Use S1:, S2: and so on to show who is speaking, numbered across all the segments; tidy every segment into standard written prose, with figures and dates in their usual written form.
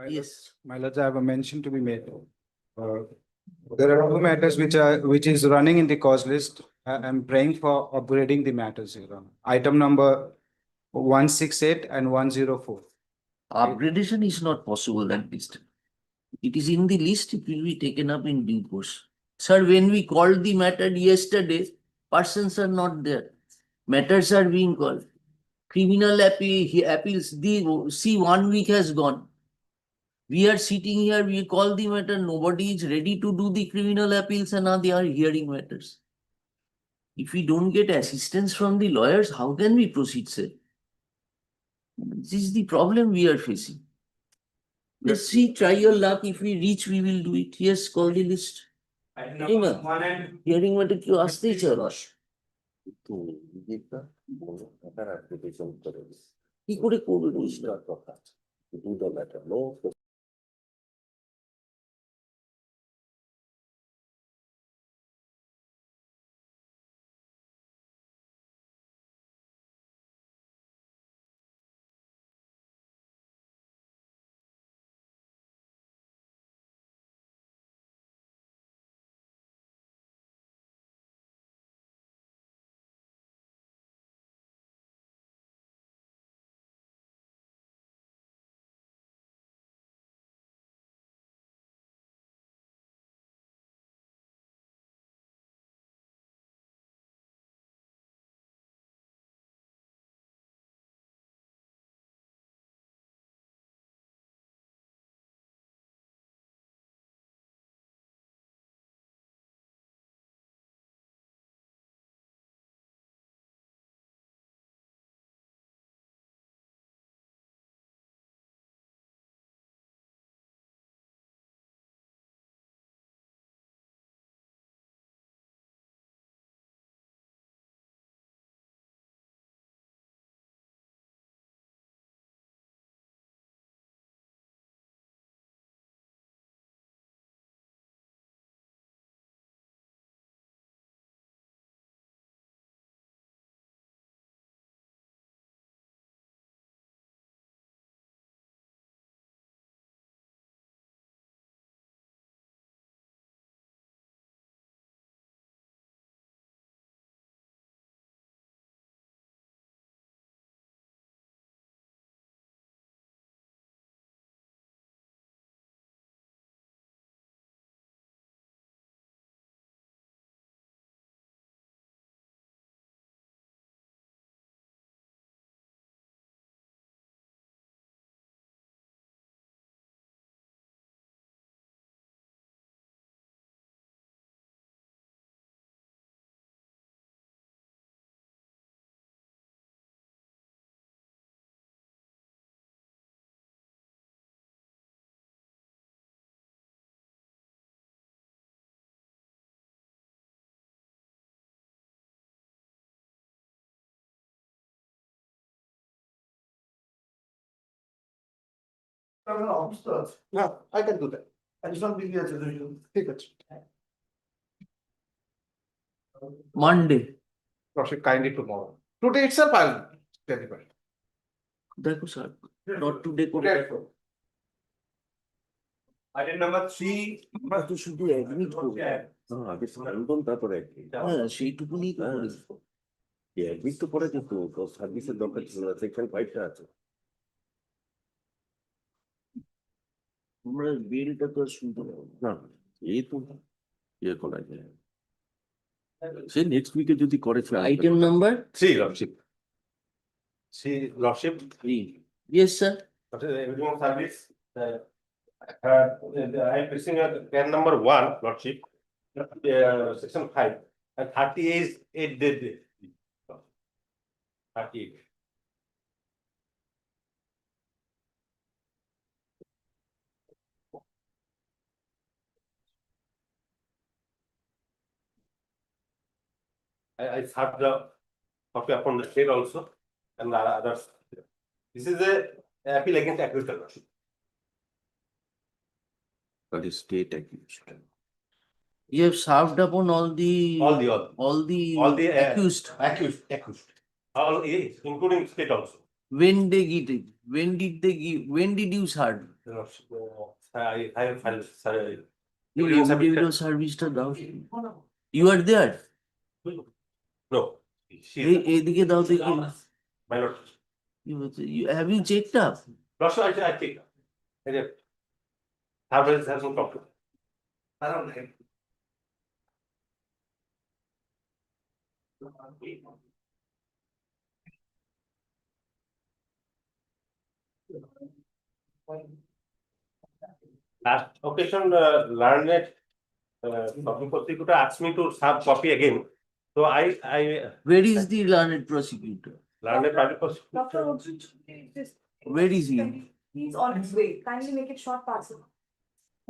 S1: Yes.
S2: My lords, I have a mention to be made. Uh, There are two matters which is running in the cause list. I'm praying for upgrading the matters, Your Honor. Item number 168 and 104.
S1: Upgradation is not possible at this time. It is in the list, it will be taken up in due course. Sir, when we called the matter yesterday, persons are not there. Matters are being called. Criminal appeals, see, 1 week has gone. We are sitting here, we call the matter, nobody is ready to do the criminal appeals and now they are hearing matters. If we don't get assistance from the lawyers, how can we proceed, sir? This is the problem we are facing. Let's see, try your luck. If we reach, we will do it. Yes, call the list. Hearing matter কেউ আসতেই চায় না। কি করে করবে বুঝলাম।
S3: Yeah, I can do that. I just want to be here to take it.
S1: Monday.
S3: Proceed kindly tomorrow. Today itself, I'll deliver.
S1: দেখো sir, not today করে দেখো।
S3: Item number 3.
S1: আমরা তো শুধু অ্যাডমিট করবো।
S4: আগে সার্ভিস তারপরে
S1: হ্যাঁ, সেইটুকুনি তো করে দেবো।
S4: অ্যাডমিট তো পরে কিন্তু সার্ভিসের দরকার ছিল না, সেকশন 5টা আছে।
S1: আমরা বিলটা তো আর শুনতে পাবো
S4: না এই তো ইয়ে করা যায়, সে নেক্সট উইকে যদি করে।
S1: Item number
S3: 3, Lordship. 3, Lordship.
S1: 3। Yes, sir.
S3: Everyone service. I'm fixing a can number 1, Lordship. Section 5. And 38 is 8 days. 38. I served the copy upon the state also and the others. This is a appeal against accused.
S4: That is state accused.
S1: You have served upon all the
S3: All the
S1: accused.
S3: Accused. All, yes, including state also.
S1: When they get it? When did they give? When did you serve?
S3: I have filed, sorry.
S1: You
S3: You didn't submit
S1: individual service টা দাও। You are there?
S3: No. She is
S1: এদিকে দাও দেখি।
S3: my lord.
S1: Have you checked up?
S3: Lord, sir, I think. Have some talk to. Last occasion, learned public prosecutor asked me to have copy again. So I
S1: Where is the learned prosecutor?
S3: learned public prosecutor.
S5: Dr. Oji, just.
S1: Where is he?
S5: He's on his way. Kindly make it short, parcel.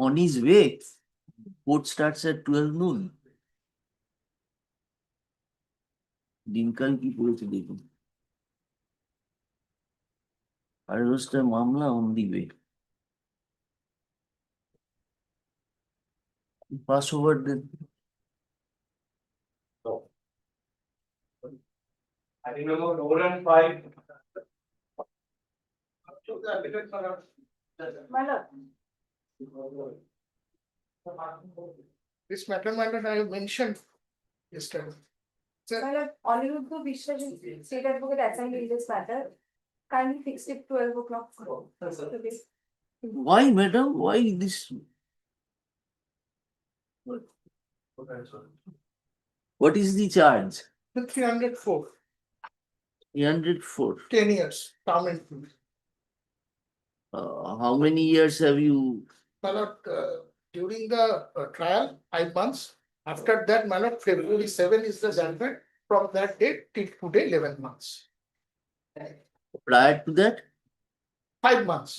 S1: On his way. Court starts at 12 noon. দিনকাল কি পড়েছে দেখুন। আর রোজটা মামলা on the way. Pass over then.
S3: So, I remember more than 5.
S5: My lord.
S6: This matter, my lord, I have mentioned yesterday.
S5: My lord, Aniruddha Vishwa, state advocate assigned in this matter. Kindly fix it 12 o'clock. Today.
S1: Why, madam? Why this? What is the charge?
S6: 304,
S1: 304.
S6: 10 years, term and fees.
S1: How many years have you?
S6: My lord, during the trial, 5 months. After that, my lord, February 7 is the judgment. From that date till today, 11 months.
S1: Prior to that,
S6: 5 months,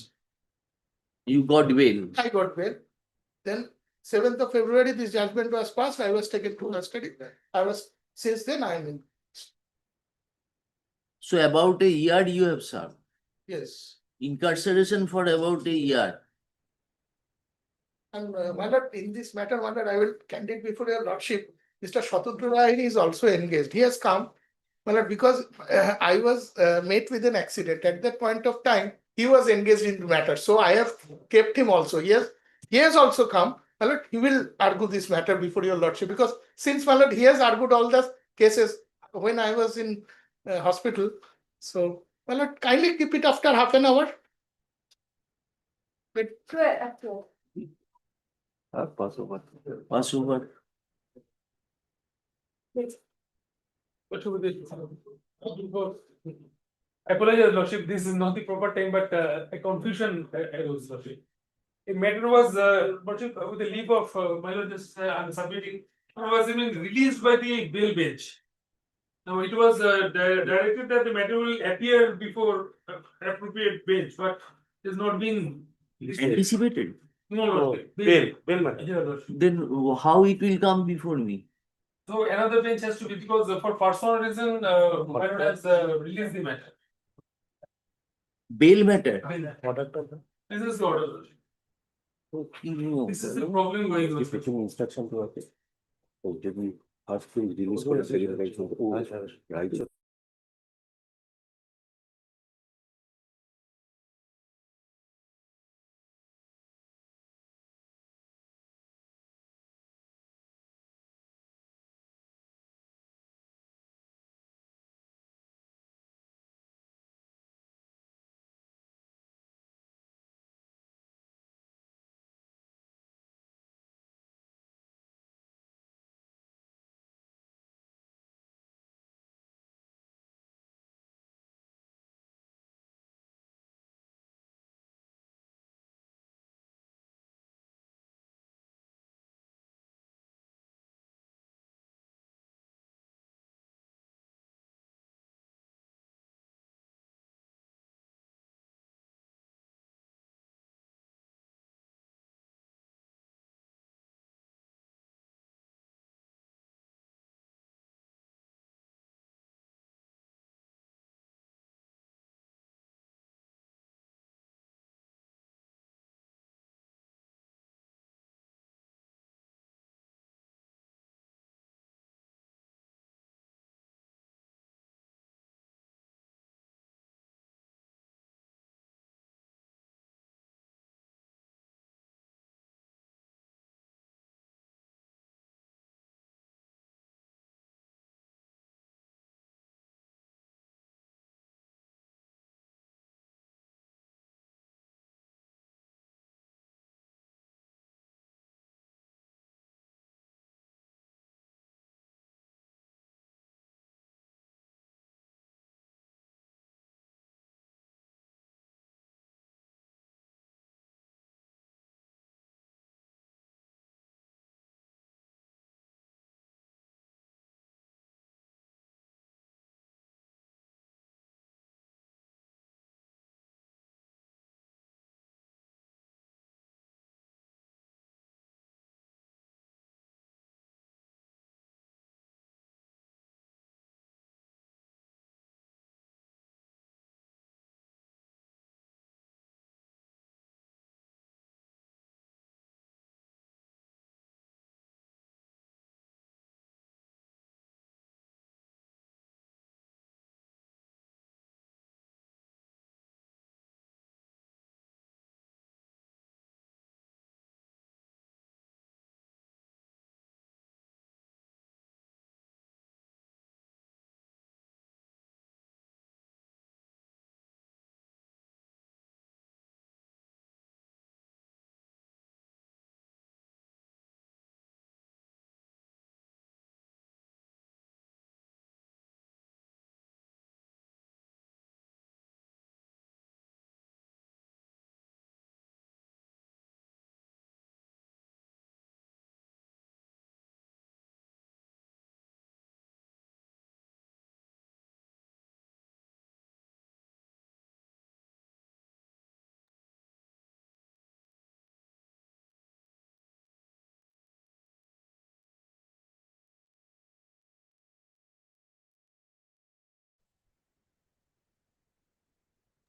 S1: you got bail.
S6: I got bail. Then 7th of February, this judgment was passed. I was taken to custody. Since then, I am in,
S1: So about a year you have served.
S6: yes.
S1: Incarceration for about a year.
S6: And my lord, in this matter, my lord, I will candid before your lordship. Mr. Shatudra Rai is also engaged. He has come, my lord, because I was met with an accident. At that point of time, he was engaged in the matter. So I have kept him also. He has also come. My lord, he will argue this matter before your lordship because since my lord, he has argued all the cases when I was in hospital. So, my lord, kindly keep it after half an hour. But
S5: 12 at 12.
S4: Pass over.
S1: Pass over.
S7: What should we do? I apologize, Lordship, this is not the proper time, but a confusion arose, Lordship. A matter was, Lordship, with the leave of my Lord, just I'm submitting, was even released by the bail bench. Now it was directed that the matter will appear before appropriate bench, but it has not been.
S1: Anticipated.
S7: No, Lordship.
S3: Bail matter.
S7: Yeah, Lordship.
S1: Then how it will come before me?
S7: So another bench has to be, because for personal reason, my Lord has released the matter.
S1: Bail matter.
S7: This is the order, Lordship.
S1: No.
S7: This is the problem going on.
S4: Instruction to us. Oh, did we ask to release for the celebration? Oh, right.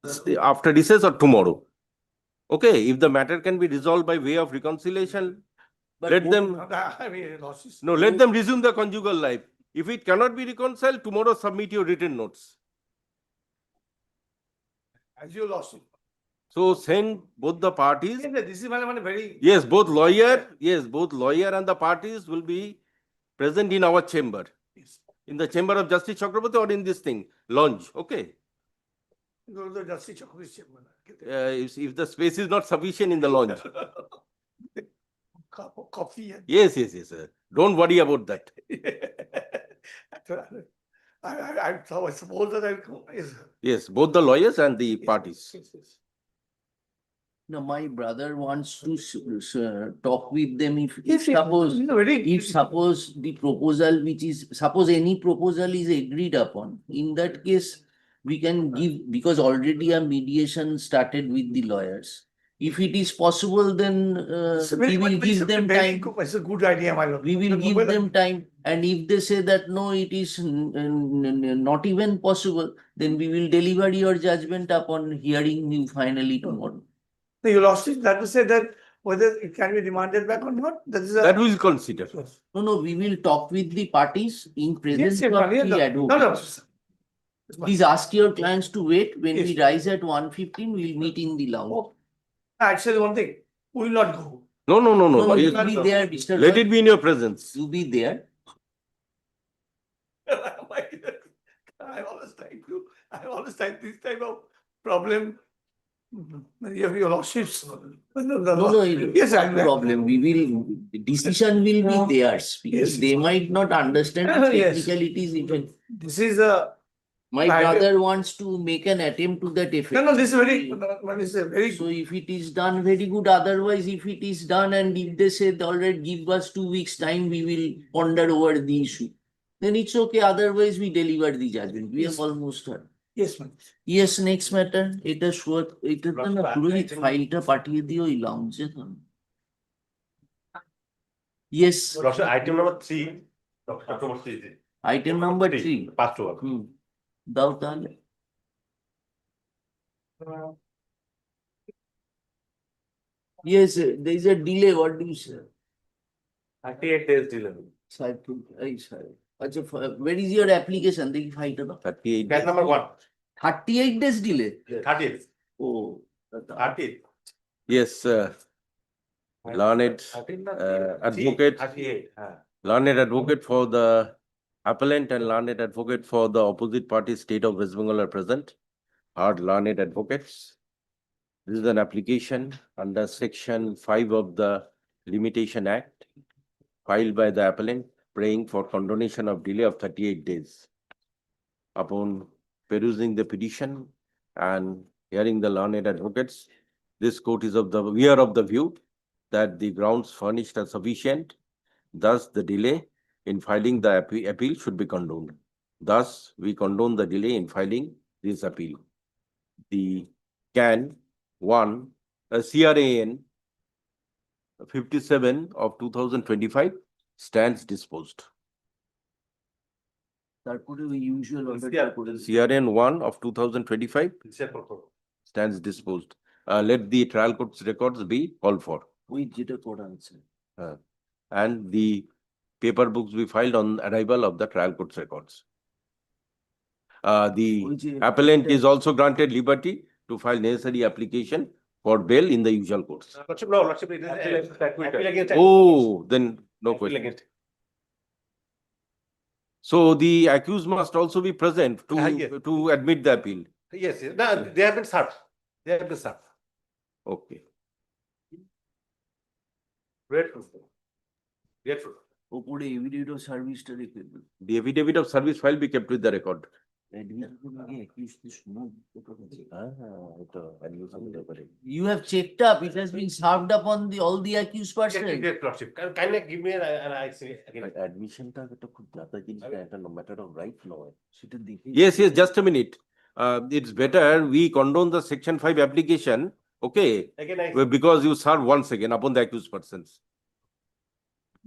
S4: after recess or tomorrow. Okay, if the matter can be resolved by way of reconciliation,
S1: But
S4: let
S1: what-
S4: them,
S6: I mean, losses.
S4: no, let them resume the conjugal life. If it cannot be reconciled, tomorrow submit your written notes.
S6: As you lost it.
S4: So send both the parties.
S6: This is one very.
S4: Yes, both lawyer and the parties will be present in our chamber. In the chamber of Justice Chakraborty or in this thing, lounge, okay?
S6: Go to the Justice Chakraborty's chamber.
S4: If the space is not sufficient in the lounge.
S6: Cup of coffee. And
S4: Yes, sir. Don't worry about that.
S6: I suppose that is.
S4: Yes, both the lawyers and the parties.
S6: Yes.
S1: No, my brother wants to talk with them if
S6: Yes,
S1: suppose.
S6: Very.
S1: If suppose the proposal which is, suppose any proposal is agreed upon, in that case, we can give, because already a mediation started with the lawyers. If it is possible, then we will give them time.
S6: It's a good idea, my lord.
S1: We will give them time, and if they say that no, it is not even possible, then we will deliver your judgment upon hearing you finally tomorrow.
S6: No, you lost it. That to say that whether it can be remanded back or not, that is a.
S4: That we will consider.
S6: Yes.
S1: No, we will talk with the parties in presence
S6: Yes,
S1: of
S6: yes,
S1: the advocate.
S6: No.
S1: Please ask your clients to wait. When we
S6: Yes.
S1: rise at 1:15, we'll meet in the lounge.
S6: Oh, actually, one thing, we will not go.
S4: No.
S1: No,
S4: Yes.
S1: you'll be there, Mr.
S4: Let
S1: Roy.
S4: it be in your presence.
S1: You'll be there.
S6: I always type this type of problem. Your lordships.
S1: No,
S6: Yes,
S1: no problem. We will, the decision will be theirs because
S6: Yes.
S1: they might not understand the
S6: Yes.
S1: technicalities even.
S6: This is a.
S1: My
S6: I-
S1: brother wants to make an attempt to that effect.
S6: No, this is very, this is a very.
S1: So if it is done, very good. Otherwise, if it is done and if they say, all right, give us 2 weeks time, we will ponder over the issue. Then it's okay. Otherwise, we deliver the judgment. We have almost done.
S6: Yes, ma'am.
S1: Yes, next matter. এটা শোয়া এটা তো না পুরোহিত
S3: Right.
S1: ফাইলটা পাঠিয়ে দিও ওই লাউঞ্জে তো। Yes,
S3: Lordship, item number 3, Dr. Murthy.
S1: item number 3.
S3: Past over.
S1: দাও তাহলে। Yes, there is a delay. What do you say?
S3: 38 days delay.
S1: Saiful, এই সাহেব। আচ্ছা, where is your application? দেখি ফাইলটা দাও।
S4: 38.
S3: That number 1,
S1: 38 days delay.
S3: 30th,
S1: Oh,
S3: 30th.
S4: Yes, learned advocate.
S3: 38.
S4: Learned advocate for the appellant and learned advocate for the opposite party state of West Bengal are present. Are learned advocates. This is an application under section 5 of the Limitation Act filed by the appellant praying for condonation of delay of 38 days. Upon perusing the petition and hearing the learned advocates, this court is of the view that the grounds furnished are sufficient. Thus, the delay in filing the appeal should be condoned. Thus, we condone the delay in filing this appeal. The CRAN 57 of 2025 stands disposed.
S1: তারপরে ওই usual order
S3: CR
S1: করে দিছি।
S4: CRN 1 of 2025 stands disposed. Let the trial court's records be called for.
S1: ওই যেটা করা আছে।
S4: And the paper books be filed on arrival of the trial court's records. The
S1: ওই যে
S4: appellant is also granted liberty to file necessary application for bail in the usual courts.
S3: Lordship, no, Lordship, it is appeal against.
S4: Oh, then no
S3: Appeal
S4: question.
S3: against.
S4: So the accused must also be present
S3: Yes.
S4: to admit the appeal.
S3: Yes, no, they have been served. They have been served.
S4: Okay.
S3: Grateful. Grateful.
S1: ওপরে affidavit of সার্ভিসটা রেখে দেবেন।
S4: The affidavit of service file be kept with the record.
S1: You have checked up, it has been served up on all the accused person.
S3: Great, Lordship. Kindly give me an I see again.
S4: Admission টা একটা খুব জাতা জিনিস না, এটা matter of right নয়।
S1: সেটা দেখে
S4: Yes, just a minute. It's better we condone the section 5 application, okay?
S3: Again,
S4: Because you serve once again upon the accused persons.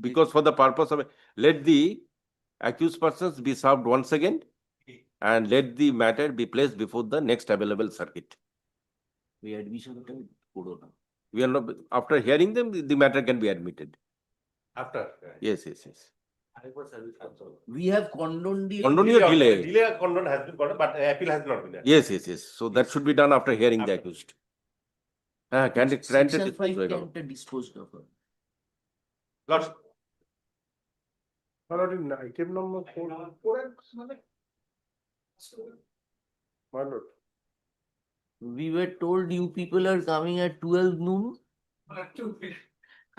S4: Because for the purpose of, let the accused persons be served once again and let the matter be placed before the next available circuit.
S1: ওই অ্যাডমিশনটা করো না।
S4: We are not, after hearing them, the matter can be admitted.
S3: After.
S4: Yes, yes, yes.
S1: We have condoned the.
S4: Condone your delay.
S3: Delay condon has been granted, but appeal has not been.
S4: Yes, yes, yes. So that should be done after hearing the
S3: After.
S4: accused. Granted,
S1: Section
S4: granted.
S1: 5 can't disposed of.
S3: Lordship. Item number 4. My lord.
S1: We were told you people are coming at 12 noon.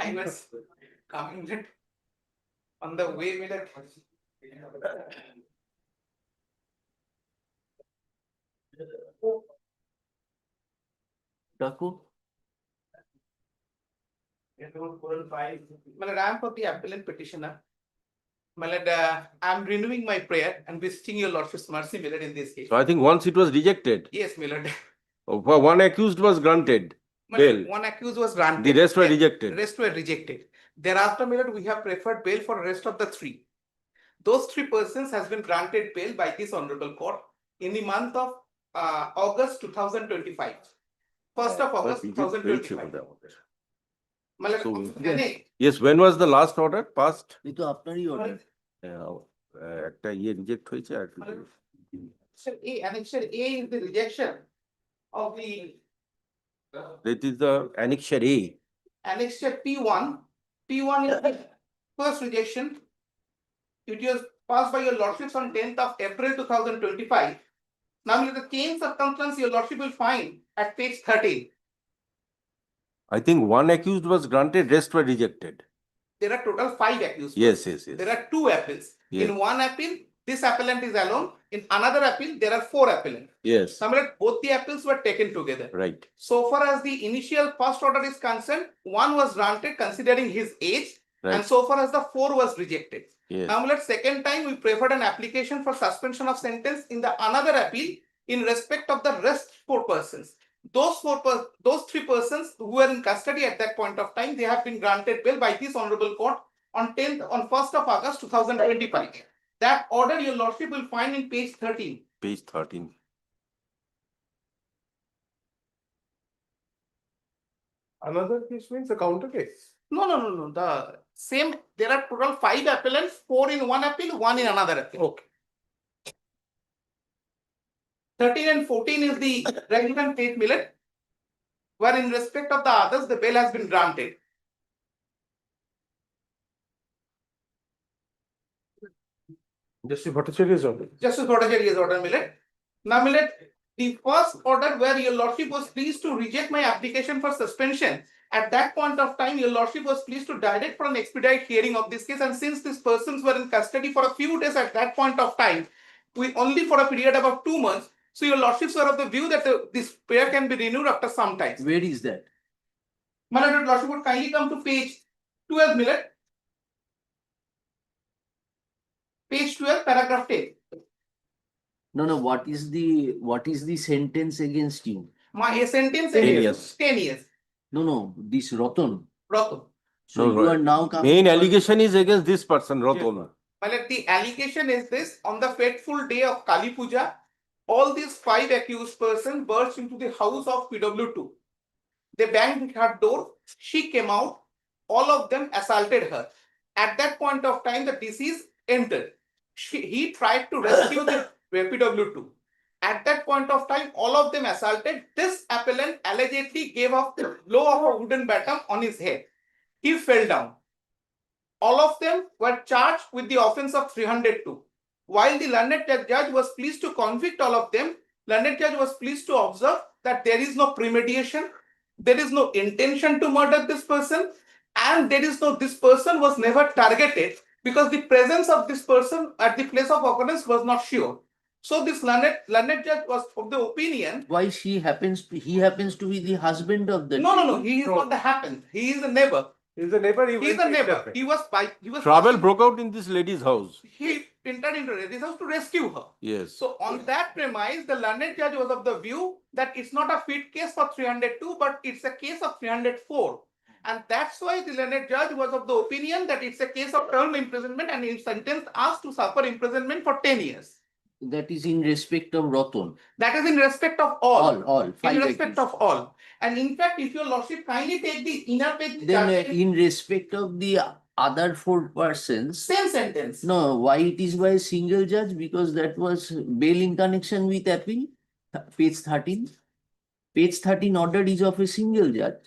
S6: I was coming late on the way with a.
S1: ডাকো।
S6: My lord, I am for the appellant petitioner. My lord, I am renewing my prayer and visiting your lordship's mercy, my lord, in this case.
S4: So I think once it was rejected,
S6: Yes, my lord.
S4: for one accused was granted,
S6: My
S4: bail.
S6: lord, one accused was granted.
S4: The rest were
S6: Yeah,
S4: rejected.
S6: The rest were rejected. Thereafter, my lord, we have preferred bail for the rest of the 3. Those 3 persons has been granted bail by this honorable court in the month of August 2025. 1st of August
S4: But reject bail ছিল
S6: 2025.
S4: আমাদের।
S6: My lord,
S4: So,
S6: can I-
S4: Yes, when was the last order passed?
S1: এই তো আপনারই order.
S4: একটা ইয়ে reject হয়েছে আর কি।
S6: Annexure A is the rejection of the
S4: That is the annexure A.
S6: annexure P1. P1 is the first rejection. It was passed by your lordships on 10th of April 2025. Now, the chain circumstance your lordship will find at page 13.
S4: I think one accused was granted, rest were rejected.
S6: There are total 5 accused.
S4: Yes, yes, yes.
S6: There are 2 appeals.
S4: Yes.
S6: In one appeal, this appellant is alone. In another appeal, there are 4 appellants.
S4: Yes,
S6: Samrat, both the appeals were taken together.
S4: right.
S6: So far as the initial first order is concerned, 1 was granted considering his age, and
S4: Right.
S6: so far as the 4 was rejected.
S4: Yes.
S6: Now, second time we preferred an application for suspension of sentence in the another appeal in respect of the rest 4 persons. Those 3 persons who were in custody at that point of time, they have been granted bail by this honorable court on 1st of August 2025. That order your lordship will find in page 13.
S4: Page 13.
S3: Another case means a counter case.
S6: No. The same, there are total 5 appellants, 4 in one appeal, 1 in another appeal.
S3: Okay.
S6: 13 and 14 is the relevant case, Millet, where in respect of the others, the bail has been granted.
S3: Justice Bhattacharya's order.
S6: Justice Bhattacharya's order, Millet. Now, Millet, the first order where your lordship was pleased to reject my application for suspension, at that point of time, your lordship was pleased to direct for an expedite hearing of this case, and since these persons were in custody for a few days at that point of time, we only for a period of about 2 months, so your lordships were of the view that this prayer can be renewed after some time.
S1: Where is that?
S6: My lordship would kindly come to page 12, Millet. Page 12, paragraph 10.
S1: No, what is the sentence against you?
S6: My sentence
S4: 10
S6: is
S4: years.
S6: 10 years.
S1: No, this Ratan.
S6: Ratan.
S1: So
S4: No,
S1: you
S4: right.
S1: are now coming.
S4: Main
S1: for-
S4: allegation is against this person, Ratan.
S6: Well, the allegation is this: on the fateful day of Kali Puja, all these 5 accused persons burst into the house of PW2. They banged her door. She came out. All of them assaulted her. At that point of time, the deceased entered. He tried to rescue the PW2. At that point of time, all of them assaulted. This appellant allegedly gave off the blow of a wooden baton on his head. He fell down. All of them were charged with the offense of 302. While the learned judge was pleased to convict all of them, learned judge was pleased to observe that there is no premeditation, there is no intention to murder this person, and this person was never targeted because the presence of this person at the place of occurrence was not sure. So this learned judge was of the opinion.
S1: Why he happens to be the husband of the.
S6: No, he is not the happened. He is a neighbor.
S3: He's a neighbor.
S6: He is a neighbor. He was
S4: Trouble broke out in this lady's house.
S6: He entered into this house to rescue her.
S4: Yes.
S6: So on that premise, the learned judge was of the view that it's not a fit case for 302, but it's a case of 304. And that's why the learned judge was of the opinion that it's a case of term imprisonment and he sentenced us to suffer imprisonment for 10 years.
S1: That is in respect of Ratan.
S6: That is in respect of all.
S1: All,
S6: In
S1: five
S6: respect
S1: accused.
S6: of all. And in fact, if your lordship kindly take the inner page.
S1: Then
S6: judgment,
S1: in respect of the other four persons,
S6: Same sentence.
S1: no, why it is by a single judge? Because that was bail in connection with appeal, page 13. Page 13 order is of a single judge.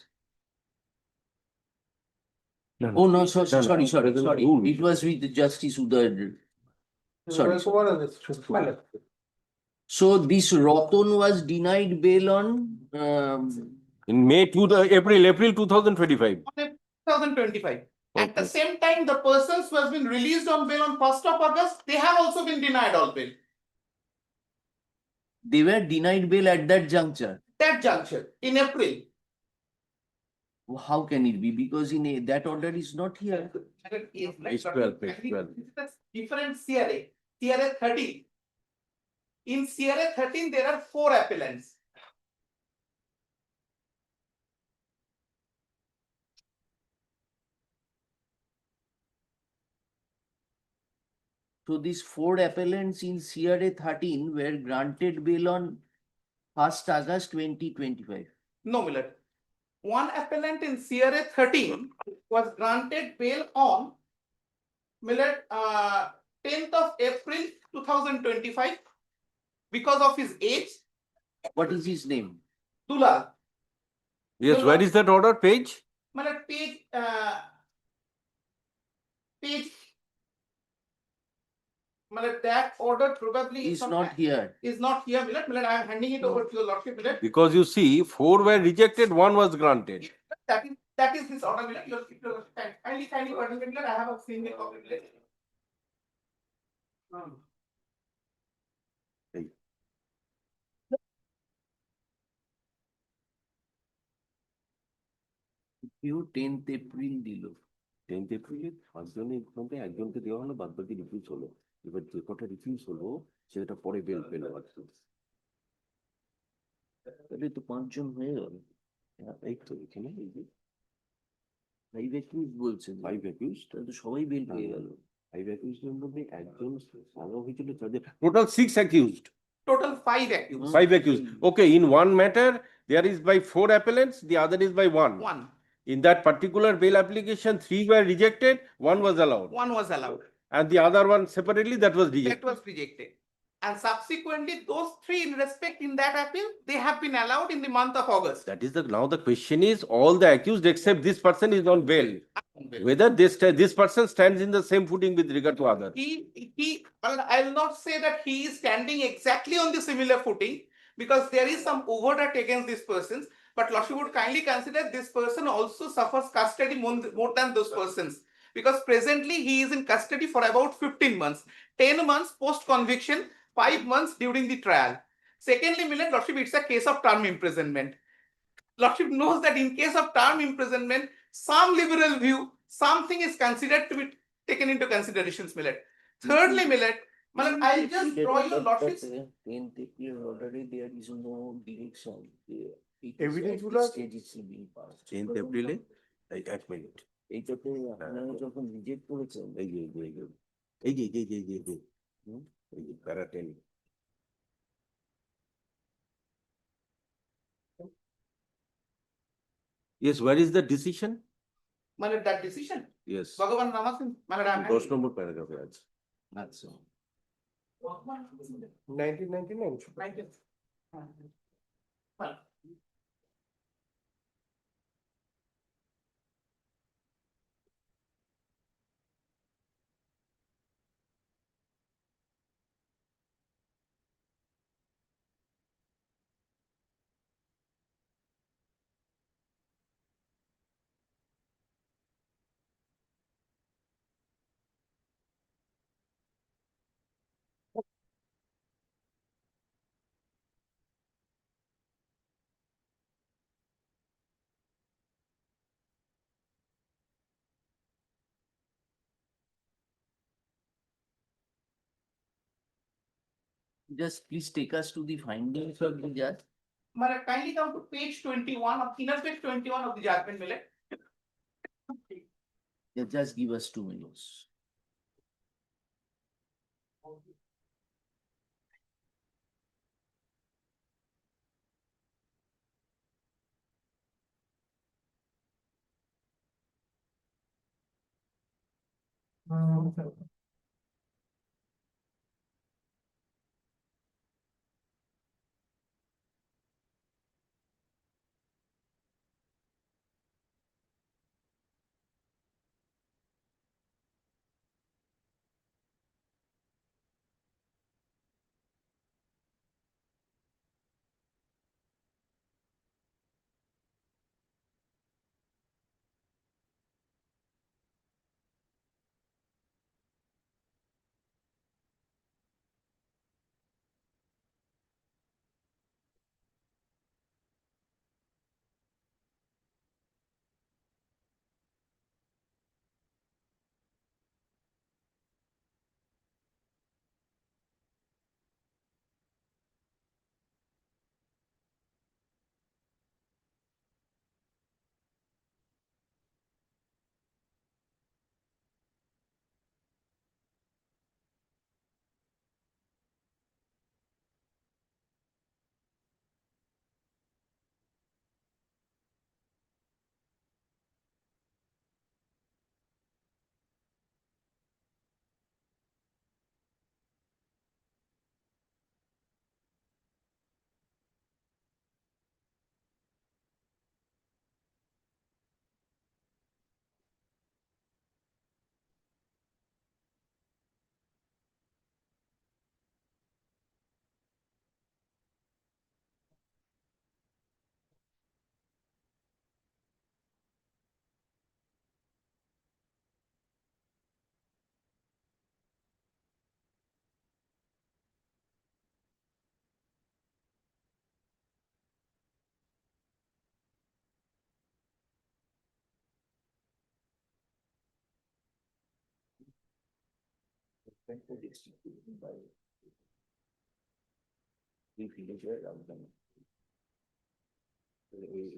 S1: Oh, no, sorry. It was with Justice Uday. Sorry. So this Ratan was denied bail on,
S4: In April 2025.
S6: 2025. At the
S4: Okay.
S6: same time, the persons who has been released on bail on 1st of August, they have also been denied all bail.
S1: they were denied bail at that juncture.
S6: That juncture in April.
S1: How can it be? Because that order is not here.
S4: Page 12, page 12.
S6: Different CRA. CRA 13. In CRA 13, there are 4 appellants.
S1: So these 4 appellants in CRA 13 were granted bail on 1st August 2025.
S6: No, Millard. One appellant in CRA 13 was granted bail on Millard 10th of April 2025 because of his age.
S1: What is his name?
S6: Dulal.
S4: Yes, where is that order page?
S6: Millard page Millard, that order probably
S1: Is not here.
S6: Is not here, Millard. Millard, I am handing it over to your lordship, Millard.
S4: Because you see, 4 were rejected, 1 was granted.
S6: That is this order, Millard. Your kindly order, Millard. I have a single copy, Millard.
S1: You 10th April দিল।
S4: 10th এপ্রিলে 5 জনের মধ্যে একজনকে দেওয়া হলো, বাদ বাকি refuse হলো। এবার যে কটা রিফিউজ হলো সেটা পরে বেল পেল আর কি।
S1: তাহলে তো 5 জন হয়ে গেল।
S4: এই তো এখানে এই যে
S1: 5 accused বলছেন।
S4: 5 accused,
S1: তাহলে তো সবাই বেল পেয়ে গেল।
S4: 5 accused এর মধ্যে একজন ভালো হয়েছিল, তাদের total 6 accused.
S6: Total 5 accused.
S4: 5 accused. Okay, in one matter, there is by 4 appellants, the other is by 1.
S6: 1.
S4: In that particular bail application, 3 were rejected, 1 was allowed.
S6: 1 was allowed.
S4: And the other one separately, that was
S6: That
S4: rejected.
S6: was rejected. And subsequently, those 3 in respect in that appeal, they have been allowed in the month of August.
S4: That is now the question is, all the accused except this person is on bail. Whether this person stands in the same footing with regard to others.
S6: Well, I'll not say that he is standing exactly on the similar footing because there is some overdraft against these persons. But Lordship would kindly consider this person also suffers custody more than those persons. Because presently he is in custody for about 15 months, 10 months post conviction, 5 months during the trial. Secondly, Millard, Lordship, it's a case of term imprisonment. Lordship knows that in case of term imprisonment, some liberal view, something is considered to be taken into considerations, Millard. Thirdly, Millard, I'll just draw your Lordship's
S1: 10th April order there is no direction.
S2: Evidence
S1: stage is being passed।
S4: 10th এপ্রিলে এক minute
S1: এইটাতে আপনারা যখন reject করেছেন
S4: এই যে প্যারা 10 Yes, where is the decision?
S6: that decision.
S4: Yes,
S6: Bhagavan Ramasin,
S4: 10 নম্বর প্যারাগ্রাফে আছে।
S1: আচ্ছা
S6: 1999. Well,
S1: just please take us to the findings of the judge।
S6: kindly come to page 21 of inner page 21 of the judgment, Millard.
S1: Yeah, just give us 2 minutes।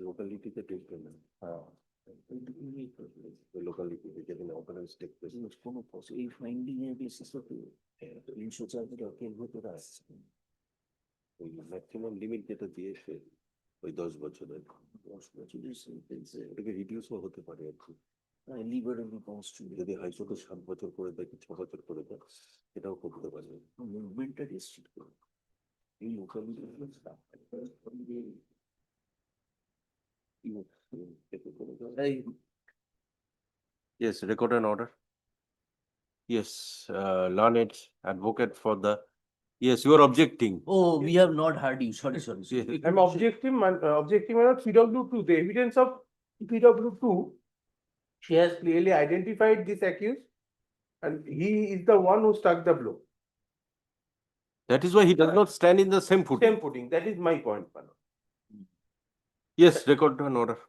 S4: লোকালিটিতে test করবেন, হ্যাঁ লোকালিটিতে যেখানে অপারেন্স take place.
S1: কোনো এই finding এর বেসিসে তো 304 ভেতরে আসছে।
S4: ওই ম্যাক্সিমাম লিমিট যেটা দিয়েছে ওই 10 বছরের,
S1: 10 বছরের সেন্টেন্সে
S4: ওটাকে রিডিউসও হতে পারে আর কি।
S1: লিবারেলি কনস্টিটিউট
S4: যদি হাইকোর্টে 7 বছর করে দেয় কি 6 বছর করে দেয়, সেটাও করতে পারে।
S1: মুভমেন্টটা রেস্ট্রিক্ট করে এই locality
S4: Yes, record an order. Yes, learned advocate for the, yes, you are objecting.
S1: Oh, we have not heard you. Sorry.
S4: Yes.
S7: I'm objecting, objecting on PW2, the evidence of PW2. She has clearly identified this accused and he is the one who struck the blow.
S4: That is why he does not stand in the same footing.
S7: Same footing, that is my point, Manu.
S4: Yes, record an order.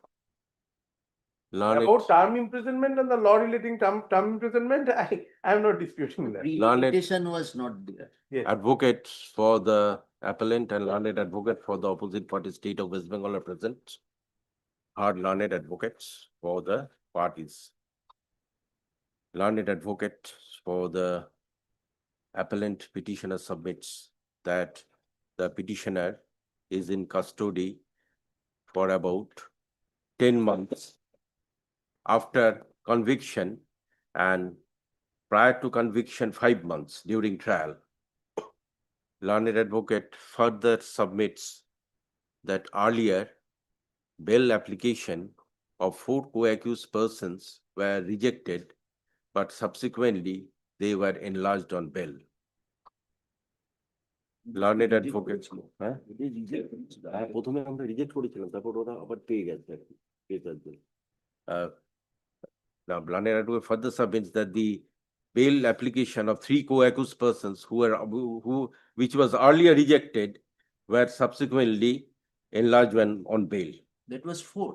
S4: Learned,
S7: About term imprisonment and the law relating term imprisonment, I am not disputing that.
S1: Premeditation was not there.
S7: Yes.
S4: advocate for the appellant and learned advocate for the opposite party state of West Bengal are present. Are learned advocates for the parties. Learned advocate for the appellant petitioner submits that the petitioner is in custody for about 10 months after conviction and prior to conviction 5 months during trial. Learned advocate further submits that earlier bail application of 4 co-accused persons were rejected, but subsequently they were enlarged on bail. Learned advocate, হ্যাঁ প্রথমে আমরা reject করেছিলাম, তারপর ওরা আবার পেয়ে গেছে আর কি, now learned advocate further submits that the bail application of 3 co-accused persons which was earlier rejected were subsequently enlarged when on bail.
S1: That was 4.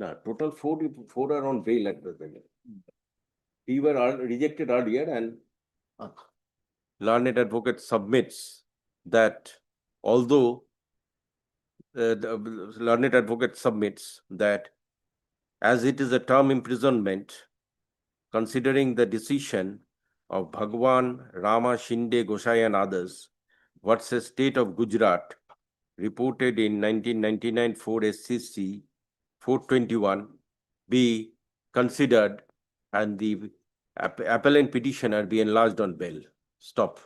S4: Now total 4 are on bail at present. 3 were rejected earlier, and learned advocate submits that although the learned advocate submits that as it is a term imprisonment, considering the decision of Bhagwan Rama Shinde Gosai and others versus State of Gujarat reported in 1999 4 SCC 421 be considered, and the appellant petitioner be enlarged on bail. Stop.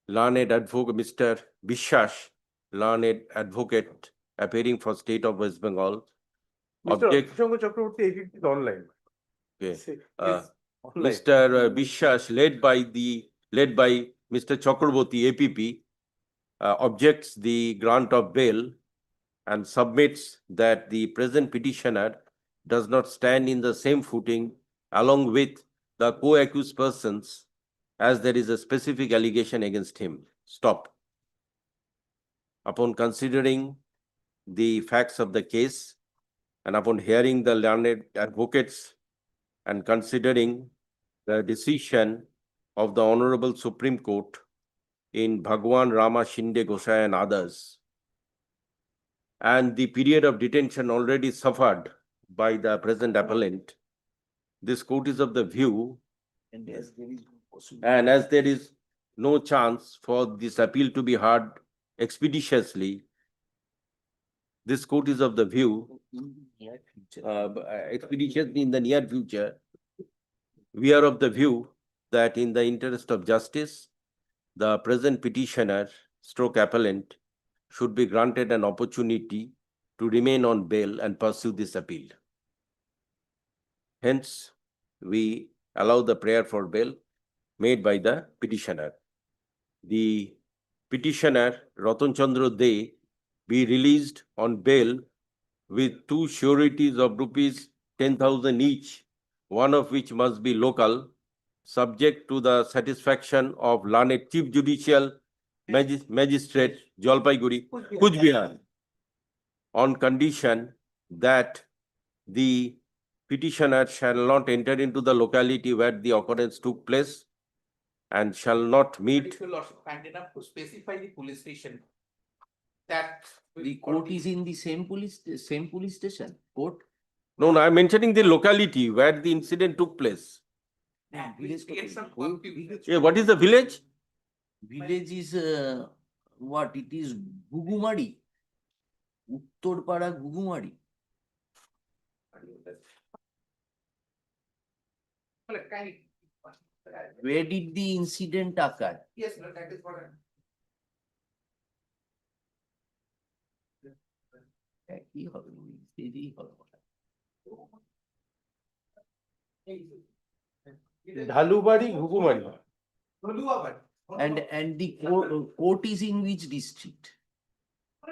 S4: Learned advocate, Mr. Bishas, learned advocate appearing for state of West Bengal. Object,
S3: Shashank Chakraborty, APP is online.
S4: okay.
S3: He's online.
S4: Mr. Bishas, led by Mr. Chakraborty, APP, objects the grant of bail and submits that the present petitioner does not stand in the same footing along with the co-accused persons as there is a specific allegation against him. Stop. Upon considering the facts of the case and upon hearing the learned advocates and considering the decision of the Honorable Supreme Court in Bhagwan Rama Shinde Gosai and others, and the period of detention already suffered by the present appellant, this court is of the view,
S1: And as there is no possibility.
S4: and as there is no chance for this appeal to be heard expeditiously, this court is of the view,
S1: In the near future.
S4: expeditiously in the near future, we are of the view that in the interest of justice, the present petitioner stroke appellant should be granted an opportunity to remain on bail and pursue this appeal. Hence, we allow the prayer for bail made by the petitioner. The petitioner, Ratan Chandra De, be released on bail with two sureties of rupees 10,000 each, one of which must be local, subject to the satisfaction of learned Chief Judicial Magistrate Jalpaiguri, Kuch Bihar, on condition that the petitioner shall not enter into the locality where the occurrence took place and shall not meet.
S8: If your lordship kind enough to specify the police station. That.
S1: The court is in the same police station, court.
S4: No, I'm mentioning the locality where the incident took place.
S8: And
S1: Village
S8: we create some
S1: whole
S8: confusion.
S1: village.
S4: Yeah, what is the village?
S1: Village is what? It is Gugumadi. Uttorpara Gugumadi.
S8: Well, kind of-
S1: Where did the incident occur?
S8: Yes, no, that is what I'm.
S1: একই হবে, সেটাই হবে।
S3: Dhalubari, Gugumari.
S8: Dholuabad.
S1: And the court is in which district?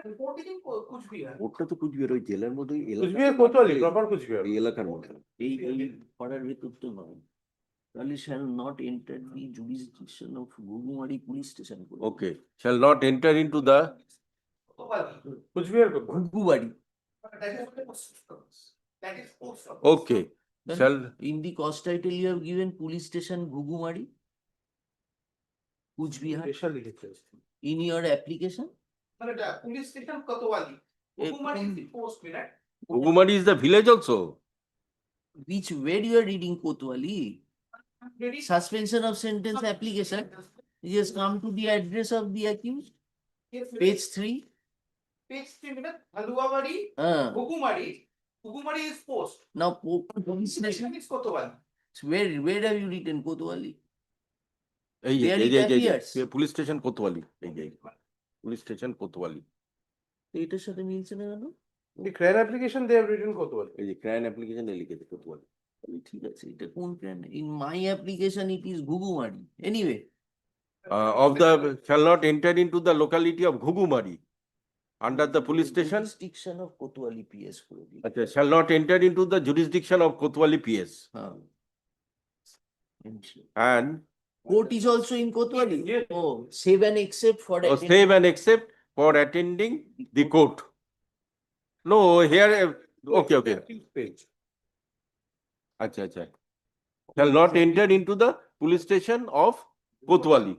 S8: Reporting in Kuch Bihar.
S4: ওটা তো কুচবিহার ওই জেলার মধ্যেই
S3: Kuchbihar, Kotwali, proper Kuchbihar.
S4: এই এলাকার মধ্যে।
S1: এই পাড়ার ভেতর তো নয়। তাহলে shall not enter the jurisdiction of Gugumadi police station.
S4: Okay, shall not enter into the,
S3: Kuchbihar, Kotwali.
S1: Gugubadi.
S8: That is what the post office. That is post office.
S4: okay,
S1: Then
S4: shall,
S1: in the cost title you have given police station Gugumadi. Kuch Bihar.
S3: Special details.
S1: In your application?
S8: মানে এটা police station Kotwali হুকুমারি
S1: কোন-
S8: is the post right?
S4: Gugumadi is the village also.
S1: Which, where you are reading Kotwali?
S8: Very-
S1: Suspension of sentence application. You just come to the address of the accused,
S8: Yes,
S1: page 3.
S8: page 3 minute Dhaluabadi Gugumari is post.
S1: Now police
S8: Station
S1: station,
S8: is Kotwali.
S1: where have you written Kotwali?
S4: এই যে,
S1: There
S4: এই
S1: it
S4: যে,
S1: appears.
S4: Police station Kotwali, এই যে, police station Kotwali.
S1: এটার সাথে মিলছে না কেন?
S3: The CRAN application, they have written Kotwali.
S4: এই যে ক্রাইম অ্যাপ্লিকেশনে লিখেছে কোতোয়ালি।
S1: তাহলে ঠিক আছে, এটা কোন plan? In my application it is Gugumadi. Anyway,
S4: Of the, shall not enter into the locality of Gugumari under the police station.
S1: Jurisdiction of Kotwali PS করে দিই।
S4: Okay, shall not enter into the jurisdiction of Kotwali PS.
S1: হ্যাঁ।
S4: And
S1: Court is also in Kotwali?
S3: Yes.
S1: Oh, save and accept for attending.
S4: save and accept for attending the court. No, here, okay, okay.
S3: Page.
S4: Acha, acha. Shall not enter into the police station of Kotwali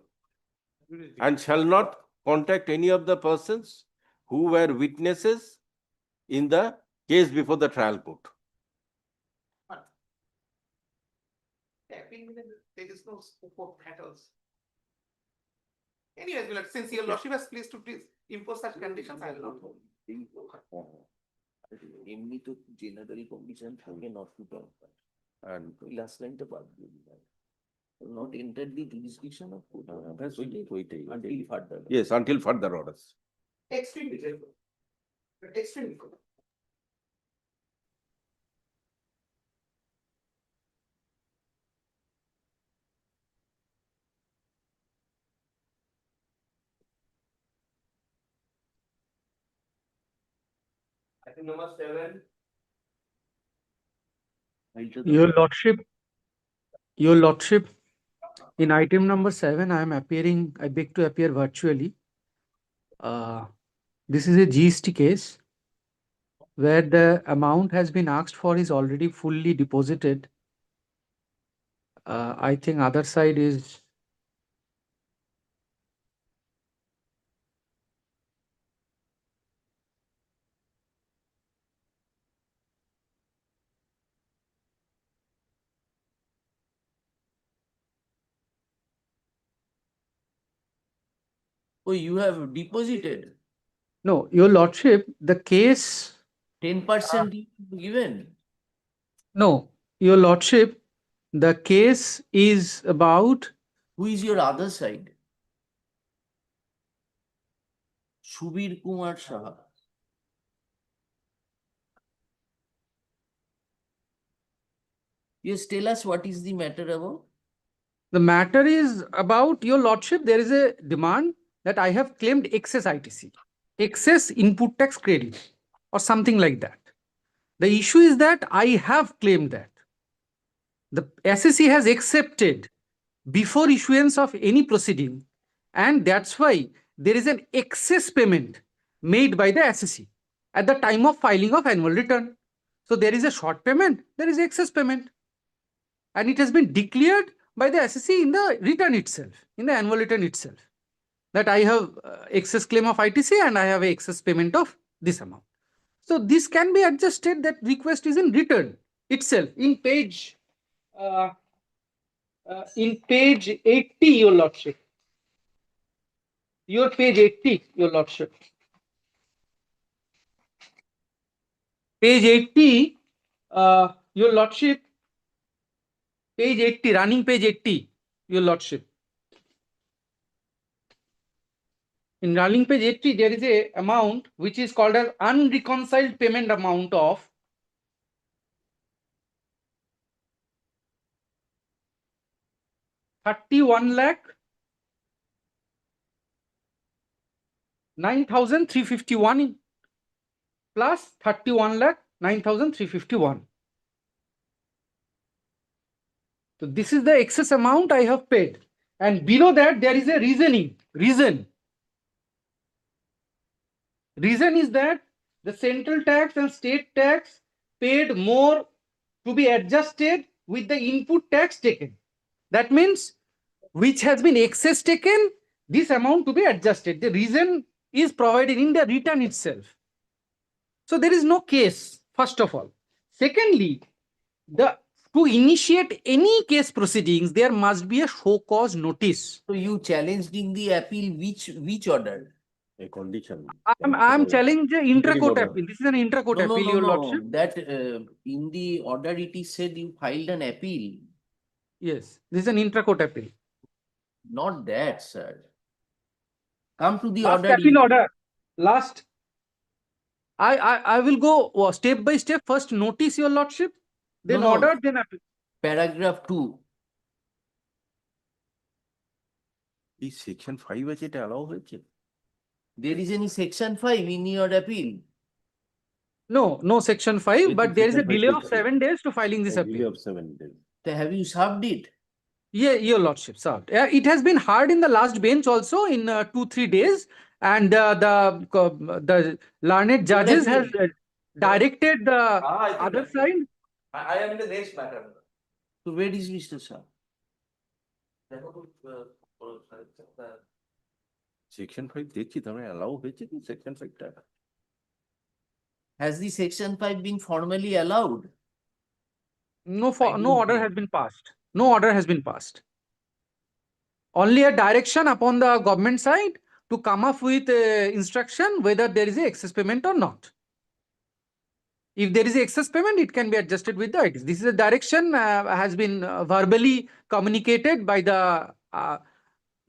S4: and shall not contact any of the persons who were witnesses in the case before the trial court.
S8: Tapping in there is no scope of battles. Anyways, well, since your lordship has pleased to please impose such conditions, I will not.
S1: এমনি তো general condition থাকে not to talk.
S4: And
S1: Last line to part. Not entered the jurisdiction of court.
S4: wait.
S1: Until further.
S4: Yes, until further orders.
S8: Extremely careful. Extremely good. Item number 7.
S9: Your Lordship, in item number 7, I beg to appear virtually. This is a GST case where the amount has been asked for is already fully deposited. I think other side is.
S1: Oh, you have deposited
S9: No, Your Lordship, the case.
S1: 10% given.
S9: No, Your Lordship, the case is about.
S1: Who is your other side? Shubir Kumar Saha. Yes, tell us what is the matter about?
S9: The matter is about, Your Lordship, there is a demand that I have claimed excess ITC, excess input tax credit, or something like that. The issue is that I have claimed that. The SSC has accepted before issuance of any proceeding, and that's why there is an excess payment made by the SSC at the time of filing of annual return. So there is a short payment, there is excess payment, and it has been declared by the SSC in the return itself, in the annual return itself, that I have excess claim of ITC and I have excess payment of this amount. So this can be adjusted. That request is in return itself in page 80, Your Lordship. Your page 80, Your Lordship. Page 80, Your Lordship. Page 80, running page 80, Your Lordship. In running page 80, there is a amount which is called as unreconciled payment amount of 31 lakh 9,351 plus 31 lakh 9,351. So this is the excess amount I have paid, and below that there is a reasoning. Reason is that the central tax and state tax paid more to be adjusted with the input tax taken. That means which has been excess taken, this amount to be adjusted. The reason is provided in the return itself. So there is no case, first of all. Secondly, to initiate any case proceedings, there must be a show cause notice.
S1: So you challenged in the appeal which order?
S4: A condition.
S9: I'm challenging the intra-court
S4: order.
S9: appeal. This is an intra-court
S1: No,
S9: appeal, Your
S1: no.
S9: Lordship.
S1: That in the order it is said you filed an appeal.
S9: Yes, this is an intra-court appeal.
S1: Not that, sir. Come to the
S9: Last
S1: order.
S9: appeal order. Last. I will go step by step. First notice, Your Lordship, then
S1: No, no.
S9: order, then appeal.
S1: Paragraph 2.
S4: এই section 5 আছে এটা allow হয়েছে?
S1: There is any section 5 in your appeal?
S9: No section 5,
S4: It
S9: but
S4: is
S9: there is a
S4: section 5
S9: delay of
S4: basically.
S9: 7 days to filing this
S4: A delay
S9: appeal.
S4: of 7 days.
S1: So have you served it?
S9: Yeah, Your Lordship, served. It has been heard in the last bench also in 2-3 days, and the learned judges has directed the other side.
S8: I am in the next matter.
S1: So where is Mr. Shah?
S4: Section 5 দেখছি তার মানে allow হয়েছে কি section 5 টা?
S1: Has the section 5 been formally allowed?
S9: No
S1: didn't
S9: order
S1: hear.
S9: has been passed. No order has been passed. Only a direction upon the government side to come up with instruction whether there is a excess payment or not. If there is excess payment, it can be adjusted with the ITC. This is a direction has been verbally communicated by the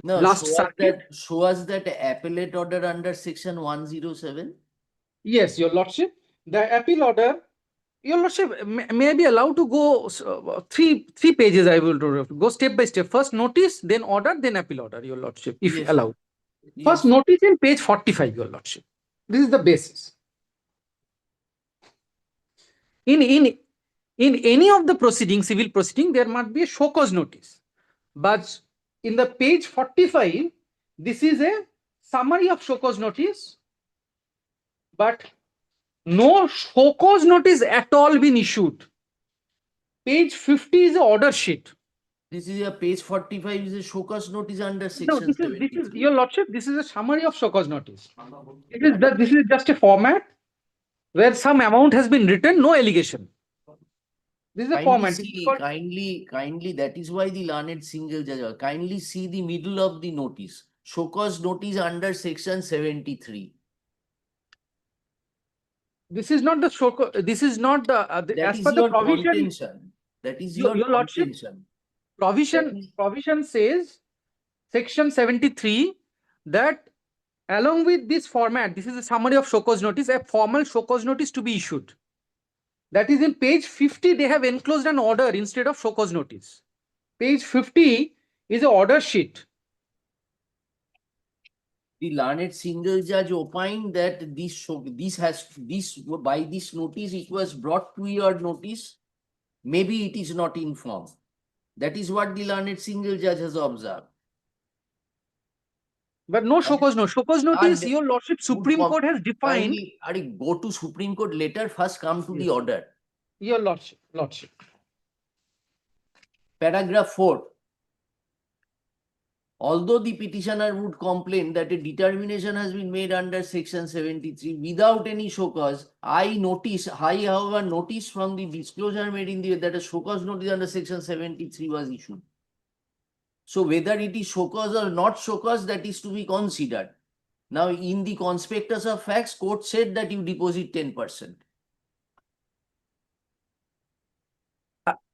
S1: No,
S9: last circuit.
S1: show us that appellate order under section 107.
S9: Yes, your lordship, the appeal order, your lordship may I be allowed to go three pages. I will go step by step. First notice, then order, then appeal order, your lordship, if
S1: Yes.
S9: allowed. First
S1: Yes.
S9: notice in page 45, your lordship. This is the basis. In any of the proceedings, civil proceeding, there must be a show cause notice. But in the page 45, this is a summary of show cause notice, but no show cause notice at all been issued. Page 50 is the order sheet.
S1: This is a page 45 is a show cause notice under
S9: No,
S1: section
S9: this is
S1: 73.
S9: your lordship. This is a summary of show cause notice. It is that this is just a format where some amount has been written, no allegation. This is a
S1: Kindly
S9: format.
S1: see, kindly, that is why the learned single judge, kindly see the middle of the notice. Show cause notice under section 73.
S9: This is not the show. This is not the
S1: That
S9: as
S1: is
S9: per the
S1: your
S9: provision.
S1: contention. That is your
S9: Your lordship,
S1: contention.
S9: provision says section 73 that along with this format, this is a summary of show cause notice, a formal show cause notice to be issued. That is in page 50, they have enclosed an order instead of show cause notice. Page 50 is an order sheet.
S1: The learned single judge opined that by this notice, it was brought to your notice. Maybe it is not in form. That is what the learned single judge has observed.
S9: But no show cause, show cause notice,
S1: And
S9: your lordship, Supreme Court has defined.
S1: Kindly, go to Supreme Court later, first come to the order.
S9: Your lordship.
S1: Paragraph 4. Although the petitioner would complain that a determination has been made under section 73 without any show cause, I however notice from the disclosure made in the that a show cause notice under section 73 was issued. So whether it is show cause or not show cause, that is to be considered. Now in the conspectus of facts, court said that you deposit 10%.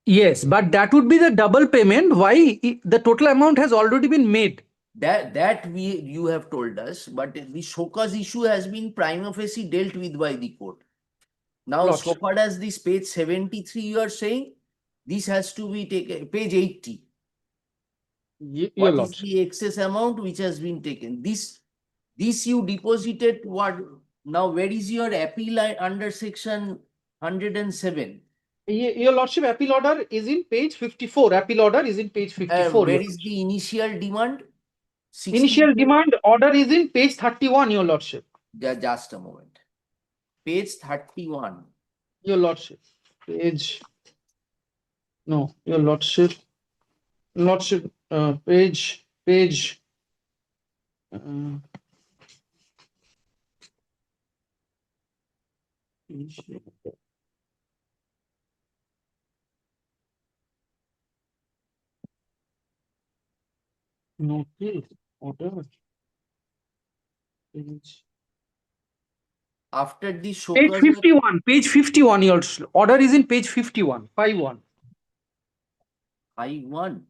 S9: Yes, but that would be the double payment. Why? The total amount has already been made.
S1: You have told us, but the show cause issue has been prima facie dealt with by the court. Now,
S9: Lordship.
S1: so far as this page 73 you are saying, this has to be taken, page 80.
S9: Your
S1: What is
S9: lordship.
S1: the excess amount which has been taken? This you deposited what? Now, where is your appeal under section 107?
S9: Your lordship, appeal order is in page 54. Appeal order is in page 54.
S1: Where is the initial demand?
S9: Initial demand order is in page 31, your lordship.
S1: Just a moment. Page 31.
S9: Your lordship. No, your lordship. Page. Notice order.
S1: After the show
S9: Page
S1: cause
S9: 51. Page 51. Your order is in page 51. 51.
S1: I1.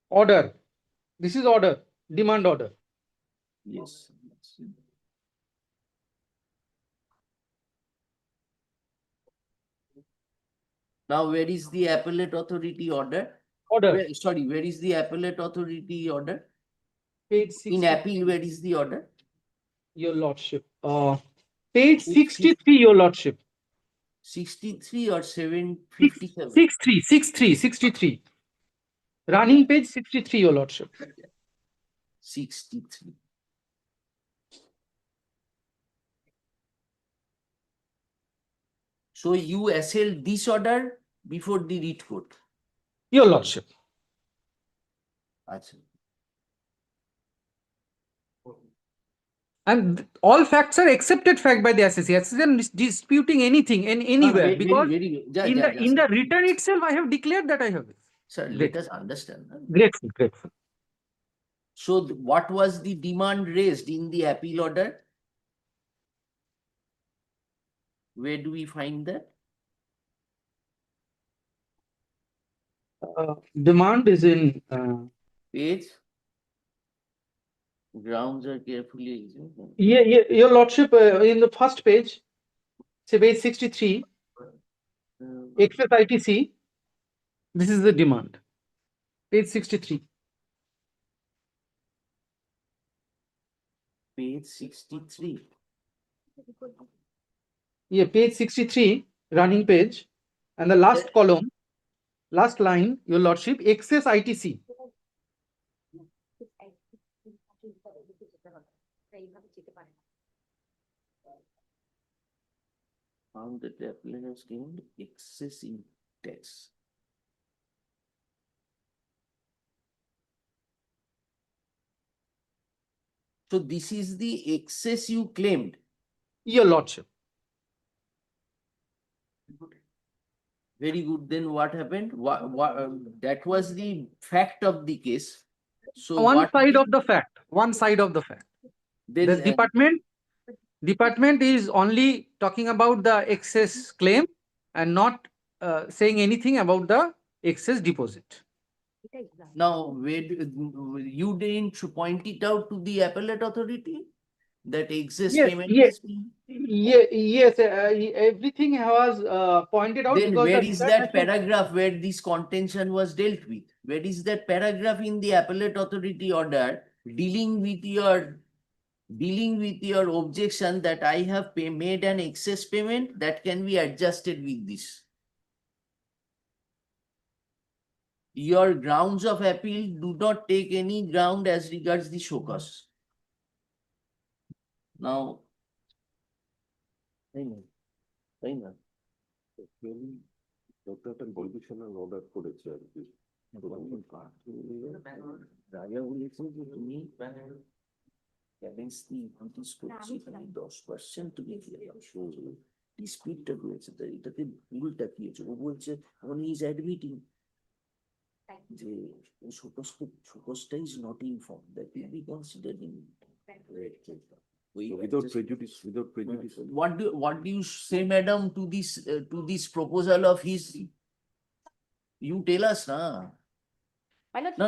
S9: Order. This is order. Demand order.
S1: Yes. Now, where is the appellate authority order?
S9: Order.
S1: Where is the appellate authority order?
S9: Page 60.
S1: In appeal, where is the order?
S9: Your lordship. Page 63, your lordship.
S1: 63 or 757?
S9: 63. Running page 63, your lordship.
S1: 63. So you assailed this order before the writ court.
S9: Your lordship.
S1: Achha.
S9: And all facts are accepted fact by the assessee. Assessee is disputing anything and anywhere because in the return itself, I have declared that I have.
S1: Sir, let us understand.
S9: Grateful.
S1: So what was the demand raised in the appeal order? Where do we find that?
S9: Demand is in,
S1: Page? Grounds are carefully examined.
S9: your lordship, in the first page, say page 63, excess ITC, this is the demand. Page 63.
S1: Page 63.
S9: Yeah, page 63, running page, and the last column, last line, your lordship, excess ITC.
S1: Found that the applicant has claimed excess in tax. So this is the excess you claimed.
S9: Your lordship.
S1: Very good. Then what happened? That was the fact of the case. So
S9: One
S1: what
S9: side
S1: we-
S9: of the fact, one side of the fact.
S1: then,
S9: The department is only talking about the excess claim and not saying anything about the excess deposit.
S1: now where you didn't point it out to the appellate authority that excess
S9: Yes,
S1: payment
S9: yes.
S1: has been.
S9: Yes, everything was pointed out
S1: Then
S9: because
S1: where
S9: the
S1: is
S9: research
S1: that
S9: has been-
S1: paragraph where this contention was dealt with? Where is that paragraph in the appellate authority order dealing with your objection that I have made an excess payment that can be adjusted with this? Your grounds of appeal do not take any ground as regards the show cause. Now, রাজা বলেছে যে তুমি against the notice করছি এখানে 10% তুমি ডিসপিউটটা রয়েছে তাই এটাতে ভুলটা কি হয়েছে ও বলছে উনি ইজ অ্যাডমিটিং যে শোকসটা is not inform that will be considered in
S4: Without prejudice,
S1: what do you say, madam, to this proposal of his? You tell us, na? No,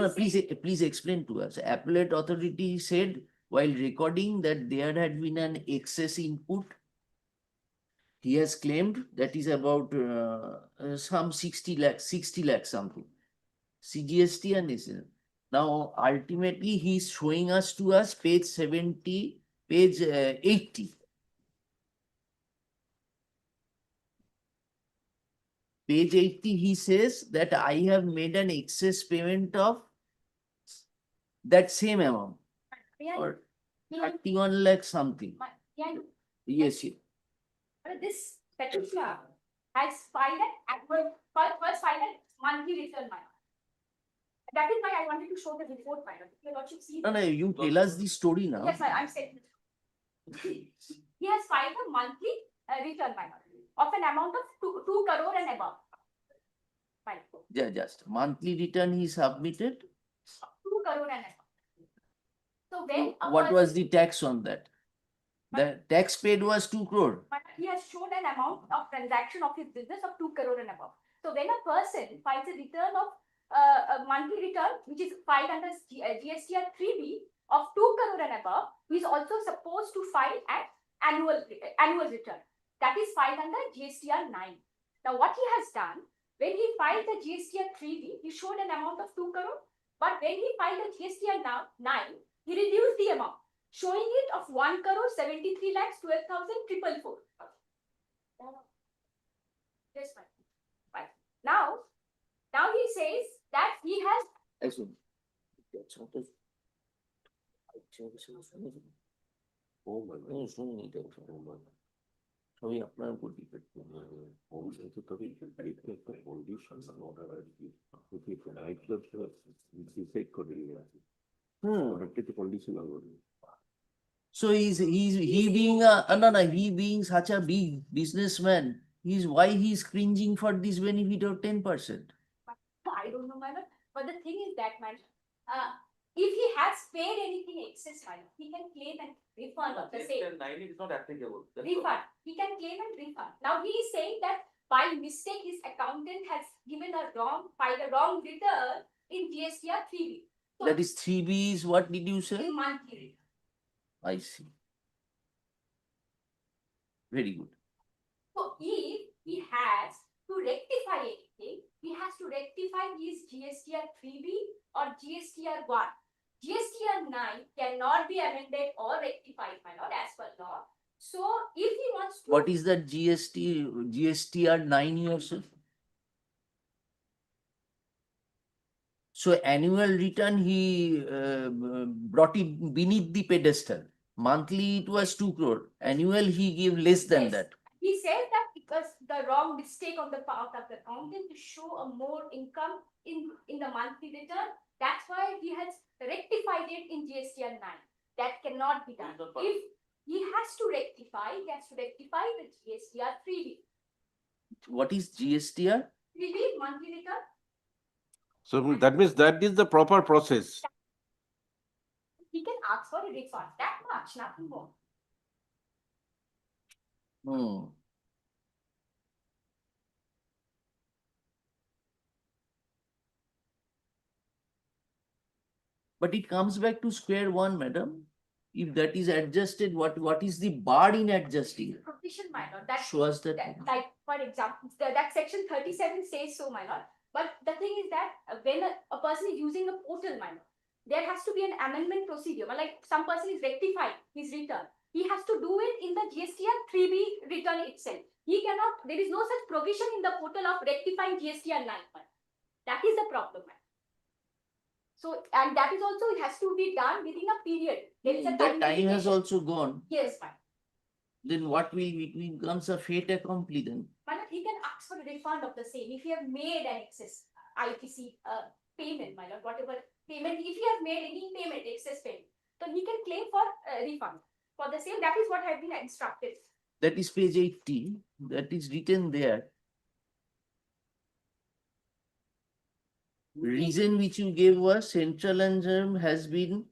S1: please explain to us. Appellate authority said while recording that there had been an excess input. He has claimed that is about some 60 lakh something. CGST and this. Now, ultimately, he is showing us page 70, page 80. Page 80, he says that I have made an excess payment of that same amount or 31 lakh something. Yes, yes.
S5: This petitioner has filed first filed a monthly return, my lord. That is why I wanted to show the report, my lord. Your lordship see.
S1: No, you tell us the story now.
S5: Yes, I'm saying. He has filed a monthly return, my lord, of an amount of 2 crore and above. My lord.
S1: Yeah, just monthly return he submitted.
S5: 2 crore and above. So when
S1: What was the tax on that? The tax paid was 2 crore.
S5: But he has shown an amount of transaction of his business of 2 crore and above. So when a person files a return of a monthly return, which is filed under GSTR 3B of 2 crore and above, he is also supposed to file an annual return. That is filed under GSTR 9. Now what he has done, when he filed the GSTR 3B, he showed an amount of 2 crore. But when he filed the GSTR 9, he reduced the amount, showing it of 1 crore 73 lakhs 12,444. Yes, fine. Now he says that he has.
S1: Excellent. That's what is. Oh my God, so many times. সবই আপনার উপর depend So he being such a big businessman, why he's cringing for this benefit of 10%?
S5: I don't know, madam. But the thing is that, man, if he has paid anything excess money, he can claim and refund of the same.
S4: Nine is not applicable. That's all.
S5: Refund. He can claim and refund. Now he is saying that by mistake his accountant has given a wrong, filed a wrong return in GSTR 3B. So
S1: That is 3B is what did you say?
S5: in monthly return.
S1: I see. Very good.
S5: So if he has to rectify anything, he has to rectify his GSTR 3B or GSTR 1. GSTR 9 cannot be amended or rectified, my lord, as per law. So if he wants to.
S1: What is that GSTR 9 yourself? So annual return he brought it beneath the pedestal. Monthly it was 2 crore. Annual he gave less than
S5: Yes.
S1: that.
S5: He said that because the wrong mistake on the part of the accountant to show a more income in the monthly return, that's why he has rectified it in GSTR 9. That cannot be done. If he has to rectify, he has to rectify the GSTR 3B.
S1: What is GSTR?
S5: 3B monthly return.
S4: So that means that is the proper process.
S5: He can ask for a refund. That much, nothing more.
S1: Hmm. But it comes back to square one, madam. If that is adjusted, what is the bar in adjusting?
S5: Provision, my lord. That
S1: Show us that.
S5: like for example, that section 37 says so, my lord. But the thing is that when a person is using a portal, my lord, there has to be an amendment procedure. Like some person is rectifying his return, he has to do it in the GSTR 3B return itself. He cannot. There is no such provision in the portal of rectifying GSTR 9. That is the problem, my lord. So, and that is also, it has to be done within a period. There is a
S1: That time has
S5: limitation.
S1: also gone.
S5: Yes, ma'am.
S1: Then what will it becomes a fait accompli then?
S5: Madam, he can ask for a refund of the same if he have made an excess ITC payment, my lord, whatever payment, if he has made any payment, excess payment, then he can claim for refund for the same. That is what I have been instructed.
S1: That is page 80. That is written there. Reason which you gave was central and germ has been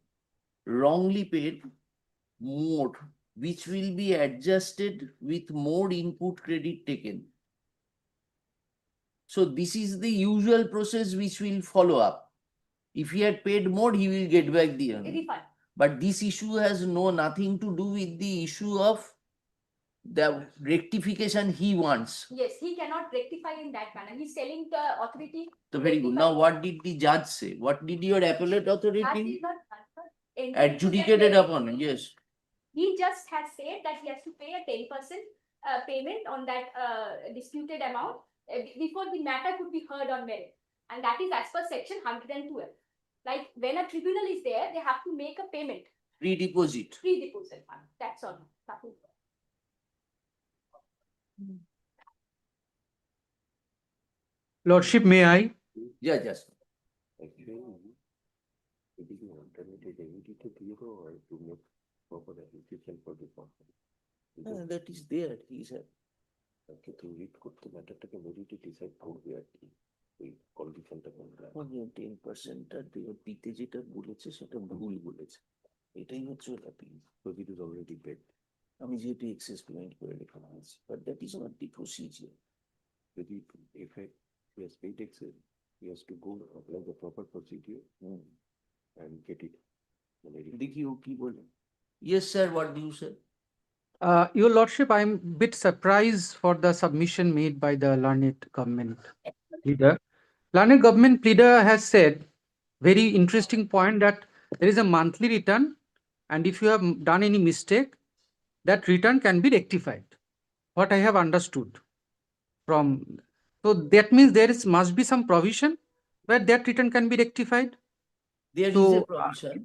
S1: wrongly paid more, which will be adjusted with more input credit taken. So this is the usual process which will follow up. If he had paid more, he will get back the earning.
S5: Refund.
S1: But this issue has nothing to do with the issue of the rectification he wants.
S5: Yes, he cannot rectify in that manner. He's telling the authority.
S1: So very good. Now what did the judge say? What did your appellate
S5: That
S1: authority
S5: is not
S1: adjudicated upon? Yes.
S5: He just has said that he has to pay a 10% payment on that disputed amount before the matter could be heard on merit. And that is as per section 112. Like when a tribunal is there, they have to make a payment.
S1: Pre-deposit.
S5: Pre-deposit fund. That's all. Nothing more.
S9: Lordship, may I?
S1: Yeah, just.
S4: Actually, it is an alternative remedy to zero or to make proper application for the problem.
S1: That is there. He said.
S4: তাকে তো read করতে ম্যাটারটাকে মেরিটে decide করবে আর কি ওই কন্ডিশনটা কোনটা
S1: 10% দিতে যেটা বলেছে সেটা ভুল বলেছে। এটাই হচ্ছে appeal.
S4: so it is already paid
S1: আমি যেহেতু এক্সেস পেমেন্ট করে রেখে দিয়েছি, but that is not the procedure.
S4: যদি if he has paid excess he has to go apply the proper procedure and get it
S1: দেখি ও কি বলে। Yes, sir, what do you say?
S9: Your Lordship, I'm a bit surprised for the submission made by the learned government pleader. Learned government pleader has said, very interesting point, that there is a monthly return, and if you have done any mistake, that return can be rectified. What I have understood from, so that means there is must be some provision where that return can be rectified.
S1: There is
S9: So,
S1: a provision.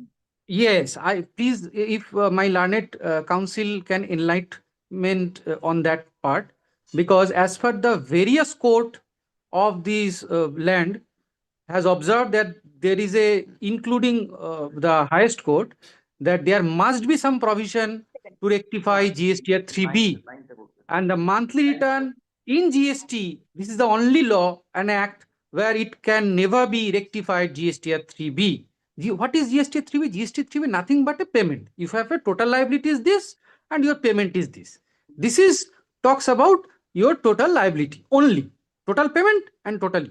S9: Yes, I please, if my learned counsel can enlightenment on that part, because as per the various court of this land has observed that there is a, including the highest court, that there must be some provision to rectify GSTR 3B, and the monthly return in GST, this is the only law and act where it can never be rectified GSTR 3B. What is GST 3B? GST 3B nothing but a payment. If you have a total liability is this and your payment is this. This is talks about your total liability only. Total payment and total.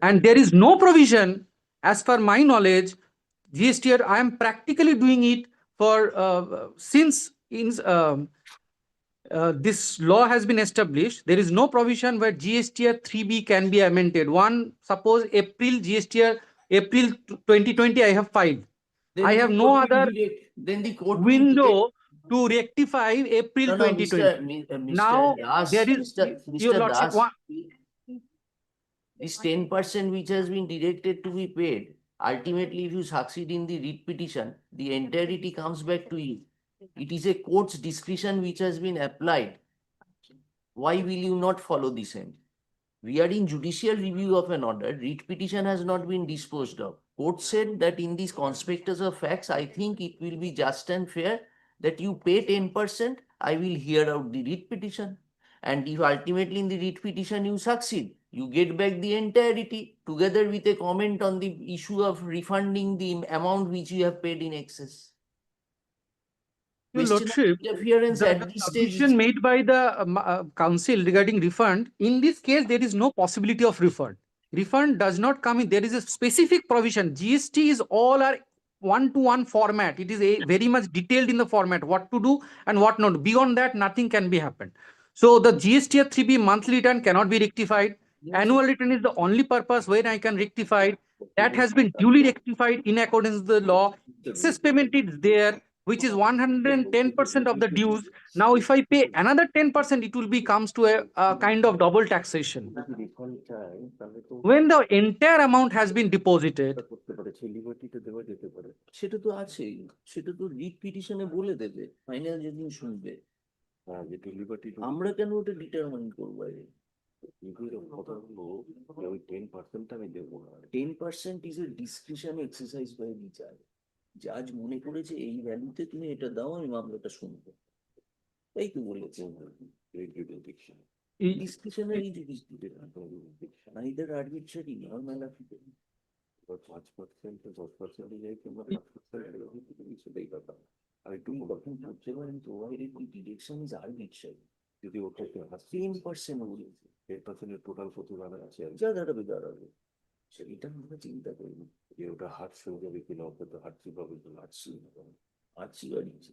S9: And there is no provision, as per my knowledge, GSTR, I am practically doing it for since this law has been established. There is no provision where GSTR 3B can be amended. One, suppose April GSTR, April 2020, I have filed.
S1: Then
S9: I
S1: the
S9: have no
S1: court will
S9: other
S1: direct- Then the court will
S9: window to rectify April
S1: No, no,
S9: 2020.
S1: Mr.
S9: Now,
S1: Das,
S9: there is, your
S1: Mr.
S9: lordship,
S1: Das, this 10% which has been directed to be paid, ultimately, if you succeed in the writ petition, the entirety comes back to you. It is a court's discretion which has been applied. Why will you not follow the same? We are in judicial review of an order. Writ petition has not been disposed of. Court said that in these conspectus of facts, I think it will be just and fair that you pay 10%. I will hear out the writ petition. And if ultimately in the writ petition you succeed, you get back the entirety together with a comment on the issue of refunding the amount which you have paid in excess.
S9: your
S1: Question of
S9: lordship,
S1: interference
S9: the
S1: at this stage is
S9: submission made by the council regarding refund, in this case, there is no possibility of refund. Refund does not come in. There is a specific provision. GST is all are one-to-one format. It is a very much detailed in the format, what to do and what not. Beyond that, nothing can be happened. So the GST 3B monthly return cannot be rectified. Annual return is the only purpose where I can rectify it. That has been duly rectified in accordance with the law. Excess payment is there, which is 110% of the dues. Now, if I pay another 10%, it will be comes to a kind of double taxation. When the entire amount has been deposited,
S1: সেটা তো আছেই, সেটা তো writ পিটিশনে বলে দেবে final যেদিন শুনবে। আমরা কেন ওটা ডিটারমাইন করবো? 10% is a discretion exercise by the judge. জাজ মনে করেছে এই ভ্যালুতে তুমি এটা দাও, আমি মামলাটা শুনবো, তাই তো বলেছে। Discretionary jurisdiction, neither arbitrary nor malafide. 5% 10% সেটাই কথা। আর একটু যখন করতে পারেন provided the direction is arbitrary. যদি ওটাকে 10% বলেছে 10% এর টোটাল প্রতিবার আছে, যা দাঁড়াবে দাঁড়াবে, সেটা আমরা চিন্তা করি না যে ওটা হার্টস হয়ে যাবে কিনা, ওটা তো হার্টসি পাবে তো হার্টসি হবে, হার্টসি বাড়িয়েছে।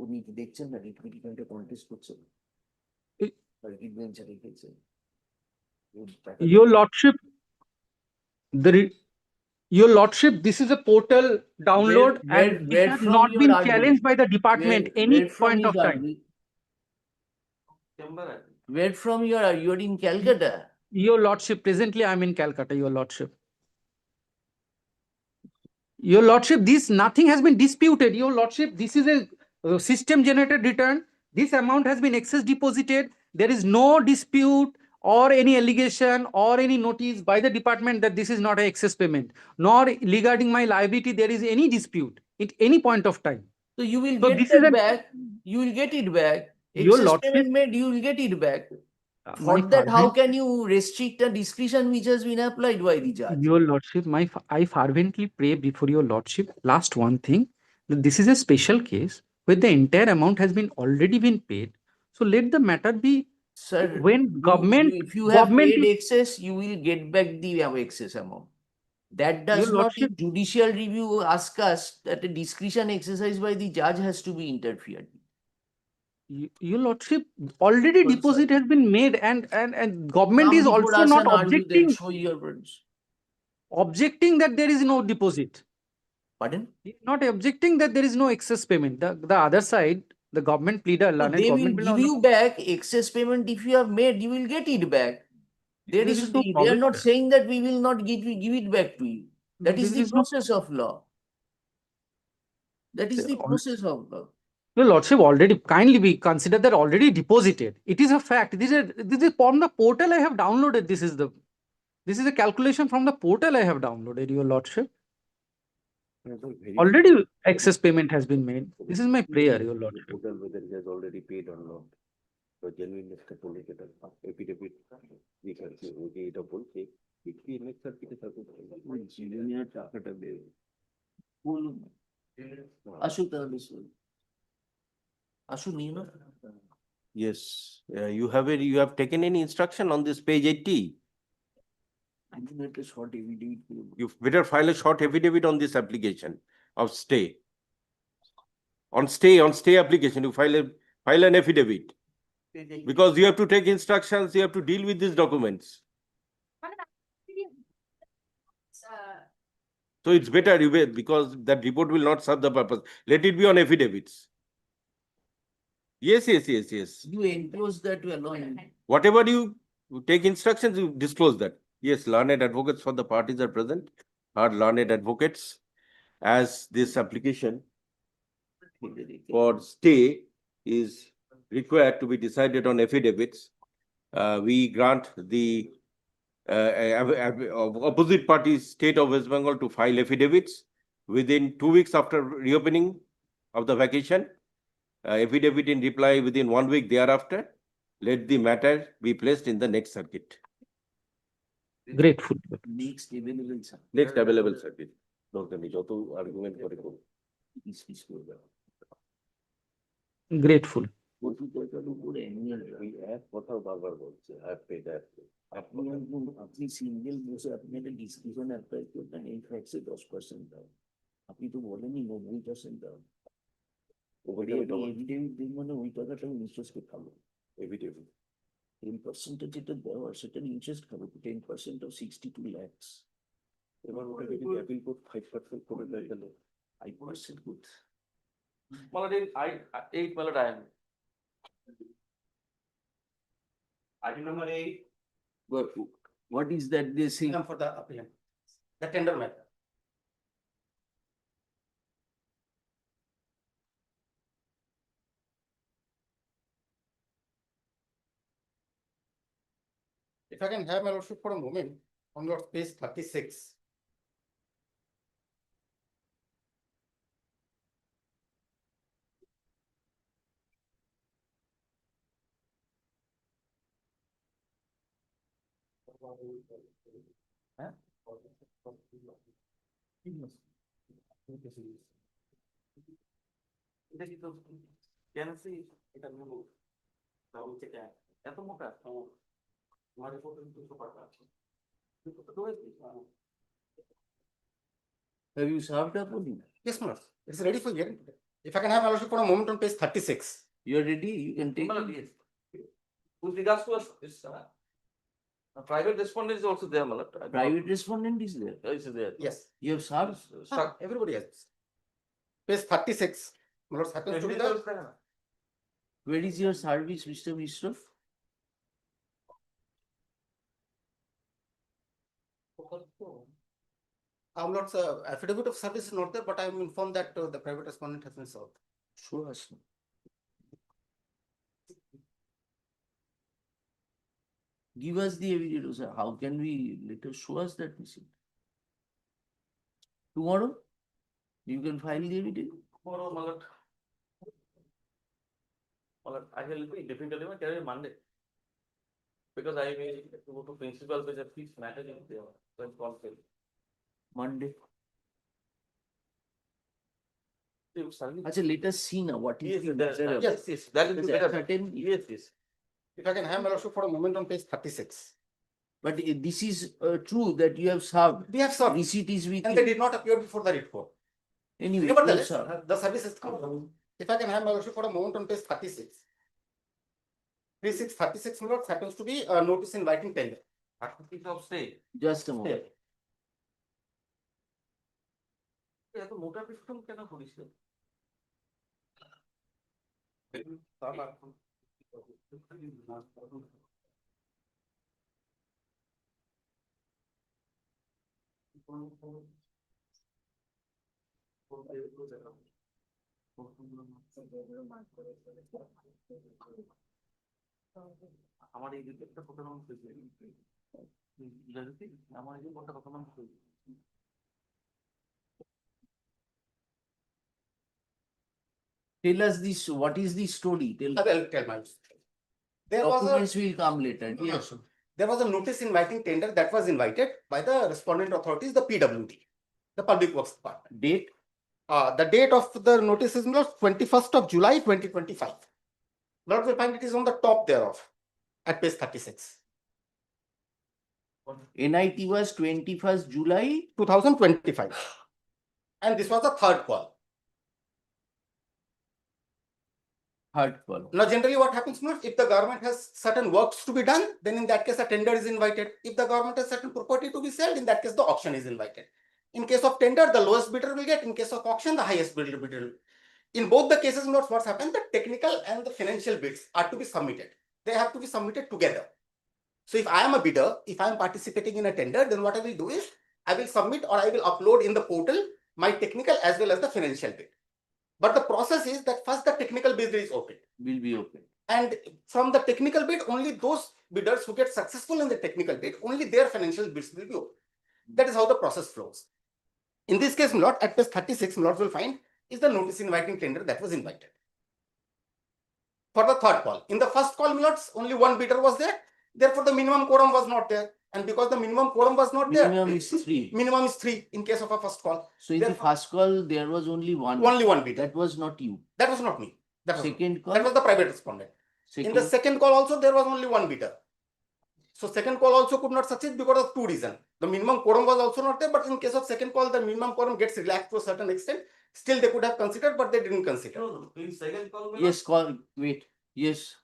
S1: উনি কি দেখছেন না রিট পিটিশনটা কন্টেস্ট করছেন, আর রিট বেঞ্চে রেখেছেন।
S9: your lordship, your lordship, this is a portal download and it has not been challenged by the department any point of time.
S1: Where from you are in Calcutta?
S9: Your lordship, presently I am in Calcutta, your lordship. Your lordship, this nothing has been disputed. Your lordship, this is a system generated return. This amount has been excess deposited. There is no dispute or any allegation or any notice by the department that this is not an excess payment, nor regarding my liability there is any dispute at any point of time.
S1: So you will
S9: So
S1: get
S9: this
S1: that
S9: is
S1: back. You will get it back.
S9: Your
S1: Excess
S9: lordship,
S1: payment made, you will get it back. For
S9: my
S1: that, how
S9: fervent-
S1: can you restrict a discretion which has been applied by the judge?
S9: Your lordship, I fervently pray before your lordship, last one thing, that this is a special case where the entire amount has been already been paid. So let the matter be,
S1: Sir,
S9: when government,
S1: if you have
S9: government
S1: paid
S9: is-
S1: excess, you will get back the excess amount. That does
S9: Your
S1: not in
S9: lordship-
S1: judicial review ask us that a discretion exercise by the judge has to be interfered.
S9: Your lordship, already
S1: Well,
S9: deposit
S1: sir.
S9: has been made and government
S1: Come
S9: is
S1: before
S9: also
S1: us
S9: not
S1: and argue, then
S9: objecting,
S1: show your words.
S9: that there is no deposit.
S1: Pardon?
S9: Not objecting that there is no excess payment. The other side, the government pleader,
S1: So
S9: learned
S1: they will
S9: government
S1: give you back excess payment. If you have made, you will get it back.
S9: There is no
S1: They are
S9: problem
S1: not
S9: there.
S1: saying that we will not give it back to you. That is
S9: There
S1: the
S9: is no-
S1: process of law. That is the process of law.
S9: Your lordship, already kindly be considered that already deposited. It is a fact. This is from the portal I have downloaded. This is a calculation from the portal I have downloaded, your lordship. Already excess payment has been made. This is my prayer, your lordship.
S4: Whether he has already paid or not. তো genuineness টা বলে যেটা affidavit যেটা আছে ওই যে এটা বলছে
S1: বলুন আসুক তাহলে শুনুন। আসুন নিয়ে না
S4: Yes, you have taken any instruction on this page 80?
S1: একদিন একটা শর্ট এভিডেভিট করে বলুন।
S4: You better file a short affidavit on this application of stay. On stay application, you file an affidavit. Because you have to take instructions, you have to deal with these documents. So it's better you wait, because that report will not serve the purpose. Let it be on affidavits. Yes.
S1: You enclose that to allow him.
S4: Whatever you take instructions, you disclose that. Yes, learned advocates for the parties are present, are learned advocates. As this application for stay is required to be decided on affidavits, we grant the opposite parties, state of West Bengal, to file affidavits within 2 weeks after reopening of the vacation. Affidavit in reply within 1 week thereafter. Let the matter be placed in the next circuit.
S9: Grateful.
S1: Next available sir.
S4: Next available circuit. দরকার নেই, যত argument করে করুন।
S1: Peace করবে।
S9: Grateful.
S1: কোটি টাকার উপরে annual
S4: ওই এক কথা বারবার বলছে, I have paid that.
S1: আপনি সিঙ্গেল বসে আপনি একটা ডিসক্রিপশন অ্যাপ্লাই করবেন এই ট্যাক্সে 10% দাও। আপনি তো বলেনই 90% দাও। এভিডেভিট দিন মানে ওই টাকাটা ইন্টারেস্ট খাবো।
S4: Affidavit.
S1: 10% যেটা দেওয়া সেটা ইন্টারেস্ট খাবো 10% of 62 lakhs।
S4: এবার ওটা যদি appeal court 5% করে দেয় তাহলে
S1: 5% good।
S8: Malad, eight Malad I am. Item number 8.
S1: What is that they say?
S8: For the applicant. The tender matter. If I can have my lordship for a moment, on your page 36. Huh? এটা কি তো কেন C এটা নেব তাও এটা এত মোটা আমার রিপোর্ট কিন্তু সুপার আছে
S1: Have you served up on him?
S8: Yes, my lord. It's ready for hearing today. If I can have my lordship for a moment on page 36.
S1: You are ready, you can take it.
S10: Yes. With regards to us, this, a private respondent is also there, Malad.
S1: Private respondent is there.
S10: Is there.
S8: Yes.
S1: You have served.
S8: Everybody has. Page 36. My lord happens to be the
S1: Where is your service, Mr. Mishra?
S8: our lord's affidavit of service is not there, but I am informed that the private respondent has been served.
S1: Show us. Give us the evidence. Sir. How can we let us show us that missing? Tomorrow, you can file the evidence.
S10: Tomorrow, Malad. Malad, I will be difficult even carry Monday. Because I may go to principal with a fixed matter in there. So it's called
S1: Monday.
S10: Service.
S1: Achha, let us see now what is
S10: Yes,
S1: the
S10: that-
S1: matter.
S10: yes, that will be
S1: Because
S10: better.
S1: certain,
S10: Yes.
S8: If I can have my lordship for a moment on page 36.
S1: but this is true that you have served.
S8: We have served,
S1: Receipt is with
S8: and they
S1: you.
S8: did not appear before the report.
S1: Anyway, you have
S8: Nevertheless,
S1: served.
S8: the service is come. If I can have my lordship for a moment on page 36. 36, my lord, happens to be a notice inviting tender.
S10: Piece of stay.
S1: Just a moment.
S10: এত মোটা piston কেন করিস রে? আমার এই রিপোর্টটা কত নাম হয়েছে? আমার এই রিপোর্টটা কত নাম হয়েছে?
S1: Tell us this, what is the story? Tell
S8: I will tell my. There was a.
S1: documents will come later. Yes.
S11: there was a notice inviting tender that was invited by the respondent authorities, the PWD, the Public Works Department.
S1: Date?
S11: The date of the notice is 21st of July 2025. Lord will find it is on the top thereof at page 36.
S1: NIT was 21st July.
S11: 2025. And this was the third call.
S1: Third call.
S11: Now, generally what happens now, if the government has certain works to be done, then in that case, a tender is invited. If the government has certain property to be sold, in that case, the auction is invited. In case of tender, the lowest bidder will get. In case of auction, the highest bidder will. In both the cases, what's happened, the technical and the financial bids are to be submitted. They have to be submitted together. So if I am a bidder, if I am participating in a tender, then what I will do is, I will submit or I will upload in the portal my technical as well as the financial bid. But the process is that first the technical bid is opened.
S1: Will be open.
S11: And from the technical bid, only those bidders who get successful in the technical bid, only their financial bids will be open. That is how the process flows. In this case, Lord, at page 36, Lord will find is the notice inviting tender that was invited. For the third call. In the first call, Lords, only one bidder was there. Therefore, the minimum quorum was not there. And because the minimum quorum was not there,
S1: Minimum is 3.
S11: minimum is 3 in case of a first call.
S1: So in the
S11: Therefore-
S1: first call, there was only one.
S11: Only one bidder.
S1: That was not you.
S11: That was not me. That was,
S1: Second call.
S11: that was the private respondent. In
S1: Second.
S11: the second call also, there was only one bidder. So second call also could not succeed because of two reasons. The minimum quorum was also not there, but in case of second call, the minimum quorum gets relaxed to a certain extent. Still, they could have considered, but they didn't consider.
S8: No, in second call.
S1: Yes, call. Wait. Yes.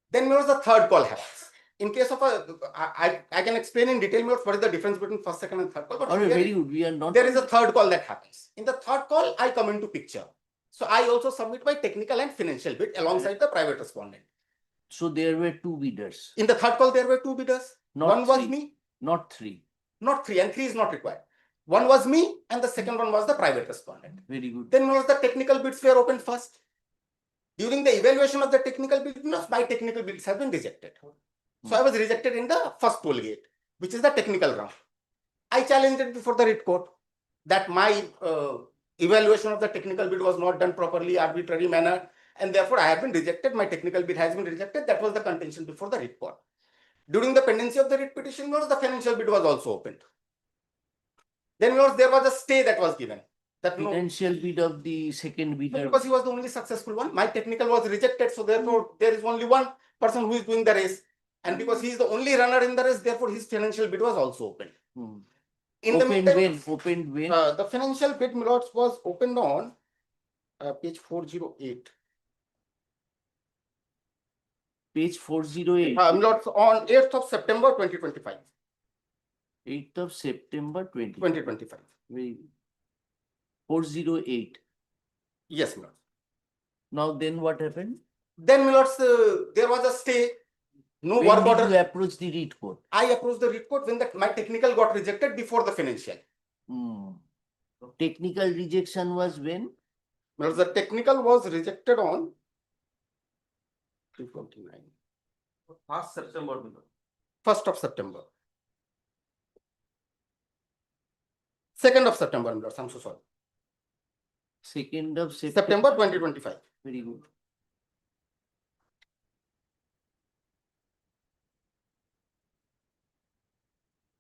S11: Then the third call happens. In case of I can explain in detail what is the difference between first, second, and third call. But
S1: All right,
S11: here
S1: very good. We are not.
S11: there is a third call that happens. In the third call, I come into picture. So I also submit my technical and financial bid alongside the private respondent.
S1: So there were 2 bidders.
S11: In the third call, there were 2 bidders.
S1: Not
S11: One was
S1: 3.
S11: me,
S1: Not 3.
S11: not 3, and 3 is not required. One was me, and the second one was the private respondent.
S1: Very good.
S11: Then the technical bids were opened first. During the evaluation of the technical bids, my technical bids have been rejected. So I was rejected in the first toll gate, which is the technical round. I challenged it before the writ court that my evaluation of the technical bid was not done properly, arbitrary manner, and therefore I have been rejected. My technical bid has been rejected. That was the contention before the writ court. During the pendency of the writ petition, the financial bid was also opened. Then there was a stay that was given. That
S1: Financial bid of the second bidder.
S11: because he was the only successful one. My technical was rejected, so therefore there is only one person who is doing the race. And because he is the only runner in the race, therefore his financial bid was also opened. In the
S1: Opened
S11: meantime,
S1: when? Opened when?
S11: the financial bid, Milords, was opened on page 408.
S1: Page 408.
S11: Milords, on 8th of September 2025.
S1: 8th of September
S11: 2025.
S1: Very good. 408.
S11: Yes, Milords.
S1: Now then what happened?
S11: Then, Milords, there was a stay. No
S1: When
S11: work
S1: did
S11: order.
S1: you approach the writ court?
S11: I approached the writ court when my technical got rejected before the financial.
S1: Technical rejection was when?
S11: Well, the technical was rejected on 329.
S10: 1st September.
S11: 1st of September. 2nd of September, I'm so sorry.
S1: 2nd of
S11: September 2025.
S1: Very good.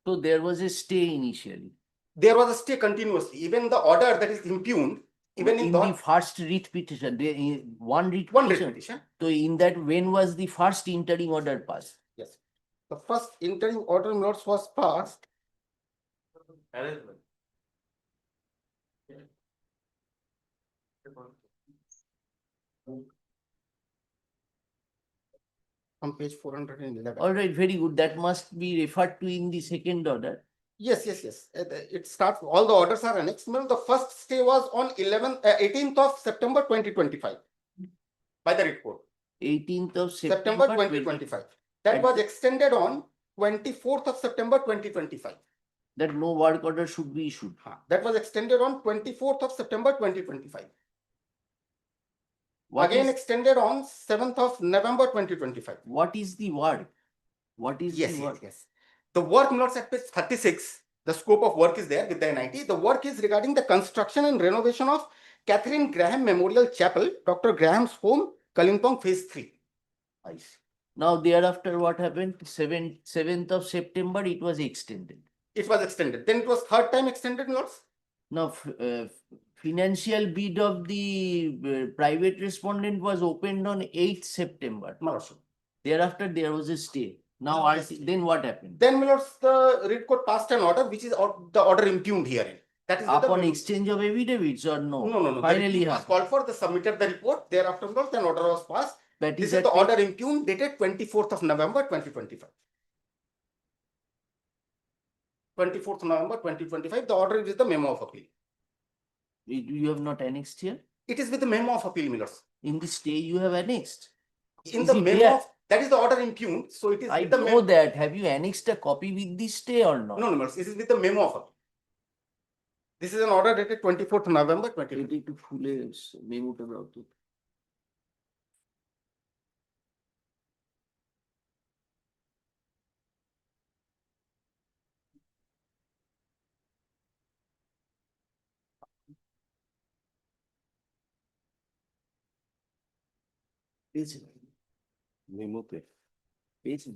S1: So there was a stay initially.
S11: There was a stay continuously. Even the order that is impugned, even in
S1: the first writ petition, one writ
S11: one writ
S1: petition.
S11: petition.
S1: So in that, when was the first interim order passed?
S11: Yes. The first interim order notes was passed
S10: Arrangement.
S11: on page 411.
S1: All right, very good. That must be referred to in the second order.
S11: Yes. It starts, all the orders are annexed. The first stay was on 18th of September 2025 by the writ court.
S1: 18th of
S11: September 2025. That was extended on 24th of September 2025.
S1: That no work order should be issued.
S11: That was extended on 24th of September 2025.
S1: What
S11: Again
S1: is-
S11: extended on 7th of November 2025.
S1: What is the work? What is
S11: Yes,
S1: the work?
S11: yes. The work notes at page 36, the scope of work is there with the NIT. The work is regarding the construction and renovation of Catherine Graham Memorial Chapel, Dr. Graham's home, Kalimpong, phase 3.
S1: I see. Now thereafter, what happened? 7th of September, it was extended.
S11: It was extended. Then it was third time extended, my lords.
S1: Now, financial bid of the private respondent was opened on 8th September.
S11: My lordship.
S1: Thereafter, there was a stay. Now, then what happened?
S11: Then, my lords, the writ court passed an order which is the order impugned herein. That is
S1: Upon
S11: the
S1: exchange of affidavits or no?
S11: no. The
S1: Finally,
S11: report was called for. They submitted the report. Thereafter, my lords, an order was passed.
S1: that
S11: This
S1: is
S11: is the
S1: at
S11: order impugned dated 24th of November 2025. 24th November 2025. The order is with the memo of appeal.
S1: You have not annexed here?
S11: It is with the memo of appeal, my lords.
S1: In the stay, you have annexed.
S11: In
S1: Is
S11: the
S1: it
S11: memo
S1: there?
S11: of that is the order impugned. So it is
S1: I
S11: with the
S1: know that. Have you annexed a copy with the stay or not?
S11: No, my lords. This is with the memo of appeal. This is an order dated 24th November 2025.
S1: একটু খুলে মেমোটা দাও তো। পেয়েছেন?
S4: মেমোতে
S1: পেয়েছেন?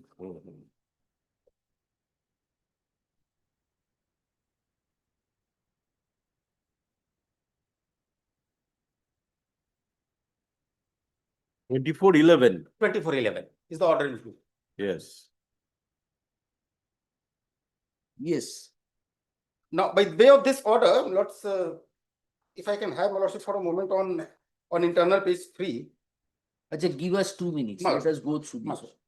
S4: 24/11.
S11: 24/11 is the order impugned.
S4: Yes.
S1: Yes.
S11: Now, by way of this order, let's if I can have my lordship for a moment on internal page 3.
S1: আচ্ছা, give us 2 minutes.
S11: Must.
S1: Let us go through this.
S11: Must.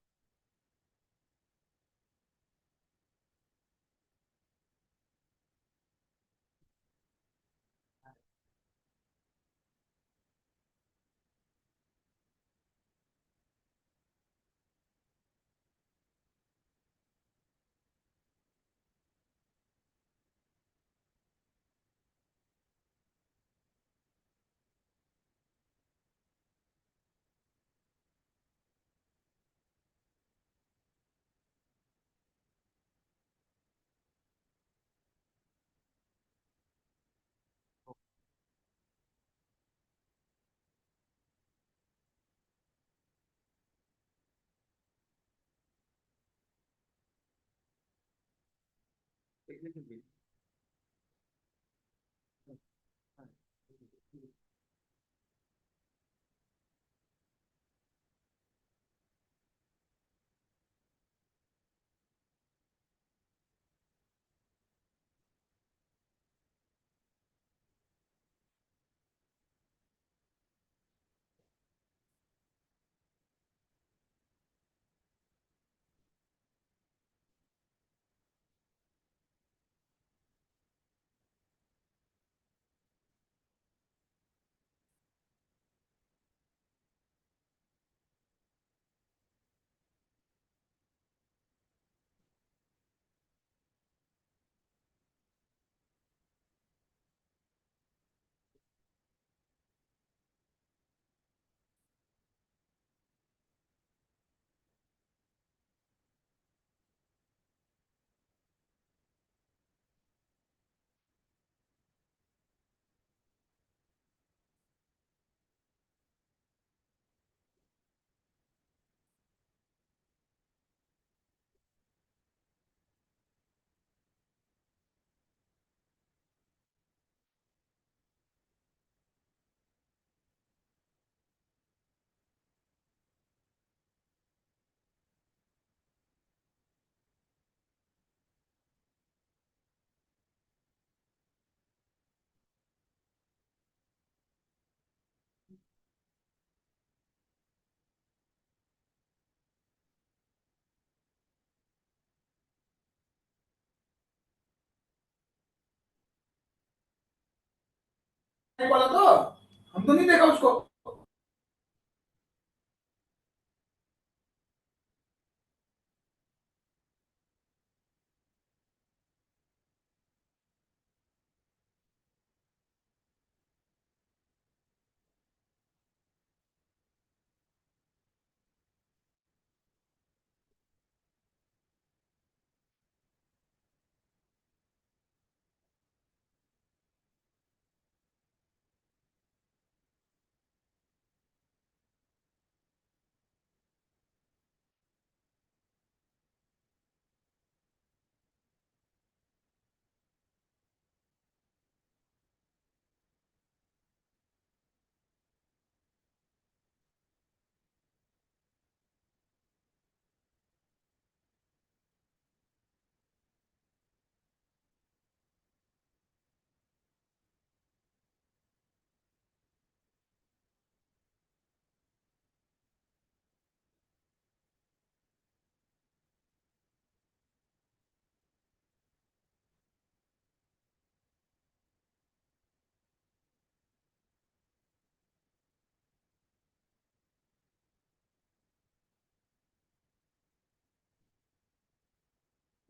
S6: बोला तो हम तो नहीं देखा उसको।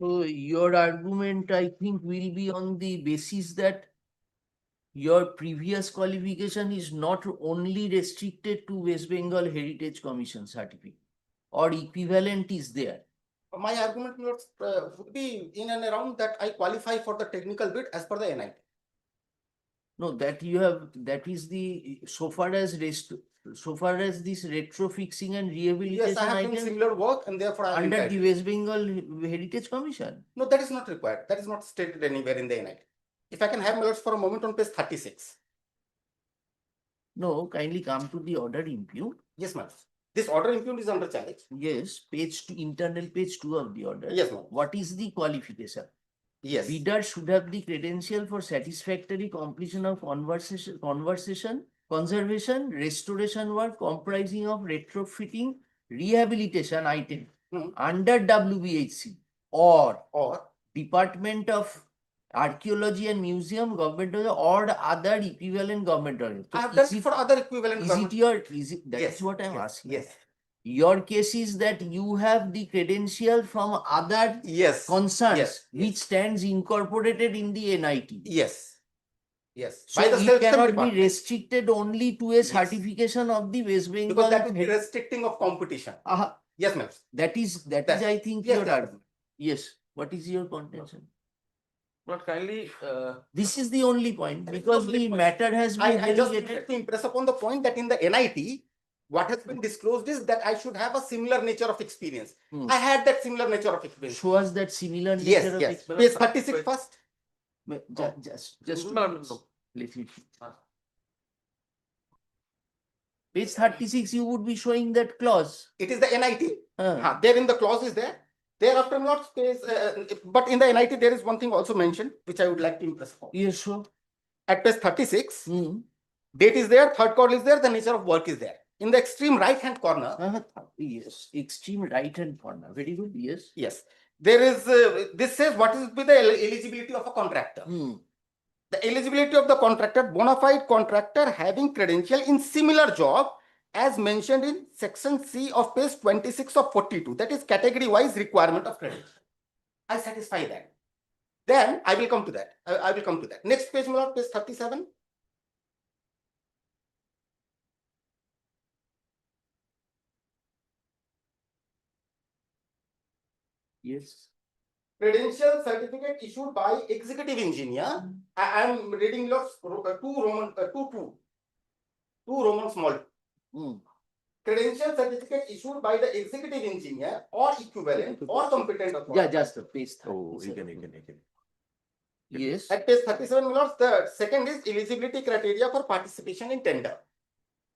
S1: So your argument, I think, will be on the basis that your previous qualification is not only restricted to West Bengal Heritage Commission certificate, or equivalent is there.
S11: My argument would be in and around that I qualify for the technical bit as per the NIT.
S1: No, that you have, that is the, so far as this retrofixing and
S11: Yes,
S1: rehabilitation
S11: I have done
S1: items
S11: similar work and therefore I am
S1: under the
S11: entitled.
S1: West Bengal Heritage Commission.
S11: No, that is not required. That is not stated anywhere in the NIT. If I can have my lords for a moment on page 36.
S1: No, kindly come to the order impute.
S11: Yes, ma'am. This order impute is under challenge.
S1: Yes, page 2, internal page 2 of the order.
S11: Yes, ma'am.
S1: What is the qualification?
S11: Yes.
S1: Bidder should have the credential for satisfactory completion of conservation, restoration work comprising of retrofitting, rehabilitation item under WBHC or Department of Archaeology and Museum, government or other equivalent government.
S11: I have done it for other equivalent government.
S1: That
S11: Yes,
S1: is what I'm
S11: yes,
S1: asking.
S11: yes.
S1: Your case is that you have the credential from other
S11: Yes.
S1: concerns
S11: Yes,
S1: which
S11: yes.
S1: stands incorporated in the NIT.
S11: Yes. Yes.
S1: So
S11: By the
S1: it
S11: self-same
S1: cannot
S11: department.
S1: be restricted only to a
S11: Yes.
S1: certification of the West Bengal.
S11: Because that would be restricting of competition. Yes, ma'am.
S1: That is
S11: That-
S1: I think
S11: yes,
S1: your
S11: yes.
S1: argument. Yes. What is your contention?
S10: But kindly,
S1: This is the only point because the matter has been
S11: I just
S1: delegated.
S11: wanted to impress upon the point that in the NIT, what has been disclosed is that I should have a similar nature of experience. I had that similar nature of experience.
S1: Show us that similar nature
S11: Yes,
S1: of
S11: yes.
S1: experience.
S11: Page 36 first.
S1: Just
S10: No.
S1: let me. Page 36, you would be showing that clause.
S11: It is the NIT.
S1: Huh.
S11: There in the clause is there. Thereafter, not space. But in the NIT, there is one thing also mentioned, which I would like to impress upon.
S1: Yes, sure.
S11: At page 36, date is there, third call is there, the nature of work is there. In the extreme right-hand corner,
S1: Yes, extreme right-hand corner. Very good. Yes.
S11: yes, there is, this says what is the eligibility of a contractor. The eligibility of the contractor, bona fide contractor having credential in similar job as mentioned in section C of page 26 of 42. That is category wise requirement of credential. I satisfy that. Then I will come to that. I will come to that. Next page, my lord, page 37.
S1: Yes.
S11: Credential certificate issued by executive engineer. I am reading your two Roman small. Credential certificate issued by the executive engineer or equivalent or competent authority.
S1: Yeah, just the page.
S4: Oh, you
S1: 37.
S4: can.
S1: Yes.
S11: At page 37, my lords, the second is eligibility criteria for participation in tender.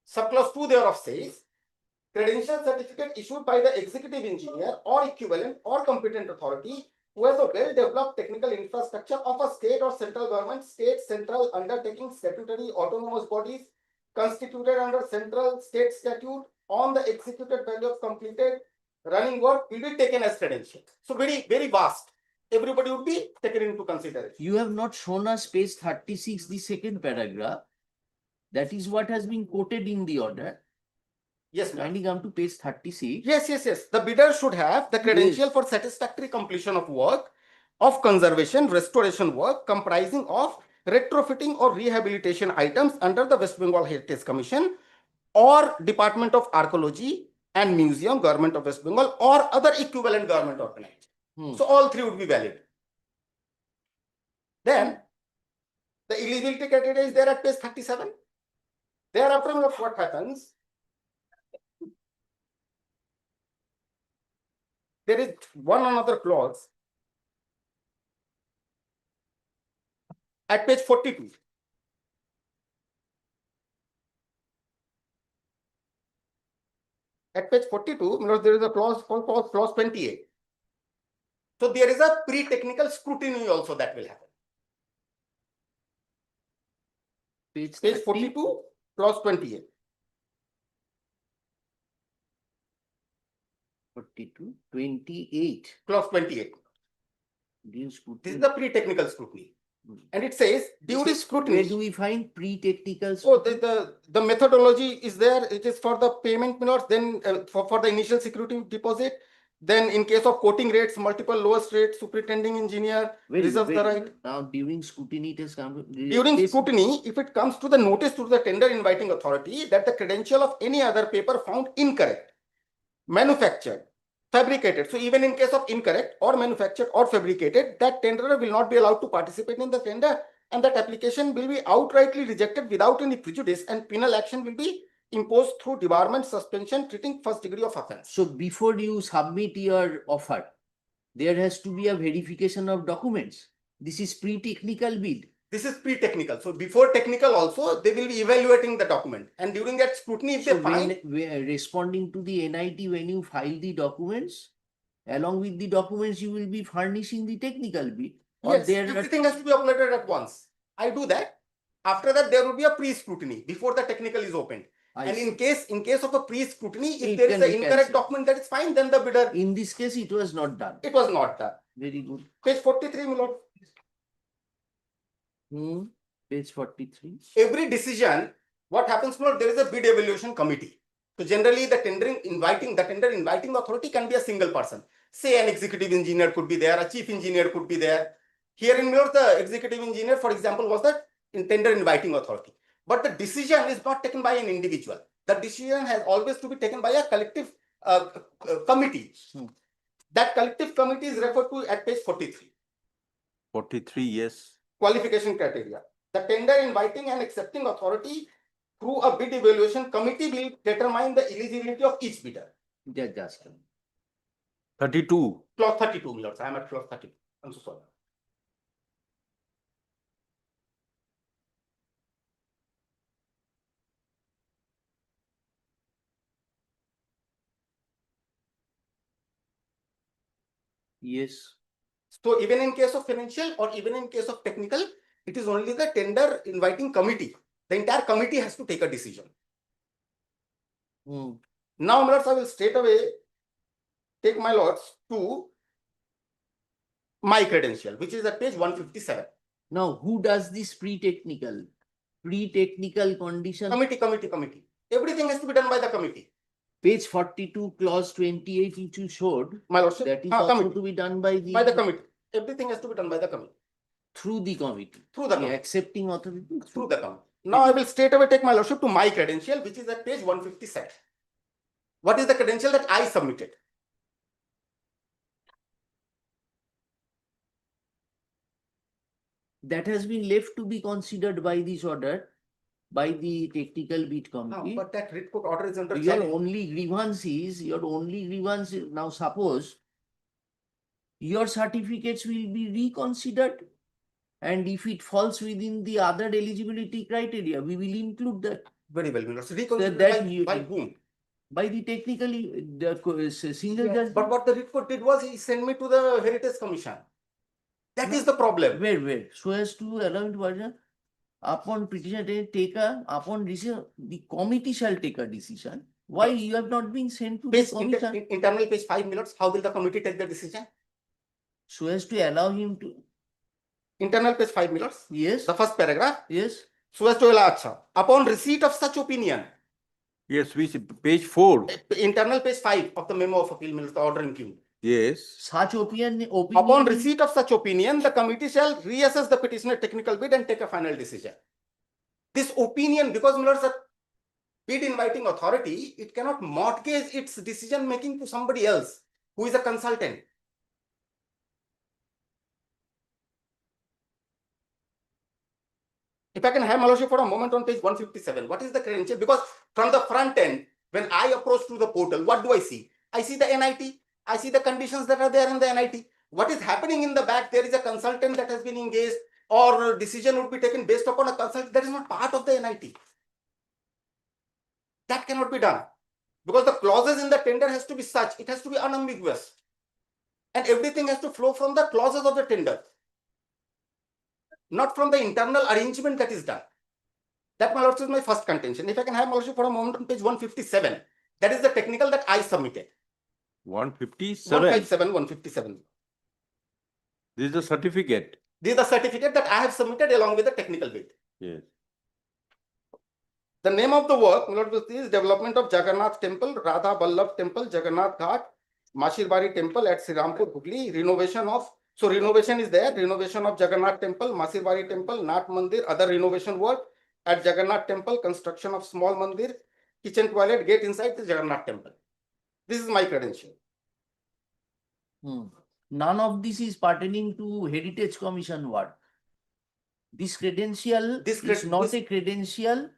S11: Subclause 2 thereof says, credential certificate issued by the executive engineer or equivalent or competent authority who has a well-developed technical infrastructure of a state or central government, state, central undertaking, statutory autonomous bodies constituted under central state statute on the executed value of completed running work will be taken as credential. So very, very vast. Everybody would be taken into consideration.
S1: You have not shown us page 36, the second paragraph. That is what has been quoted in the order.
S11: Yes, ma'am.
S1: Kindly come to page 36.
S11: Yes. The bidder should have the credential
S1: Yes.
S11: for satisfactory completion of work of conservation, restoration work comprising of retrofitting or rehabilitation items under the West Bengal Heritage Commission or Department of Archaeology and Museum, Government of West Bengal or other equivalent government organization. So all three would be valid. Then the eligibility criteria is there at page 37. Thereafter, what happens? There is one another clause at page 42. At page 42, there is a clause called clause 28. So there is a pre-technical scrutiny also that will happen. Page 42, clause 28.
S1: 42, 28.
S11: Clause 28.
S1: This
S11: This is the pre-technical scrutiny. And it says duty
S1: Where
S11: scrutiny.
S1: do we find pre-technical?
S11: Oh, the methodology is there. It is for the payment minutes, then for the initial security deposit, Then in case of quoting rates, multiple lowest rates, superintending engineer reserves the right.
S1: Now during scrutiny it has come.
S11: During scrutiny, if it comes to the notice to the tender inviting authority that the credential of any other paper found incorrect, manufactured, fabricated. So even in case of incorrect or manufactured or fabricated, that tenderer will not be allowed to participate in the tender, and that application will be outrightly rejected without any prejudice, and penal action will be imposed through debarment, suspension, treating first degree of offense.
S1: So before you submit your offer, there has to be a verification of documents. This is pre-technical bid.
S11: This is pre-technical. So before technical also, they will be evaluating the document. And during that scrutiny, if
S1: So
S11: they find,
S1: responding to the NIT, when you file the documents, along with the documents, you will be furnishing the technical bid. Or
S11: yes,
S1: there are,
S11: everything has to be uploaded at once. I do that. After that, there will be a pre-scrutiny before the technical is opened.
S1: I
S11: And
S1: see.
S11: in case of a pre-scrutiny, if
S1: It
S11: there is
S1: can
S11: an
S1: be
S11: incorrect
S1: cancelled.
S11: document, that is fine, then the bidder,
S1: In this case, it was not done.
S11: it was not done.
S1: Very good.
S11: Page 43, my lord.
S1: Page 43.
S11: Every decision, what happens, my lord, there is a bid evaluation committee. So generally the tender inviting authority can be a single person. Say an executive engineer could be there, a chief engineer could be there. Here in Miller, the executive engineer, for example, was the tender inviting authority. But the decision is not taken by an individual. The decision has always to be taken by a collective committee. That collective committee is referred to at page 43.
S4: 43, yes.
S11: Qualification criteria. The tender inviting and accepting authority through a bid evaluation committee will determine the eligibility of each bidder.
S1: Just
S4: 32.
S11: Clause 32, my lords. I am at clause 32. I'm so sorry.
S1: yes.
S11: So even in case of financial or even in case of technical, it is only the tender inviting committee. The entire committee has to take a decision. Now, my lords, I will straight away take my lords to my credential, which is at page 157.
S1: Now, who does this pre-technical? Pre-technical condition.
S11: Committee. Everything has to be done by the committee.
S1: Page 42, clause 28, which you showed.
S11: My lordship,
S1: That is also
S11: committee.
S1: to be done by the
S11: Committee. Everything has to be done by the committee.
S1: through the committee.
S11: Through the committee.
S1: Accepting authority
S11: Through the committee. Now I will straight away take my lordship to my credential, which is at page 157. What is the credential that I submitted?
S1: That has been left to be considered by this order by the technical bid committee.
S11: But that writ court order is under
S1: Your
S11: challenge.
S1: only grievance is now suppose your certificates will be reconsidered, and if it falls within the other eligibility criteria, we will include that.
S11: Very well, Miller. So reconsidered by whom?
S1: By the technically single judge.
S11: But what the writ court did was he sent me to the Heritage Commission. That is the problem.
S1: Where? So as to allow it version, upon petition upon decision, the committee shall take a decision. Why you have not been sent to the commission?
S11: Internal page 5 minutes. How will the committee take the decision?
S1: So as to allow him to.
S11: Internal page 5 minutes.
S1: Yes.
S11: The first paragraph.
S1: Yes.
S11: So as to allow, upon receipt of such opinion.
S4: Yes, we see page 4.
S11: Internal page 5 of the memo of appeal, the order in queue.
S4: Yes.
S1: Such opinion.
S11: Upon receipt of such opinion, the committee shall reassess the petitioner technical bid and take a final decision. This opinion, because Miller, a bid inviting authority, it cannot mortgage its decision making to somebody else who is a consultant. If I can have my lordship for a moment on page 157, what is the credential? Because from the front end, when I approach to the portal, what do I see? I see the NIT. I see the conditions that are there in the NIT. What is happening in the back? There is a consultant that has been engaged, or decision would be taken based upon a consultant that is not part of the NIT. That cannot be done. Because the clauses in the tender has to be such, it has to be unambiguous. And everything has to flow from the clauses of the tender, not from the internal arrangement that is done. That, my lordship, is my first contention. If I can have my lordship for a moment on page 157, that is the technical that I submitted.
S4: 157.
S11: 157.
S4: This is the certificate.
S11: This is the certificate that I have submitted along with the technical bid.
S4: Yes.
S11: The name of the work, my lord, is Development of Jagannath Temple, Radha Vallabh Temple, Jagannath Ghat, Mashirbari temple at Srirampur, Hugli, renovation of, so renovation is there, renovation of Jagannath temple, Mashirbari temple, Nath Mandir, other renovation work at Jagannath temple, construction of small mandir, kitchen toilet, gate inside the Jagannath temple. This is my credential.
S1: None of this is pertaining to Heritage Commission work. This credential is not a credential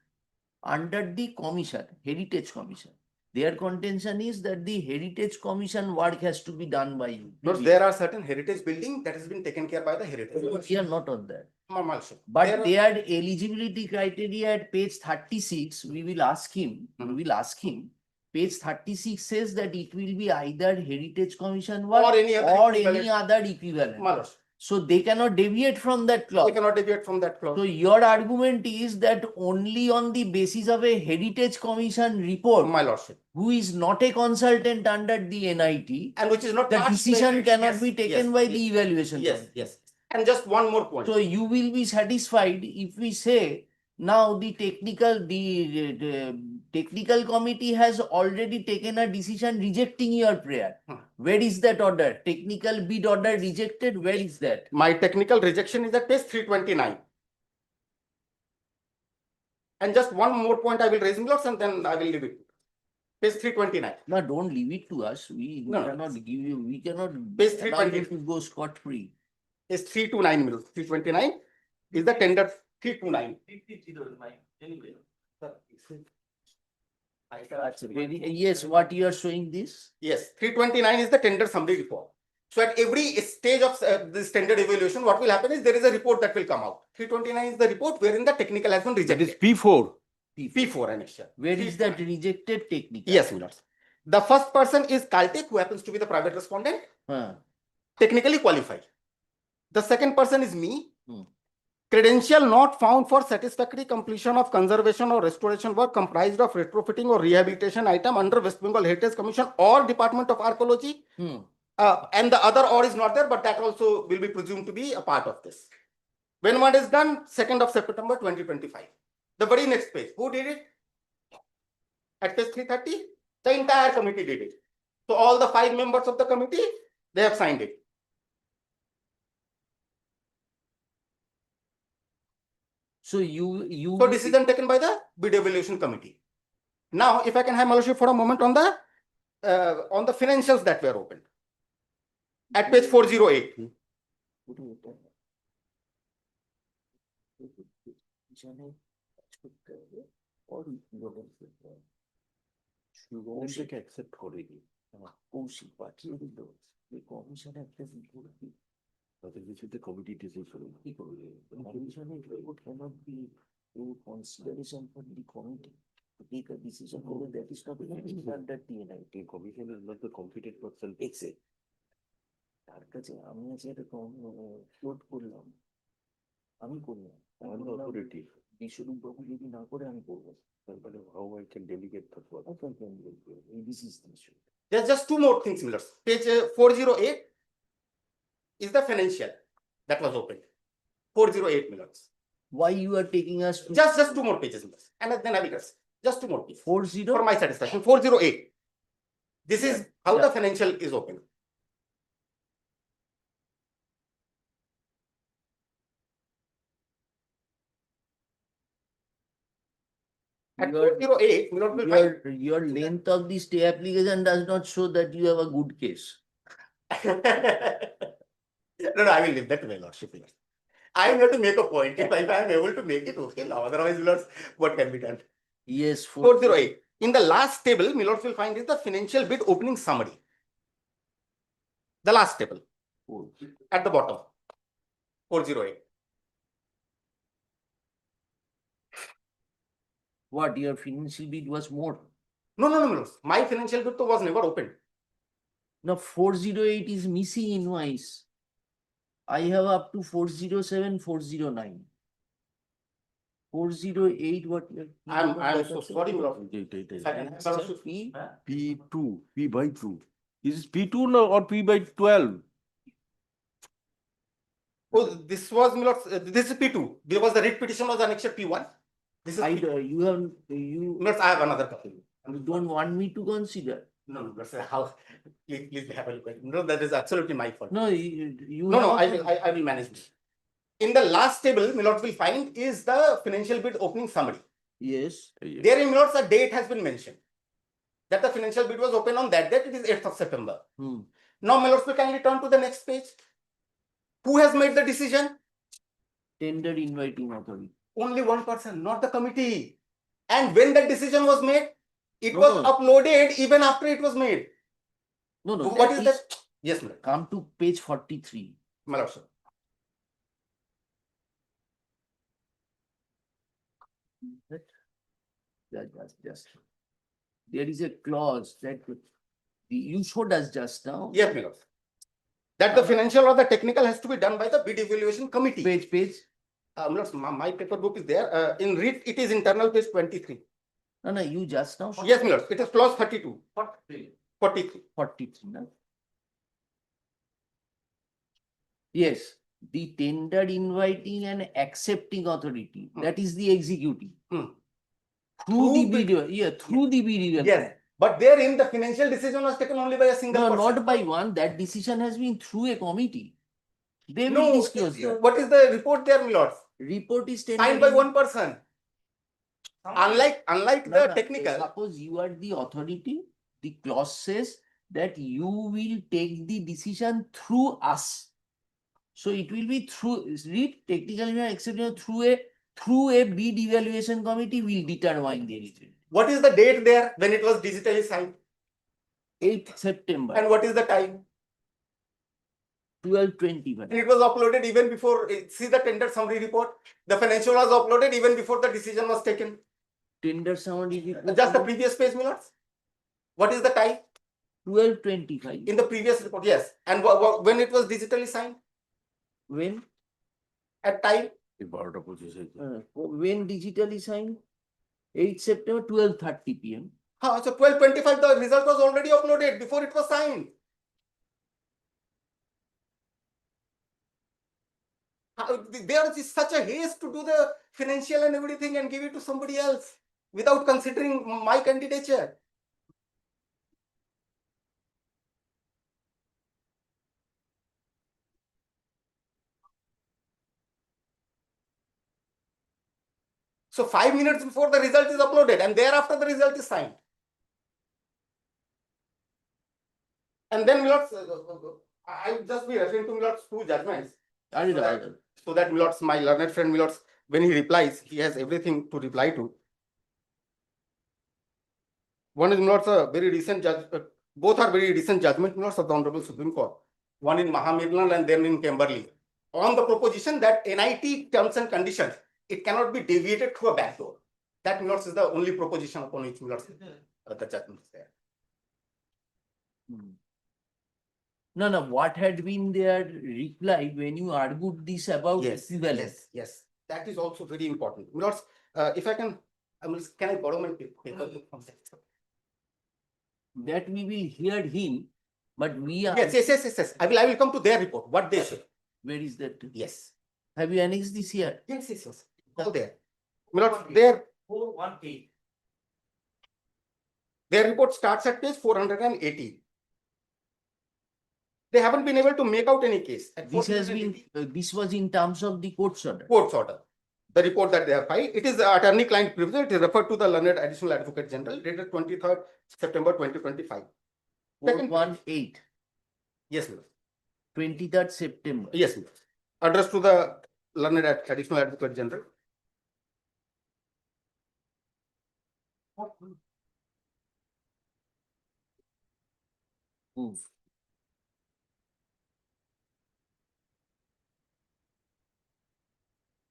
S1: under the commission, Heritage Commission. Their contention is that the Heritage Commission work has to be done by you.
S11: But there are certain heritage building that has been taken care by the heritage.
S1: We are not on that.
S11: Normal, sir.
S1: But their eligibility criteria at page 36, we will ask him, Page 36 says that it will be either Heritage Commission work
S11: Or any other
S1: equivalent.
S11: Normal, sir.
S1: So they cannot deviate from that clause.
S11: We cannot deviate from that clause.
S1: So your argument is that only on the basis of a Heritage Commission report,
S11: My lordship.
S1: who is not a consultant under the NIT,
S11: And which is not.
S1: the
S11: past
S1: decision
S11: related.
S1: cannot
S11: Yes,
S1: be taken
S11: yes,
S1: by
S11: yes,
S1: the evaluation
S11: Yes,
S1: committee.
S11: yes. And just one more point.
S1: So you will be satisfied if we say now the technical committee has already taken a decision rejecting your prayer. Where is that order? Technical bid order rejected, where is that?
S11: My technical rejection is at page 329. And just one more point I will raise, Milords, and then I will leave it. Page 329.
S1: No, don't leave it to us. We
S11: No, no.
S1: cannot give you, we cannot
S11: Page
S1: allow you
S11: 320.
S1: to go scot free.
S11: Is 329 Milords. 329 is the tender 329.
S10: Anyway.
S1: Yes, what you are showing this?
S11: Yes, 329 is the tender summary report. So at every stage of this tender evaluation, what will happen is there is a report that will come out. 329 is the report wherein the technical has been
S4: That is
S11: rejected.
S4: P4.
S11: P4 annexure.
S1: Where is that rejected technical?
S11: Yes, Milords. The first person is Caltech, who happens to be the private respondent,
S1: Huh.
S11: technically qualified. The second person is me.
S1: Hmm.
S11: Credential not found for satisfactory completion of conservation or restoration work comprised of retrofitting or rehabilitation item under West Bengal Heritage Commission or Department of Archaeology. And the other or is not there, but that also will be presumed to be a part of this. When one is done, 2nd of September 2025. The very next page, who did it? At page 330, the entire committee did it. So all the 5 members of the committee, they have signed it.
S1: So you.
S11: So decision taken by the bid evaluation committee. Now, if I can have my lordship for a moment on the financials that were opened. At page 408.
S4: accept করেনি
S1: কৌশিক পাঠিয়ে দিল এই commission একটা report দিল
S4: তাদের কিছুতে committee decision
S1: কি করবে কমিশনের report cannot be in consideration for the committee to take a decision over that is not under TNIT.
S4: commission is not the competent person.
S1: Except তার কাছে আমি আজ একটা ফ্লোট করলাম আমি করলাম
S4: On the authority,
S1: বিশ্বরূপ বাবু যদি না করে আমি করবো
S4: but how I can delegate that work.
S1: this is the issue.
S11: There's just 2 more things, Millers. Page 408 is the financial that was opened. 408 Millers.
S1: Why you are taking us to
S11: Just 2 more pages, Millers. And then I will just 2 more pages.
S1: 40?
S11: For my satisfaction, 408. This is how
S1: Yeah.
S11: the financial is opened. At
S1: Your-
S11: 408, Millers will find.
S1: Your length of the stay application does not show that you have a good case.
S11: No, I will leave that to my lordship. I am here to make a point. If I am able to make it, okay. Now, otherwise, Millers, what can be done?
S1: Yes,
S11: 408. In the last table, Millers will find is the financial bid opening summary. The last table at the bottom. 408.
S1: What your financial bid was more?
S11: No, Millers. My financial bid was never opened.
S1: Now 408 is missing invoice. I have up to 407, 409. 408, what?
S11: I'm so sorry, Millers. If I can have my lordship.
S4: P2, P by 2. Is it P2 no, or P by 12?
S11: Oh, this was Millers. This is P2. There was the writ petition was annexed P1. This is P2.
S1: You
S11: Millers, I have another copy.
S1: don't want me to consider.
S11: No, that's how, please have a look at it. No, that is absolutely my fault.
S1: No, you.
S11: No,
S1: have a-
S11: I will manage this. In the last table, Milords will find is the financial bid opening summary.
S1: Yes,
S11: There in Milords, a date has been mentioned. That the financial bid was opened on that date, it is 8th of September.
S1: hmm.
S11: Now, Milords will kindly turn to the next page. Who has made the decision?
S1: Tender inviting authority.
S11: Only one person, not the committee. And when that decision was made, it
S1: No,
S11: was
S1: no.
S11: uploaded even after it was made.
S1: No, no.
S11: What is that? Yes, Milord.
S1: Come to page 43.
S11: My lord, sir.
S1: Just. There is a clause that you showed us just now.
S11: Yes, my lord. That the financial or the technical has to be done by the bid evaluation committee.
S1: Page.
S11: My lord, my paper book is there. In read, it is internal page 23.
S1: No, you just now.
S11: Yes, my lord. It is clause 32. 43.
S1: 43. No? Yes, the tender inviting and accepting authority. That is the executive.
S11: Hmm.
S1: Through the
S11: Through
S1: bid, through the bid.
S11: Yes, but therein the financial decision was taken only by a single
S1: No,
S11: person.
S1: not by one. That decision has been through a committee. They will
S11: No,
S1: disclose that.
S11: what is the report there, my lord?
S1: Report is
S11: Signed by one person. Unlike
S1: No,
S11: the
S1: no.
S11: technical.
S1: Suppose you are the authority, the clause says that you will take the decision through us. So it will be through, read technical exception through a bid evaluation committee will determine the result.
S11: What is the date there when it was digitally signed?
S1: 8th September.
S11: And what is the time?
S1: 12:21.
S11: And it was uploaded even before, see the tender summary report. The financial was uploaded even before the decision was taken.
S1: Tender summary report.
S11: Just the previous page, my lords. What is the time?
S1: 12:25.
S11: In the previous report, yes. And when it was digitally signed?
S1: When?
S11: At time?
S1: When digitally signed? 8th September, 12:30 p.m.
S11: So 12:25, the result was already uploaded before it was signed. There is such a haste to do the financial and everything and give it to somebody else without considering my candidature. So 5 minutes before the result is uploaded and thereafter the result is signed. And then Milords, I will just be referring to Milords' two judgments. So that Milords, my learned friend Milords, when he replies, he has everything to reply to. One is Milords, a very recent judge, both are very recent judgment Milords of the Honorable Supreme Court. One in Mahamirlan and then in Kimberley. On the proposition that NIT terms and conditions, it cannot be deviated through a backdoor. That Milords is the only proposition upon which Milords the judgment is there.
S1: No. What had been their reply when you argued this about equivalence?
S11: Yes. That is also very important. Milords, if I can I borrow my paper from that?
S1: That we will hear him, but we are.
S11: Yes. I will come to their report. What they say.
S1: Where is that?
S11: Yes.
S1: Have you annexed this here?
S11: Yes. All there. Milords, their
S10: 418.
S11: Their report starts at page 480. They haven't been able to make out any case.
S1: This has been. This was in terms of the court's order.
S11: Court's order. The report that they have filed. It is the attorney-client privilege. It is referred to the learned additional advocate general, dated 23rd September 2025.
S1: 418.
S11: Yes, Milords.
S1: 23rd September.
S11: Yes, Milords. Addressed to the learned additional advocate general.
S1: Move.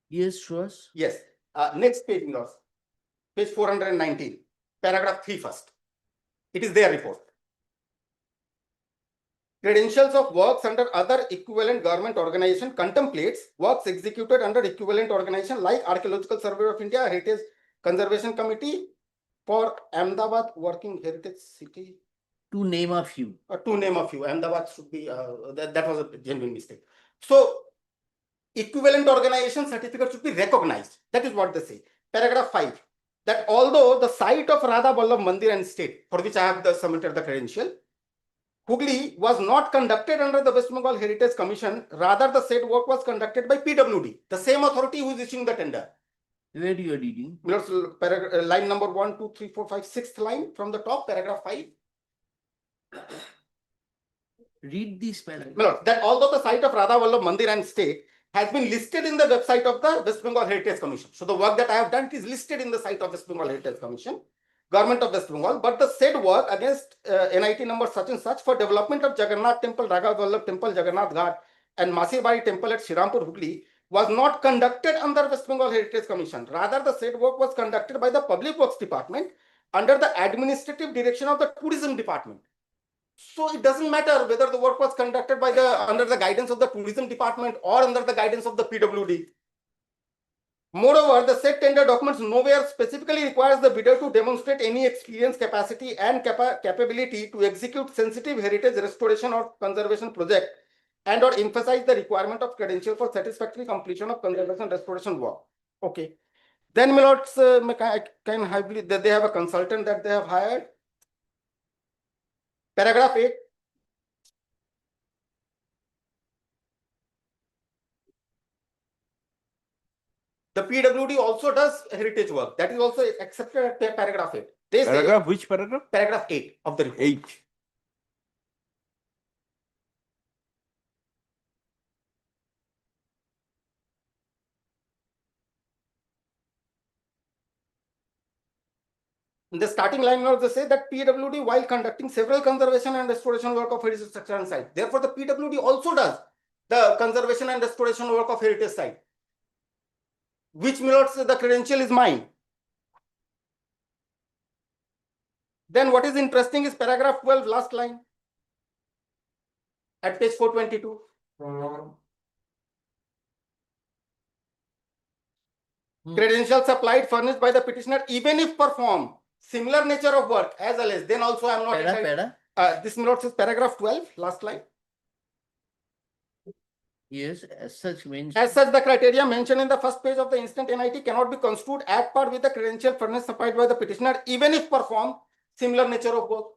S1: Yes, sure.
S11: Yes. Next page, Milords. Page 419. Paragraph 3 first. It is their report. Credentials of works under other equivalent government organization contemplates works executed under equivalent organization like Archaeological Survey of India, Heritage Conservation Committee for Ahmedabad Working Heritage City.
S1: To name a few.
S11: Ahmedabad should be, that was a genuine mistake. So, equivalent organization certificate should be recognized. That is what they say. Paragraph 5. that although the site of Radha Vallabh Mandir and State, for which I have submitted the credential, Hooghly was not conducted under the West Bengal Heritage Commission. Rather, the said work was conducted by PWD, the same authority who is issuing the tender.
S1: Where you are reading?
S11: Line number 1, 2, 3, 4, 5, 6th line from the top, paragraph 5.
S1: Read this paragraph.
S11: No, that although the site of Radha Vallabh Mandir and State has been listed in the website of the West Bengal Heritage Commission. So the work that I have done is listed in the site of West Bengal Heritage Commission, Government of West Bengal, but the said work against NIT number such and such for development of Jagannath Temple, Radha Vallabh Temple, Jagannath Ghat and Masibari Temple at Shirampur, Hooghly was not conducted under West Bengal Heritage Commission. Rather, the said work was conducted by the Public Works Department under the administrative direction of the Tourism Department. So it doesn't matter whether the work was conducted by under the guidance of the Tourism Department or under the guidance of the PWD. Moreover, the said tender documents nowhere specifically requires the bidder to demonstrate any experience, capacity, and capability to execute sensitive heritage restoration or conservation project, and or emphasize the requirement of credential for satisfactory completion of conservation restoration work. Okay. Then, my lords, they have a consultant that they have hired. Paragraph 8. The PWD also does heritage work. That is also accepted at paragraph 8. They say,
S4: Paragraph, which paragraph?
S11: paragraph 8 of the report.
S4: 8.
S11: In the starting line, they say that PWD, while conducting several conservation and restoration work of heritage structure and site, therefore the PWD also does the conservation and restoration work of heritage site, which means the credential is mine. Then what is interesting is paragraph 12, last line, at page 422. Credentials supplied furnished by the petitioner, even if perform similar nature of work as well as, then also I am not entitled. This note is paragraph 12, last line.
S1: Yes, as such mentioned.
S11: As such, the criteria mentioned in the first page of the instant NIT cannot be construed at par with the credential furnished supplied by the petitioner, even if perform similar nature of work.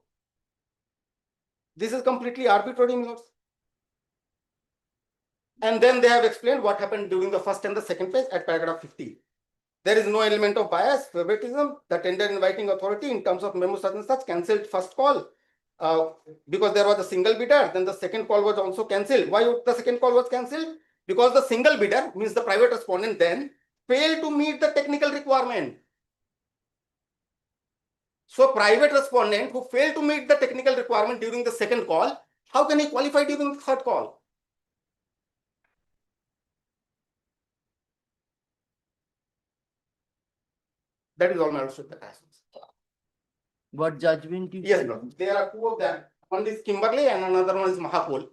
S11: This is completely arbitrary, notes. And then they have explained what happened during the first and the second page at paragraph 50. There is no element of bias, favoritism. The tender inviting authority in terms of memo such and such cancelled first call because there was a single bidder. Then the second call was also cancelled. Why the second call was cancelled? Because the single bidder, means the private respondent, then failed to meet the technical requirement. So private respondent who failed to meet the technical requirement during the second call, how can he qualify during the third call? That is all my answer to the question.
S1: What judgment you?
S11: Yes, no. There are two of them. One is Kimberley and another one is Mahapol.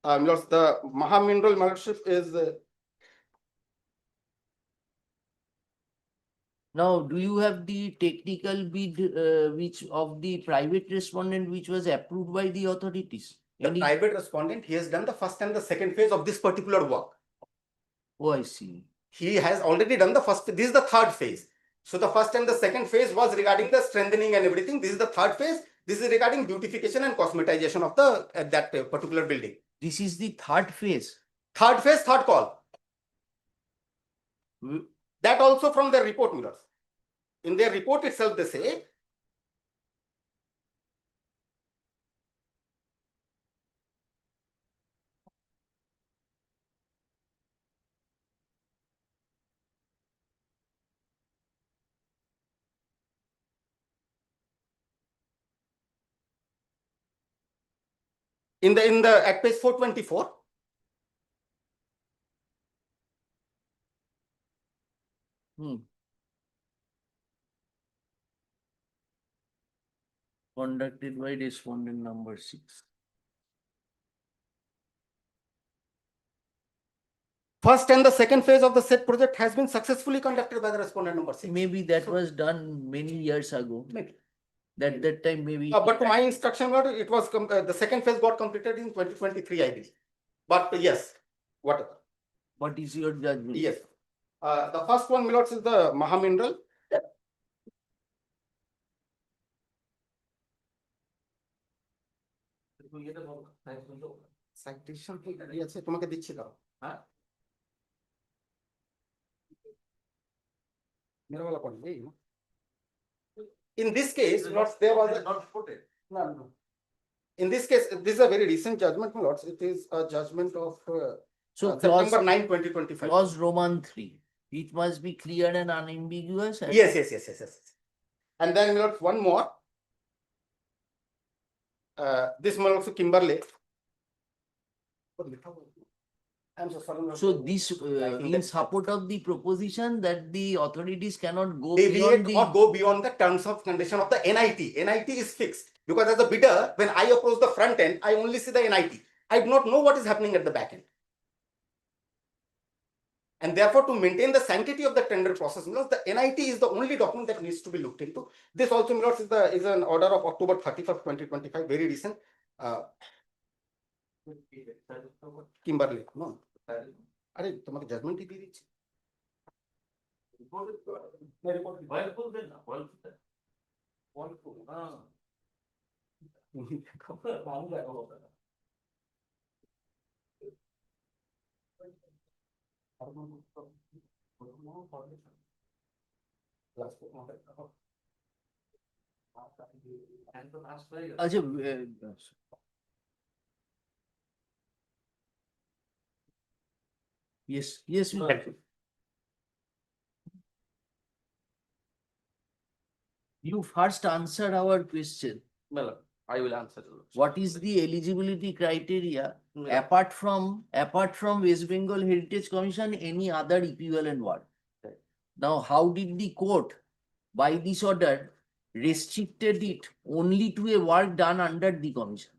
S11: The Maha Mineral membership is.
S1: Now, do you have the technical bid, which of the private respondent, which was approved by the authorities?
S11: The private respondent, he has done the first and the second phase of this particular work.
S1: Oh, I see.
S11: He has already done the first. This is the third phase. So the first and the second phase was regarding the strengthening and everything. This is the third phase. This is regarding beautification and cosmetization of the that particular building.
S1: This is the third phase.
S11: Third phase, third call. That also from their report, mirrors. In their report itself, they say. In the at page 424.
S1: Conducted by respondent number 6.
S11: First and the second phase of the said project has been successfully conducted by the respondent number 6.
S1: Maybe that was done many years ago.
S11: Maybe.
S1: That time maybe.
S11: But to my instruction, it was the second phase got completed in 2023, I believe. But yes, whatever.
S1: What is your judgment?
S11: Yes. The first one, Milords, is the Maha Mineral.
S10: ইয়েটা বলো, citation দাও।
S11: Citation কি আছে তোমাকে দিচ্ছি দাও।
S10: হ্যাঁ?
S11: मेरा वाला पढ़ यही ना। In this case, not there was a,
S10: Not reported.
S11: no, no. In this case, this is a very recent judgment, my lords. It is a judgment of
S1: So
S11: September
S1: clause,
S11: 9, 2025.
S1: clause Roman 3, it must be clear and unambiguous. and-
S11: Yes, yes, yes, yes, yes. And then my lords, one more. This one also Kimberley. I'm so sorry. my lord.
S1: So this
S11: Writing
S1: in
S11: that-
S1: support of the proposition that the authorities cannot go
S11: Deviate
S1: beyond the.
S11: or go beyond the terms of condition of the NIT. NIT is fixed because as a bidder, when I approach the front end, I only see the NIT. I do not know what is happening at the back end. And therefore, to maintain the sanctity of the tender process, because the NIT is the only document that needs to be looked into. This also, my lords, is an order of October 31st, 2025, very recent. Kimberley, no. अरे तुम्हारे judgement ही दे दीजिए।
S10: Whirlpool দেন না, Whirlpool দেন। Whirlpool, হ্যাঁ। ভালো দেখো ওটা। And তো last হয়ে গেল।
S1: আচ্ছা, yes, yes, my lord. You first answer our question.
S10: Well, I will answer. your lordship.
S1: What is the eligibility criteria
S10: Well,
S1: apart from West Bengal Heritage Commission, any other equivalent word?
S10: Right.
S1: Now, how did the court, by this order, restricted it only to a work done under the commission?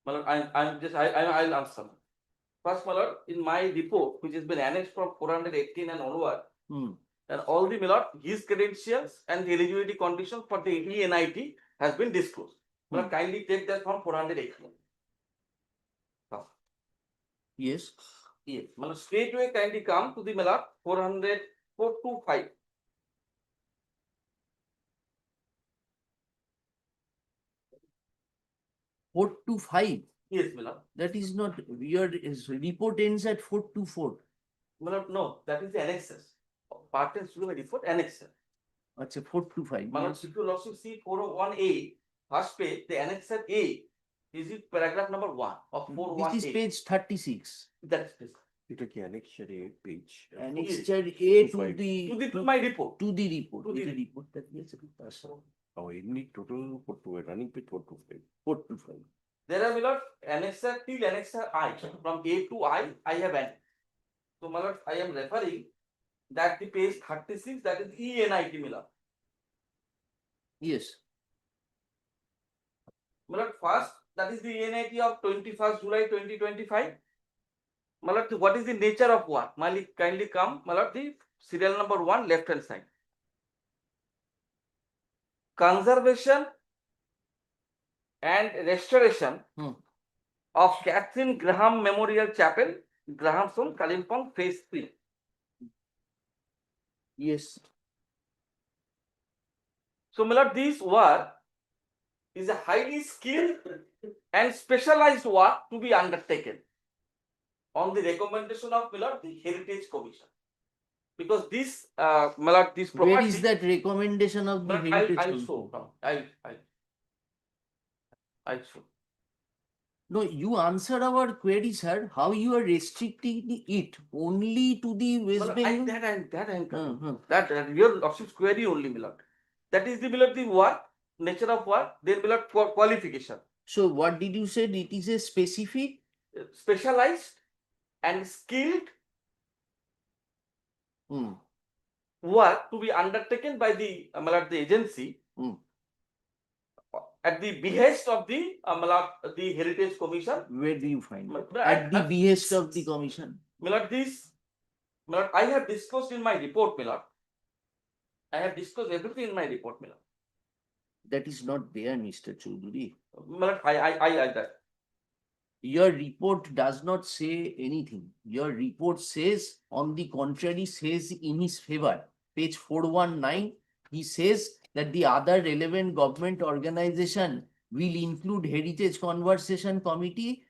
S10: My lord, I'll answer. First, my lord, in my report, which has been annexed from 418 and onward,
S1: Hmm.
S10: and all the, my lord, his credentials and the eligibility conditions for the ENIT has been disclosed. My lord, kindly take that from 418.
S1: Yes.
S10: Yes, my lord, straightway kindly come to the, my lord, 425.
S1: Four to five.
S10: Yes, my lord.
S1: That is not, your report ends at 424.
S10: My lord, no, that is the annexes. Part and student report annexes.
S1: That's a 425.
S10: My lord,
S1: Yes.
S10: if you also see 401A, first page, the annexer A, is it paragraph number 1 of 418?
S1: This is page 36.
S10: That's this.
S4: এটা কি annexure A page?
S1: Annexure A to
S4: 25.
S1: the.
S10: To my report.
S1: To the report.
S10: To the
S1: To the report that yes,
S4: Oh, এমনি total 4 running page 425.
S1: 425.
S10: There are, my lord, annexer till annexer I, from A to I have annexed. So, my lord, I am referring that the page 36, that is ENIT, my lord.
S1: Yes.
S10: My lord, first, that is the ENIT of 21st July 2025. My lord, what is the nature of work? My lord, kindly come, my lord, the serial number 1, left hand side. Conservation and restoration of Catherine Graham Memorial Chapel, Grahamson, Kalimpong, phase 3.
S1: Yes.
S10: So, my lord, this work is a highly skilled and specialized work to be undertaken on the recommendation of, my lord, the Heritage Commission. Because this, my lord, this property.
S1: Where is that recommendation of the
S10: My lord,
S1: heritage?
S10: I'll
S1: Commission?
S10: show now. I'll show.
S1: No, you answer our query, sir. How you are restricting it only to the West
S10: Well,
S1: Bengal?
S10: that I'm coming.
S1: Uh-huh.
S10: That your lordship's query only, my lord. That is the, my lord, the work, nature of work, then, my lord, qualification.
S1: So what did you say? It is a specific?
S10: Specialized and skilled
S1: Hmm.
S10: work to be undertaken by the, my lord, the agency at the behest of the, my lord, the Heritage Commission.
S1: Where do you find it?
S10: But
S1: At the behest of the commission.
S10: My lord, this, my lord, I have disclosed in my report, my lord. I have disclosed everything in my report, my lord.
S1: That is not there, Mr. Choudhury.
S10: My lord, that.
S1: Your report does not say anything. Your report says, on the contrary, says in his favor. Page 419, he says that the other relevant government organization will include Heritage Conversation Committee,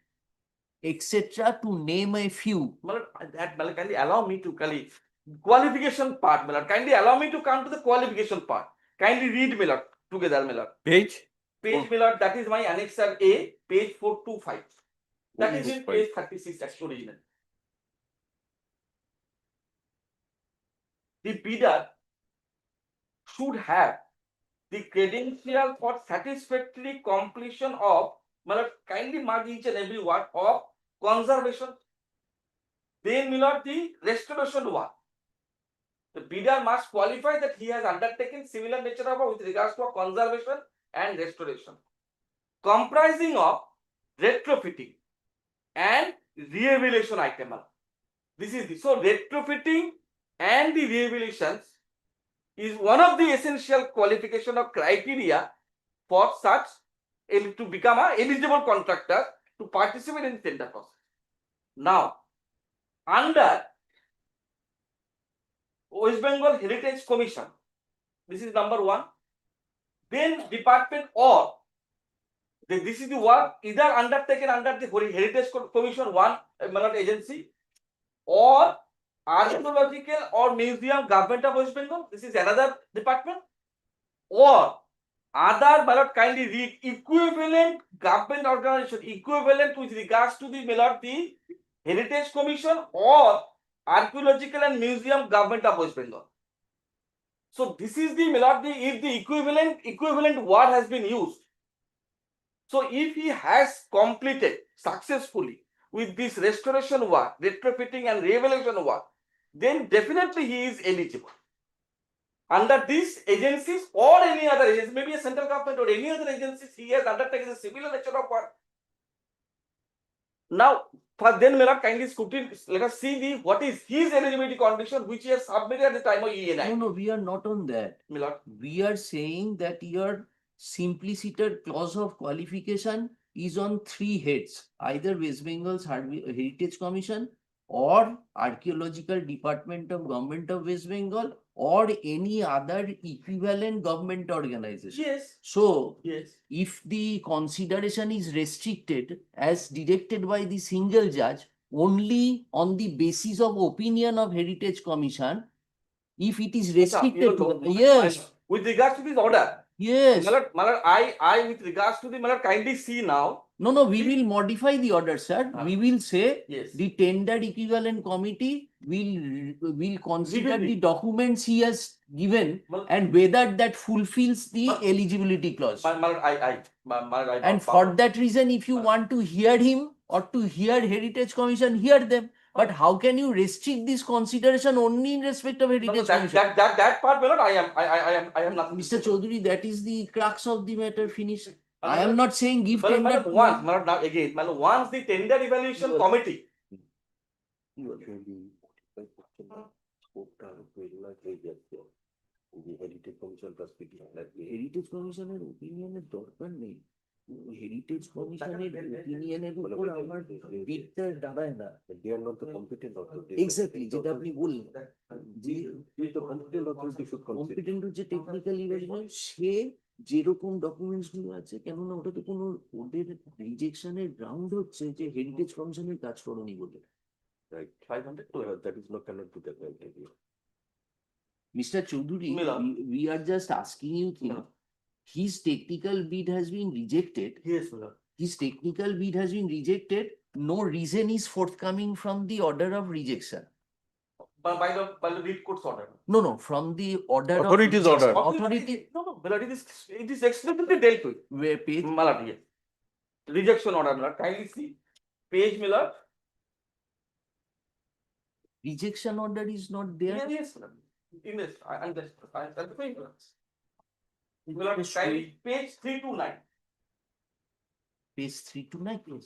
S1: etc. to name a few.
S10: That kindly allow me to qualification part, kindly allow me to come to the qualification part. Kindly read together,
S4: Page?
S10: Page that is my annexure A, page 425. That is in
S4: 425.
S10: page 36, that's original. The bidder should have the credential for satisfactory completion of, kindly mark each and every word, of conservation. Then the restoration work. The bidder must qualify that he has undertaken similar nature of work with regards to conservation and restoration, comprising of retrofitting and rehabilitation item. This is so retrofitting and the rehabilitations is one of the essential qualification of criteria for such to become a eligible contractor to participate in the tender process. Now, under West Bengal Heritage Commission, this is number 1. Then department or this is the work either undertaken under the Heritage Commission 1 agency, or archaeological or museum government of West Bengal. This is another department, or other kindly read equivalent government organization equivalent with regards to the Heritage Commission or archaeological and museum government of West Bengal. So this is the if the equivalent word has been used. So if he has completed successfully with this restoration work, retrofitting and rehabilitation work, then definitely he is eligible. Under these agencies or any other agency, maybe a central government or any other agencies, he has undertaken a similar nature of work. Now, for then kindly scrutiny, let us see what is his eligibility condition which he has submitted at the time of ENI.
S1: No, we are not on that.
S10: Milord.
S1: We are saying that your simpliciter clause of qualification is on 3 heads, either West Bengal's Heritage Commission or Archaeological Department of Government of West Bengal or any other equivalent government organization.
S10: Yes.
S1: So,
S10: Yes.
S1: if the consideration is restricted as directed by the single judge only on the basis of opinion of Heritage Commission, if it is restricted to yes,
S10: With regards to this order,
S1: yes,
S10: Malad, I with regards to the kindly see now.
S1: no, we will modify the order, sir. We will say
S10: Yes.
S1: the tender equivalent committee will consider
S10: Really?
S1: the documents he has given
S10: Well-
S1: and whether that fulfills the
S10: But-
S1: eligibility clause.
S10: Malad,
S1: And for that reason, if you want to hear him or to hear Heritage Commission, hear them. But how can you restrict this consideration only in respect of Heritage Commission?
S10: that part, Malad, I am nothing.
S1: Mr. Chaudhary, that is the crux of the matter finished. I am not saying give tender.
S10: Malad, once the tender evaluation
S1: Yes.
S10: committee.
S1: Heritage কমিশনের ওপিনিয়নের দরকার নেই। Heritage কমিশনের ওপিনিয়নের উপর আমার বিটটা দাঁড়ায় না। Exactly যেটা আপনি বললেন যে কম্পিটেন্ট হচ্ছে টেকনিক্যাল ইভ্যালুয়েশন, সে যেরকম ডকুমেন্টস গুলো আছে, কেননা ওটা তো কোনো ওদের রিজেকশনের গ্রাউন্ড হচ্ছে যে হেরিটেজ কমিশনের কাজ করনি বলে।
S4: Right, 500, that is not cannot be the criteria.
S1: Mr. Chaudhary,
S10: Mila.
S1: we are just asking you thing. His technical bid has been rejected.
S10: Yes, Malad.
S1: His technical bid has been rejected. No reason is forthcoming from the order of rejection.
S10: By the lead court's order.
S1: No, from the order
S4: Authority's
S1: of
S4: order.
S1: Authority.
S10: No, Malad, it is explicitly dealt with.
S1: Where page?
S10: Malad, yes. Rejection order, Malad. Kindly see page, Malad.
S1: Rejection order is not there.
S10: Yes, Malad. In this, I'm the page, Malad. Malad, kindly page 329.
S1: Page 329. Yes.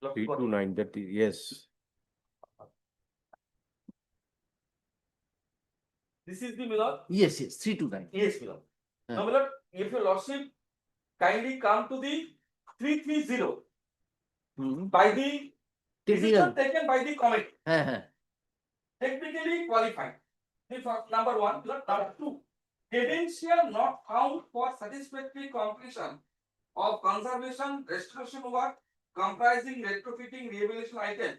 S10: Malad,
S4: 329, that is, yes.
S10: This is the Malad.
S1: Yes, 329.
S10: Yes, Malad.
S1: Yeah.
S10: Now, Malad, if your lordship kindly come to the 330
S1: Hmm.
S10: by the decision
S1: Technical.
S10: taken by the committee,
S1: হ্যাঁ হ্যাঁ
S10: technically qualified. The number one, number two, credential not found for satisfactory completion of conservation restoration work comprising retrofitting rehabilitation item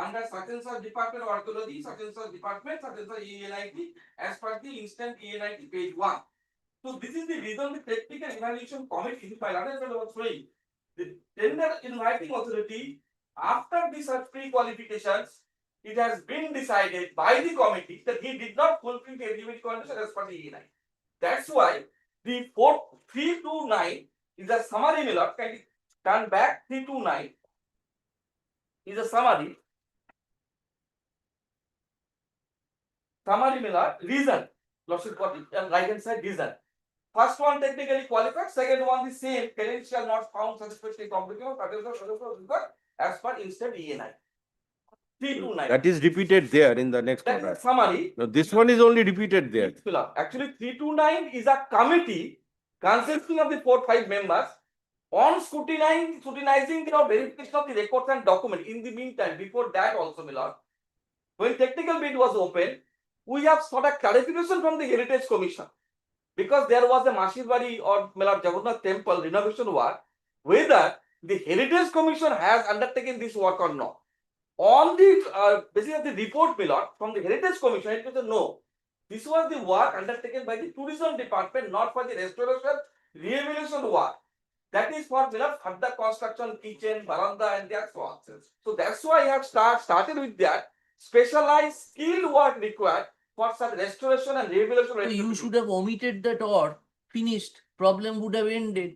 S10: under such and such department of archaeology, such and such department, such and such ENIT, as per the instant ENIT page 1. So this is the reason the technical evaluation committee, by another was showing, the tender inviting authority, after these pre-qualifications, it has been decided by the committee that he did not fulfill the eligibility condition as per the ENIT. That's why the 329 is a summary, my lord. Can you turn back? 329 is a summary. Summary, my lord. Reason. Lordship got it. And right hand side, reason. First one technically qualified. Second one the same. Credential not found satisfactory completion as per instant ENI. 329.
S4: That is repeated there in the next
S10: That is
S4: order.
S10: a summary.
S4: No, this one is only repeated there.
S10: Yes, my lord. Actually, 329 is a committee consisting of the 4-5 members on scrutinizing the verification of the records and documents. In the meantime, before that also, my lord, when technical bid was open, we have sought a clarification from the Heritage Commission, because there was a Mashirwari or my lord Jagannath temple renovation work, whether the Heritage Commission has undertaken this work or not. On the basis of the report, my lord, from the Heritage Commission, it was a no. This was the work undertaken by the tourism department, not for the restoration, rehabilitation work. That is for further construction, kitchen, veranda, and that's so on. So that's why I have started with that specialized skilled work required for such restoration and rehabilitation.
S1: So you should have omitted that or finished. Problem would have ended.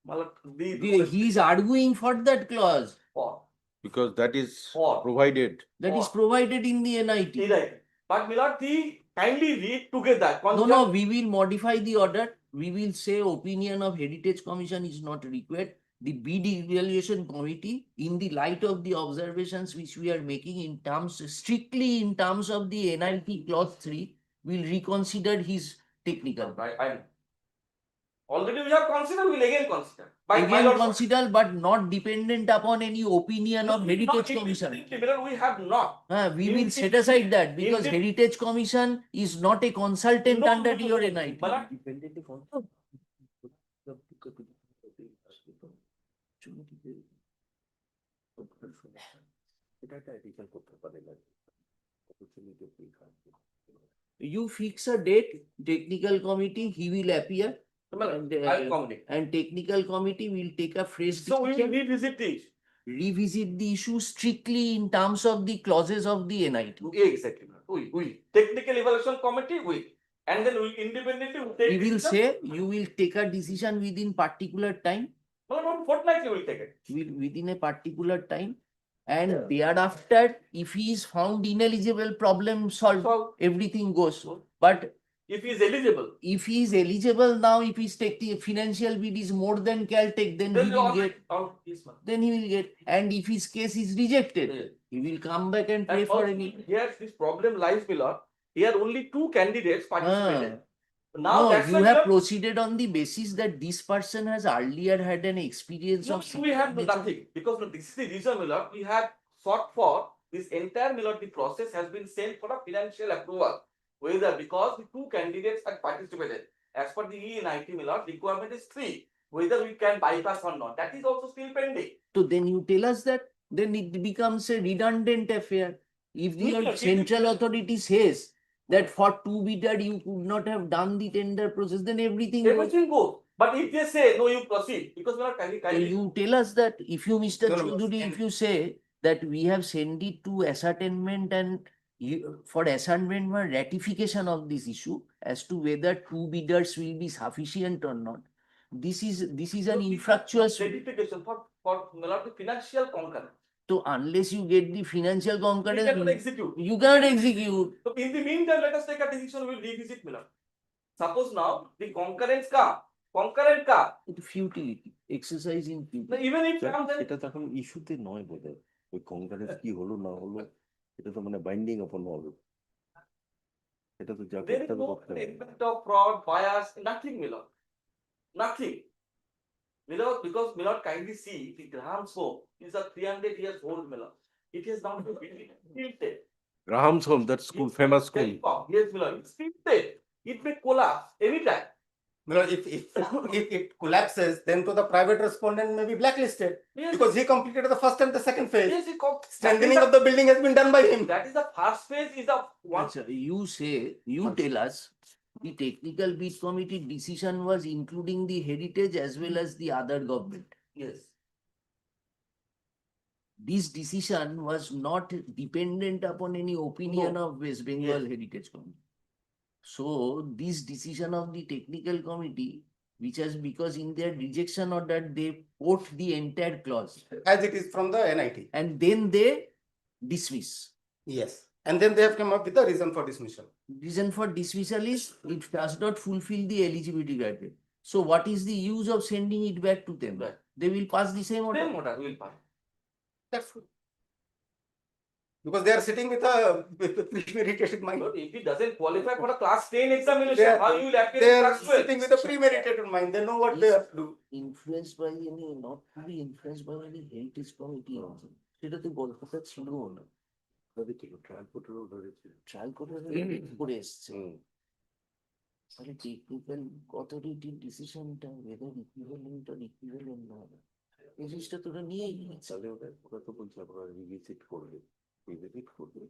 S10: My lord,
S1: He is arguing for that clause.
S10: for
S4: Because that is
S10: Or-
S4: provided.
S1: That is
S10: Or-
S1: provided in the NIT.
S10: right. But my lord, the kindly read together.
S1: No, we will modify the order. We will say opinion of Heritage Commission is not required. The bid evaluation committee, in the light of the observations which we are making in terms, strictly in terms of the NIT clause 3, will reconsider his technical.
S10: I already we have considered, we will again consider. By my
S1: Again
S10: lord,
S1: consider, but not dependent upon any opinion of Heritage Commission.
S10: We have not.
S1: We
S10: In-
S1: will set aside that because
S10: the-
S1: Heritage Commission is not a consultant
S10: No,
S1: under
S10: no,
S1: your
S10: no.
S1: NIT. You fix a date, technical committee, he will appear. And,
S10: I'll accommodate.
S1: and technical committee will take a fresh
S10: So we will
S1: decision,
S10: revisit this.
S1: revisit the issue strictly in terms of the clauses of the NIT.
S10: Exactly. We. Technical evaluation committee, we. And then we independently will take.
S1: He will
S10: decision.
S1: say you will take a decision within particular time,
S10: No, not fortnightly we will take it.
S1: within a particular time. And thereafter, if he is found ineligible, problem solved,
S10: So
S1: everything goes. But
S10: if he is eligible,
S1: if he is eligible now, if his financial bid is more than Caltech, then
S10: then
S1: he
S10: we
S1: will
S10: all
S1: get.
S10: yes, ma'am.
S1: Then he will get. And if his case is rejected,
S10: Yeah.
S1: he will come back and pay
S10: And
S1: for
S10: also,
S1: any.
S10: here this problem lies, my lord. Here only 2 candidates participated. Now
S1: No,
S10: that's
S1: you
S10: why
S1: have
S10: my lord,
S1: proceeded on the basis that this person has earlier had an experience
S10: no,
S1: of.
S10: we have nothing, because this is the reason, my lord, we have sought for this entire, my lord, the process has been sent for a financial approval. Whether because the 2 candidates had participated, as per the ENIT, my lord, requirement is 3. Whether we can bypass or not, that is also still pending.
S1: So then you tell us that, then it becomes a redundant affair. If
S10: No,
S1: the
S10: no,
S1: central authority says that for 2 bidder you could not have done the tender process, then everything goes.
S10: Everything goes. But if they say, no, you proceed, because we are
S1: So
S10: kindly.
S1: you tell us that if you, Mr.
S10: No, no, no.
S1: Chaudhary, if you say that we have sent it to ascertainment and for ascertainment or ratification of this issue as to whether 2 bidders will be sufficient or not. This is an infractuous.
S10: Certification for my lord, the financial concurrence.
S1: So unless you get the financial
S10: We cannot
S1: concurrence,
S10: execute.
S1: you cannot execute.
S10: So in the meantime, let us take a decision, we will revisit, my lord. Suppose now the concurrent ka,
S1: It futility, exercise in
S10: now
S1: futility.
S10: even if comes then
S4: এটা তো এখন ইস্যুতে নয় বোধহয় ওই কংগ্রেস কি হলো না হলো এটা তো মানে বাইন্ডিং অপন হবে এটা তো যা
S10: there is
S4: করতে হবে
S10: no
S4: করতে হবে
S10: element of fraud, bias, nothing, my lord. Nothing. My lord, because my lord kindly see the Graham smoke is a 300 years old, my lord. It is not tilted.
S4: Graham's home, that school, famous school.
S10: Yes, my lord, it's tilted. It may collapse anytime.
S11: You know, if it collapses, then to the private respondent may be blacklisted
S10: Yes,
S11: because he completed the first and the second phase.
S10: yes,
S11: Strengthening of the building has been done by him.
S10: that is the first phase is the one.
S1: Achha, you tell us, the technical bid committee decision was including the heritage as well as the other government.
S10: Yes.
S1: This decision was not dependent upon any opinion
S10: No.
S1: of West Bengal
S10: Yes.
S1: Heritage Committee. So this decision of the technical committee, which has, because in their rejection order, they quote the entire clause
S11: As it is from the NIT.
S1: and then they dismiss.
S11: Yes. And then they have come up with the reason for dismissal.
S1: Reason for dismissal is it does not fulfill the eligibility criteria. So what is the use of sending it back to them?
S10: Right.
S1: They will pass the same order.
S10: Same order will pass.
S11: That's good. Because they are sitting with a premeditated mind.
S10: But if it doesn't qualify for a class 10 examination,
S11: They are-
S10: how you will appear
S11: They
S10: in
S11: are
S10: class 12?
S11: sitting with a premeditated mind. They know what they have to do.
S1: Influenced by any, not to be influenced by any heritage committee also. সেটা তো গল্পটা ছিল না। Trial কোর্টের করে এসছে। তাহলে technical অথরিটির ডিসিশনটা whether equivalent or equivalent না হবে। এই জিনিসটা তোরা নিয়েই নিয়েছিস।
S4: তাহলে ওরা তো বলছে আপনারা রিভিজিট করবে, রিভিজিট করবে।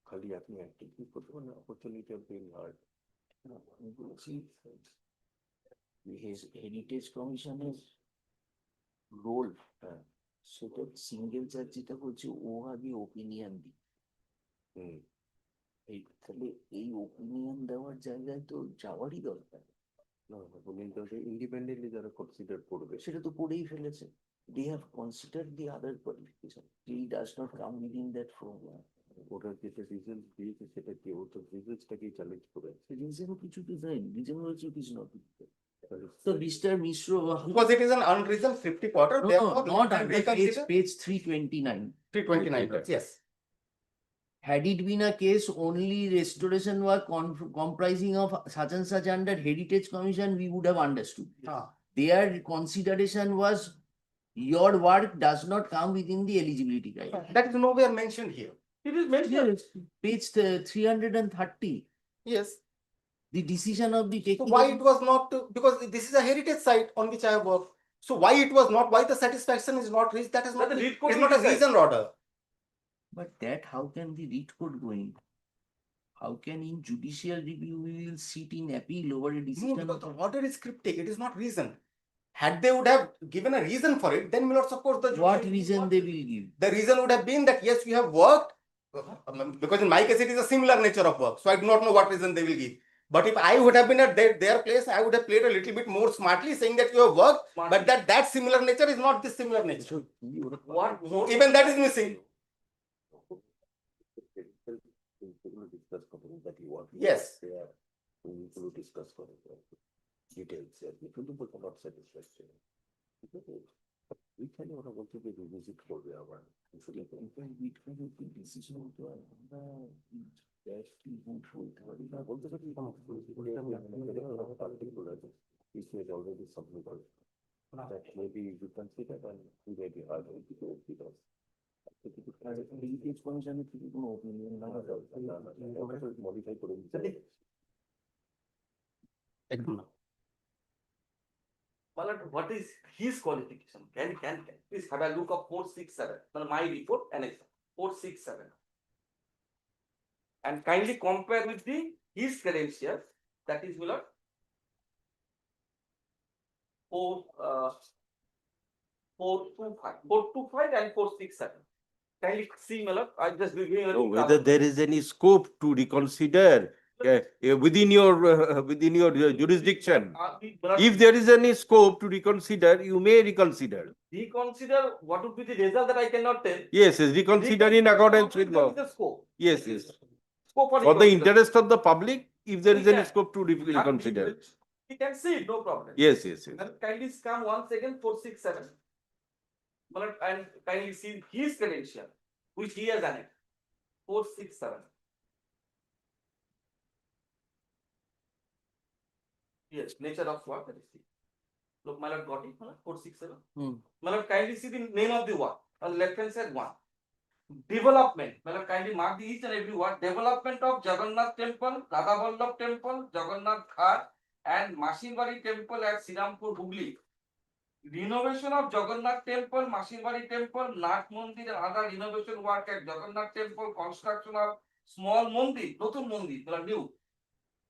S4: খালি আপনি অ্যাক্টিভলি করতে পারেন, অপরচুনিটি অফ বিং হার্ড।
S1: আমি বলছি হেরিটেজ কমিশনের রোল, সেটা সিঙ্গেল জাজ যেটা বলছে ও আগে ওপিনিয়ন দিই। তাহলে এই ওপিনিয়ন দেওয়ার জায়গায় তো যাওয়ারই দরকার।
S4: ইন্ডিপেন্ডেন্টলি যারা কনসিডার করবে
S1: সেটা তো করেই ফেলেছে। They have considered the other qualification. He does not come within that program.
S4: ওটার যেটা রিজেন্ট দিয়েছে সেটা কি, ও তো রিজেন্টটাকেই চ্যালেঞ্জ করে।
S1: Reason কিছু তো দেয়নি, reason হচ্ছে কিছু not. So Mr. Mishra.
S11: Because it is an unreasoned 50 quarter.
S1: No,
S11: Therefore,
S1: not
S11: we
S1: under
S11: consider
S1: page 329.
S11: 329. Yes.
S1: Had it been a case only restoration work comprising of such and such under Heritage Commission, we would have understood.
S11: Ah.
S1: Their consideration was your work does not come within the eligibility criteria.
S11: That is nowhere mentioned here.
S10: It is mentioned.
S1: Yes, page 330.
S11: Yes.
S1: The decision of the
S11: So
S1: technical.
S11: why it was not, because this is a heritage site on which I have worked. So why it was not, why the satisfaction is not reached, that is not,
S10: But the lead code
S11: it's not a
S10: will decide.
S11: reasoned order.
S1: But that, how can the writ court go in? How can in judicial review we will sit in appeal over a
S11: No,
S1: decision?
S11: because the order is cryptic, it is not reasoned. Had they would have given a reason for it, then my lords, of course, the
S1: What
S11: judicial-
S1: reason they will give?
S11: The reason would have been that yes, we have worked, because in my case it is a similar nature of work, so I do not know what reason they will give. But if I would have been at their place, I would have played a little bit more smartly, saying that you have worked, but that similar nature is not this similar nature.
S10: What more?
S11: Even that is missing.
S4: Discuss করবেন that you want.
S11: Yes.
S4: এগুলো discuss করবেন details, কিন্তু বলতে not satisfaction. ঠিক আছে, ওইখানে ওরা বলতে যে রিভিজিট করবে আবার।
S1: ডিসিশন তো আমরা
S4: বলতে পারি it is already submitted. That may be you consider and we may be hard because
S1: heritage কমিশনের থেকে কোনো ওপিনিয়ন না
S4: মডিফাই করে দিতে হবে।
S10: Malat, what is his qualification? Can please have a look of 467. Well, my report annex 467. And kindly compare with his credentials. That is Millard. 425 and 467. Kindly see, Millard. I'm just reviewing.
S4: No, whether there is any scope to reconsider within your jurisdiction. If there is any scope to reconsider, you may reconsider.
S10: Reconsider what would be the result that I cannot tell.
S4: Yes, reconsider in accordance with law.
S10: The scope.
S4: Yes.
S10: Scope
S4: For the
S10: reconsider.
S4: interest of the public, if there is
S10: We
S4: any
S10: can-
S4: scope to reconsider.
S10: We can see it, no problem.
S4: Yes.
S10: And kindly come once again 467. And kindly see his credential, which he has annexed. 467. Yes, nature of work. Let us see. Look, my lord got it. My lord, 467.
S1: Hmm.
S10: My lord, kindly see the name of the work on left hand side 1. development, well, kindly mark the each and every word, development of Jagannath temple, Radha Vallabh temple, Jagannath Ghat and Mashinbari temple at Srirampur, Hubli. Renovation of Jagannath temple, Mashinbari temple, Nath Mandir and other renovation work at Jagannath temple, construction of small mandir, Notun mandir, new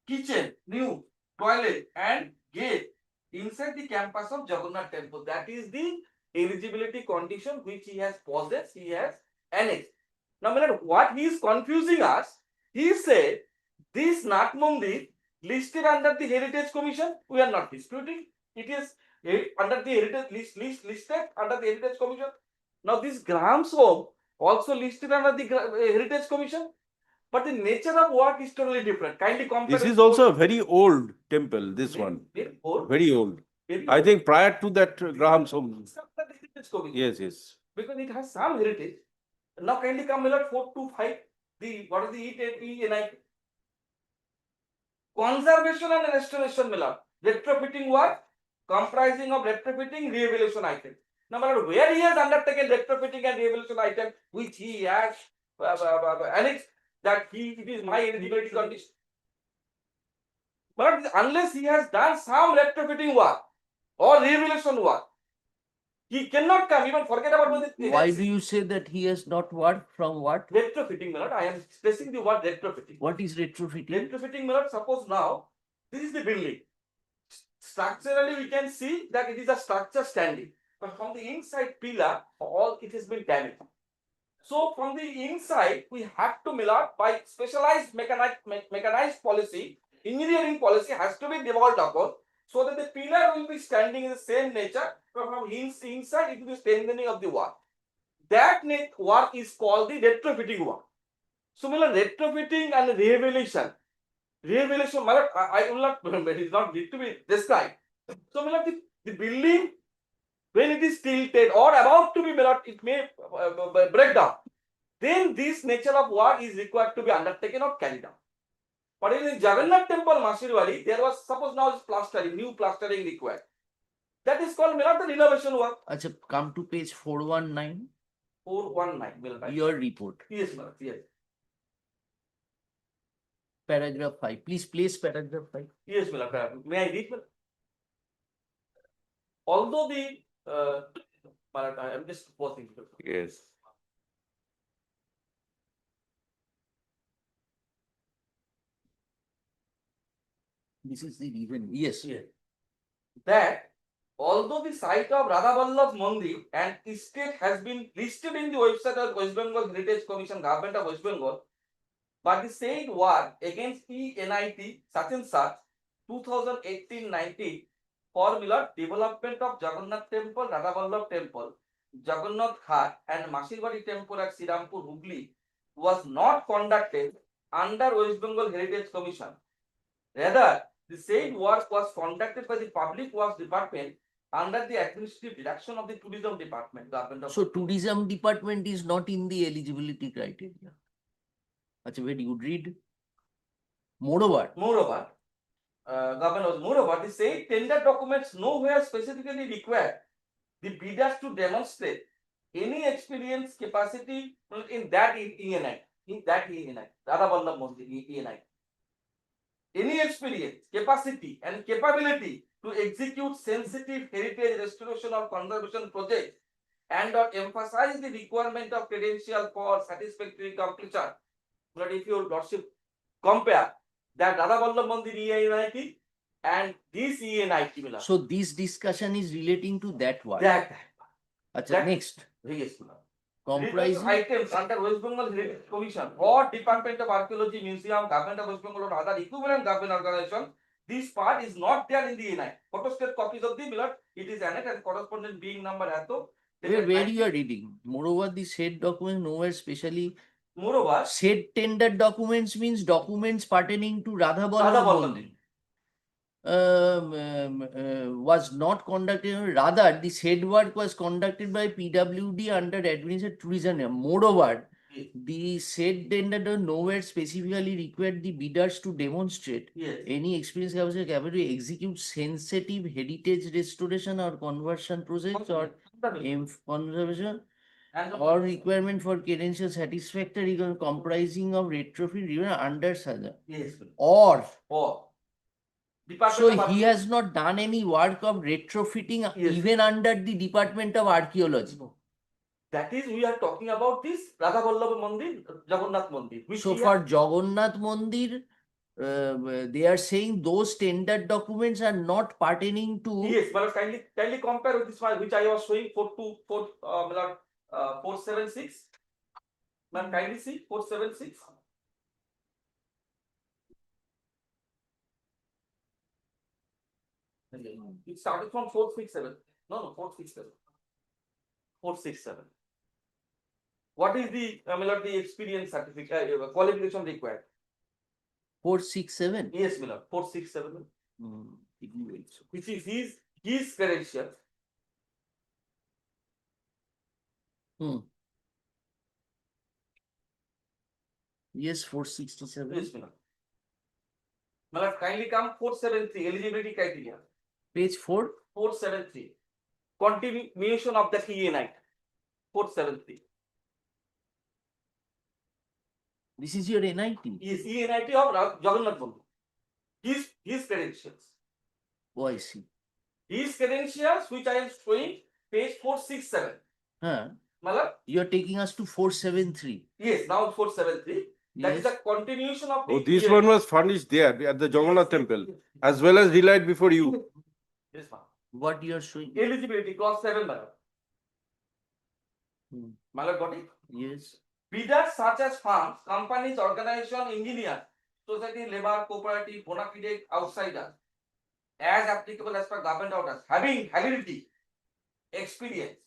S10: kitchen, new toilet and gate inside the campus of Jagannath temple. That is the eligibility condition which he has possessed, he has annexed. Now, my lord, what he is confusing us, he said this Nath Mandir listed under the Heritage Commission, we are not disputing. It is under the Heritage listed under the Heritage Commission. Now, this Graham's home also listed under the Heritage Commission. But the nature of work is totally different. Kindly compare.
S4: This is also a very old temple, this one,
S10: Very old.
S4: very old.
S10: Very
S4: I
S10: old.
S4: think prior to that Graham's home.
S10: It's not the Heritage Commission.
S4: Yes, yes.
S10: Because it has some heritage. Now kindly come Millard 425. The what is the ENI? Conservation and restoration Millard. Retrofitting work comprising of retrofitting rehabilitation item. Now Millard, where he has undertaken retrofitting and rehabilitation item, which he has annexed that it is my eligibility condition. But unless he has done some retrofitting work or rehabilitation work, he cannot come, even forget about the
S1: Why do you say that he has not worked from what?
S10: retrofitting, my lord? I am stressing the word retrofitting.
S1: What is retrofitting?
S10: Retrofitting, my lord, suppose now this is the building. Structurally, we can see that it is a structure standing, but from the inside pillar, all it has been damaged. So from the inside, we have to, my lord, by specialized mechanized policy, engineering policy has to be developed upon, so that the pillar will be standing in the same nature, but from inside it will be strengthening of the wall. That work is called the retrofitting work. So, my lord, retrofitting and rehabilitation, my lord, I will not, it is not need to be described. So, my lord, the building, when it is tilted or about to be, my lord, it may break down. Then this nature of work is required to be undertaken or carried out. But in the Jagannath temple, Mashinbari, there was, suppose now it's plastering, new plastering required. That is called, my lord, the renovation work.
S1: Acha, come to page 419.
S10: 419, my lord.
S1: Your report.
S10: Yes, my lord, yes.
S1: Paragraph 5. Please place paragraph 5.
S10: Yes, my lord. May I read? Although the, my lord, I am just pausing.
S4: Yes.
S1: This is the reason. Yes.
S10: Yes. That although the site of Radha Vallabh Mandir and estate has been listed in the website of West Bengal Heritage Commission, Government of West Bengal, but the said work against ENIT such and such 2018-19 for development of Jagannath Temple, Radha Vallabh Temple, Jagannath Ghat and Mashinbari Temple at Srirampur, Hubli was not conducted under West Bengal Heritage Commission. Rather, the said work was conducted by the Public Works Department under the administrative direction of the Tourism Department, Government of.
S1: So tourism department is not in the eligibility criteria. That's a very good read. Moreover,
S10: Moreover, the said tender documents nowhere specifically require the bidders to demonstrate any experience, capacity in that ENI, Radha Vallabh Mandir ENI. Any experience, capacity and capability to execute sensitive heritage restoration or conservation projects and or emphasize the requirement of credential for satisfactory completion. But if your lordship compare that Radha Vallabh Mandir ENIT and this ENIT.
S1: so this discussion is relating to that one.
S10: That.
S1: Next.
S10: Yes,
S1: Comprising
S10: items under West Bengal Heritage Commission or Department of Archaeology, Museum, Government of West Bengal or other equivalent government organization. This part is not there in the ENI. Photostat copies of the Millard, it is annexed and correspondent being number ato.
S1: where you are reading. Moreover, the said document nowhere specially.
S10: Moreover,
S1: said tender documents means documents pertaining to Radha Vallabh Mandir. Was not conducted, rather the said work was conducted by PWD under administrative tourism. Moreover, the said tender nowhere specifically required the bidders to demonstrate any experience capacity to execute sensitive heritage restoration or conversion projects or conservation
S10: And
S1: or requirement for credential satisfactory comprising of retrofit even under such.
S10: yes,
S1: Or,
S10: or Department
S1: so
S10: of
S1: he
S10: Archaeology.
S1: has not done any work of retrofitting
S10: Yes.
S1: even under the Department of Archaeology.
S10: That is, we are talking about this Radha Vallabha Mandir, Jagannath Mandir. Which
S1: So
S10: he
S1: for
S10: has-
S1: Jagannath Mandir, they are saying those tender documents are not pertaining to.
S10: Yes, but kindly compare with this one which I was showing 476. Man, kindly see 476. It started from 467. No, 467. 467. What is the the experience certificate qualification required?
S1: 467.
S10: Yes, Miller, 467. Which is his credential.
S1: Yes, 467.
S10: Yes, Miller. Miller, kindly come 473 eligibility criteria.
S1: Page 4.
S10: 473. Continuation of the ENI. 473.
S1: This is your NIT.
S10: Yes, ENIT of Jagannath Mandir. His credentials.
S1: Oh, I see.
S10: His credentials, which I am showing, page 467.
S1: Huh.
S10: Malab?
S1: You are taking us to 473.
S10: Yes, now 473. That is
S1: Yes.
S10: a continuation of the
S4: Oh, this
S10: ENIT.
S4: one was furnished there at the Jagannath temple, as well as relied before you.
S10: Yes, ma'am.
S1: What you are showing?
S10: Eligibility clause 7, Malab.
S1: Hmm.
S10: Malab got it?
S1: Yes.
S10: Bidders such as firms, companies, organization, engineers, society, labor, cooperative, bona fide outsiders, as applicable as per government orders, having ability, experience,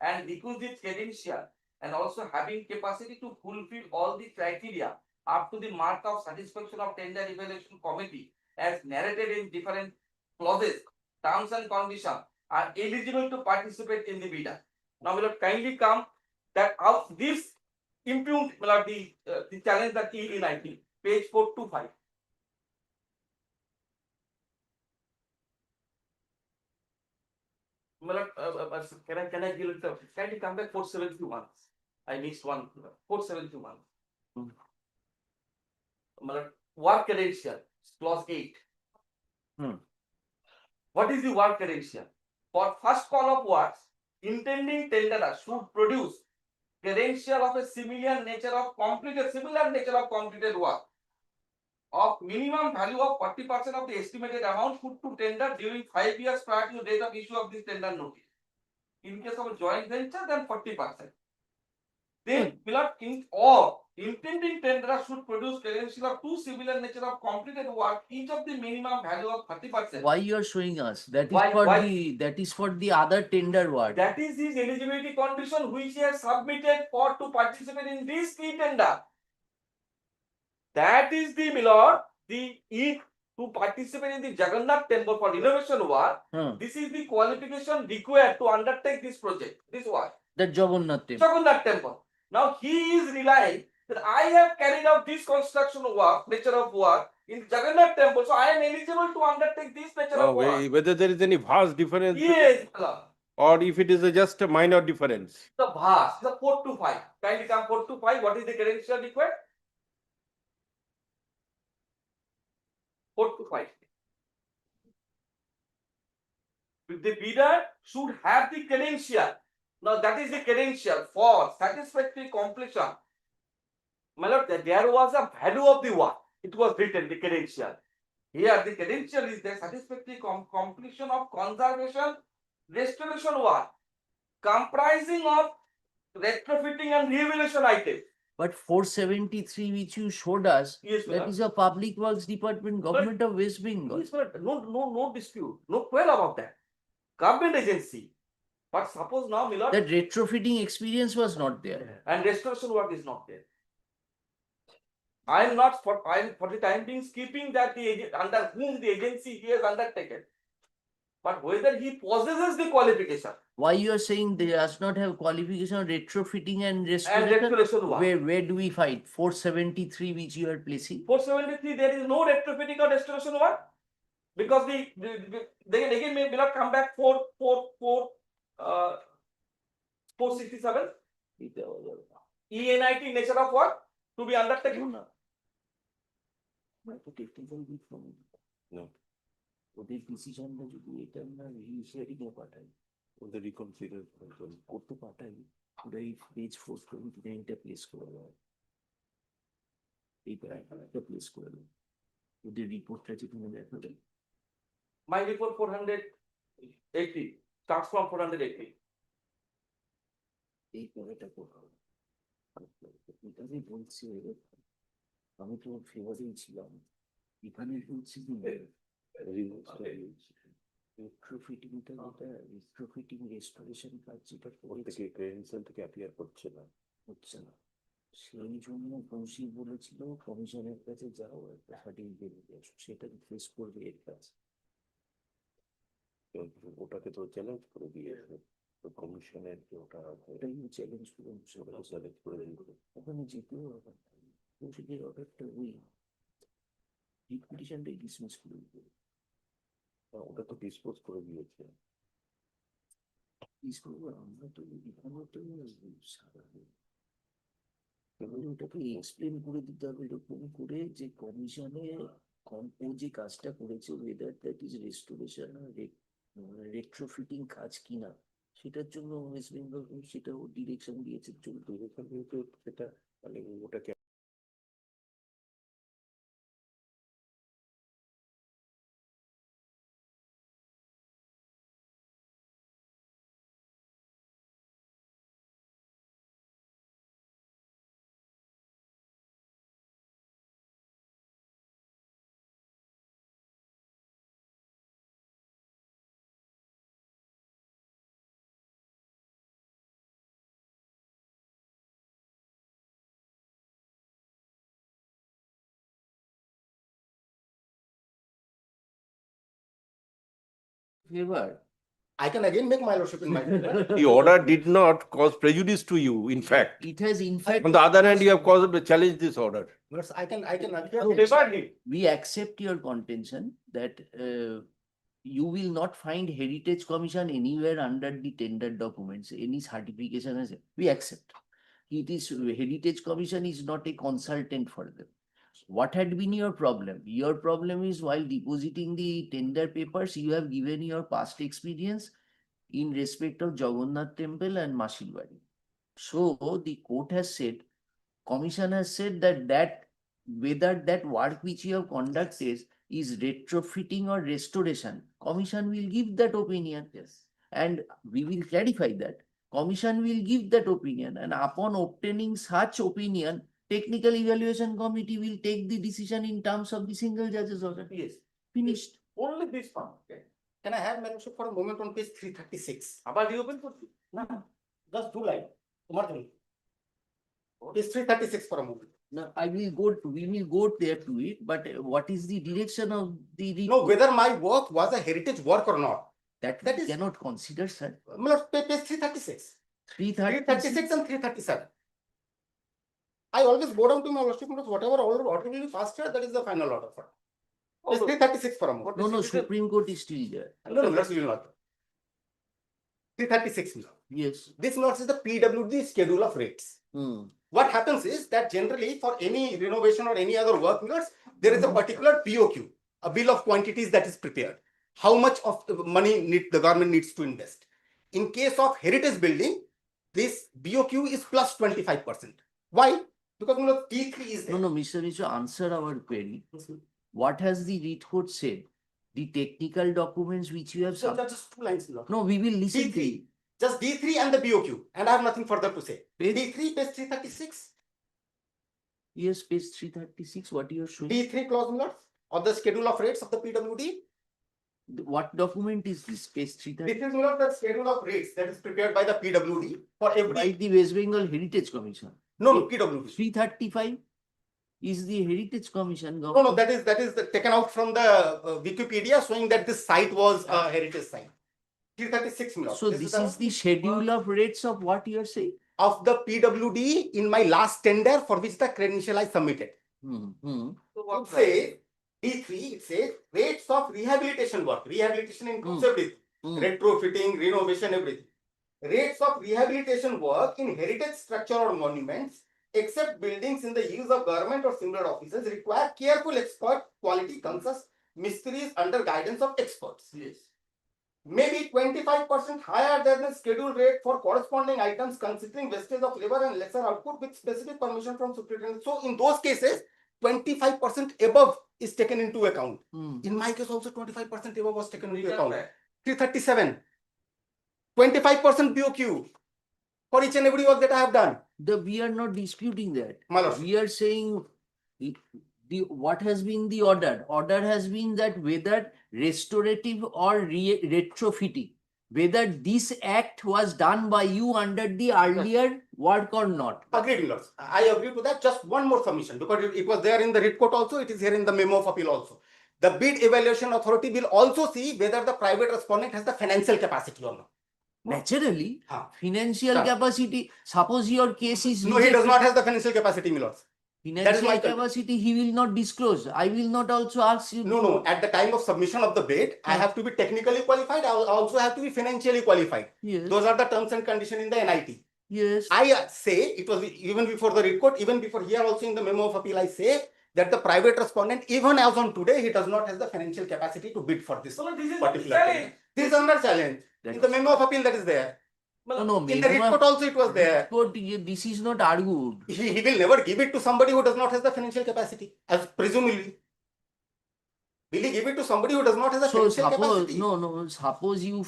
S10: and requisite credential, and also having capacity to fulfill all the criteria up to the mark of satisfaction of tender evaluation committee, as narrated in different clauses, terms and conditions, are eligible to participate in the bidder. Now, we will kindly come that of this impugn the challenge that he in IT, page 425. Can I give it? Can you come back 471? I missed one. 471. Work credential, clause 8. What is the work credential? For first call of works, intending tenderer should produce credential of a similar nature of completed work of minimum value of 40% of the estimated amount put to tender during 5 years prior to the date of issue of this tender notice. In case of a joint venture, then 40%. Then, or intending tenderer should produce credential of two similar nature of completed work, each of the minimum value of 30%.
S1: Why you are showing us? That is
S10: Why?
S1: that is for the other tender work.
S10: That is his eligibility condition which he has submitted for to participate in this key tender. That is the Milord, to participate in the Jagannath temple for renovation work. This is the qualification required to undertake this project. This work.
S1: The Jagannath temple.
S10: Jagannath temple. Now he is relying that I have carried out this construction work, nature of work in Jagannath temple, so I am eligible to undertake this nature of work.
S4: Whether there is any vast difference,
S10: Yes, Milord.
S4: or if it is just a minor difference.
S10: The vast, the 425. Kindly come 425. What is the credential required? 425. The bidder should have the credential. Now that is the credential for satisfactory completion. My lord, there was a value of the work. It was written the credential. Here the credential is the satisfactory completion of conservation restoration work comprising of retrofitting and rehabilitation items.
S1: But 473 which you showed us,
S10: Yes,
S1: that
S10: Milord.
S1: is a Public Works Department, Government of West Bengal.
S10: Yes, Milord. No dispute, no quarrel about that. Government agency. But suppose now, Milord,
S1: That retrofitting experience was not there.
S10: and restoration work is not there. I am for the time being skipping that under whom the agency he has undertaken. But whether he possesses the qualification
S1: Why you are saying they does not have qualification on retrofitting and
S10: and
S1: restoration?
S10: restoration work.
S1: Where do we find 473 which you are placing?
S10: 473, there is no retrofitting or restoration work because they again may not come back 467.
S1: এটা দেওয়া যাবে না।
S10: ENIT nature of work to be undertaken.
S1: না technical দিক from
S4: No,
S1: ওদের ডিসিশনটা যদি এটা আমরা হিয়ারিং এ পাঠাই,
S4: the reconsider.
S1: করতে পাঠাই, ওরা এই পেজ 429টা প্লেস করে দেয়, এই প্যারাগ্রাফটা প্লেস করে দেয়, ওদের রিপোর্টটা যেখানে দেখা যায়
S10: My report 480 starts from 480.
S1: এই প্যারাটা করতে হবে। আমি বলছি আমি তো ফেভারেই ছিলাম, এখানে বলছি কি রিট্রোফিটিংটা যেটা রিট্রোফিটিং রেস্টোরেশন কাজ যেটা করেছে
S4: থেকে অ্যাপিয়ার করছে না।
S1: হচ্ছে না, সেই জন্য কৌশিক বলেছিল কমিশনের কাছে যাও একটা সার্টিফিকেট নিয়ে আসো, সেটা ফেস করবে এর কাছে।
S4: ওটাকে তো চ্যালেঞ্জ করে দিয়েছে কমিশনের, ওটা
S1: ওটাই চ্যালেঞ্জ করে
S4: চ্যালেঞ্জ করে দিয়েছে।
S1: ওখানে যেতেও হবে, কৌশিকের অর্ডারটা ওই রিট পিটিশনটাই ডিসমিস করে দিতে,
S4: ওটা তো ডিসপোজ করে দিয়েছে।
S1: আমরা তো এখানে তো সারা ওটাকে এক্সপ্লেন করে দিতে হবে এরকম করে যে কমিশনে ও যে কাজটা করেছে weather that is restoration retrofitting কাজ কিনা, সেটার জন্য ওয়েস্ট বেঙ্গল সেটাও ডিরেকশন দিয়েছে চলতে।
S4: সেটা মানে ওটাকে
S1: এবার
S11: I can again make my lordship in my favor.
S4: the order did not cause prejudice to you, in fact.
S1: it has in fact
S4: On the other hand, you have caused to challenge this order.
S11: But I can adhere
S10: You
S11: to it.
S10: favored it.
S1: we accept your contention that you will not find Heritage Commission anywhere under the tender documents, any certification as we accept. It is Heritage Commission is not a consultant for them. What had been your problem? Your problem is while depositing the tender papers, you have given your past experience in respect of Jagannath Temple and Mashilwari. So the court has said, commission has said that whether that work which you have conducted is retrofitting or restoration, commission will give that opinion.
S10: Yes.
S1: And we will clarify that. Commission will give that opinion, and upon obtaining such opinion, technical evaluation committee will take the decision in terms of the single judge's order.
S10: Yes.
S1: Finished.
S10: Only this one. Okay.
S11: Can I have my lordship for a moment on page 336?
S10: About the open for
S11: No, just 2 lines. Page 336 for a moment.
S1: Now, we will go there to it, but what is the direction of the
S11: No,
S1: report?
S11: whether my work was a heritage work or not.
S1: That
S11: that
S1: we
S11: is-
S1: cannot consider, sir.
S11: My lord, page 336. 336 and 337. I always go down to my lordship, whatever order will be passed here, that is the final order for. Page 336 for a moment.
S1: No, Supreme Court is still there.
S11: No, that's will not. 336.
S1: Yes.
S11: This notice is the PWD schedule of rates. What happens is that generally for any renovation or any other work, there is a particular POQ, a bill of quantities that is prepared. How much of the money the government needs to invest. In case of heritage building, this BOQ is plus 25%. Why? Because T3 is there.
S1: No, Mr. Mishra, answer our query. What has the REIT court said? The technical documents which you have
S11: So
S1: sub-
S11: that's just 2 lines.
S1: No, we will listen to
S11: D3.
S1: you.
S11: Just D3 and the BOQ, and I have nothing further to say.
S1: Page-
S11: D3, page 336.
S1: Yes, page 336, what you are showing?
S11: D3 clause of the schedule of rates of the PWD.
S1: What document is this? Page
S11: This
S1: 330?
S11: is the schedule of rates that is prepared by the PWD for
S1: By
S11: every.
S1: the West Bengal Heritage Commission.
S11: No, PWD.
S1: 335 is the Heritage Commission.
S11: No, that is taken out from the Wikipedia showing that this site was a heritage site. 336 million.
S1: So this is the schedule of rates of what you are saying?
S11: Of the PWD in my last tender for which the credential I submitted. It says D3, it says rates of rehabilitation work. Rehabilitation includes everything. Retrofitting, renovation, everything. rates of rehabilitation work in heritage structure or monuments, except buildings in the use of government or similar offices, require careful expert quality consist mysteries under guidance of experts.
S10: Yes.
S11: Maybe 25% higher than the scheduled rate for corresponding items considering wastage of labor and lesser output with specific permission from superintendent. So in those cases, 25% above is taken into account. In my case also 25% above was taken into account. 337. 25% BOQ for each and every work that I have done.
S1: We are not disputing that.
S11: My lordship.
S1: We are saying what has been the order? Order has been that whether restorative or retrofitting, whether this act was done by you under the earlier work or not.
S11: Agreed, my lords. I agree to that. Just one more submission because it was there in the writ court also. It is here in the memo of appeal also. The bid evaluation authority will also see whether the private respondent has the financial capacity or not.
S1: Naturally,
S11: Huh.
S1: financial
S11: Sir.
S1: capacity, suppose your case is
S11: No, he does
S1: rejected,
S11: not have the financial capacity, my lords.
S1: financial
S11: my
S1: capacity, he will not disclose. I will not also ask you.
S11: No. At the time of submission of the bid, I have to be technically qualified. I also have to be financially qualified.
S1: Yes.
S11: Those are the terms and conditions in the NIT.
S1: Yes.
S11: I say it was even before the writ court, even before here also in the memo of appeal, I say that the private respondent, even as on today, he does not have the financial capacity to bid for this
S10: So this is
S11: particular
S10: challenge.
S11: thing. This is under challenge. In the memo of appeal, that is there.
S1: No,
S11: In the writ court also, it was there.
S1: Court, this is not argued.
S11: He will never give it to somebody who does not have the financial capacity, as presumably. Will he give it to somebody who does not have the
S1: So
S11: financial
S1: suppose,
S11: capacity?
S1: no, suppose you,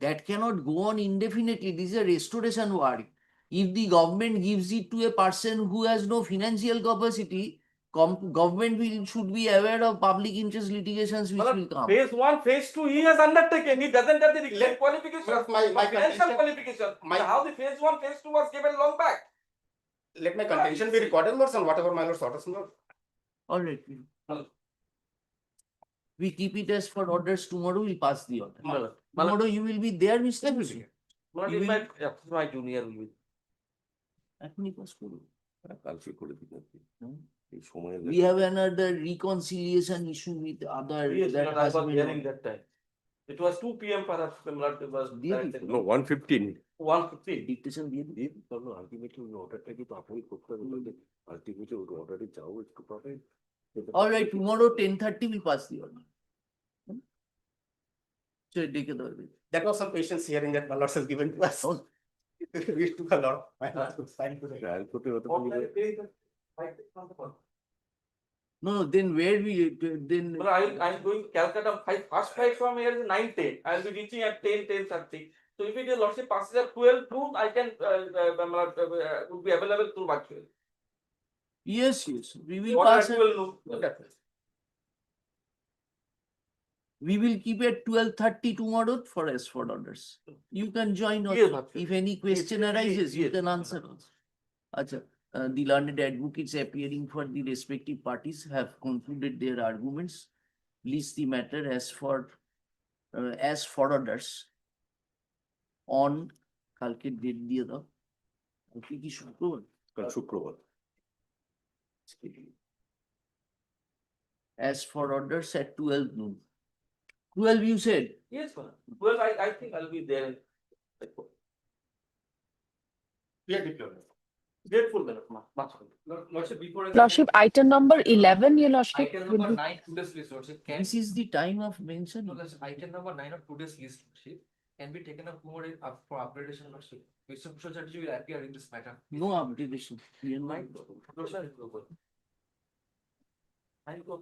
S1: that cannot go on indefinitely. This is a restoration work. If the government gives it to a person who has no financial capacity, government should be aware of public interest litigations which will come.
S10: Phase 1, phase 2, he has undertaken. He doesn't have the required qualification.
S11: But my
S10: Financial
S11: contention-
S10: qualification.
S11: my-
S10: How the phase 1, phase 2 was given long back.
S11: Let my contention be recorded, lords, and whatever my lords orders, lord.
S1: All right. We keep it as for orders. Tomorrow we'll pass the order. Tomorrow you will be there, Mr. Bhusri?
S10: Not
S1: You
S10: in
S1: will-
S10: my junior will be.
S1: এখনই pass করুন।
S4: কালকে করে দিন আপনি।
S1: হুম।
S4: এই সময়
S1: We have another reconciliation issue with other
S10: Yes,
S1: that
S10: Lord, I
S1: has
S10: was
S1: been.
S10: hearing that time. It was 2 PM perhaps, Lord, it was
S1: Really?
S4: No, 115.
S10: 1:50.
S1: Dictation দিয়ে দিন।
S4: এই কারণ আলটিমেটলি ওই অর্ডারটা কিন্তু আপনি করতে হবে। আলটিমেটলি ওই অর্ডারে যাও একটু পাবে।
S1: All right, tomorrow 10:30 we pass the order. So ডেকে দেওয়া হবে।
S11: That was some patience hearing that my lords has given to us.
S1: Oh.
S11: We took a lot of my lords to sign to the.
S4: Trial করতে হতে
S1: No, then where we, then.
S10: But I'm going to Calcutta, first flight from here is 9:10. I'll be reaching at 10:30. So if it is lordship passes at 12 noon, I can would be available through virtual.
S1: Yes, we will
S10: Or
S1: pass
S10: at
S1: it.
S10: 12 noon.
S1: We will keep it 12:30 tomorrow for as for orders. You can join us.
S10: Yes, absolutely.
S1: If any question arises, you can answer us. Acha, the learned advocates appearing for the respective parties have concluded their arguments. List the matter as for orders on কালকে date দিয়ে দাও কালকে কি শুক্রবার
S4: কাল শুক্রবার।
S1: as for orders at 12 noon. 12 you said?
S10: Yes, sir. Well, I think I'll be there.
S11: We are deployed.
S10: Grateful, much.
S12: Lordship, item number 11, your lordship.
S13: Item
S12: will
S13: number
S12: be-
S13: 9 today's list, Lordship.
S1: This is the time of mention.
S13: No, Lordship, item number 9 of today's list, Lordship, can be taken up more for upgradation, Lordship. Mr. Bhushan Chatterjee will appear in this matter.
S1: No updation.
S10: Lordship, I'll go.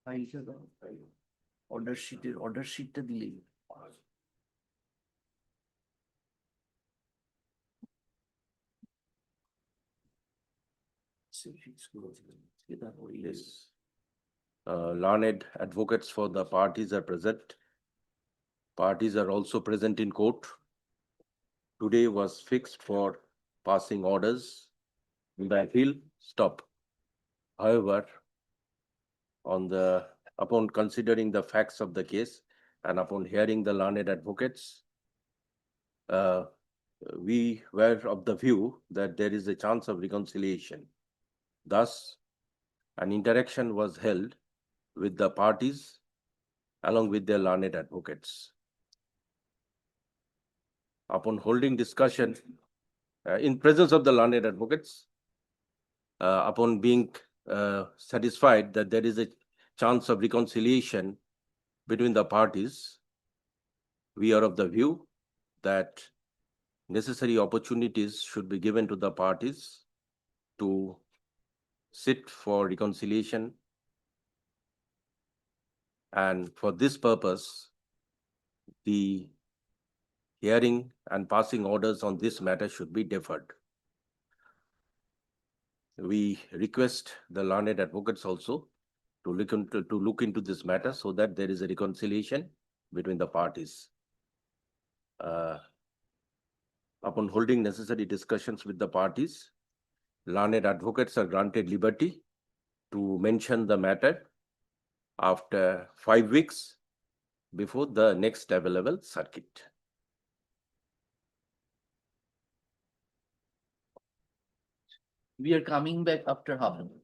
S1: ফাইলটা দাও, order শিটটা দিলেই।
S4: Yes. Learned advocates for the parties are present. Parties are also present in court. Today was fixed for passing orders in the appeal. Stop. However, upon considering the facts of the case and upon hearing the learned advocates, we were of the view that there is a chance of reconciliation. Thus, an interaction was held with the parties along with their learned advocates. Upon holding discussion in presence of the learned advocates, upon being satisfied that there is a chance of reconciliation between the parties, we are of the view that necessary opportunities should be given to the parties to sit for reconciliation. And for this purpose, the hearing and passing orders on this matter should be deferred. We request the learned advocates also to look into this matter so that there is a reconciliation between the parties. Upon holding necessary discussions with the parties, learned advocates are granted liberty to mention the matter after 5 weeks before the next available circuit.
S1: We are coming back after half an hour.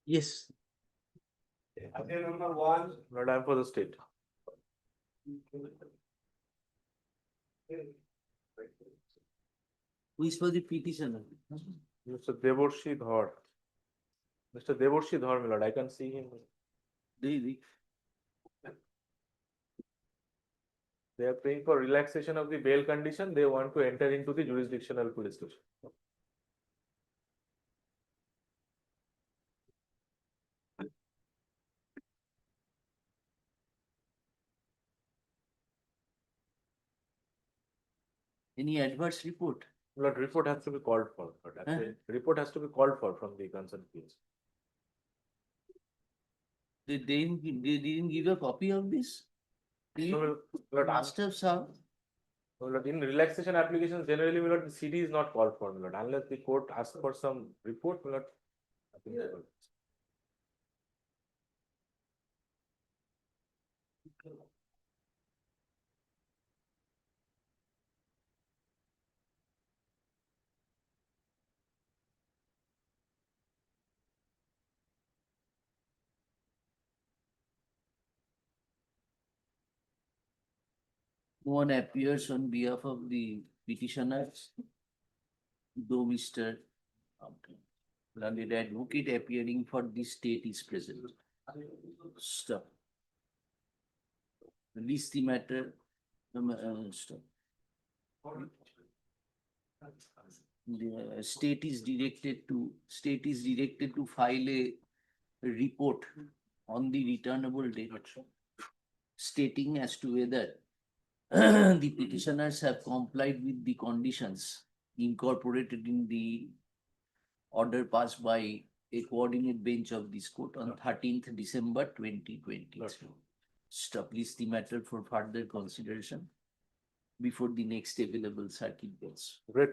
S1: Yes.
S3: Appeal number one.
S7: Lord, I am for the state.
S1: Who is for the petitioner?
S7: Mr. Devorshi Dhar. Mr. Devorshi Dhar, my lord, I can see him.
S1: The
S7: They are praying for relaxation of the bail condition. They want to enter into the jurisdictional police station.
S1: any adverse report?
S7: Lord, report has to be called for. Lord. Actually, report has to be called for from the concerned case.
S1: They didn't give a copy of this?
S7: So, Lord,
S1: Must have served.
S7: Lord, in relaxation applications, generally, my lord, the CD is not called for, my lord, unless the court asks for some report, my lord. Nothing is called.
S1: No one appears on behalf of the petitioners. Though Mr. Landed advocate appearing for the state is present. Stop. Release the matter. Stop. The state is directed to file a report on the returnable debt, stating as to whether the petitioners have complied with the conditions incorporated in the order passed by a coordinate bench of this court on 13th December 2020. Stop list the matter for further consideration before the next available circuit bench.
S7: Great.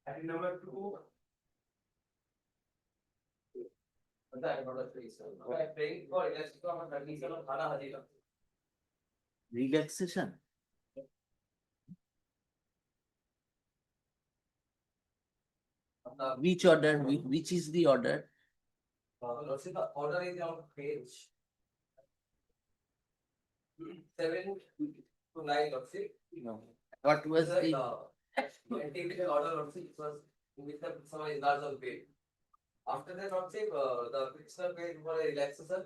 S3: Appeal number two.
S13: Praying for relaxation of condition of Thana Hazira.
S1: Relaxation. Which order? Which is the order?
S13: Lordship, the order is on page 7 to 9, Lordship.
S1: No. What was
S13: Sir,
S1: the?
S13: Anti-bail order, Lordship, it was in which the petitioner is large on bail. After that, Lordship, the petitioner paid for a relaxation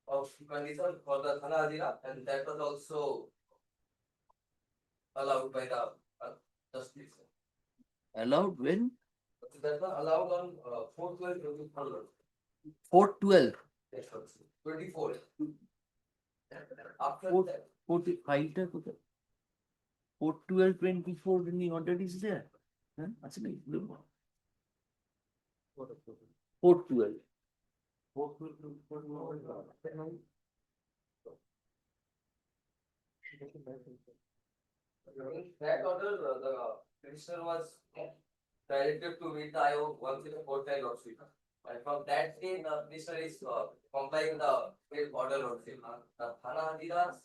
S13: of condition for the Thana Hazira, and that was also allowed by the justice.
S1: Allowed when?
S13: That was allowed on 4/12/2024.
S1: 4/12.
S13: Yes, Lordship. 24. After
S1: Four-
S13: that,
S1: 45 টা কোথায়? 4/12/24 when the order is there. হ্যাঁ আছে নাকি? 4/12.
S13: in that order, the petitioner was directed to meet the Ayog once in a fortnight, Lordship. And from that day, the petitioner is complying the bail order, Lordship. The Thana Hazira.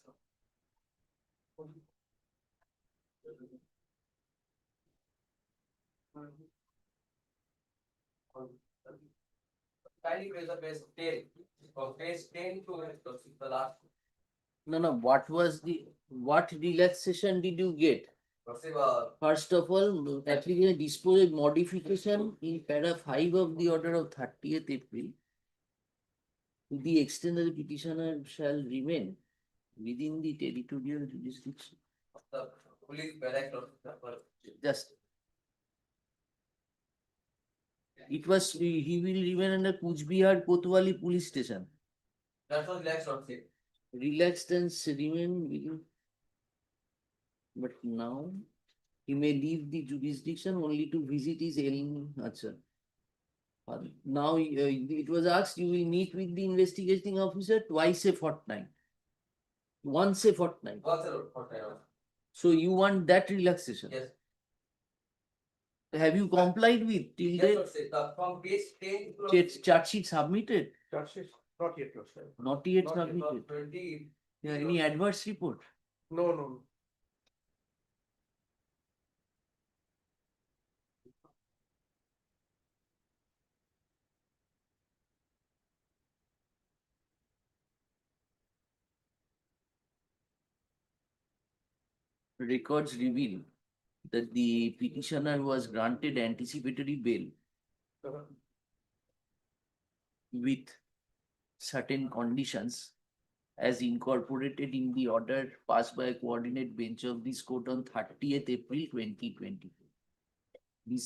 S13: Kindly raise the page 10. From page 10 to the last.
S1: No, what relaxation did you get?
S13: Lordship,
S1: First of all, application disposed modification in para 5 of the order of 30th April. To the extent that the petitioner shall remain within the territorial jurisdiction.
S13: the police barrack, Lordship.
S1: Just. It was, he will remain under Kuch Bihar Kotwali police station.
S13: That was relaxed, Lordship.
S1: Relaxed and remain within. But now he may leave the jurisdiction only to visit his Acha. Now it was asked you will meet with the investigating officer twice a fortnight. Once a fortnight.
S13: Once a fortnight.
S1: So you want that relaxation?
S13: Yes.
S1: Have you complied with till
S13: Yes,
S1: date?
S13: Lord, say, from page 10 to
S1: Charge sheet submitted?
S6: Not yet, Lord, sir.
S1: Not yet
S13: not
S1: submitted.
S13: 20.
S1: Yeah, any adverse report?
S6: No.
S1: Records reveal that the petitioner was granted anticipatory bail with certain conditions as incorporated in the order passed by a coordinate bench of this court on 30th April 2020. The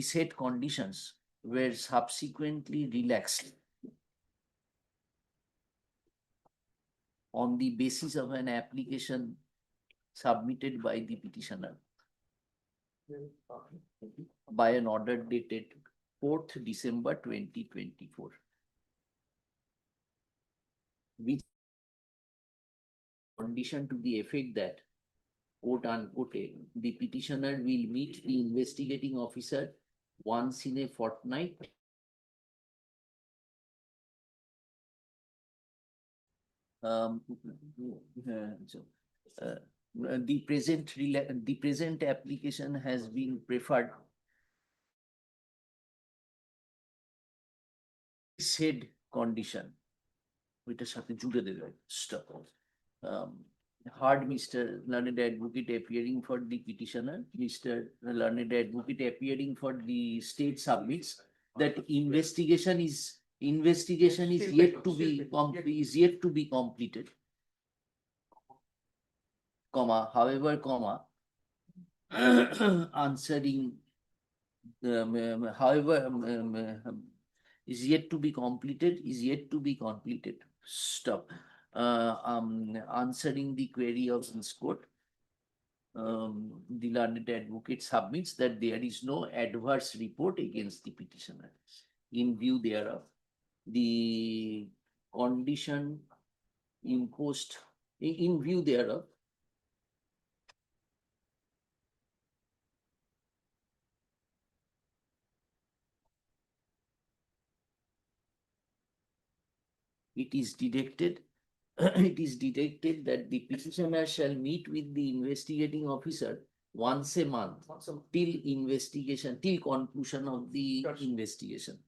S1: said conditions were subsequently relaxed on the basis of an application submitted by the petitioner by an order dated 4th December 2024. Which condition to the effect that, quote unquote, the petitioner will meet the investigating officer once in a fortnight the present application has been preferred. Said condition, ওইটার সাথে জুড়ে দেবে stop. Heard Mr. Learned Advocate appearing for the petitioner, Mr. Learned Advocate appearing for the state submits that investigation is yet to be completed. Comma, however, comma, answering, however, is yet to be completed. Stop. Answering the query of this court, the learned advocate submits that there is no adverse report against the petitioner. In view thereof, the condition imposed, in view thereof, it is detected that the petitioner shall meet with the investigating officer once a month till conclusion of the investigation.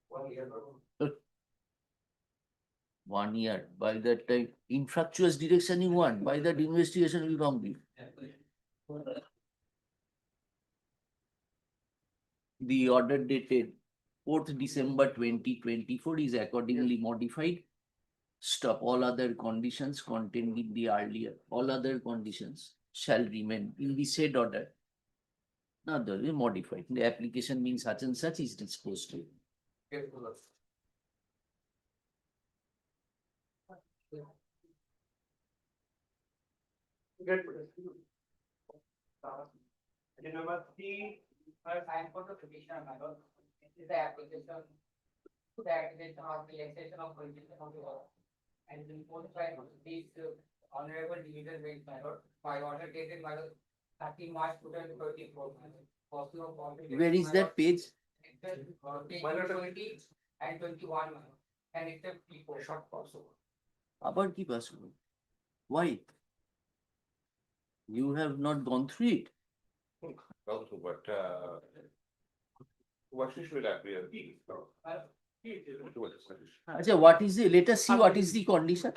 S13: One year.
S1: 1 year. By that time, infractuous direction you want, by that investigation will complete. The order dated 4th December 2024 is accordingly modified. Stop. All other conditions contained in the earlier, all other conditions shall remain in the said order. Now they will modified. The application means such and such is disposed of.
S10: Item number 3, sign for the petitioner matter. This is the application to the acquisition or relaxation of provision of the law. And the report by this honorable division bench matter by order dated by the 30 March 2024.
S1: Where is that page?
S10: Page 20 and 21 and it's a people short possible.
S1: About ki possible? Why? You have not gone through it.
S3: Also, but what should appear?
S1: Acha, what is the, let us see what is the condition.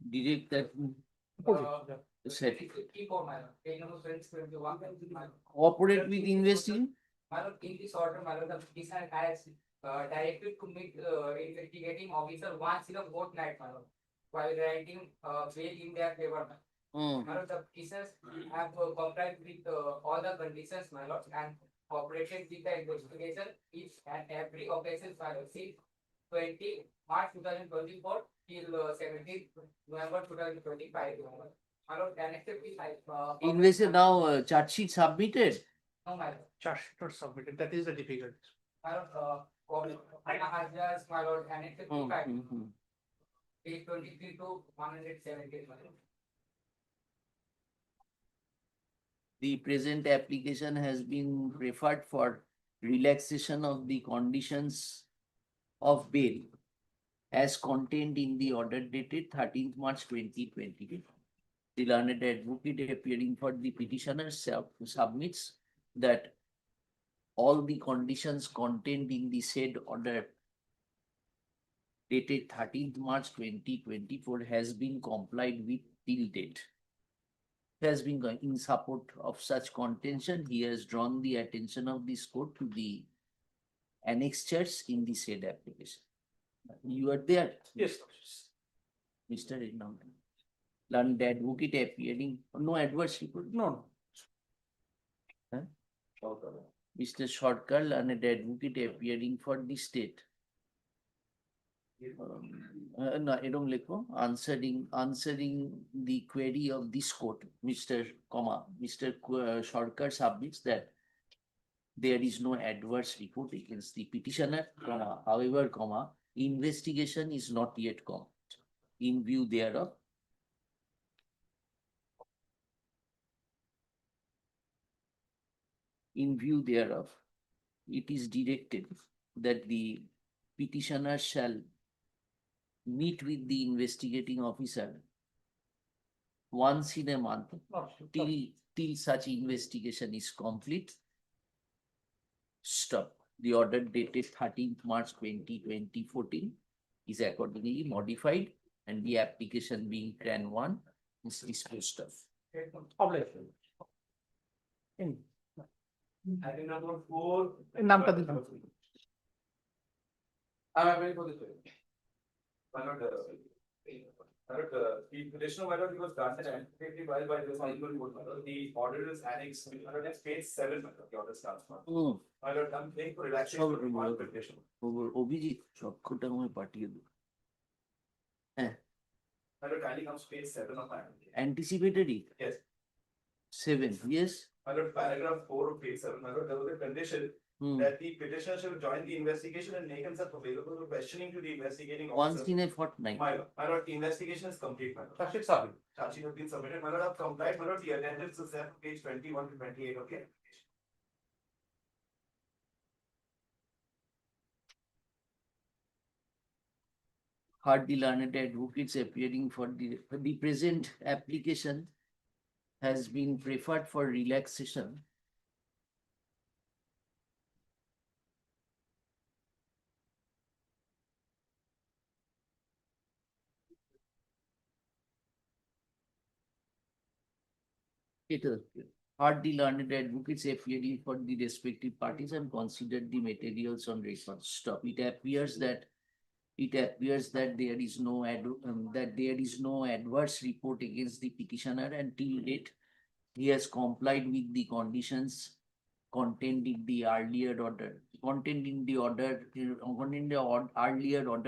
S1: Direct that. Set.
S10: Page number 21.
S1: Cooperate with investing.
S10: Madam, in this order, madam, the petitioner has directed to meet investigating officer once in a fortnight, madam, while granting bail in their favor. Madam, the petitioners have complied with all the conditions, my lord, and cooperated with the investigation each and every offenses, my lord, since 20 March 2024 till 17 November 2025. My lord, can accept this.
S1: Invested now, charge sheet submitted.
S10: No, my lord.
S6: charge sheet not submitted. That is the difficulty.
S13: My lord, and it's a fact.
S1: Hmm.
S13: Page 23 to 170.
S1: The present application has been referred for relaxation of the conditions of bail as contained in the order dated 13th March 2020. The learned advocate appearing for the petitioner submits that all the conditions contained in the said order dated 13th March 2024 has been complied with till date. Has been in support of such contention. He has drawn the attention of this court to the annexures in the said application. You are there,
S7: Yes.
S1: Mr. Renam. Learned advocate appearing, no adverse report.
S7: No.
S1: Huh? Mr. Shortkar, learned advocate appearing for the state. No, এরকম লেখো, answering the query of this court, Mr. Sarkar submits that there is no adverse report against the petitioner, however, investigation is not yet complete. In view thereof, it is directed that the petitioner shall meet with the investigating officer once in a month till such investigation is complete. Stop. The order dated 13th March 2014 is accordingly modified and the application being CRAN 1 is disposed of.
S3: Item number 4.
S6: নামটা দিলাম।
S3: My lord, the petitioner, my lord, was granted anticipated by the honorable court, my lord. The order is annexed, my lord, that's page 7, my lord, the order starts from. My lord, I'm paying for relaxation of one petition.
S1: Abhijit সবকটা আমায় পাঠিয়ে দিও। হ্যাঁ,
S3: My lord, kindly comes page 7 of my application.
S1: anticipatory
S3: Yes,
S1: 7, yes.
S3: my lord, paragraph 4 of page 7, my lord, there was a condition that the petitioner shall join the investigation and make himself available for questioning to the investigating
S1: Once
S3: officer.
S1: in a fortnight.
S3: My lord, the investigation is complete, my lord.
S7: Charge sheet submitted.
S3: Charge sheet has been submitted, my lord, I've complied, my lord, the attendance is there, page 21 to 28 of the application.
S1: Hardly learned advocates appearing for the present application has been preferred for relaxation hardly learned advocates appearing for the respective parties and considered the materials on record. Stop. It appears that there is no adverse report against the petitioner, and till date he has complied with the conditions contained in the earlier order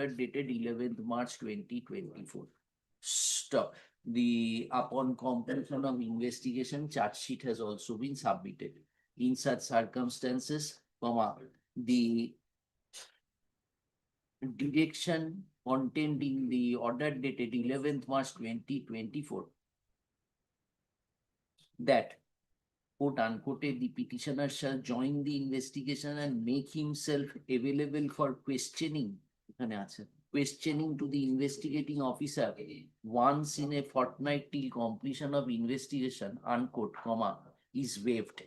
S1: dated 11th March 2024. Stop. Upon completion of investigation, charge sheet has also been submitted. In such circumstances, the direction contained in the order dated 11th March 2024 that quote unquote the petitioner shall join the investigation and make himself available for questioning to the investigating officer once in a fortnight till completion of investigation, unquote, is waived.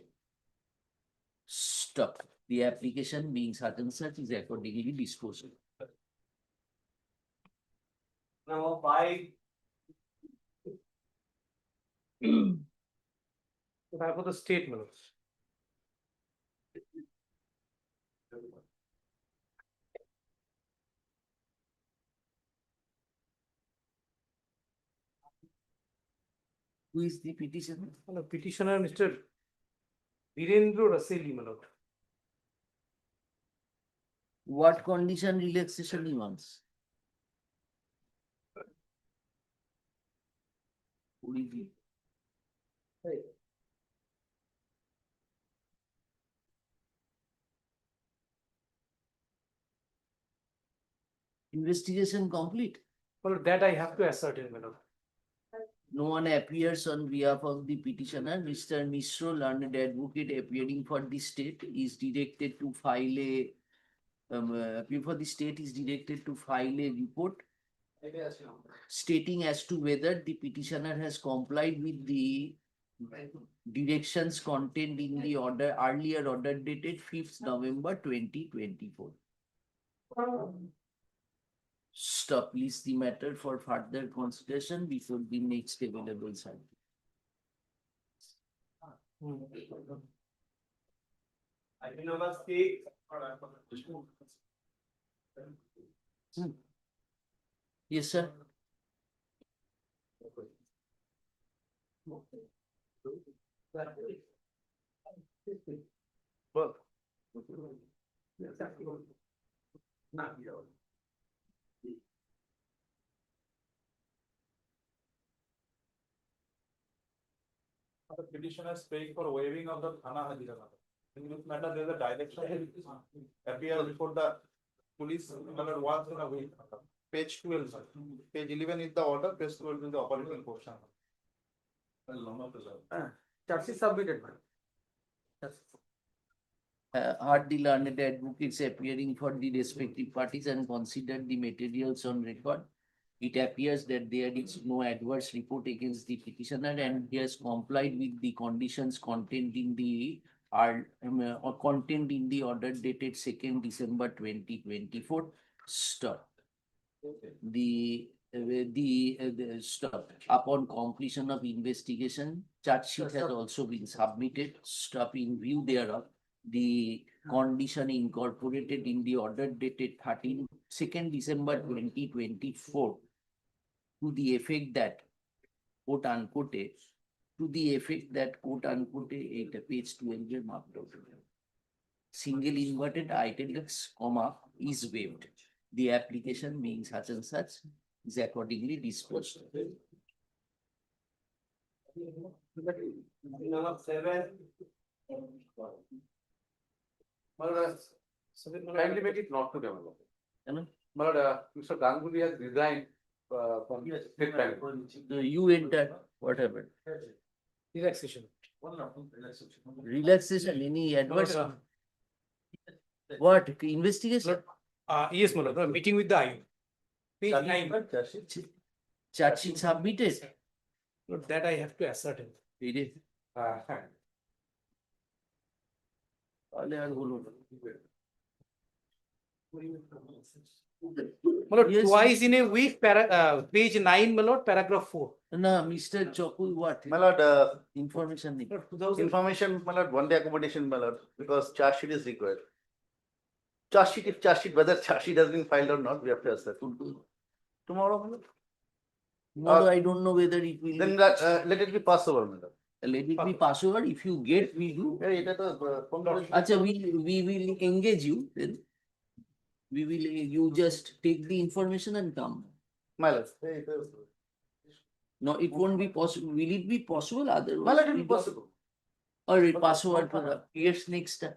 S1: Stop. The application being such and such is accordingly disposed.
S3: Now, 5.
S7: That was the statement.
S1: Who is the petitioner?
S7: Petitioner, Mr. Virendra Raseli, my lord.
S1: What condition relaxation he wants? Investigation complete.
S7: Well, that I have to ascertain, my lord.
S1: No one appears on behalf of the petitioner. Mr. Mishro, learned advocate appearing for the state, is directed to file a appear for the state is directed to file a report stating as to whether the petitioner has complied with the directions contained in the earlier order dated 5th November 2024. Stop list the matter for further consideration before the next available cycle.
S3: Item number 6.
S1: Yes, sir.
S3: The petitioner is paying for waiving of the Thana Hazira. In this matter, there is a direction appear before the police once in a week. Page 12, sir. Page 11 is the order, page 12 is the operating portion.
S10: Charge is submitted, man.
S1: Heard the learned advocates appearing for the respective parties and considered the materials on record. It appears that there is no adverse report against the petitioner and he has complied with the conditions contained in the contained in the order dated 2nd December 2024. Stop. The stop. Upon completion of investigation, charge sheet has also been submitted. Stop. In view thereof, the condition incorporated in the order dated 2nd December 2024 to the effect that quote unquote page 12 marked out. Single inverted italics, comma, is waived. The application being such and such is accordingly disposed.
S3: Number 7.
S10: Kindly make it not to develop.
S1: Hello?
S10: But Mr. Ganguly has resigned from state bank.
S1: You enter, whatever.
S7: Relaxation.
S1: Relaxation, any adverse? What, investigation?
S7: Yes, my lord, meeting with the IU. Page 9.
S1: Charge sheet submitted?
S7: Lord, that I have to ascertain.
S1: It is. তাহলে আর হলো না।
S7: My lord,
S1: Yes.
S7: twice in a week, page 9, my lord, paragraph 4.
S1: না, Mr. Chokul, what?
S8: My lord,
S1: Information নেই।
S7: Lord, 2000.
S8: information, my lord, one day accommodation, my lord, because charge sheet is required. Charge sheet, if charge sheet, whether charge sheet has been filed or not, we have to assess. Tomorrow, my lord.
S1: Tomorrow, I don't know whether it will.
S8: Then let it be passed over, my lord.
S1: Let it be Passover. If you get, we do.
S8: Yeah, এটা তো phone করে
S1: Acha, we will engage you then. We will, you just take the information and come.
S8: my lord.
S1: No, it won't be possible. Will it be possible otherwise?
S8: My lord, it will be possible.
S1: Or it Passover for the years next time?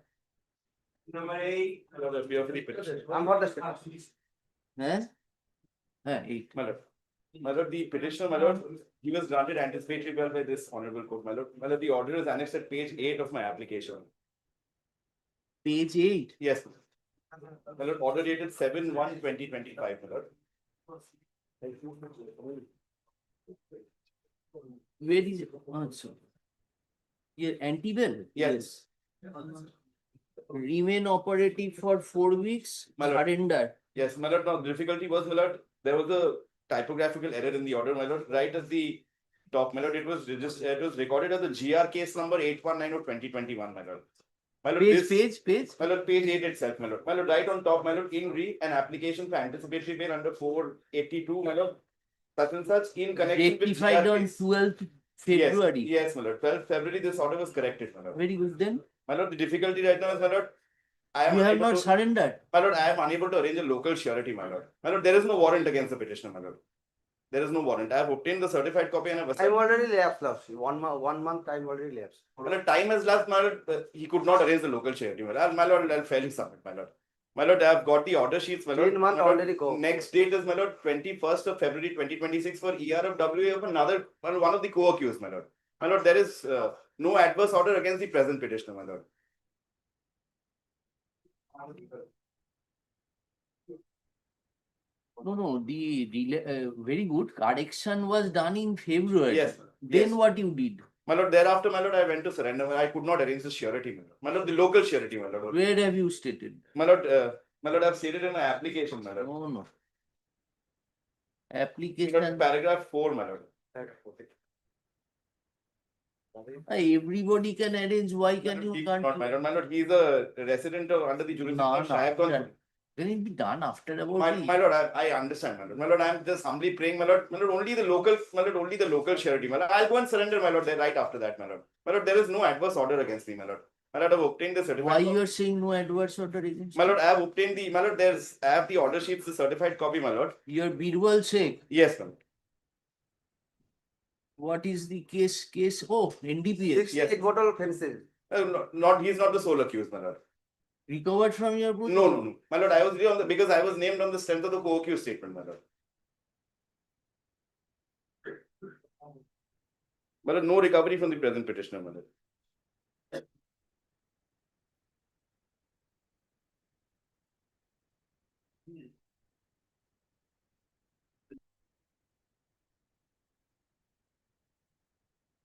S3: Number 8.
S10: I'm for the
S1: Eh? 8.
S3: My lord, the petitioner, my lord, he was granted anticipatory bail by this honorable court, my lord. My lord, the order is annexed at page 8 of my application.
S1: Page 8.
S3: Yes. My lord, order dated 7/1/2025, my lord.
S1: Where is it? Oh, so. Yeah, anti-bail?
S3: Yes.
S1: Remain operative for 4 weeks,
S3: My lord.
S1: surrender.
S3: Yes, my lord, now the difficulty was, my lord, there was a typographical error in the order, my lord, right at the top, my lord, it was recorded as the GR case number 819 of 2021, my lord. My lord,
S1: Page.
S3: My lord, page 8 itself, my lord. My lord, right on top, my lord, in re, an application for anticipatory bail under 482, my lord. Such and such in connection with
S1: Rectified
S3: GR
S1: on
S3: case.
S1: 12th February.
S3: Yes, my lord, 12th February, this order was corrected, my lord.
S1: Very good then.
S3: My lord, the difficulty right now is, my lord, I am
S1: You have
S3: unable
S1: not
S3: to,
S1: surrendered.
S3: my lord, I am unable to arrange a local surety, my lord. My lord, there is no warrant against the petitioner, my lord. There is no warrant. I have obtained the certified copy and I have.
S10: I've already lapsed, love. 1 month time already lapsed.
S3: My lord, time has lapsed, my lord. He could not arrange the local surety, my lord. My lord, I'll fairly submit, my lord. My lord, I have got the order sheets, my lord.
S13: 10 month
S3: My lord,
S13: already go.
S3: Next date is, my lord, 21st of February 2026 for ERFWA of another, one of the co-accused, my lord. My lord, there is no adverse order against the present petitioner, my lord.
S1: No, very good. Correction was done in February.
S3: Yes,
S1: Then
S3: yes.
S1: what you did?
S3: My lord, thereafter, my lord, I went to surrender. I could not arrange the surety, my lord. My lord, the local surety, my lord.
S1: Where have you stated?
S3: My lord, I've stated in my application, my lord.
S1: No.
S3: My lord,
S1: Application.
S3: paragraph 4, my lord.
S1: Everybody can arrange. Why can you
S3: He
S1: can't?
S3: not, my lord. My lord, he is a resident of under the jurisdiction
S1: No,
S3: of Shahab.
S1: Can it be done after about
S3: My lord, I understand, my lord. My lord, I am just humbly praying, my lord. My lord, only the local surety, my lord. I'll go and surrender, my lord, there right after that, my lord. My lord, there is no adverse order against me, my lord. My lord, I've obtained the certificate.
S1: Why you are saying no adverse order against?
S3: My lord, I have obtained the, my lord, I have the order sheets, the certified copy, my lord.
S1: Your Birwal Sheikh.
S3: Yes, my lord.
S1: What is the case? Oh, NDPS.
S13: 68 bottle pencil.
S3: He's not the sole accused, my lord.
S1: Recovered from your booth?
S3: No. My lord, I was really on because I was named on the strength of the co-accused statement, my lord. My lord, no recovery from the present petitioner, my lord.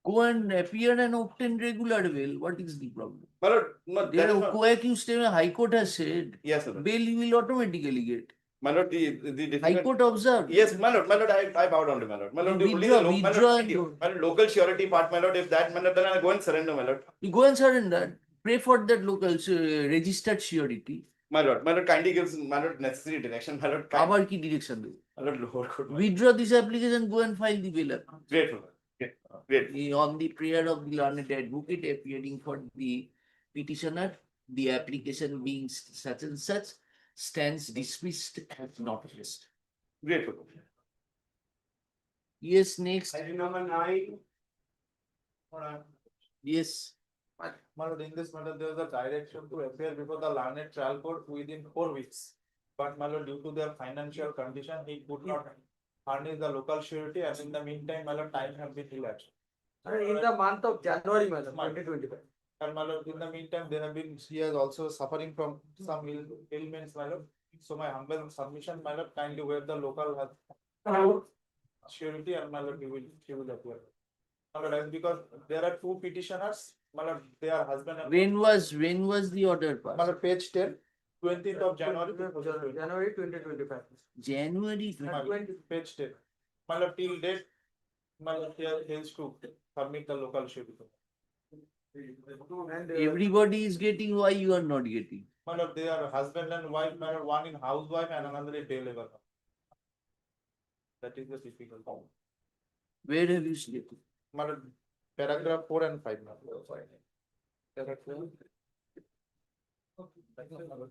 S1: Go and appear and obtain regular bail. What is the problem?
S3: My lord, no, that
S1: There
S3: is
S1: are
S3: not.
S1: co-accused statement. High Court has said.
S3: Yes, sir.
S1: Bail you will automatically get.
S3: My lord, the
S1: High Court observed.
S3: Yes, my lord, I bow down to my lord. My lord, my lord, local surety part, my lord, if that, my lord, then I'll go and surrender, my lord.
S1: You go and surrender. Pray for that local registered surety.
S3: My lord, kindly gives my lord necessary direction, my lord.
S1: আবার কি direction দেবে?
S3: My lord, lower court.
S1: Withdraw this application, go and file the bail.
S3: Grateful. Great.
S1: On the prayer of the learned advocate appearing for the petitioner, the application being such and such stands dismissed as not placed.
S3: Grateful.
S1: Yes, next.
S3: Item number 9.
S1: Yes.
S3: My lord, in this matter, there was a direction to appear before the learned trial court within 4 weeks. But my lord, due to their financial condition, he could not furnish the local surety, and in the meantime, my lord, time have been elapsed.
S13: In the month of January, 2025.
S3: And my lord, in the meantime, he is also suffering from some ailments, my lord. So my humble submission, my lord, kindly waive the local surety, and my lord, he will appear. My lord, as because there are 2 petitioners, my lord, they are husband and
S1: When was the order
S3: my
S1: passed?
S3: lord, page 10, 20th of January.
S13: January 2025.
S1: January.
S3: My lord, page 10. My lord, till date, my lord, he is to submit the local surety.
S13: And
S1: Everybody is getting, why you are not getting?
S3: My lord, they are husband and wife, my lord, one in housewife and another in day labor. That is the typical form.
S1: Where have you stated?
S3: My lord, paragraph 4 and 5. My lord.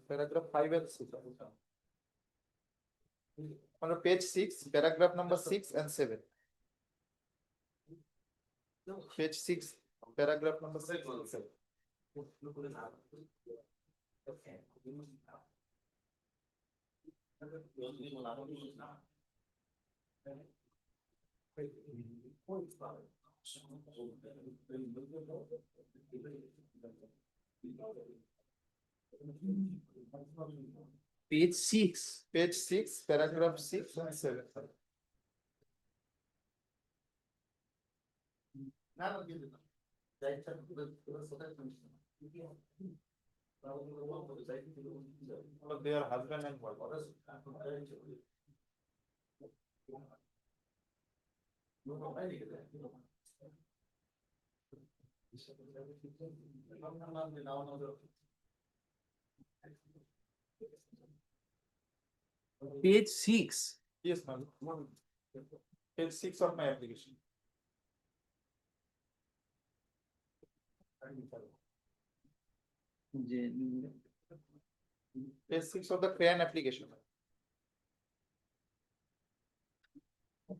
S3: Paragraph 5 and 6. My lord, page 6, paragraph number 6 and 7. Page 6, paragraph number 6 and 7.
S1: Page 6.
S3: Page 6, paragraph 6 and 7. They are husband and wife.
S1: Page 6.
S3: Yes, ma'am. Page 6 of my application. Page 6 of the CRAN application.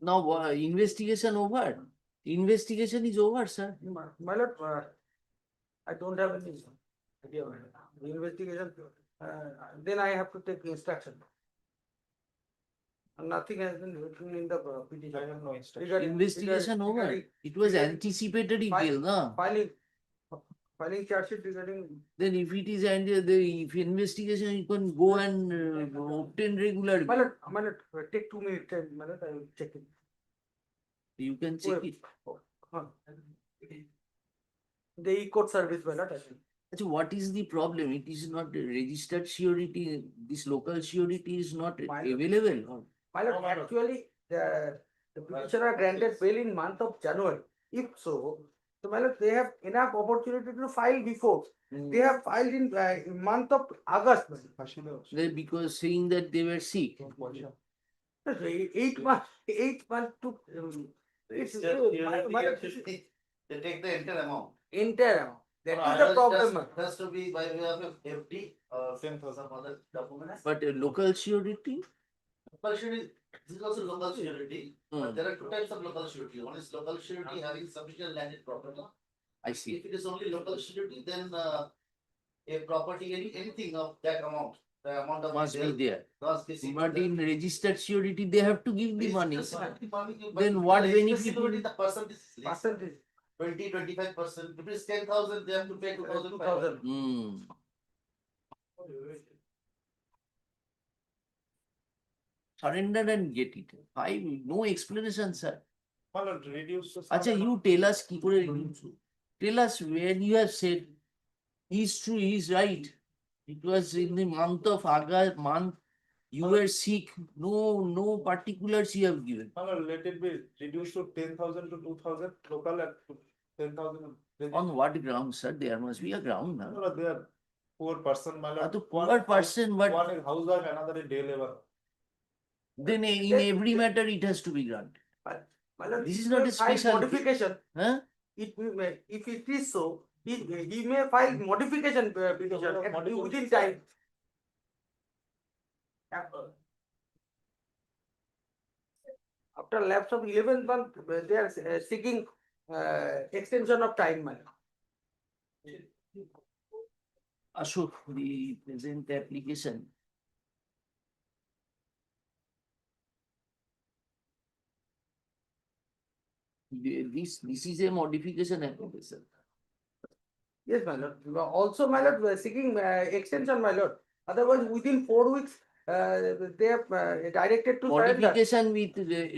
S1: Now, investigation over. Investigation is over, sir.
S13: my lord, I don't have any idea. The investigation
S14: then I have to take instruction. And nothing has been written in the petition.
S3: I have no instruction.
S1: Investigation over.
S14: regarding-
S1: It was
S14: regarding-
S1: anticipatory
S14: File-
S1: bill, na?
S14: Filing charge sheet regarding,
S1: Then if it is and if investigation, you can go and obtain regular.
S14: my lord, take 2 minutes, time, my lord, I will check it.
S1: You can check it.
S14: Huh. The e-court service, my lord, I will.
S1: Actually, what is the problem? It is not a registered surety. This local surety is not available. or-
S14: My lord, actually, the petitioner granted bail in month of January. If so, my lord, they have enough opportunity to file before. They have filed in month of August.
S1: They because saying that they were sick.
S14: 8 months to. It's, my lord, this is
S8: They take the entire amount.
S14: entire amount. That
S8: Or
S14: is the
S8: others
S14: problem.
S8: just Has to be by way of FD or same for some other documents.
S1: But a local surety,
S8: Local surety, this is also local surety, but
S1: Hmm.
S8: there are two types of local surety. One is local surety having sufficient landed property.
S1: I see.
S8: If it is only local surety, then a property, anything of that amount, the amount of.
S1: Must be there.
S8: Must be seen.
S1: But in registered surety, they have to give the
S8: It's
S1: money.
S8: just the money you-
S1: Then
S8: but
S1: what
S8: the
S1: benefit
S8: responsibility,
S1: will-
S8: The percentage is less.
S14: Percentage.
S8: 20-25%. If it's 10,000, they have to pay 2,000.
S14: 2,000.
S1: Hmm. Surrender and get it. Five, no explanation, sir.
S3: My lord, reduce. to
S1: Acha, you tell us, কি করে reduce? Tell us where you have said, he's true, he's right. It was in the month of August, you were sick, no particulars you have given.
S3: My lord, let it be reduced to 10,000 to 2,000 local and 10,000.
S1: On what ground, sir? There must be a ground,
S3: No,
S1: na?
S3: no, they are poor person, my lord.
S1: To poor person, but
S3: One is housewife, another is day labor.
S1: then in every matter it has to be granted.
S14: My lord,
S1: This is
S14: he
S1: not
S14: may
S1: a
S14: file
S1: special-
S14: Modification,
S1: Huh?
S14: if it is so, he may file modification petition within time. After lapse of 11th month, they are seeking extension of time, my lord.
S1: Ashok, the present application. This is a modification application.
S14: Yes, my lord. Also, my lord, we are seeking extension, my lord. Otherwise, within 4 weeks, they have directed to surrender.
S1: Modification with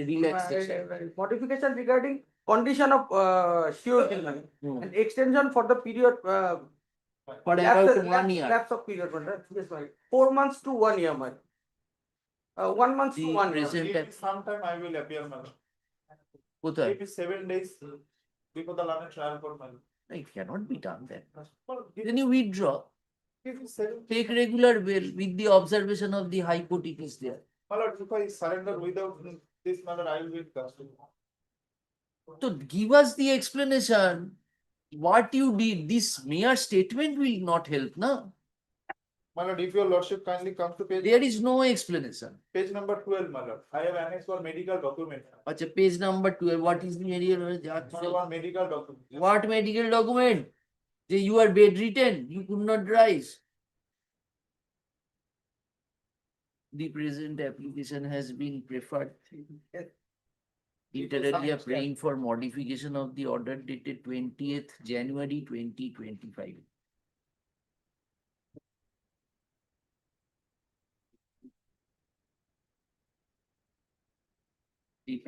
S1: relaxation.
S14: Modification regarding condition of surety, my lord.
S1: Hmm.
S14: And extension for the period.
S1: For
S14: lapse-
S1: about 1 year.
S14: Lapse of period, my lord. Yes, my lord. 4 months to 1 year, my lord. 1 month to
S1: The
S14: 1 year.
S1: present-
S3: If sometime I will appear, my lord.
S1: কোথায়?
S3: If it's 7 days before the learned trial court, my lord.
S1: It cannot be done then.
S3: Well,
S1: Then you withdraw,
S3: if it's 7.
S1: take regular bail with the observation of the High Court it is there.
S3: My lord, if I surrender without this, my lord, I will be in custody.
S1: So give us the explanation. What you did, this mere statement will not help, na?
S3: My lord, if your lordship kindly comes to
S1: There is no explanation.
S3: page number 12, my lord. I have annexed for medical document.
S1: Acha, page number 12, what is the medical?
S3: One medical document.
S1: What medical document? Say you are bedridden, you could not rise. The present application has been preferred. Inter alia praying for modification of the order dated 20th January 2025. The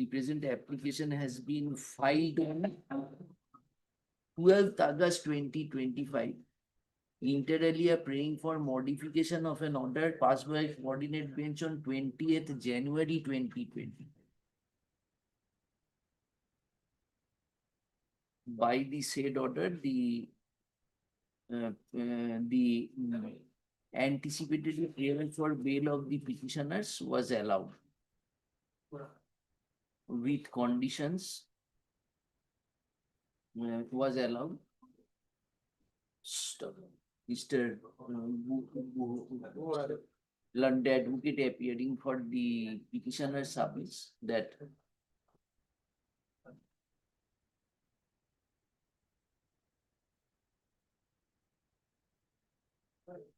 S1: present application has been filed on 12th August 2025. Inter alia praying for modification of an order passed by coordinate bench on 20th January 2020. By the said order, the anticipated clearance for bail of the petitioners was allowed with conditions was allowed. Stop. Mr. Learned advocate appearing for the petitioner submits that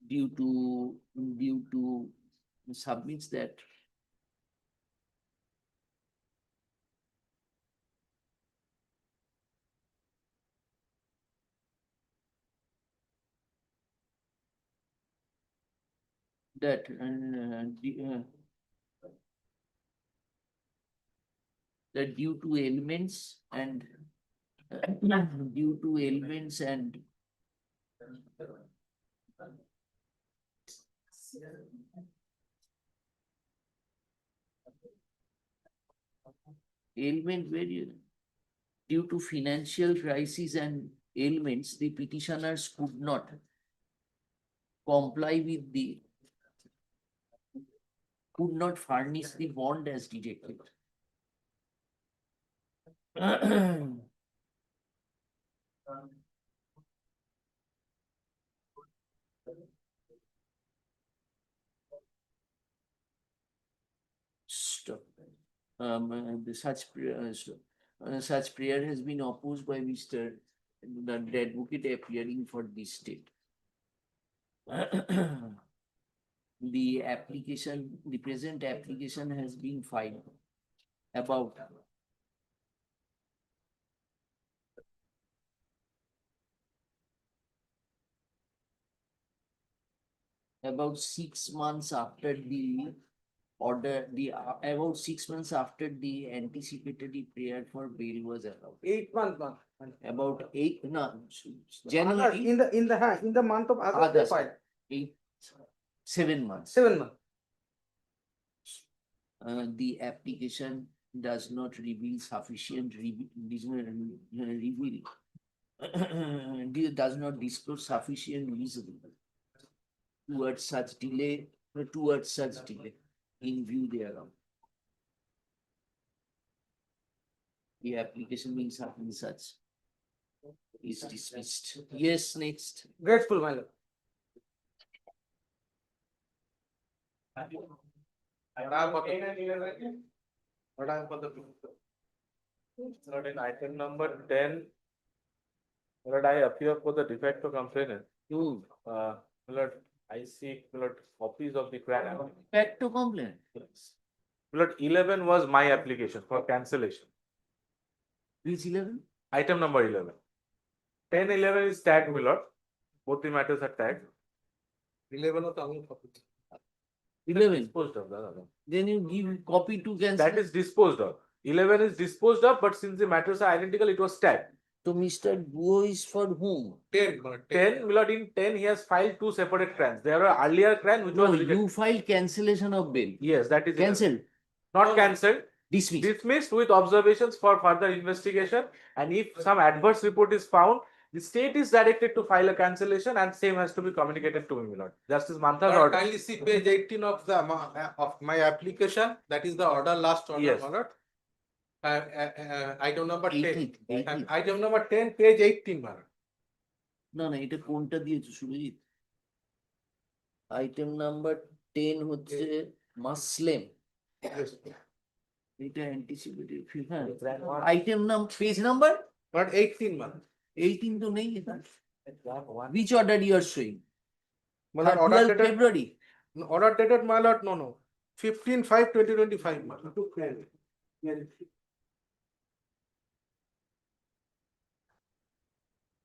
S1: due to submits that that that due to ailments and due to ailments and ailment where due to financial crisis and ailments, the petitioners could not comply with the could not furnish the bond as directed. Stop. Such prayer has been opposed by Mr. the advocate appearing for this state. The present application has been filed about about 6 months after the order, about 6 months after the anticipatory prayer for bail was allowed.
S14: 8 months.
S1: About 8, no, January,
S14: In the month of August, they
S1: August,
S14: filed.
S1: 7 months.
S14: 7 months.
S1: The application does not reveal sufficient does not disclose sufficient reason towards such delay in view thereof. The application being something such is dismissed. Yes, next.
S14: Grateful, my lord.
S3: What I have for the certain item number 10. Lord, I appear for the de facto complainant. Lord, I seek Lord copies of the crack.
S1: Back to complaint.
S3: Lord, 11 was my application for cancellation.
S1: Which 11?
S3: Item number 11. 10, 11 is tagged, my lord. Both the matters are tagged. 11 of the
S1: 11.
S3: disposed of. Dada.
S1: Then you give copy to cancel.
S3: That is disposed of. 11 is disposed of, but since the matters are identical, it was tagged.
S1: So Mr. Guo is for whom?
S3: 10, my lord, in 10 he has filed 2 separate crans. There were earlier cran which
S1: No,
S3: was rejected.
S1: you filed cancellation of bail.
S3: Yes, that is 11.
S1: Cancelled.
S3: Not cancelled.
S1: Dismissed.
S3: Dismissed with observations for further investigation, and if some adverse report is found, the state is directed to file a cancellation and same has to be communicated to me, my lord. Justice Mantha's
S15: Lord,
S3: order.
S15: kindly see page 18 of the of my application. That is the order, last order,
S3: Yes.
S15: my lord. Item number 10.
S1: 18.
S15: Item number 10, page 18, my lord.
S1: না না এটা কোনটা দিয়েছো Surajit? Item number 10 হচ্ছে মাসলেম। এটা anticipated হ্যাঁ। Item নাম page number
S15: Not 18, my lord.
S1: 18 তো নেই এটা। Which order you are showing?
S15: My lord, order
S1: 12
S15: dated,
S1: February.
S15: order dated, my lord, no. 15/5/2025, my lord.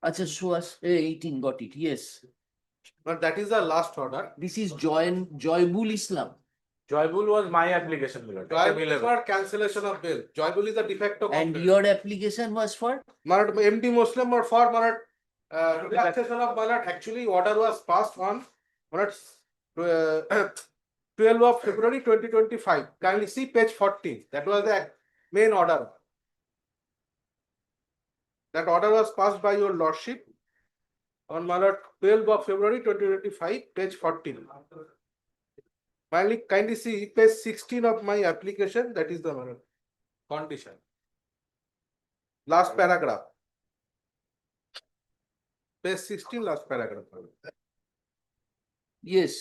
S1: আচ্ছা show us 18 got it, yes.
S15: But that is the last order.
S1: This is Joybul Islam.
S3: Joybul was my application, my lord.
S15: Joybul
S3: Item
S15: is
S3: 11.
S15: for cancellation of bail. Joybul is a de facto
S1: And
S15: complaint.
S1: your application was for?
S15: My lord, MD Muslim or for, my lord, relaxation of, my lord, actually order was passed on, my lord, 12 of February 2025. Kindly see page 14. That was the main order. That order was passed by your lordship on, my lord, 12 of February 2025, page 14. Kindly see page 16 of my application. That is the, my lord, condition. Last paragraph. Page 16, last paragraph. my lord.
S1: Yes,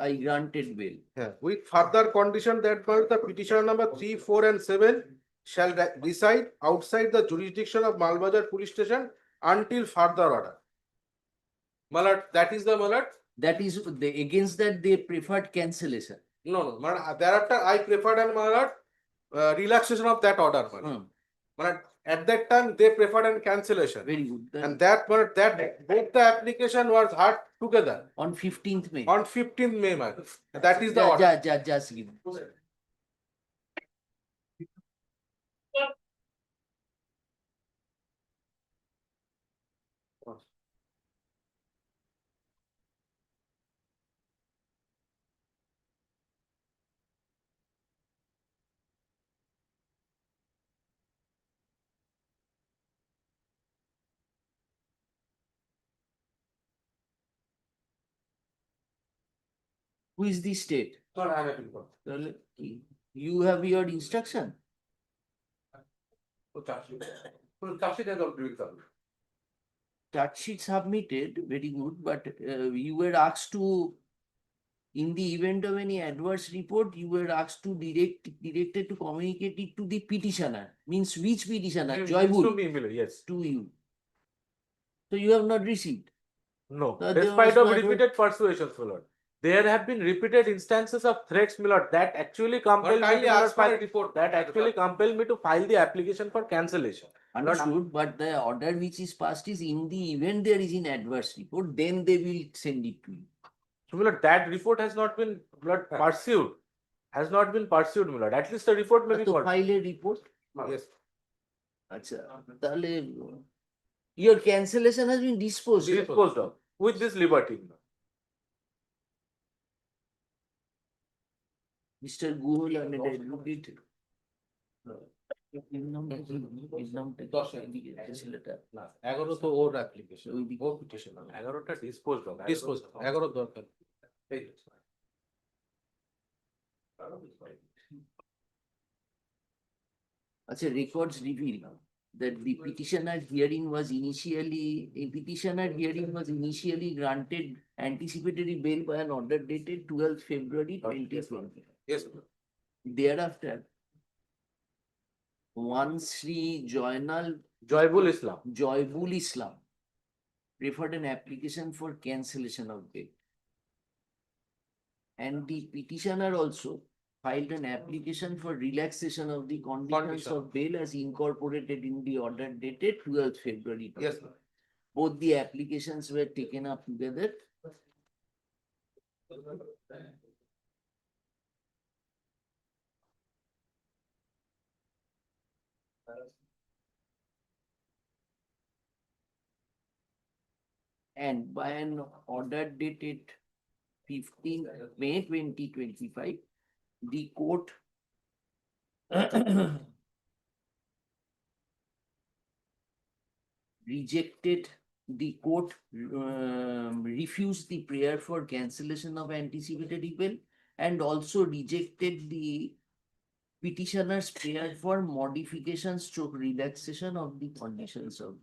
S1: I granted bail.
S15: Yeah, with further condition that, my lord, the petitioner number 3, 4 and 7 shall reside outside the jurisdiction of Malbazar police station until further order. My lord, that is the, my lord,
S1: That is, they, against that, they preferred cancellation.
S15: No, thereafter I preferred and my lord, relaxation of that order. My lord. At that time, they preferred an cancellation.
S1: Very good. Then
S15: And that both the application was heard together
S1: on 15th May.
S15: on 15th May, my lord. That is the order.
S1: Just give. Who is the state?
S15: Sir, I am happy for.
S1: তাহলে you have your instruction.
S15: Charge sheet has already been.
S1: Charge sheet submitted, very good, but you were asked to, in the event of any adverse report, you were asked to directed to communicate it to the petitioner. Means which petitioner? Joybul.
S15: To me, yes.
S1: To you. So you have not received.
S15: No,
S1: There
S15: despite
S1: was
S15: of
S1: no
S15: repeated persuasions, my lord. There have been repeated instances of threats, my lord, that actually compelled me to
S11: ask for a report.
S15: that actually compelled me to file the application for cancellation.
S1: Understood, but the order which is passed is, in the event there is an adverse report, then they will send it to you.
S15: So, my lord, that report has not been pursued. Has not been pursued, my lord. At least the report may be
S1: So
S15: called.
S1: file a report.
S15: Yes.
S1: আচ্ছা, তাহলে your cancellation has been disposed.
S15: Disposed of with this liberty.
S1: Mr. Guhol and the advocate. এর নামটা কি? এর নামটা কি? এদিকে একটা ছেলেটা।
S15: 11 তো ওর অ্যাপ্লিকেশন
S1: ওইদিকে।
S15: ওর পিটিশন 11টা ডিসপোজড অফ 11 দরকার এই
S1: আচ্ছা, records reveal that the petitioner hearing was initially granted anticipatory bail by an order dated 12th February 2020.
S15: yes
S1: Thereafter, one Sri
S15: জয়বুল Islam
S1: preferred an application for cancellation of bail. And the petitioner also filed an application for relaxation of the conditions of bail as incorporated in the order dated 12th February.
S15: yes
S1: Both the applications were taken up together. And by an order dated 15th May 2025, the court refused the prayer for cancellation of anticipatory bail and also rejected the petitioner's prayer for modification stroke relaxation of the conditions of.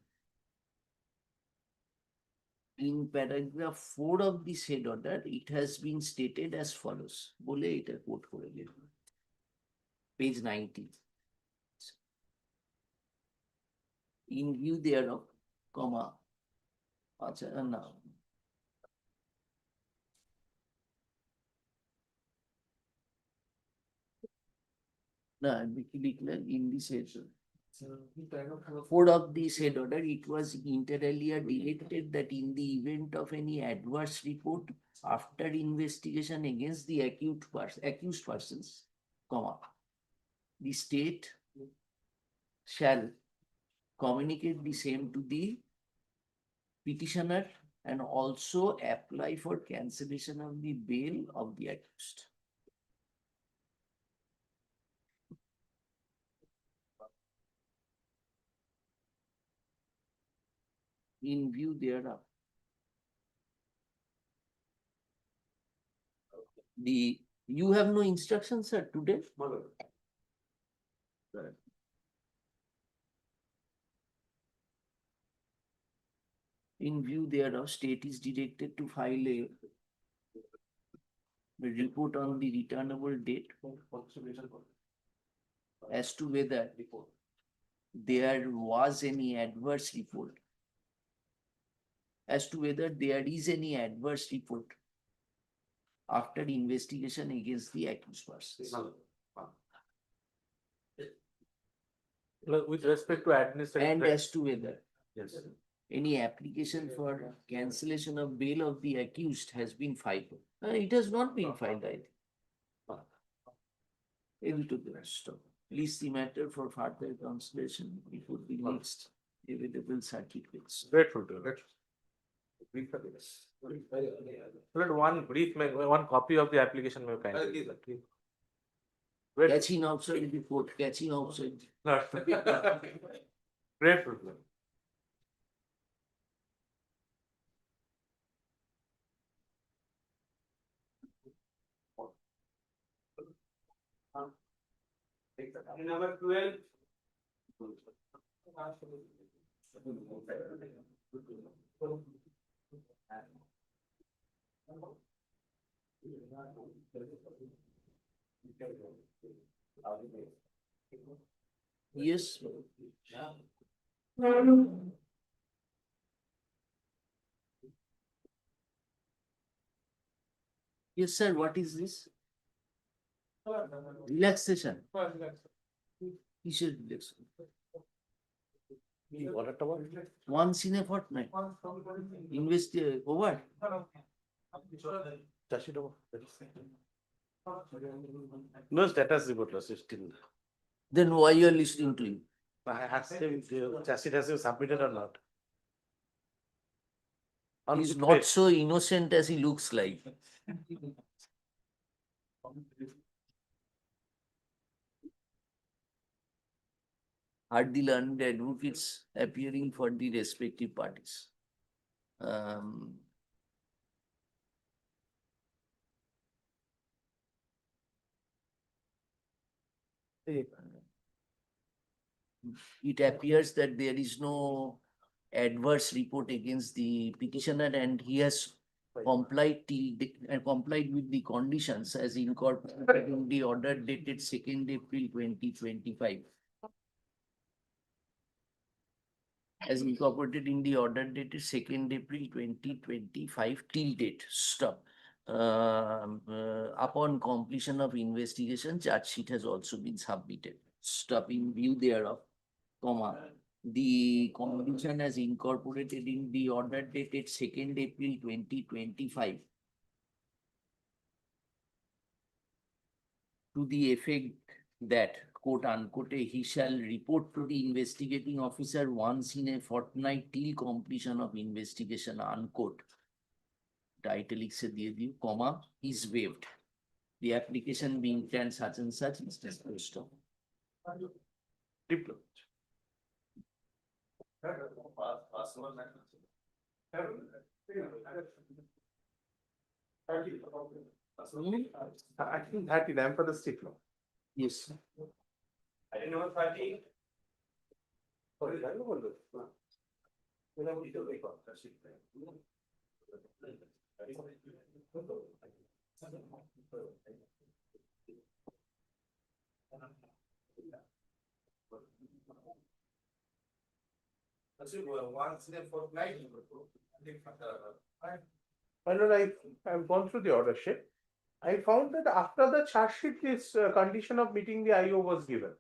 S1: In paragraph 4 of the said order, it has been stated as follows. বলে এটা quote করে দিন। Page 90. In view thereof, comma, আচ্ছা না, না লিখলেন in the said 4 of the said order, it was inter alia directed that in the event of any adverse report after investigation against the accused persons, comma, the state shall communicate the same to the petitioner and also apply for cancellation of the bail of the accused. In view thereof, you have no instructions, sir, today? Sir. In view thereof, state is directed to file a report on the returnable date as to whether there was any adverse report. As to whether there is any adverse report after investigation against the accused persons.
S3: With respect to administrative.
S1: And as to whether
S3: Yes.
S1: any application for cancellation of bail of the accused has been filed. It has not been filed, I think. Able to the stop. Please the matter for further consideration before the next available certificates.
S3: Grateful to you. Let one brief, one copy of the application may kindly.
S1: Catching outside the court, catching outside.
S3: Grateful. to you. Number 12.
S1: Yes. Yes, sir, what is this? Relaxation. Kiসের relaxation? Once in a fortnight. Invest over.
S3: No status report, still.
S1: Then why you are listening to him?
S3: I asked him if the chassis has been submitted or not.
S1: He's not so innocent as he looks like. Are the learned advocates appearing for the respective parties? It appears that there is no adverse report against the petitioner and he has complied with the conditions as incorporated in the order dated 2nd April 2025. As incorporated in the order dated 2nd April 2025 till date. Stop. Upon completion of investigation, charge sheet has also been submitted. Stop. In view thereof, comma, the condition as incorporated in the order dated 2nd April 2025 to the effect that, quote unquote, he shall report to the investigating officer once in a fortnight till completion of investigation, unquote. Italics se diye diyo, comma, is waived. The application being done such and such is disposed of.
S3: Diploma. I think 30, I'm for the diploma.
S1: Yes.
S3: I didn't know 30. Sorry, I don't know. Once in a fortnight. I've gone through the order sheet. I found that after the charge sheet, this condition of meeting the IO was given.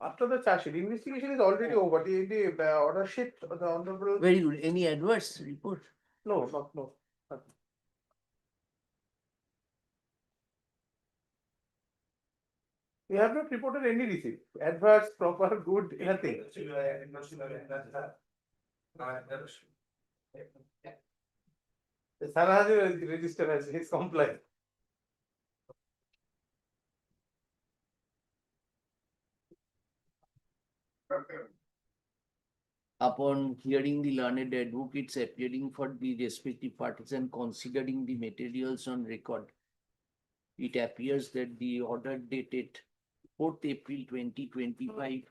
S3: After the charge sheet, investigation is already over. The order sheet, the honorable.
S1: Very good. Any adverse report?
S3: No. We have not reported any receipt. Adverse, proper, good, nothing. The Saraj register as his complaint.
S1: Upon hearing the learned advocates appearing for the respective parties and considering the materials on record, it appears that the order dated 4th April 2025.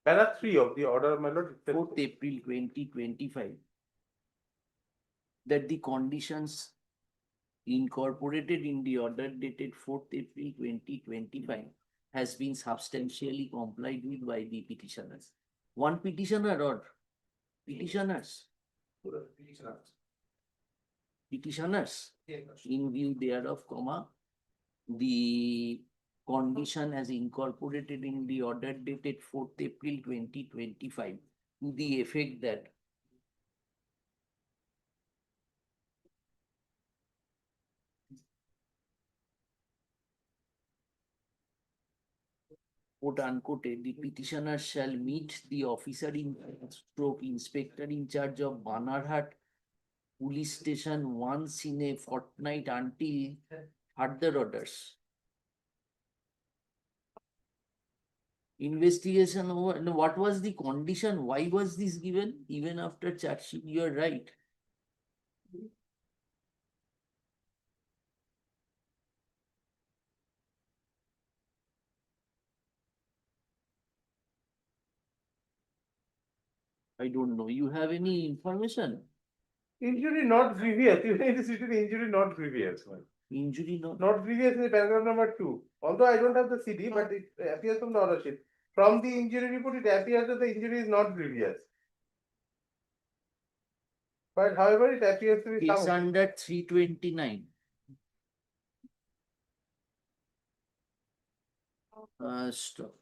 S3: Para 3 of the order, my lord.
S1: 4th April 2025. That the conditions incorporated in the order dated 4th April 2025 has been substantially complied with by the petitioners. One petitioner or petitioners? petitioners, in view thereof, comma, the condition as incorporated in the order dated 4th April 2025 to the effect that quote unquote, the petitioner shall meet the officer in stroke inspector in charge of Banarhat police station once in a fortnight until further orders. Investigation over, no, what was the condition? Why was this given? Even after charge sheet, you are right. I don't know. You have any information?
S3: Injury not grievous, you need to see the injury not grievous.
S1: Injury not.
S3: Not grievous in the paragraph number 2. Although I don't have the CD, but it appears from the order sheet. From the injury report, it appears that the injury is not grievous. But however, it appears to be
S1: It's
S3: some.
S1: under 329. Stop.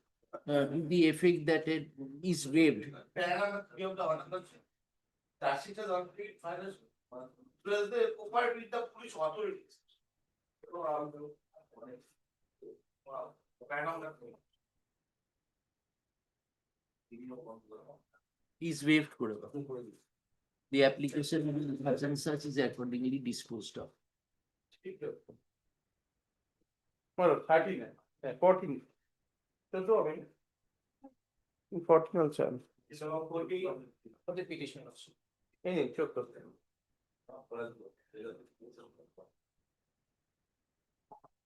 S1: To the effect that it is waived.
S8: Paragraph 3 of the order. Charge sheet has already filed. Plus the cooperate with the police authorities.
S1: Is waived করে দাও। The application as and such is accordingly disposed of.
S3: Well, 13, 14. So, 14 also.
S14: For the petition also.
S3: Any, check.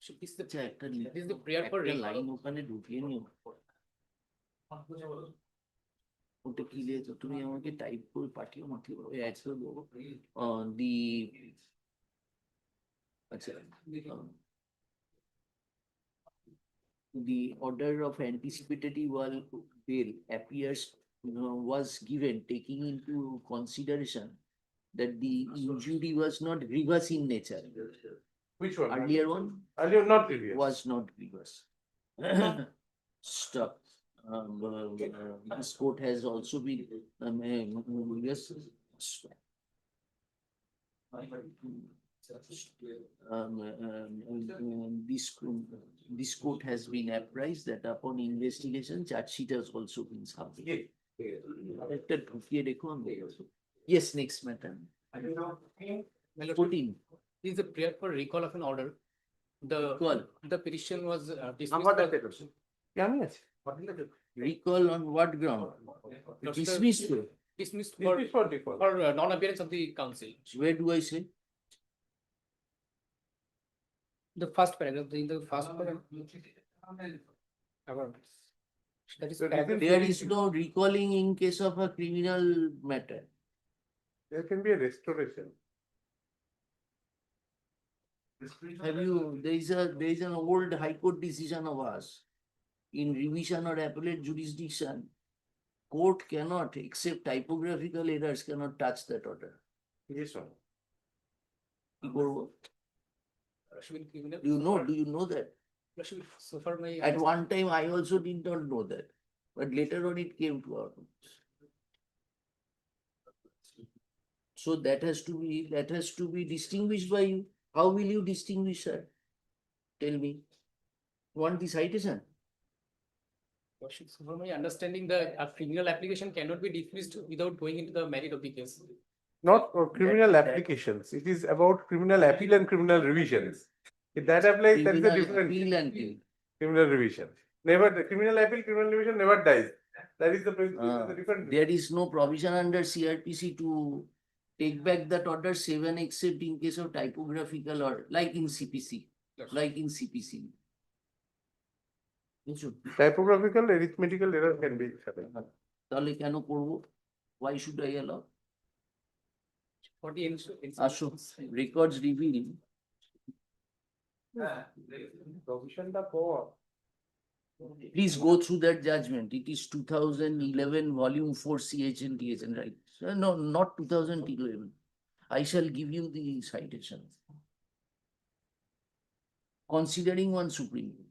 S14: So this is the,
S1: আচ্ছা, একটা
S14: this is the prayer for
S1: একটা
S14: recall.
S1: Line ওখানে ঢুকিয়ে নিও। ওটা কি লিখেছো তুমি আমাকে টাইপ করে পাঠিও আমাকে দি আচ্ছা the order of anticipatory bail appears was given taking into consideration that the injury was not grievous in nature.
S3: Which one?
S1: Earlier one
S3: Earlier not grievous.
S1: was not grievous. Stop. This court has also been yes. This court has been apprised that upon investigation, charge sheet has also been submitted. একটা ঢুকিয়ে রেখো আমি। Yes, next matter. 14.
S14: This is a prayer for recall of an order.
S1: Recall.
S14: The petition was dismissed.
S1: Recall on what ground? Dismissed.
S14: Dismissed
S3: Dismissed for default.
S14: for non-appearance of the council.
S1: Where do I say?
S14: The first paragraph, in the first paragraph. That is
S3: So this is-
S1: There is no recalling in case of a criminal matter.
S3: There can be a restoration.
S1: Have you, there is an old high court decision of us. In revision or appellate jurisdiction, court cannot, except typographical errors, cannot touch that order.
S3: Yes, sir.
S1: কি করবো? Do you know that?
S14: So far my.
S1: At one time, I also did not know that, but later on it came to our notice. So that has to be distinguished by you. How will you distinguish, sir? Tell me. Want the citation?
S14: So from my understanding, the criminal application cannot be dismissed without going into the merit of the case.
S3: Not for criminal
S1: that-
S3: applications. It is about criminal appeal and criminal revisions. If that applies, there is a
S1: Criminal
S3: different
S1: appeal and appeal.
S3: criminal revision. Never, the criminal appeal, criminal revision never dies. That is the different.
S1: There is no provision under CRPC to take back that order 7 except in case of typographical or like in CPC, like in CPC. বুঝছো?
S3: Typographical, arithmetical error can be happened.
S1: তাহলে কেন করবো? Why should I allow?
S14: For the
S1: আসো, records reveal
S3: Provision the power.
S1: please go through that judgment. It is 2011 volume 4 CH and THN, right? No, not 2011. I shall give you the citation. Considering one Supreme Court.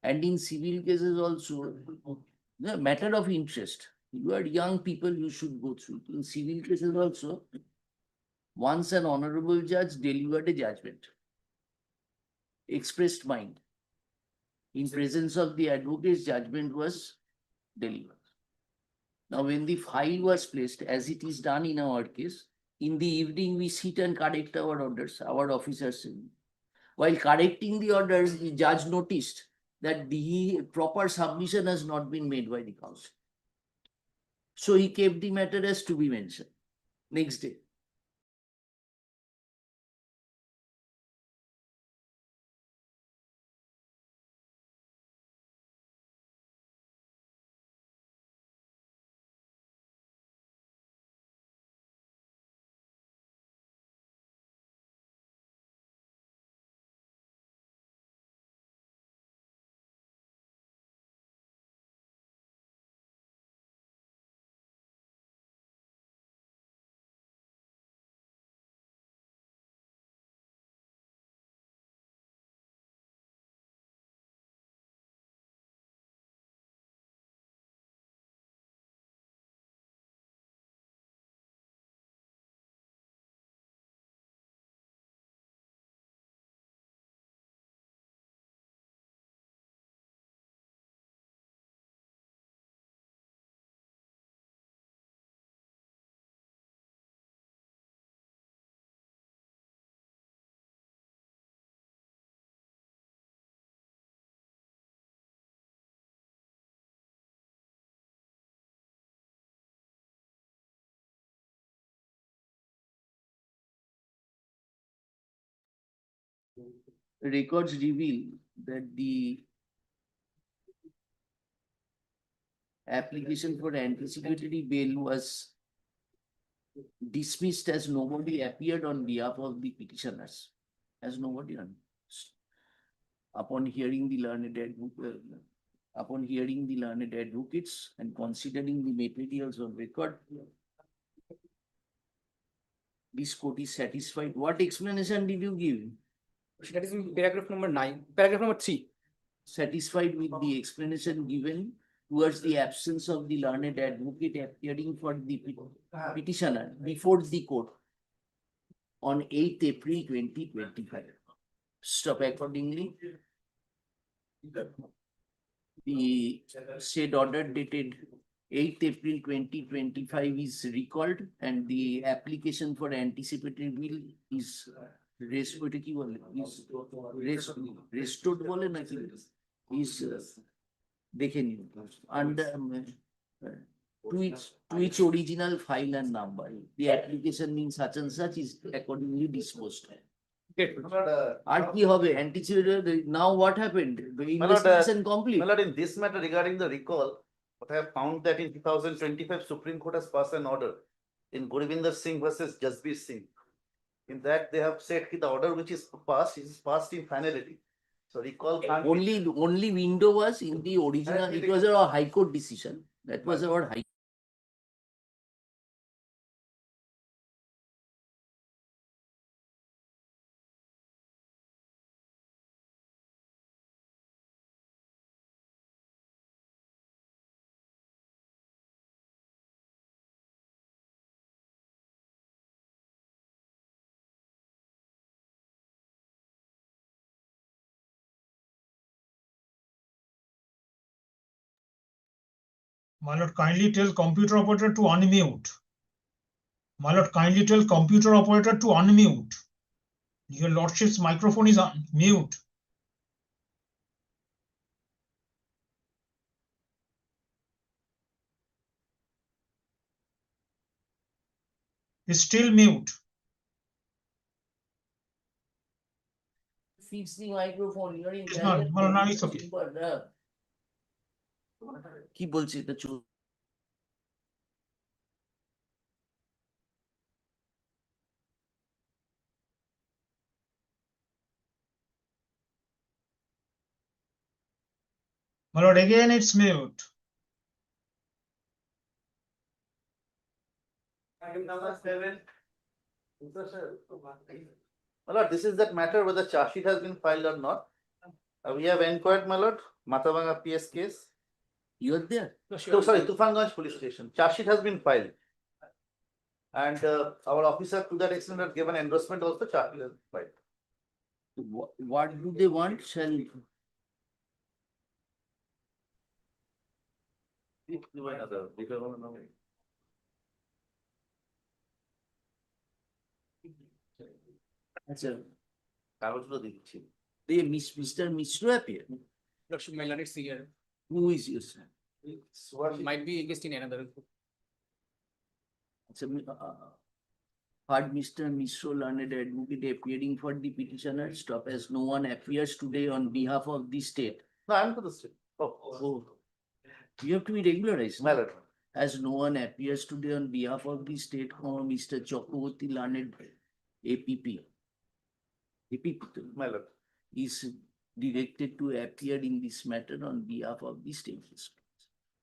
S1: And in civil cases also, the matter of interest. You are young people, you should go through it. In civil cases also, once an honorable judge delivered a judgment, expressed mind. In presence of the advocate's judgment was delivered. Now, when the file was placed, as it is done in our case, in the evening we sit and correct our orders, our officers. While correcting the orders, the judge noticed that the proper submission has not been made by the council. So he kept the matter as to be mentioned. Next day. Records reveal that the application for anticipatory bail was dismissed as nobody appeared on behalf of the petitioners, as nobody on. Upon hearing the learned advocates and considering the materials of record, this court is satisfied. What explanation did you give?
S9: That is in paragraph number 9, paragraph number 3.
S1: Satisfied with the explanation given towards the absence of the learned advocate appearing for the petitioner before the court on 8th April 2025. Stop accordingly. The said order dated 8th April 2025 is recalled and the application for anticipatory bill is restored বলে নাকি is দেখে নিন and to its original file and number. The application means such and such is accordingly disposed. আর কি হবে anticipated? Now what happened? The investigation complete.
S8: My lord, in this matter regarding the recall, what I have found that in 2025 Supreme Court has passed an order in Gurivinder Singh versus Jasbir Singh. In that they have said that the order which is passed in finality. So recall can't
S1: Only window was in the original. It was a high court decision. That was about high.
S16: My lord, kindly tell computer operator to unmute. My lord, kindly tell computer operator to unmute. Your lordship's microphone is on mute. It's still mute.
S1: Fix the microphone. You're in.
S16: It's not. No, no, it's okay.
S1: কি বলছে এটা চল
S16: My lord, again it's mute.
S8: Item number 7. My lord, this is that matter whether charge sheet has been filed or not. We have inquired, my lord, Matabanga PS case.
S1: You are there.
S8: So sorry, Tufanganj police station. Charge sheet has been filed. And our officer to that extent has given endorsement also, charge sheet has been filed.
S1: What do they want? Shall আচ্ছা,
S8: কাগজগুলো দিচ্ছি।
S1: they Mr. Mishra appear.
S9: Lordship, my lord, it's here.
S1: Who is your son?
S9: Might be engaged in another.
S1: It's heard Mr. Mishra learned advocate appearing for the petitioner stop as no one appears today on behalf of the state.
S8: No, I'm for the state.
S1: Oh, you have to be regularized.
S8: My lord.
S1: As no one appears today on behalf of the state, Mr. Chakraborty learned APP. APP
S8: My lord.
S1: is directed to appear in this matter on behalf of the state.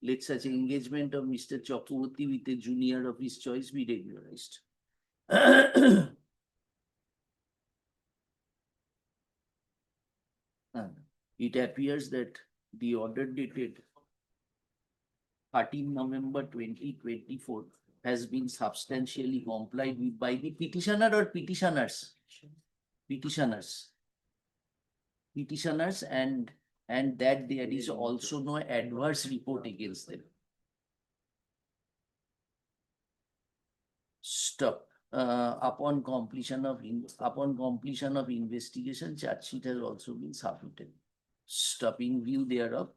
S1: Let such engagement of Mr. Chakraborty with a junior of his choice be regularized. It appears that the order dated 13 November 2024 has been substantially complied with by the petitioner or petitioners. Petitioners and that there is also no adverse report against them. Stop. Upon completion of investigation, charge sheet has also been submitted. Stop. In view thereof,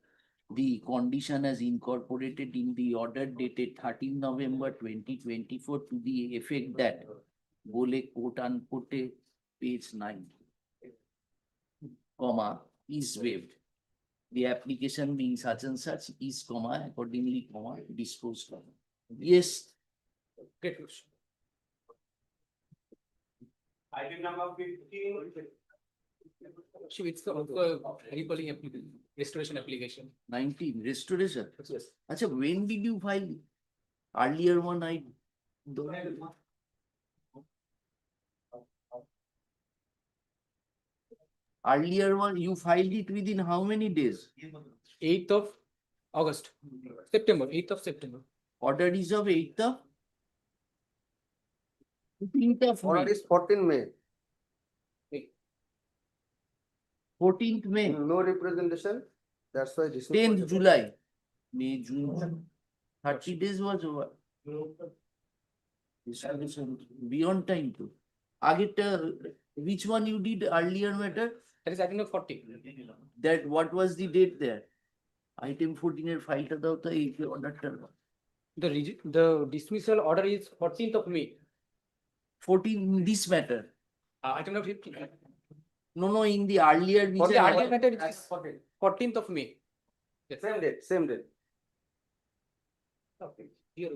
S1: the condition as incorporated in the order dated 13 November 2024 to the effect that bole quote unquote page 9, comma, is waived. The application being such and such is, comma, accordingly, comma, disposed of. Yes.
S9: Great question.
S7: Item number 15.
S9: It's the recalling application, restoration application.
S1: 19, restoration.
S9: Yes.
S1: Acha, when did you file? Earlier one I don't. Earlier one, you filed it within how many days?
S9: 8th of August, September, 8th of September.
S1: Order is of 8th of 15th of May.
S14: Order is 14 May.
S1: 14th May.
S14: No representation. That's why this.
S1: 10th July. May, June. 30 days was over. Beyond time too. Which one you did earlier matter?
S9: That is item number 40.
S1: That what was the date there? Item 14 এর ফাইলটা দাও তো এই অর্ডারটা।
S9: The dismissal order is 14th of May.
S1: 14 in this matter.
S9: Item number 15.
S1: No, in the earlier.
S9: For the earlier matter, it is 14th of May. Yes.
S14: Same date, same date.
S9: Okay. Here.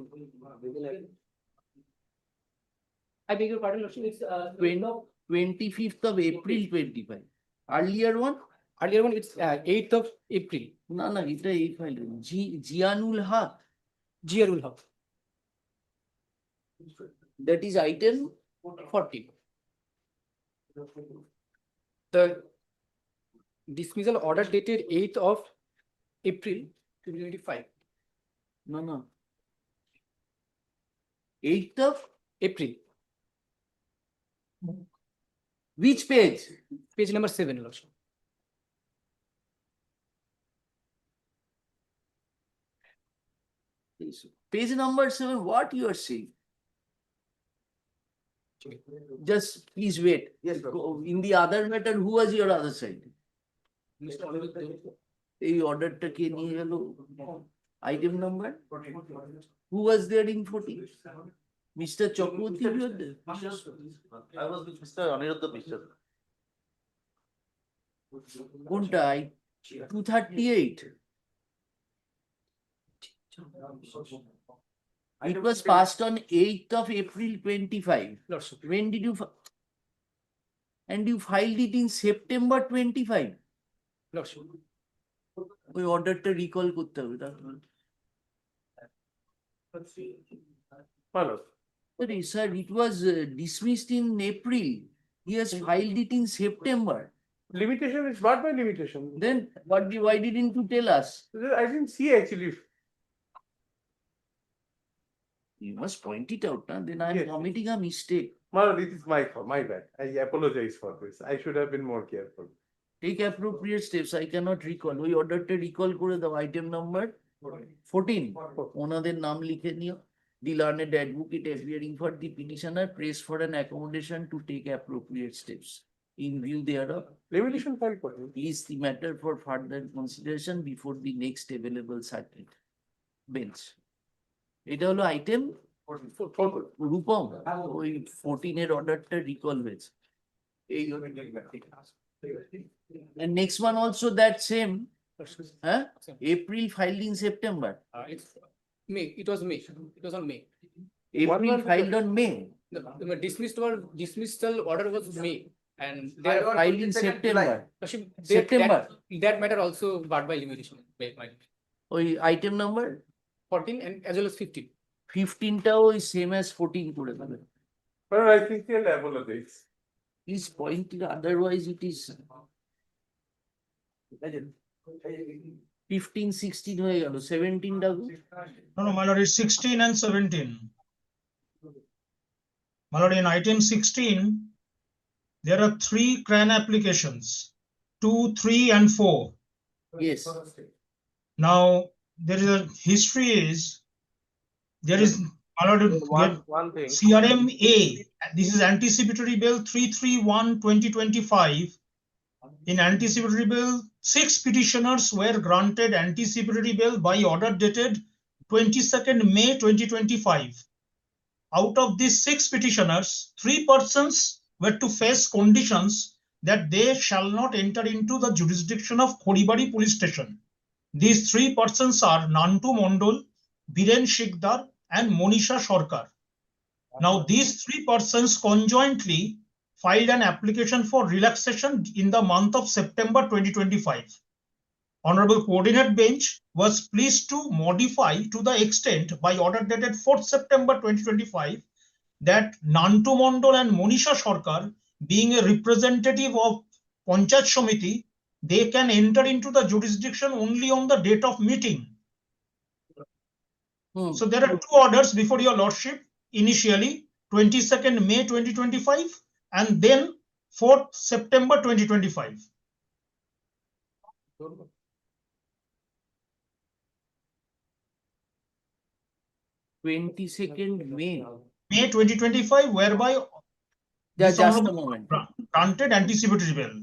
S9: I beg your pardon, Lordship, it's
S1: 25th of April 25. Earlier one?
S9: earlier one, it's 8th of April.
S1: না এটা এই file Jiarul Haq.
S9: Jiarul Haq.
S1: That is item
S9: 14. The dismissal order dated 8th of April 2025.
S1: No. 8th of
S9: April.
S1: which page?
S9: Page number 7, Lordship.
S1: Page number 7, what you are saying? Just please wait.
S14: Yes,
S1: In the other matter, who was your other side?
S9: Mr. Anirudh Dev.
S1: এই অর্ডারটা কে নিয়ে গেল? Item number? Who was there in 14? Mr. Chakraborty was there?
S8: I was with Mr. Aniruddha Mishra.
S1: কোনটা? 238. It was passed on 8th of April 25.
S9: Lordship.
S1: When did you and you filed it in September 25?
S9: Lordship.
S1: ওই অর্ডারটা recall করতে হবে।
S8: My lord.
S1: Sorry, sir, it was dismissed in April. He has filed it in September.
S15: Limitation is what by limitation?
S1: Then why didn't you tell us?
S15: I didn't see actually.
S1: You must point it out, then I'm
S15: Yes.
S1: committing a mistake.
S15: Well, it is my fault, my bad. I apologize for this. I should have been more careful.
S1: Take appropriate steps. I cannot recall. ওই অর্ডারটা recall করে দাও, item number 14 ওনাদের নাম লিখে নিও। The learned advocate appearing for the petitioner prays for an accommodation to take appropriate steps. In view thereof,
S15: Limitation file for him.
S1: please the matter for further consideration before the next available circuit bench. এটা হলো item Rupam, ওই 14 এর অর্ডারটা recall হয়েছে। এই And next one also that same, huh? April filed in September.
S9: It's May, it was May, it was on May.
S1: April filed on May.
S9: The dismissal order was May and they
S1: They
S9: are
S1: are filed in September. September.
S9: That matter also barred by limitation.
S1: ওই item number
S9: 14 and as well as 15.
S1: 15 টাও ওই same as 14 করে দেবে।
S15: Well, I sincerely apologize.
S1: Please point it, otherwise it is 15, 16 হয়ে গেল, 17 টা
S16: No, my lord, it's 16 and 17. My lord, in item 16, there are 3 CRAN applications, 2, 3, and 4.
S1: Yes.
S16: Now, there is a history is, there is, my lord,
S15: One thing.
S16: CRMA, this is anticipatory bill 331/2025. In anticipatory bill, 6 petitioners were granted anticipatory bill by order dated 22nd May 2025. Out of these 6 petitioners, 3 persons were to face conditions that they shall not enter into the jurisdiction of Khoribari police station. These 3 persons are Nantu Mondol, Biren Shikdar, and Monisha Sorkar. Now, these 3 persons conjointly filed an application for relaxation in the month of September 2025. Honorable Coordinate Bench was pleased to modify to the extent by order dated 4th September 2025 that Nantu Mondol and Monisha Sorkar, being a representative of Panchayat Samiti, they can enter into the jurisdiction only on the date of meeting. So there are 2 orders before your lordship, initially 22nd May 2025 and then 4th September 2025.
S1: 22nd May.
S16: May 2025, whereby
S1: Just
S16: this
S1: a
S16: honorable
S1: moment.
S16: granted anticipatory bail.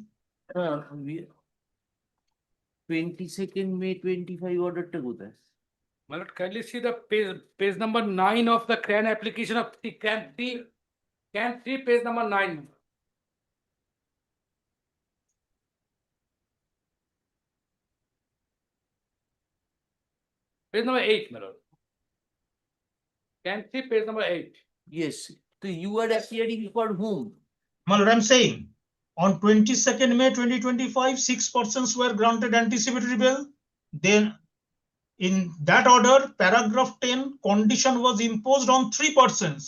S1: 22nd May 25 অর্ডারটা কোথায়?
S9: My lord, kindly see the page number 9 of the CRAN application of the CRAN 3, page number 9. Page number 8, my lord. CRAN 3, page number 8.
S1: Yes. So you are appearing for whom?
S16: My lord, I'm saying on 22nd May 2025, 6 persons were granted anticipatory bail. Then in that order, paragraph 10, condition was imposed on 3 persons,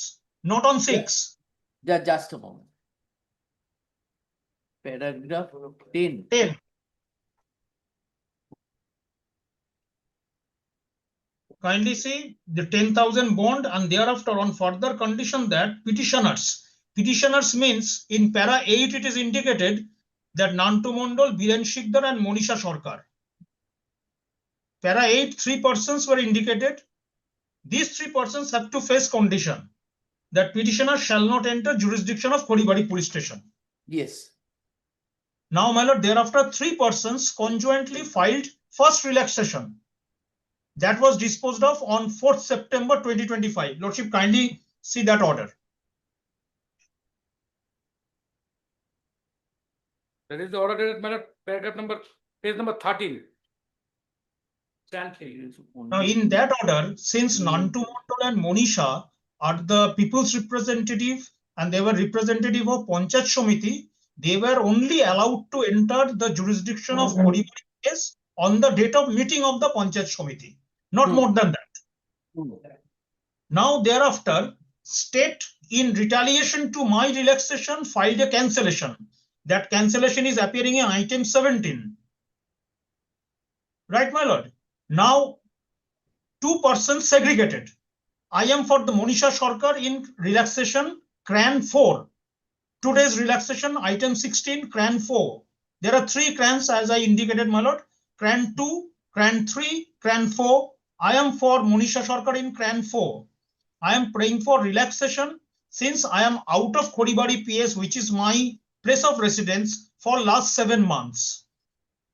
S16: not on 6.
S1: Just a moment. Paragraph 10.
S16: 10. Kindly see the 10,000 bond and thereafter on further condition that petitioners means in para 8 it is indicated that Nantu Mondol, Biren Shikdar and Monisha Sorkar. Para 8, 3 persons were indicated. These 3 persons have to face condition that petitioner shall not enter jurisdiction of Khoribari police station.
S1: Yes.
S16: Now, my lord, thereafter 3 persons conjointly filed first relaxation. That was disposed of on 4th September 2025. Lordship, kindly see that order.
S9: That is the order dated, my lord, paragraph number, page number 13.
S16: Now, in that order, since Nantu Mondol and Monisha are the people's representative and they were representative of Panchayat Samiti, they were only allowed to enter the jurisdiction of Khoribari case on the date of meeting of the Panchayat Samiti, not more than that. Now, thereafter, state in retaliation to my relaxation filed a cancellation. That cancellation is appearing in item 17. Right, my lord? Now, two persons segregated. I am for the Monisha Sarkar in relaxation CRAN 4. Today's relaxation item 16 CRAN 4. There are three CRANs as I indicated, my lord. CRAN 2, CRAN 3, CRAN 4. I am for Monisha Sarkar in CRAN 4. I am praying for relaxation since I am out of Khoribari PS, which is my place of residence for last 7 months.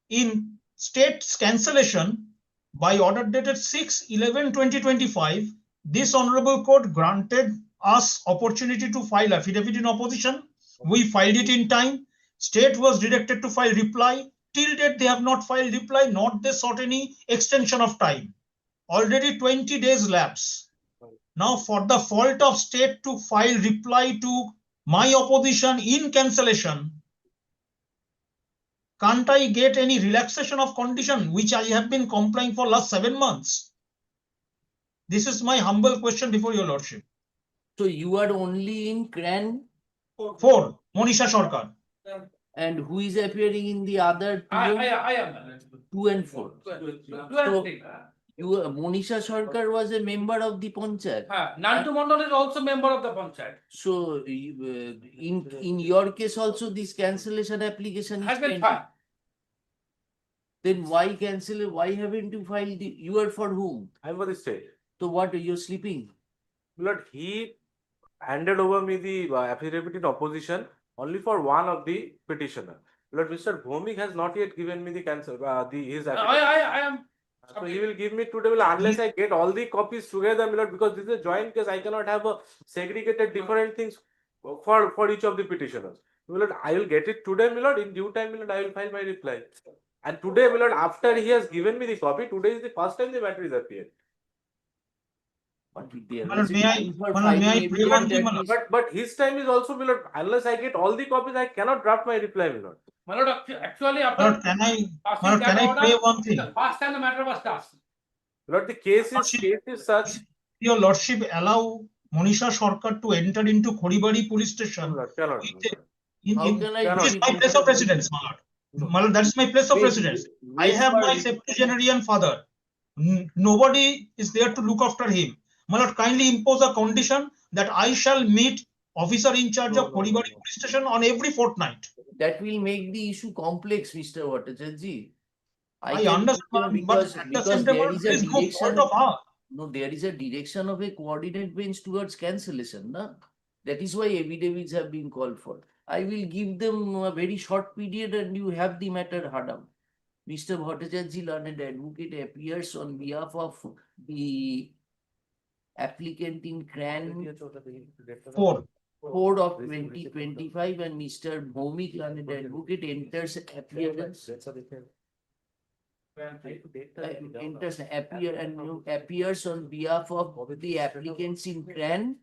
S16: In state's cancellation by order dated 6/11/2025, this honorable court granted us opportunity to file affidavit in opposition. We filed it in time. State was directed to file reply. Till date, they have not filed reply, not they sought any extension of time. Already 20 days lapse. Now, for the fault of state to file reply to my opposition in cancellation, can't I get any relaxation of condition which I have been complying for last 7 months? This is my humble question before your lordship.
S1: So you are only in CRAN
S16: 4. Monisha Sarkar.
S1: and who is appearing in the other two,
S7: I am.
S1: 2 and 4? So you, Monisha Sarkar was a member of the Panchayat.
S7: Nantu Mandal is also member of the Panchayat.
S1: So in your case also this cancellation application is
S7: Has been
S1: pending.
S7: filed.
S1: Then why cancel it? Why haven't you filed the, you are for whom?
S3: I'm for the state.
S1: So what, you're sleeping?
S3: Lord, he handed over me the affidavit in opposition only for one of the petitioner. Lord, Mr. Bhomik has not yet given me the his affidavit.
S7: I am.
S3: So he will give me today unless I get all the copies together, Lord, because this is a joint case. I cannot have a segregated different things for each of the petitioners. Lord, I will get it today, Lord. In due time, Lord, I will file my reply. And today, Lord, after he has given me the copy, today is the first time the matter is appeared.
S1: But there
S16: May
S1: was a time for
S16: I
S1: filing
S16: pray
S1: evidence
S16: one thing,
S1: that
S16: my
S1: is-
S16: lord?
S3: But his time is also, Lord, unless I get all the copies, I cannot draft my reply, Lord.
S7: My lord, actually,
S16: My
S7: after
S16: lord, can I
S7: passing that order,
S16: pray one
S7: it's
S16: thing?
S7: the first time the matter was tasked.
S3: Lord, the case is such.
S16: Your lordship allow Monisha Sarkar to enter into Khoribari police station.
S3: Cannot.
S1: How can I
S16: It is
S1: do
S16: my
S1: it,
S16: place
S1: Mr.
S16: of residence, my lord. My lord, that is my place of
S1: Wait,
S16: residence. I
S1: wait
S16: have
S1: for
S16: my
S1: it.
S16: septuagenarian father. Nobody is there to look after him. My lord, kindly impose a condition that I shall meet officer in charge of Khoribari police station on every fortnight.
S1: That will make the issue complex, Mr. Bhattacharjee.
S16: I
S1: can
S16: understand, but at the same time,
S1: there is a
S16: there is no fault
S1: direction.
S16: of her.
S1: No, there is a direction of a coordinate bench towards cancellation. Na? That is why affidavits have been called for. I will give them a very short period and you have the matter heard out. Mr. Bhattacharjee, learned advocate, appears on behalf of the applicant in CRAN 4 of 2025 and Mr. Bhomik, learned advocate, enters appearance. Appears on behalf of the applicants in CRAN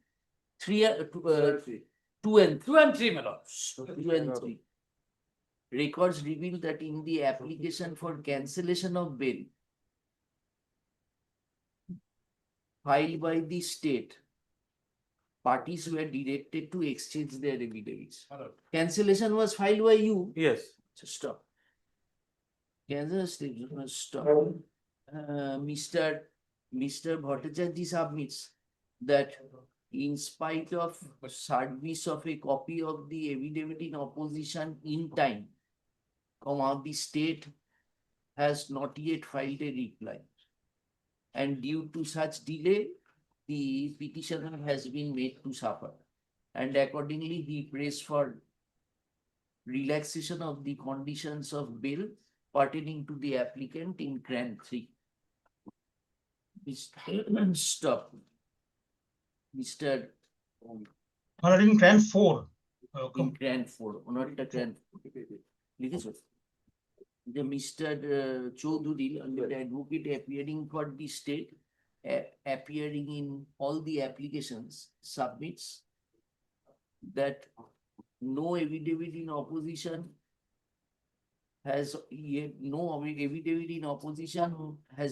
S1: 2 and 3, my lord. 2 and 3. Records reveal that in the application for cancellation of bail filed by the state, parties were directed to exchange their affidavits. Cancellation was filed by you.
S3: Yes.
S1: So stop. Cancellation stop. Mr. Bhattacharjee submits that in spite of service of a copy of the affidavit in opposition in time, the state has not yet filed a reply. And due to such delay, the petitioner has been made to suffer. And accordingly, he prays for relaxation of the conditions of bail pertaining to the applicant in CRAN 3. Stop. Mr.
S16: Or in CRAN 4.
S1: In CRAN 4, not the CRAN 4. The Mr. Chaudhary, under the advocate appearing for the state, appearing in all the applications, submits that no affidavit in opposition has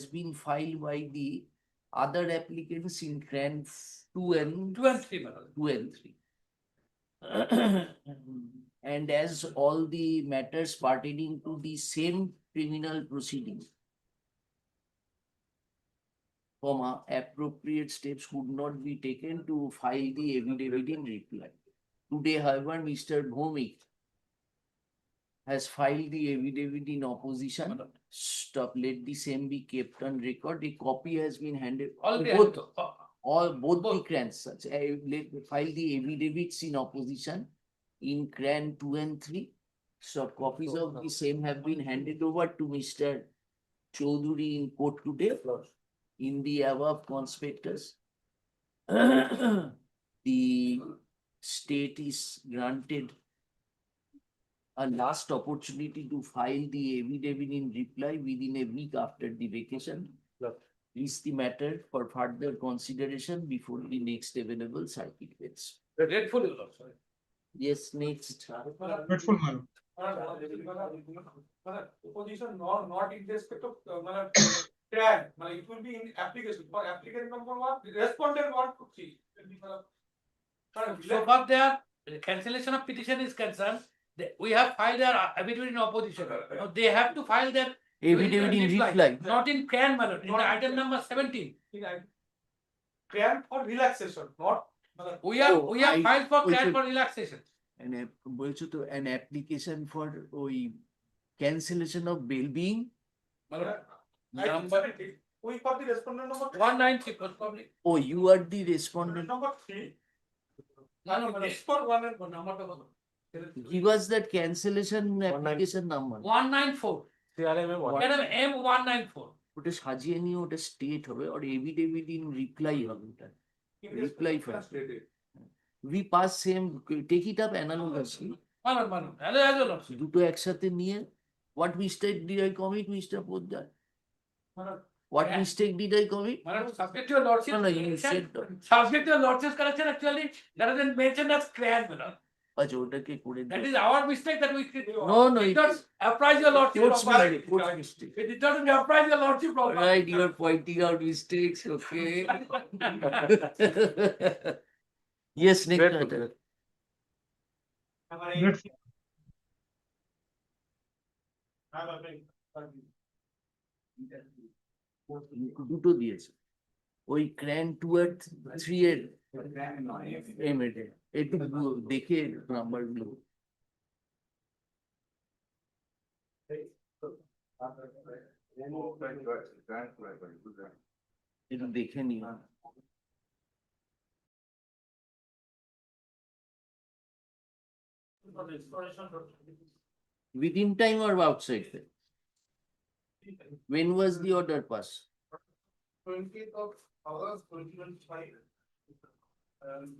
S1: been filed by the other applicants in CRAN 2 and
S14: 3, madam.
S1: 2 and 3. And as all the matters pertaining to the same criminal proceeding, comma, appropriate steps could not be taken to file the affidavit in reply. Today, however, Mr. Bhomik has filed the affidavit in opposition. Stop, let the same be kept on record. A copy has been handed. Both the CRANs, such, file the affidavits in opposition in CRAN 2 and 3. So copies of the same have been handed over to Mr. Chaudhuri in court today in the above conspectus. The state is granted a last opportunity to file the affidavit in reply within a week after the vacation. Is the matter for further consideration before the next available circuit bench.
S14: Grateful, Your Lordship.
S1: Yes, next.
S16: Grateful, my lord.
S7: Opposition not in respect of CRAN, it will be in application for applicant number 1, respondent 1 to 3.
S14: So far their cancellation of petition is concerned, we have filed their affidavit in opposition. Now they have to file their
S1: Affidavit in reply.
S14: Not in CRAN, my lord, in the item number 17.
S7: CRAN for relaxation, not.
S14: We have
S1: I-
S14: filed for
S1: we
S14: CRAN
S1: should-
S14: for relaxation.
S1: And বলছো তো an application for ওই cancellation of bail being
S14: Number
S7: We got the respondent number
S14: 190 was public.
S1: oh you are the respondent.
S7: number 3.
S14: No, respond 1 and 1 number to
S1: Give us that cancellation application number.
S14: 194. Madam M194.
S1: ওটা সাজিয়ে নিয়ে ওটা state হবে আর affidavit in reply হবে ওটা reply first we pass same take it up analogously
S14: Madam, hello, Lordship.
S1: দুটো একসাথে নিয়ে what mistake did I commit mister Poddar what mistake did I commit
S14: Madam, subject to your Lordship's
S1: No, no, you
S14: correction.
S1: said-
S14: Subject to your Lordship's correction, actually, that is mentioned as CRAN, madam.
S1: আচ্ছা ওটাকে করে
S14: That is our mistake that we
S1: No, no,
S14: did
S1: it
S14: not
S1: is-
S14: apprise your Lordship
S1: Court's
S14: properly.
S1: mistake, court's mistake.
S14: We did not apprise your Lordship properly.
S1: Right, you are pointing out mistakes, okay? Yes, next matter.
S16: Grateful.
S1: দুটো দিয়েছে ওই ক্র্যান 2 আর 3 এর এমএডে একটু দেখে number গুলো একটু দেখে নিও within time or outside time? When was the order passed?
S7: 20th of August 2025. And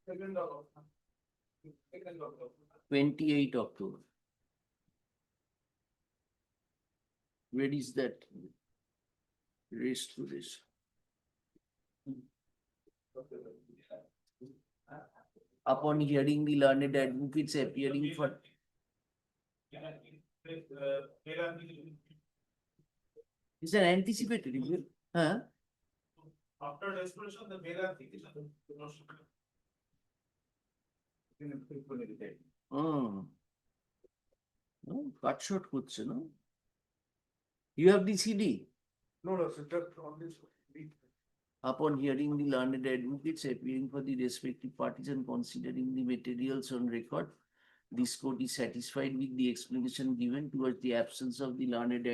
S7: second of
S1: 28 October. Where is that? Rest to this. Upon hearing the learned advocates appearing for is an anticipatory bill, huh?
S7: after desperation, the bail application.
S1: No, cut short করছে no? You have the CD?
S7: No, sir, just on this.
S1: Upon hearing the learned advocates appearing for the respective parties and considering the materials on record, this court is satisfied with the explanation given towards the absence of the learned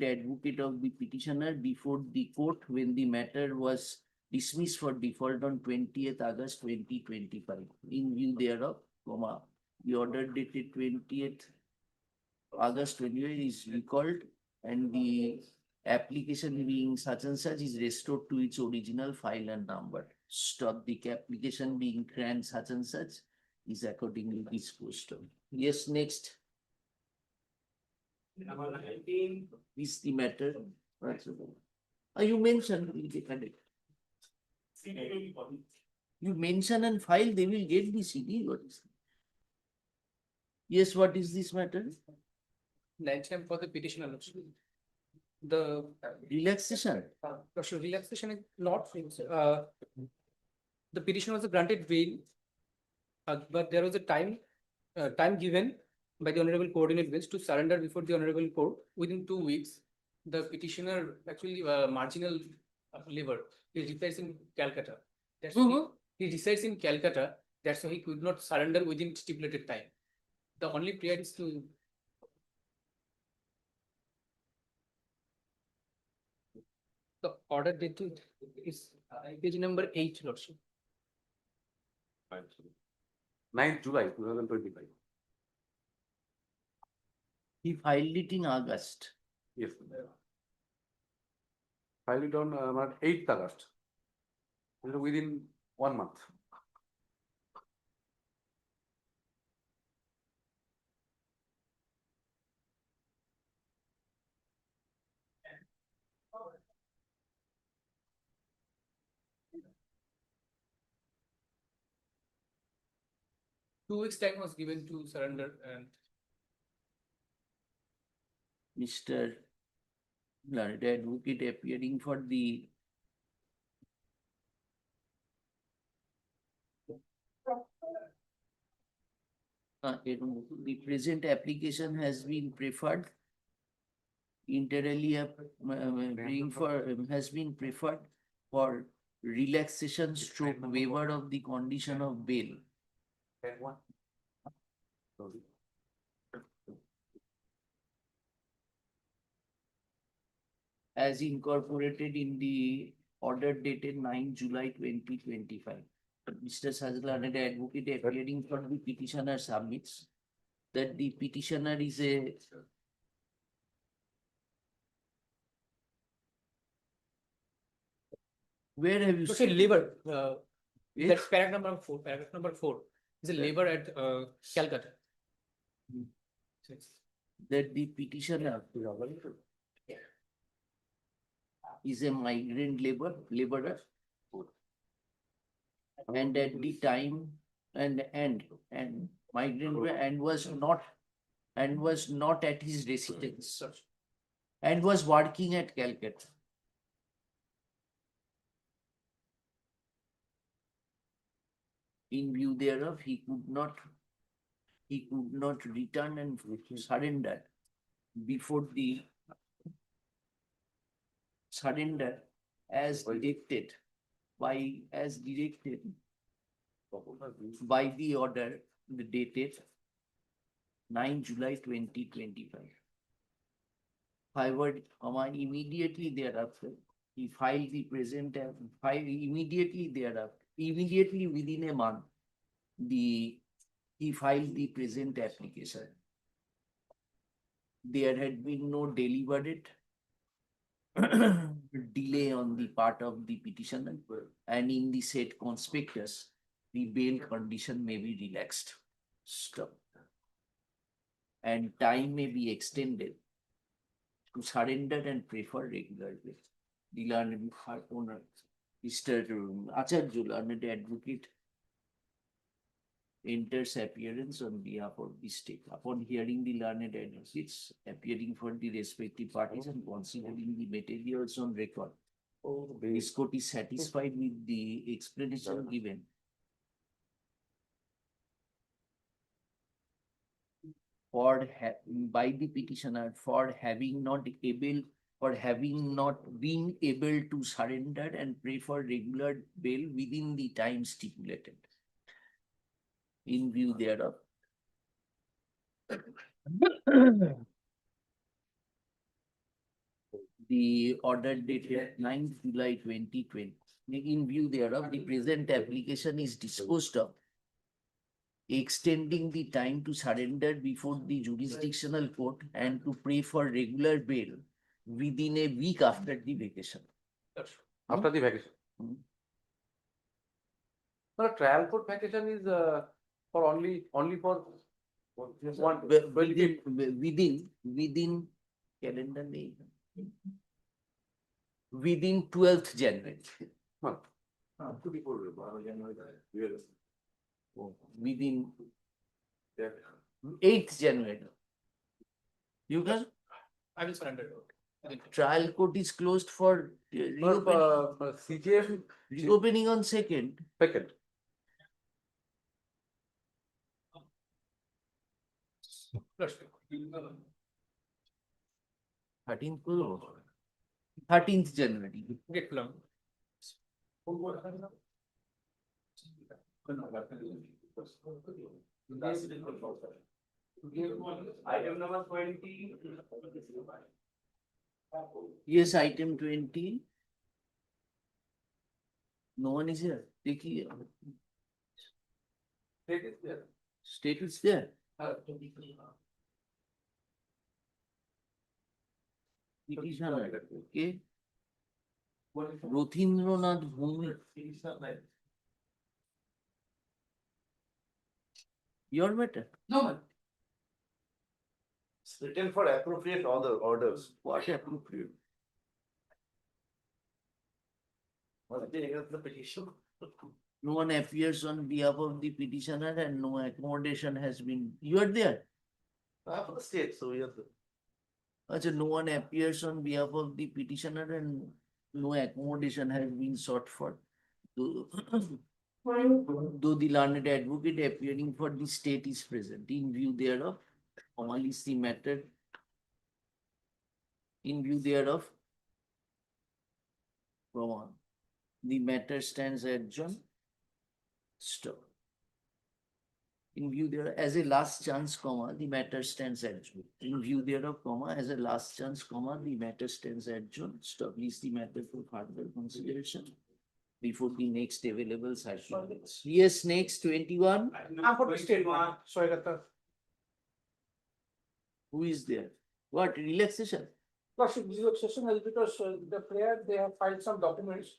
S1: advocate of the petitioner before the court when the matter was dismissed for default on 20th August 2025. In view thereof, the order dated 20th August 2025 is recalled and the application being such and such is restored to its original file and number. Stop the application being CRAN such and such is accordingly disposed of. Yes, next. Is the matter. You mentioned you mention and file, they will get the CD. What is? Yes, what is this matter?
S17: That time for the petitioner. The
S1: Relaxation.
S17: relaxation is not, the petition was granted bail, but there was a time given by the Honorable Coordinate Bench to surrender before the Honorable Court within 2 weeks. The petitioner actually marginal labor. He resides in Calcutta. That's why he resides in Calcutta. That's why he could not surrender within stipulated time. The only prayer is to the order dated is page number 8, Lordship.
S10: 9th July 2025.
S1: He filed it in August.
S10: Yes. Filed it on 8th August. Within 1 month.
S17: Two weeks time was given to surrender, and
S1: Mr. Learned Advocate appearing for the the present application has been preferred. Inter alia being for has been preferred for relaxation stroke waiver of the condition of bail. As incorporated in the order dated 9 July 2025. Mr. Sajlan, advocate appearing for the petitioner submits that the petitioner is a where have you
S17: so say
S1: seen
S17: labor.
S1: Yes.
S17: That's paragraph number 4. Paragraph number 4 is a labor at Calcutta.
S1: that the petitioner is a migrant laborer and at the time and migrant and was not at his residence and was working at Calcutta. In view thereof, he could not return and surrender before the surrender as directed by the order dated 9 July 2025. However, immediately thereafter, he filed the present immediately within a month, he filed the present application. There had been no deliberate delay on the part of the petitioner, and in the said conspectus, the bail condition may be relaxed. Stop. And time may be extended to surrender and prefer regular bail. The learned owner, Mr. Acharya, learned advocate, enters appearance on behalf of the state. Upon hearing the learned advocates appearing for the respective parties and considering the materials on record, this court is satisfied with the explanation given. By the petitioner for having not been able to surrender and pray for regular bail within the time stipulated. In view thereof, the order dated 9th July 2020. In view thereof, the present application is disposed of, extending the time to surrender before the jurisdictional court and to pray for regular bail within a week after the vacation.
S10: After the vacation. The trial court vacation is for only for one
S1: within calendar day, within 12th January. Within 8th January. You can,
S17: I will surrender.
S1: trial court is closed for
S10: CJF
S1: reopening on second.
S10: second.
S17: Lordship.
S1: 13th January.
S17: Get long.
S10: Item number 20.
S1: Yes, item 20. No one is here. Take it.
S10: State is there.
S1: State is there. Petitioner, okay. Rothindranath Bhumi. Your matter?
S17: No,
S8: It's written for appropriate orders.
S1: What appropriate?
S8: Must be against the petition.
S1: No one appears on behalf of the petitioner and no accommodation has been, you are there?
S8: For the state, so we have to.
S1: Achha, no one appears on behalf of the petitioner and no accommodation has been sought for. Though the learned advocate appearing for the state is present, in view thereof, all is the matter. In view thereof, the matter stands adjourned. Stop. In view thereof, as a last chance, the matter stands adjourned. In view thereof, as a last chance, the matter stands adjourned. Establish the matter for further consideration before the next available circumstance. Yes, next 21.
S14: For the statement,
S1: Who is there? What relaxation?
S14: Lordship, this relaxation is because the player, they have filed some documents.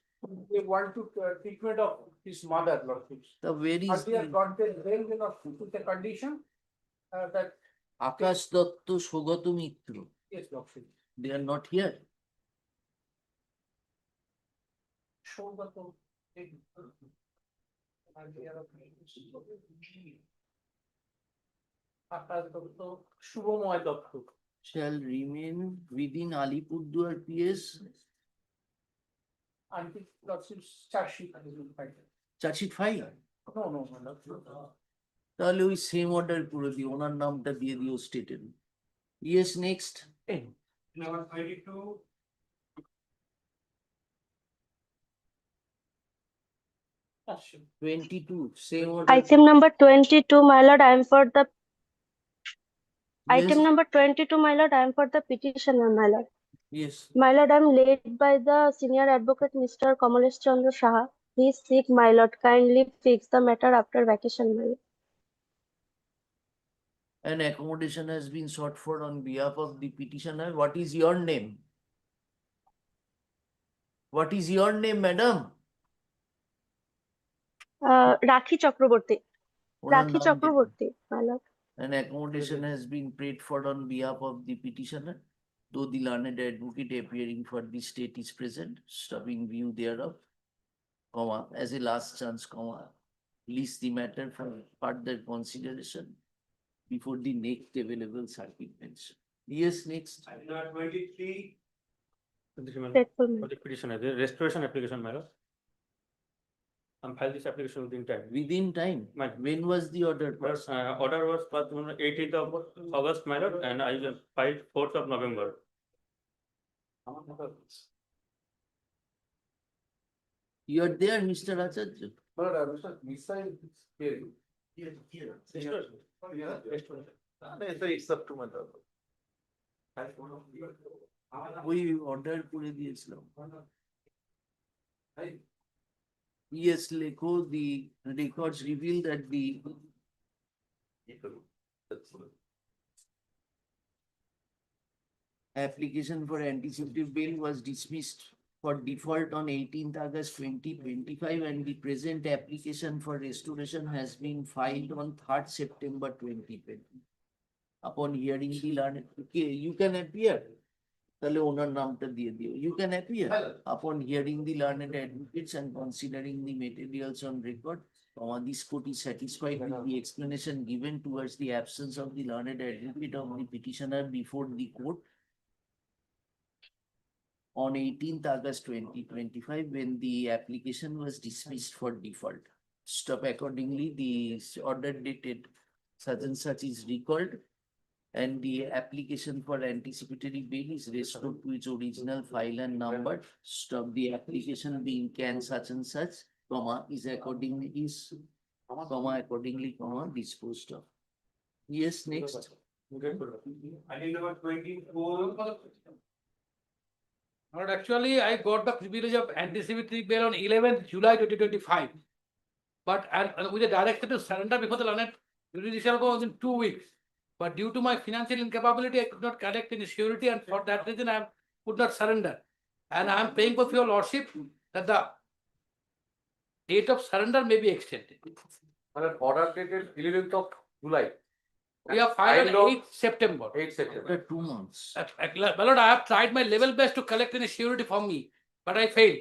S14: They want to treatment of his mother, Lordship.
S1: The very
S14: Earlier granted bail with the condition that,
S1: Akash Datta, Sogato Mitro.
S14: yes, Lordship.
S1: They are not here.
S14: Shubhamoy Datta.
S1: Shall remain within Alipurduar PS.
S14: Until Lordship's charge sheet has been filed.
S1: Charge sheet file.
S14: No, no.
S1: তাহলে ওই same order করে দিও, ওনার নামটা দিয়ে দিও স্টেটের। Yes next.
S7: Number 22.
S14: Lordship.
S1: 22 same order.
S18: Item number 22, my lord, I am for the item
S1: Yes.
S18: number 22, my lord, I am for the petitioner, my lord.
S1: Yes.
S18: My lord, I am led by the senior advocate, Mr. Kamalesh Chandra Saha. He is sick, my lord. Kindly fix the matter after vacation, my lord.
S1: An accommodation has been sought for on behalf of the petitioner. What is your name? What is your name, madam?
S18: Rakhi Chakraborty.
S1: Owner
S18: Rakhi
S1: নাম দিন।
S18: Chakraborty, my lord.
S1: An accommodation has been paid for on behalf of the petitioner, though the learned advocate appearing for the state is present, stopping view thereof, as a last chance, release the matter for further consideration before the next available circuit bench. Yes, next.
S7: Item number 23.
S18: Grateful, my
S7: For the petitioner, the restoration application, madam. I'm filed this application within time.
S1: Within time, when was the order passed?
S7: Order was passed on 18th of August, madam, and I filed 4th of November.
S1: You are there, Mr. Acharya.
S8: It's up to my daughter.
S1: ওই order করে দিয়েছিলাম। Yes, Lekho, the records reveal that the application for anticipative bail was dismissed for default on 18th August 2025 and the present application for restoration has been filed on 3rd September 2020. Upon hearing the learned, okay, you can appear. তাহলে ওনার নামটা দিয়ে দিও। You can appear. Upon hearing the learned advocates and considering the materials on record, This court is satisfied with the explanation given towards the absence of the learned advocate of the petitioner before the court on 18th August 2025, when the application was dismissed for default. Stop accordingly, the order dated such and such is recalled, and the application for anticipatory bail is restored to its original file and number. Stop, the application being can such and such, comma, is accordingly disposed of. Yes, next.
S7: I need number 24.
S14: But actually, I got the privilege of anticipatory bail on 11th July 2025. But with a direction to surrender before the learned judicial goes in 2 weeks. But due to my financial incapability, I could not collect any surety, and for that reason, I could not surrender. And I am praying for your lordship that the date of surrender may be extended.
S10: Order dated 11th of July.
S14: We have filed on 8th September.
S10: 8 September.
S1: 2 months.
S14: My lord, I have tried my level best to collect any surety from me, but I failed.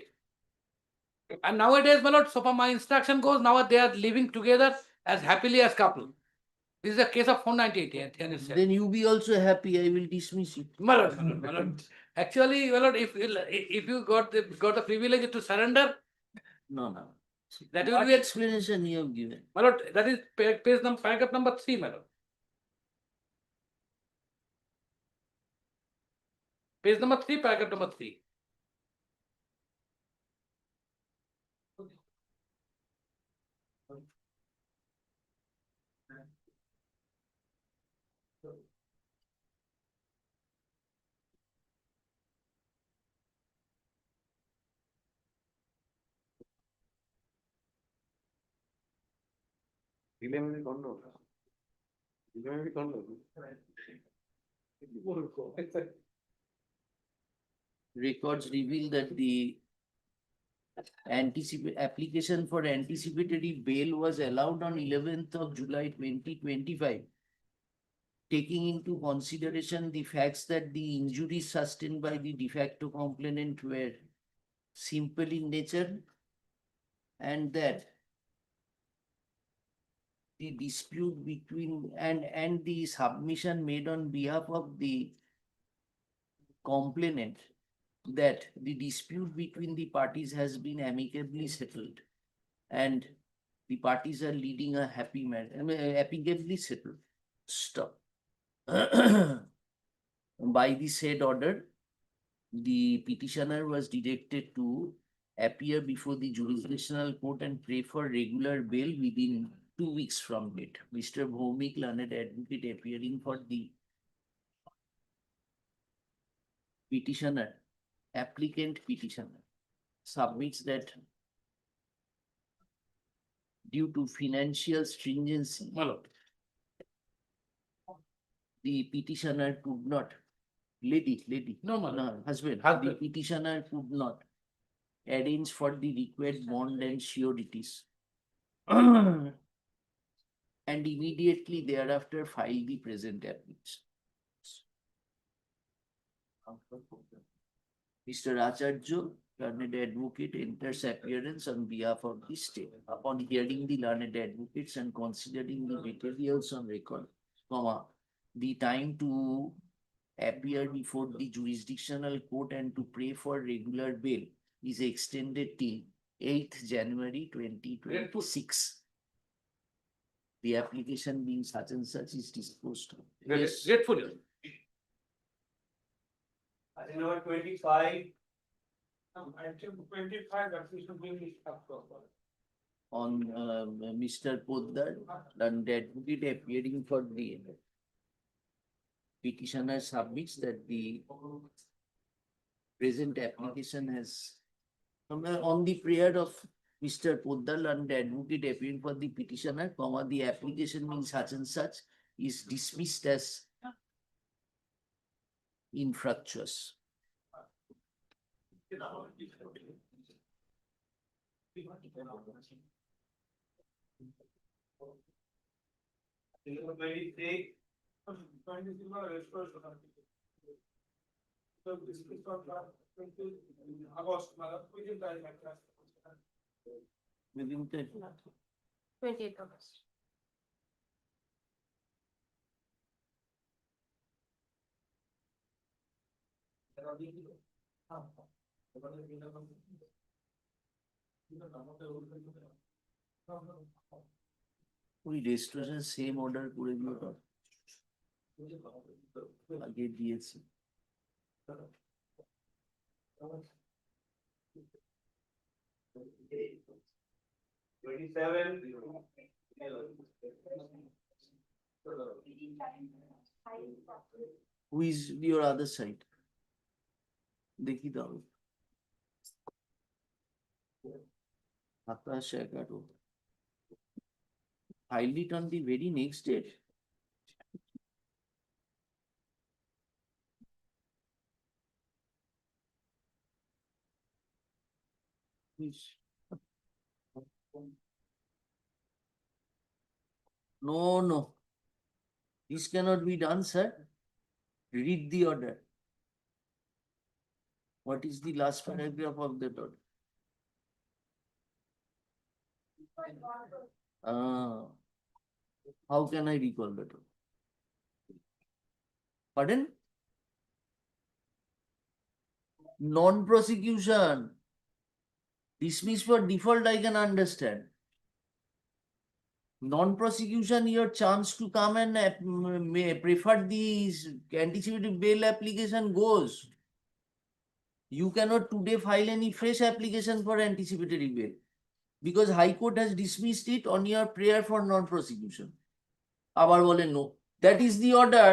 S14: And nowadays, my lord, so far my instruction goes, now they are living together as happily as couple. This is a case of 498.
S1: Then you be also happy, I will dismiss it.
S14: My lord, actually, my lord, if you got the privilege to surrender,
S1: No.
S14: that
S1: What
S14: will be
S1: explanation you have given?
S14: my lord, that is page number, paragraph number 3, my lord. Page number 3, paragraph number 3.
S1: Records reveal that the application for anticipatory bail was allowed on 11th of July 2025. Taking into consideration the facts that the injuries sustained by the de facto complainant were simple in nature, and that the dispute between and the submission made on behalf of the complainant that the dispute between the parties has been amicably settled and the parties are leading a happy marriage, amicably settled. Stop. By the said order, the petitioner was directed to appear before the jurisdictional court and pray for regular bail within 2 weeks from date. Mr. Bhomik, learned advocate appearing for the petitioner, applicant petitioner, submits that due to financial stringency, the petitioner could not, husband, the petitioner could not arrange for the required bond and sureties. And immediately thereafter file the present application. Mr. Acharya, learned advocate, enters appearance on behalf of the state. Upon hearing the learned advocates and considering the materials on record, the time to appear before the jurisdictional court and to pray for regular bail is extended till 8th January 2026. The application being such and such is disposed of.
S14: Yes. Grateful.
S7: I number 25. Item 25, application being
S1: On Mr. Poddar, learned advocate appearing for the petitioner submits that the present application has, on the prayer of Mr. Poddar, learned advocate appearing for the petitioner, the application means such and such is dismissed as infructuous. Within
S18: 28th August.
S1: ওই registration same order করে দিও তো আগে দিয়েছি Who is your other side? দেখি দাও 27/11 filed it on the very next date. No. This cannot be done, sir. Read the order. What is the last paragraph of that order? How can I recall that? Pardon? Non-prosecution. Dismiss for default, I can understand. Non-prosecution, your chance to come and may prefer the anticipated bail application goes. You cannot today file any fresh application for anticipatory bail because High Court has dismissed it on your prayer for non-prosecution. আবার বলে no. That is the order.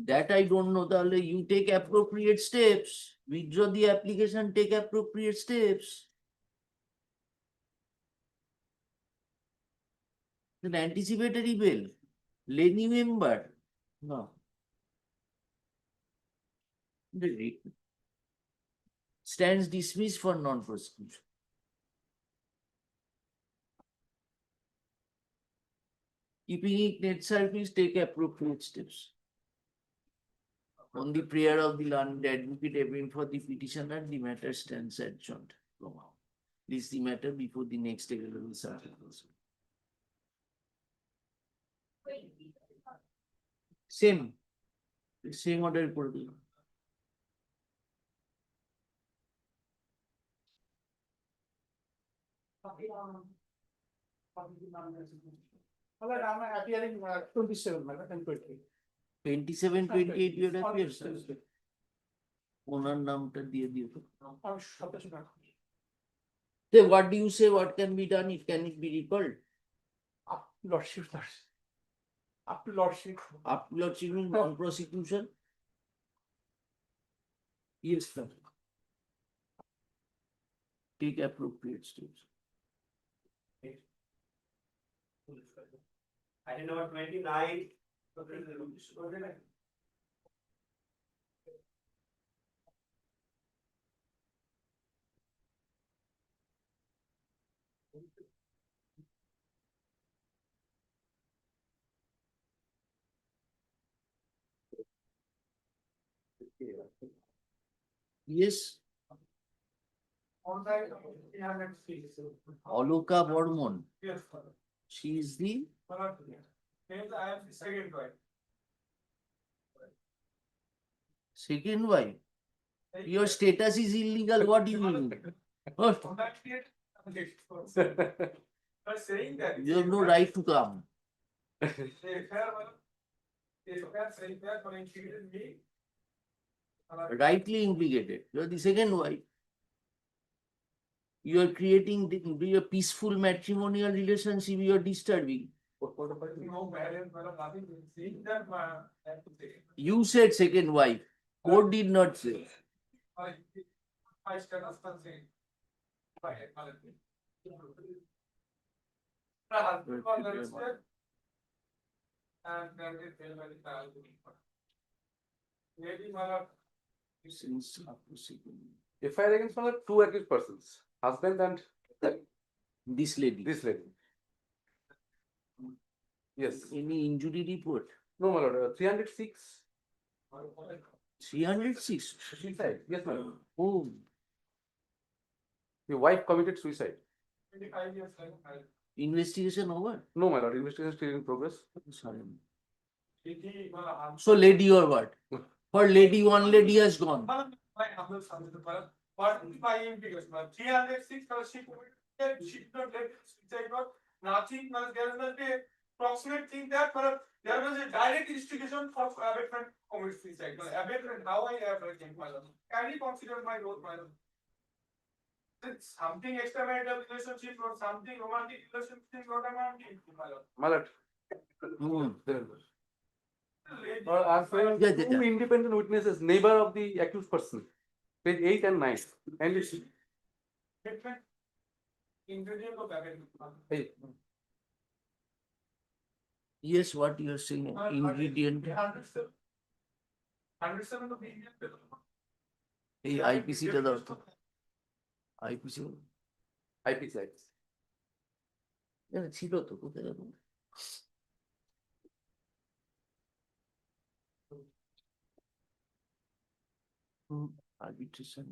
S1: That I don't know. তাহলে you take appropriate steps. Withdraw the application, take appropriate steps. An anticipatory bail. Leny member. No. Stands dismissed for non-prosecution. Keeping it net service, take appropriate steps. On the prayer of the learned advocate appearing for the petitioner, the matter stands adjourned. This is the matter before the next available circuit. Same order করে দিলাম
S6: I'm appearing 27 and 20.
S1: 27, 28 year appears. ওনার নামটা দিয়ে দিও তো। Then what do you say? What can be done? Can it be recalled?
S6: Lordship. Up to Lordship.
S1: Up to Lordship means non-prosecution? Yes, sir. Take appropriate steps.
S3: Item number 29.
S1: Yes. Aloka Bormon.
S3: Yes.
S1: She is the
S3: I am the second wife.
S1: second wife. Your status is illegal. What do you mean? What?
S3: I'm saying that.
S1: You have no right to come. Rightly implicated. You are the second wife. You are creating a peaceful matrimonial relationship. You are disturbing. You said second wife. Court did not say.
S10: FIR against one of two accused persons, husband and
S1: This lady.
S10: this lady. Yes.
S1: Any injury report?
S10: No, my lord. 306.
S1: 306.
S10: Suicide. Yes, my lord.
S1: Oh,
S10: The wife committed suicide.
S3: 25 years. Like,
S1: Investigation over?
S3: no, my lord, investigation still in progress.
S1: Sorry.
S3: He,
S1: So lady or what? For lady, one lady has gone.
S3: What is my implication? 306 she did not let it nothing, there is not a proximate thing that there was a direct instigation for abatement commit suicide. Abatement, how I have my lord. Can you consider my role, my lord? It's something extramarital relationship or something romantic relationship, not amounting to my lord.
S10: My lord. I'm saying
S1: Yeah,
S10: two independent witnesses, neighbor of the accused person, page 8 and 9. And it's
S3: Different ingredient of abatement.
S10: hey,
S1: Yes, what you are saying, ingredient.
S3: 107 of the Indian bill.
S1: এই আইপিসিটা দাও তো IPC
S10: IPC.
S1: ছিল তো কোথায় গেল? Arbitration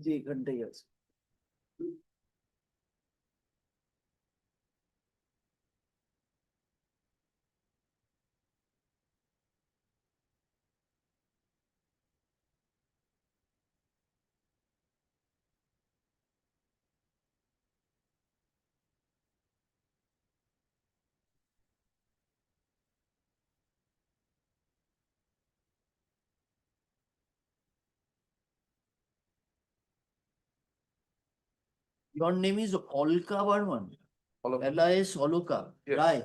S1: যে এখানটাই আছে। Your name is Olka Barman. L.I.S. Oloka.
S10: Yes.
S1: Rai.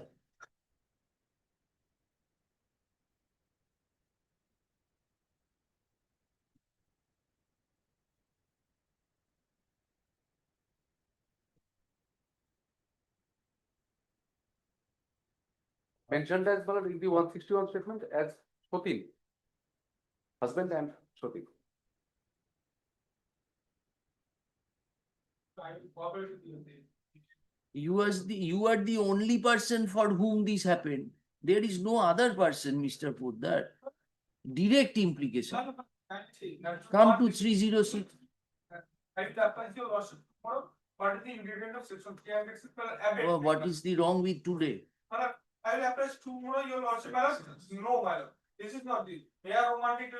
S10: Mentioned as well in the 161 statement as Shoti, husband and Shoti.
S1: You are the only person for whom this happened. There is no other person, Mr. Poddar. Direct implication. Come to 306.
S3: What is the ingredient of section 306?
S1: Oh, what is the wrong with today?
S3: I will apply tomorrow, your lordship. No, my lord. This is not the. They are romantic.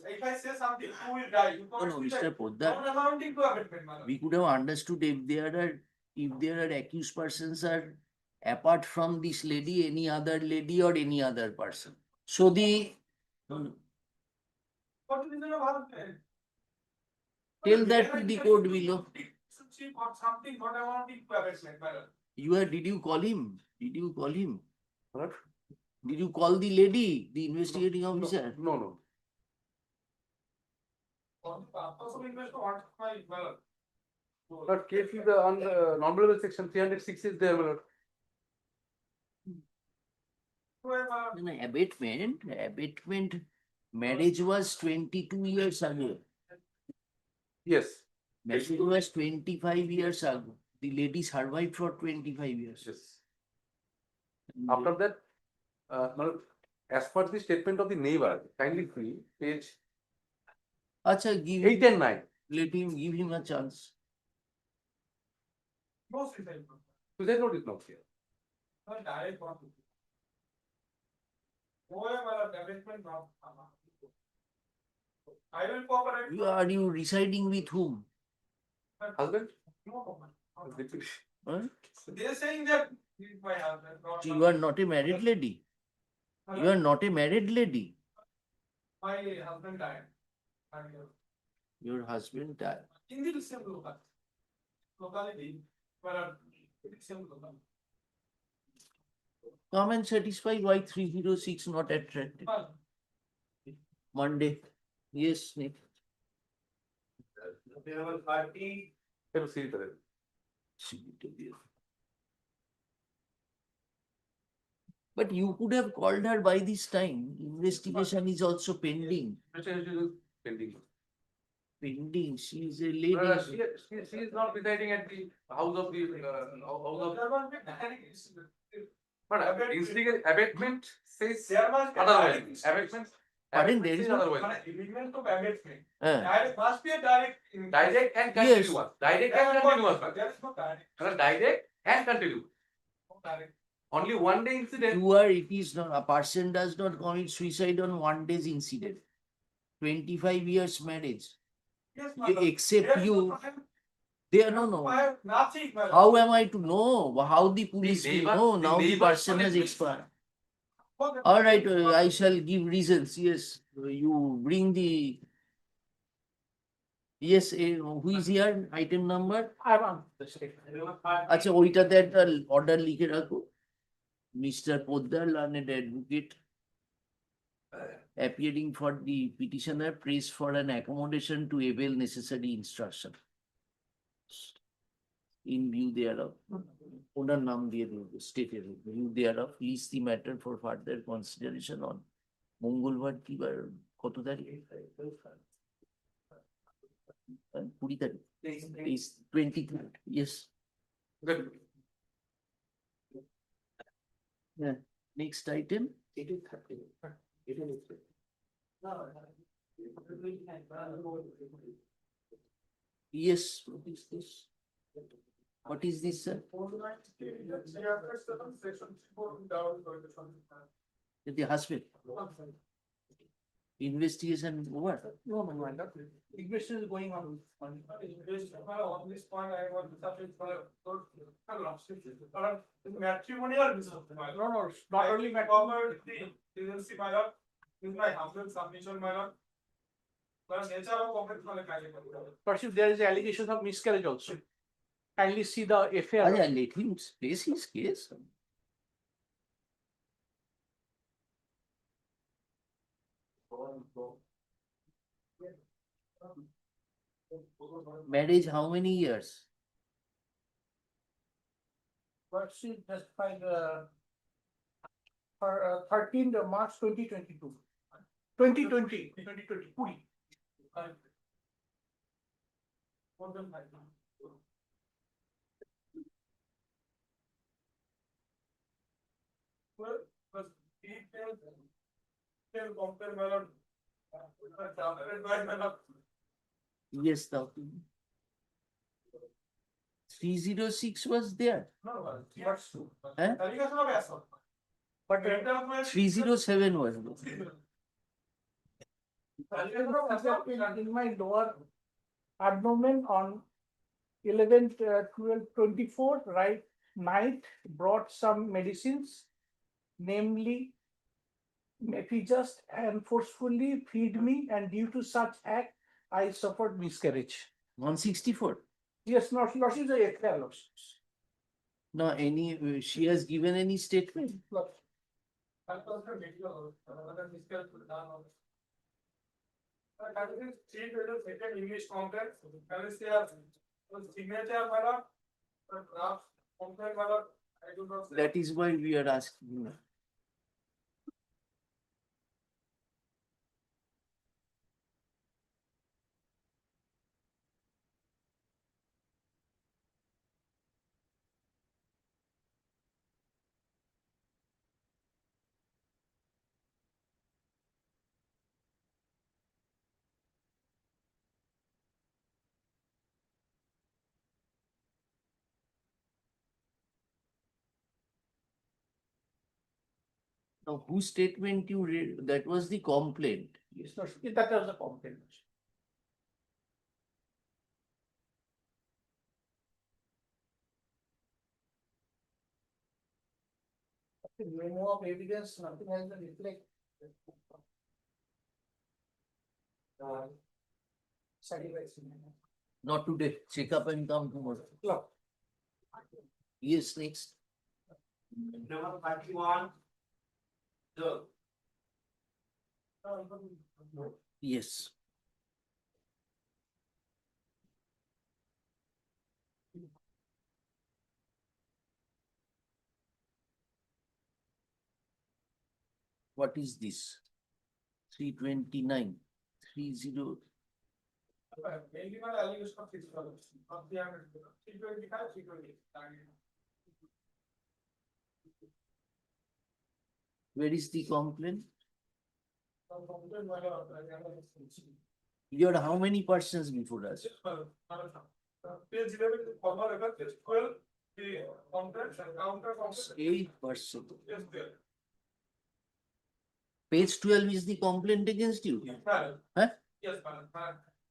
S3: If I say something, who will die? You
S1: No, Mr. Poddar.
S3: not amounting to abatement, my lord.
S1: We could have understood if there are accused persons are apart from this lady, any other lady or any other person. So the
S3: What is the reason of husband?
S1: tell that to the court below.
S3: Or something not amounting to abatement, my lord.
S1: Did you call him? Did you call him?
S10: What?
S1: Did you call the lady, the investigating officer?
S10: No.
S3: For the purpose of investigation, what my lord?
S10: But case is on the non-billable section 306 is there, my lord.
S1: No, abatement, marriage was 22 years ago.
S10: Yes.
S1: Marriage was 25 years ago. The lady survived for 25 years.
S10: Yes. After that, my lord, as per the statement of the neighbor, kindly free, page
S1: Acha, give
S10: 8 and 9.
S1: give him a chance.
S3: No suicide.
S10: Suicide note is not here.
S3: No direct one. Whoever my lord, abatement not. I will cooperate.
S1: Are you residing with whom?
S10: Husband?
S3: No.
S1: Huh?
S3: They are saying that he is my husband. Not
S1: You are not a married lady. You are not a married lady.
S3: my husband died.
S1: Your husband died.
S3: In the same locality, but it's same locality.
S1: Come and satisfy why 306 not attracted. Monday. Yes, Nick.
S10: Pero sí, pero.
S1: But you could have called her by this time. Investigation is also pending.
S10: Pending.
S1: Pending. She is a lady.
S10: She is not residing at the house of the But abatement says otherwise. Abatement
S1: Pardon, there is
S10: Says
S1: no.
S10: otherwise.
S7: Agreement of amendment.
S1: Uh,
S7: Direct must be a direct.
S10: Direct and
S1: Yes.
S10: continuous. Direct and continuous.
S7: There is no direct.
S10: Direct and continuous.
S7: No direct.
S10: Only one day incident.
S1: you are, it is not, a person does not commit suicide on one day's incident. 25 years marriage.
S7: Yes,
S1: They
S7: madam.
S1: accept
S7: There is
S1: you.
S7: no crime.
S1: They are no.
S7: I have nothing. madam.
S1: How am I to know? How the police will
S10: neighbor-
S1: know?
S10: the
S1: Now the
S10: neighbor
S1: person has
S10: police-
S1: expired.
S7: Okay.
S1: All right, I shall give reasons. Yes, you bring the. Yes, who is here? Item number?
S14: I want.
S1: আচ্ছা ওইটাতে একটা order লিখে রাখো mister Poddar learned advocate appearing for the petitioner prays for an accommodation to avail necessary instruction in view thereof ওনার নাম দিয়ে দেবো স্টেটের view thereof lease the matter for further consideration on মঙ্গলবার কি বার কত তারিখ 20 তারিখ is 23rd. Yes.
S10: Good.
S1: Yeah. Next item. Yes. What is this? What is this, sir? The husband. Investigation over.
S14: No, investigation is going on.
S7: On this point, I want to submit for matrimonial business.
S14: No, not only
S7: Covered the agency, my lord, is my husband's submission, my lord. But nature of conflict, my lord.
S14: Perhaps there is allegation of miscarriage also. Kindly see the affair.
S1: Let him face his case. Marriage, how many years?
S14: But she testified for 13th of March 2022. 2020.
S7: More than 5 months. Well, but he can compare my lord.
S1: Yes, doctor. 306 was there.
S7: No,
S1: Eh?
S7: but
S1: 307 was there.
S14: In my lower abdomen on 11th, 12th, 24th, right night, brought some medicines, namely Mepijust, and forcefully feed me, and due to such act, I suffered miscarriage.
S1: 164.
S14: Yes, not is a affair.
S1: No, any, she has given any statement.
S7: English conference, signature, my lord, draft conference, my lord, I do not.
S1: That is why we are asking. Now, whose statement you read? That was the complaint.
S14: Yes, no, that was a complaint. Memo of evidence, nothing has been reflected.
S1: Not today. Check up and come tomorrow.
S14: No.
S1: Yes, next.
S7: Number 31.
S1: Yes. What is this? 329, 30.
S7: Mainly my allegation of physical, not the 325, 320.
S1: Where is the complaint? You had how many persons before us?
S7: Page 11, former record, page 12, the contract and counter contract.
S1: 8%.
S7: Yes, there.
S1: Page 12 is the complaint against you.
S7: Madam.
S1: Huh?
S7: Yes, madam.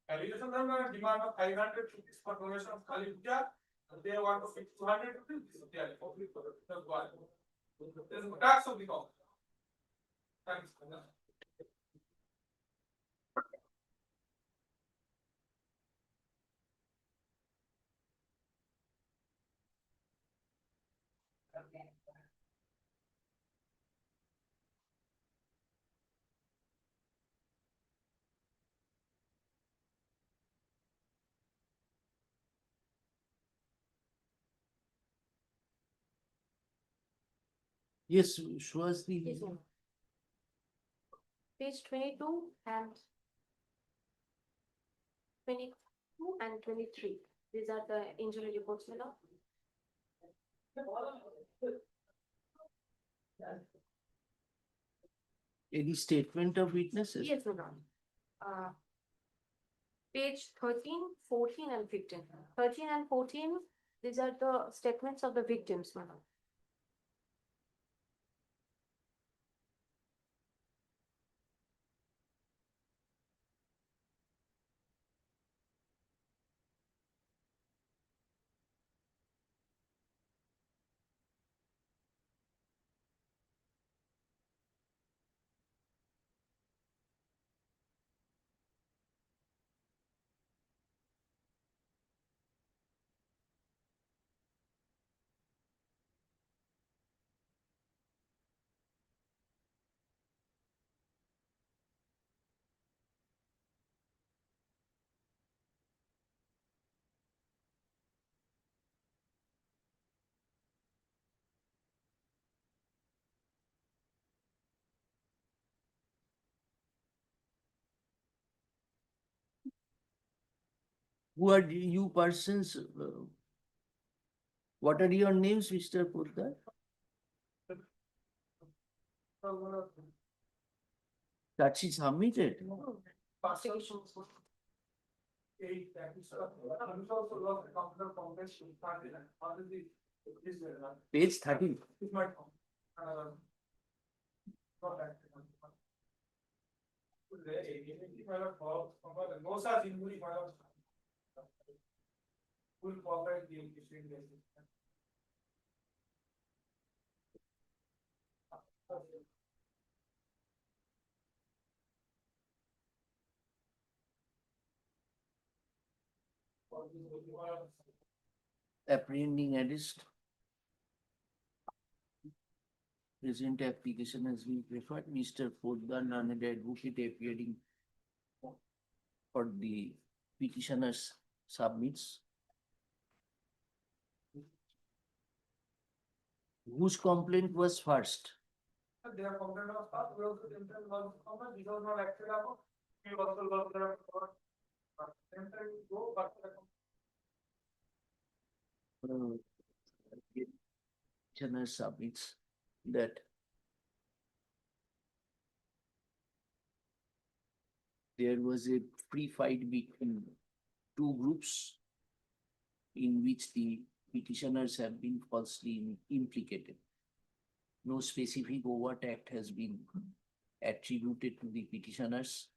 S7: Allegation of demand of 500 rupees for donation of Calcutta. They want to fix 200 rupees. Yeah, okay, that's why. There's a tax of the cost. Thanks.
S1: Yes, show us the.
S5: Yes, ma'am. Page 22 and 22 and 23. These are the injury reports, madam.
S1: Any statement of witnesses?
S5: Yes, madam. Page 13, 14 and 15. 13 and 14, these are the statements of the victims, madam.
S1: Who are you persons? What are your names, Mr. Purkar? That is submitted. Page 13.
S7: No such injury, madam. Will provide the
S1: Apprehending arrest. Present application has been preferred. Mr. Poddar, learned advocate appearing for the petitioners submits. Whose complaint was first?
S7: They are complaint of staff, we also intend one comment, these are not acted upon. We also work there. Same time we go, but.
S1: Petitioner submits that there was a free fight between two groups in which the petitioners have been falsely implicated. No specific overt act has been attributed to the petitioners.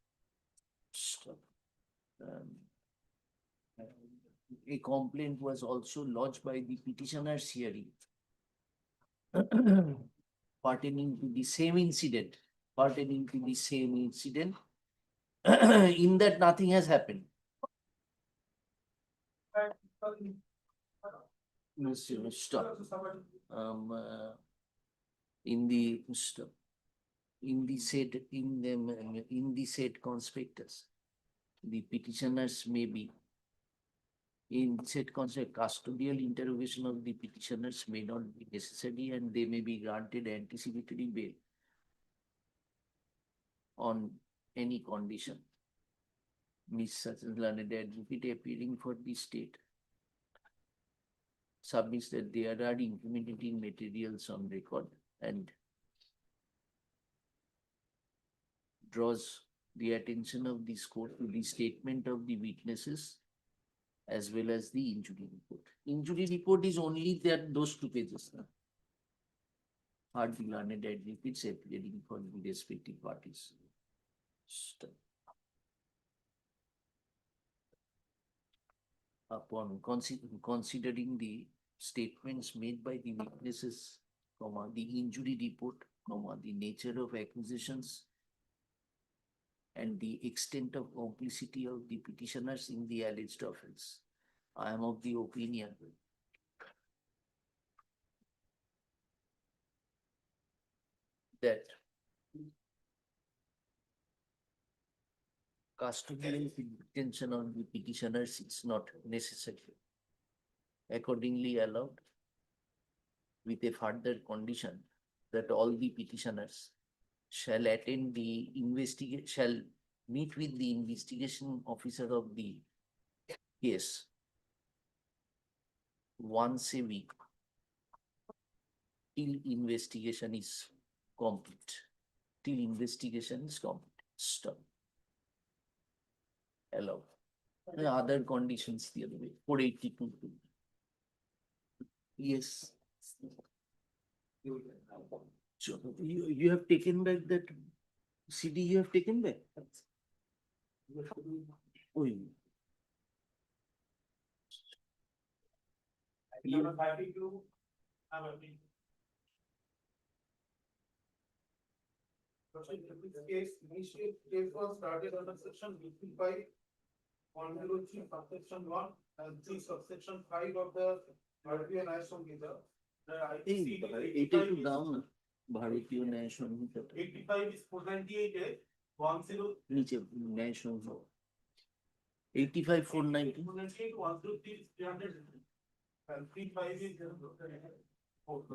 S1: A complaint was also lodged by the petitioners hearing pertaining to the same incident, in that nothing has happened. Stop. In the said conspectus, the petitioners may be in said concept, custodial interrogation of the petitioners may not be necessary and they may be granted anticipatory bail on any condition. Ms. Sachin learned advocate appearing for the state submits that there are incriminating materials on record and draws the attention of this court to the statement of the witnesses as well as the injury report. Injury report is only that those 2 pages. Hardly learned advocates appearing for the respective parties. Upon considering the statements made by the witnesses, the injury report, the nature of accusations, and the extent of complicity of the petitioners in the alleged offense, I am of the opinion that custodial detention of the petitioners is not necessary. Accordingly allowed, with a further condition that all the petitioners shall attend the shall meet with the investigation officer of the case once a week till investigation is complete. Till investigation is complete. Stop. Allow. The other conditions the other way. 482. Yes. So you have taken back that CD, you have taken back. Oh,
S3: You are happy to have a meeting. This case, initial case was started under section 55, 103, subsection 1, and 3, subsection 5 of the Bharatiya Nyaya Samhita. The IPC
S1: এটা একটু দাও না ভারতীয় ন্যায় সংহিতাটা
S3: 85 is 498 A, 10
S1: নিচে ন্যায় সংহিতা 85 490
S3: 498, 103 is 300, and 35 is 4.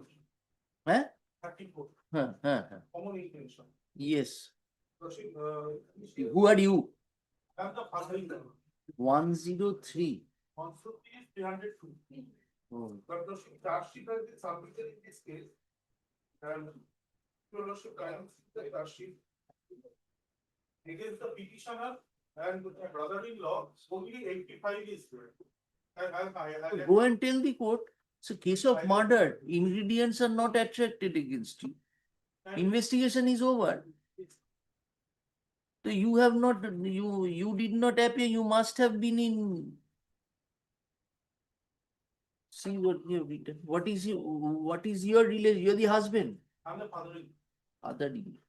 S1: হ্যাঁ
S3: 34.
S1: হ্যাঁ হ্যাঁ হ্যাঁ
S3: Common intention.
S1: yes
S3: Worship,
S1: who are you
S3: have the following.
S1: 103
S3: 103 is 302.
S1: oh.
S3: But the charge sheet has been submitted in this case. And Lordship guidance the charge sheet against the petitioner and the brother-in-law, only 85 is there.
S1: Go and tell the court it's a case of murder, ingredients are not attracted against you, investigation is over. So you have not, you did not appear, you must have been in. See what you have written. What is your relation? You're the husband.
S3: I'm the father-in-law.
S1: Other-in-law.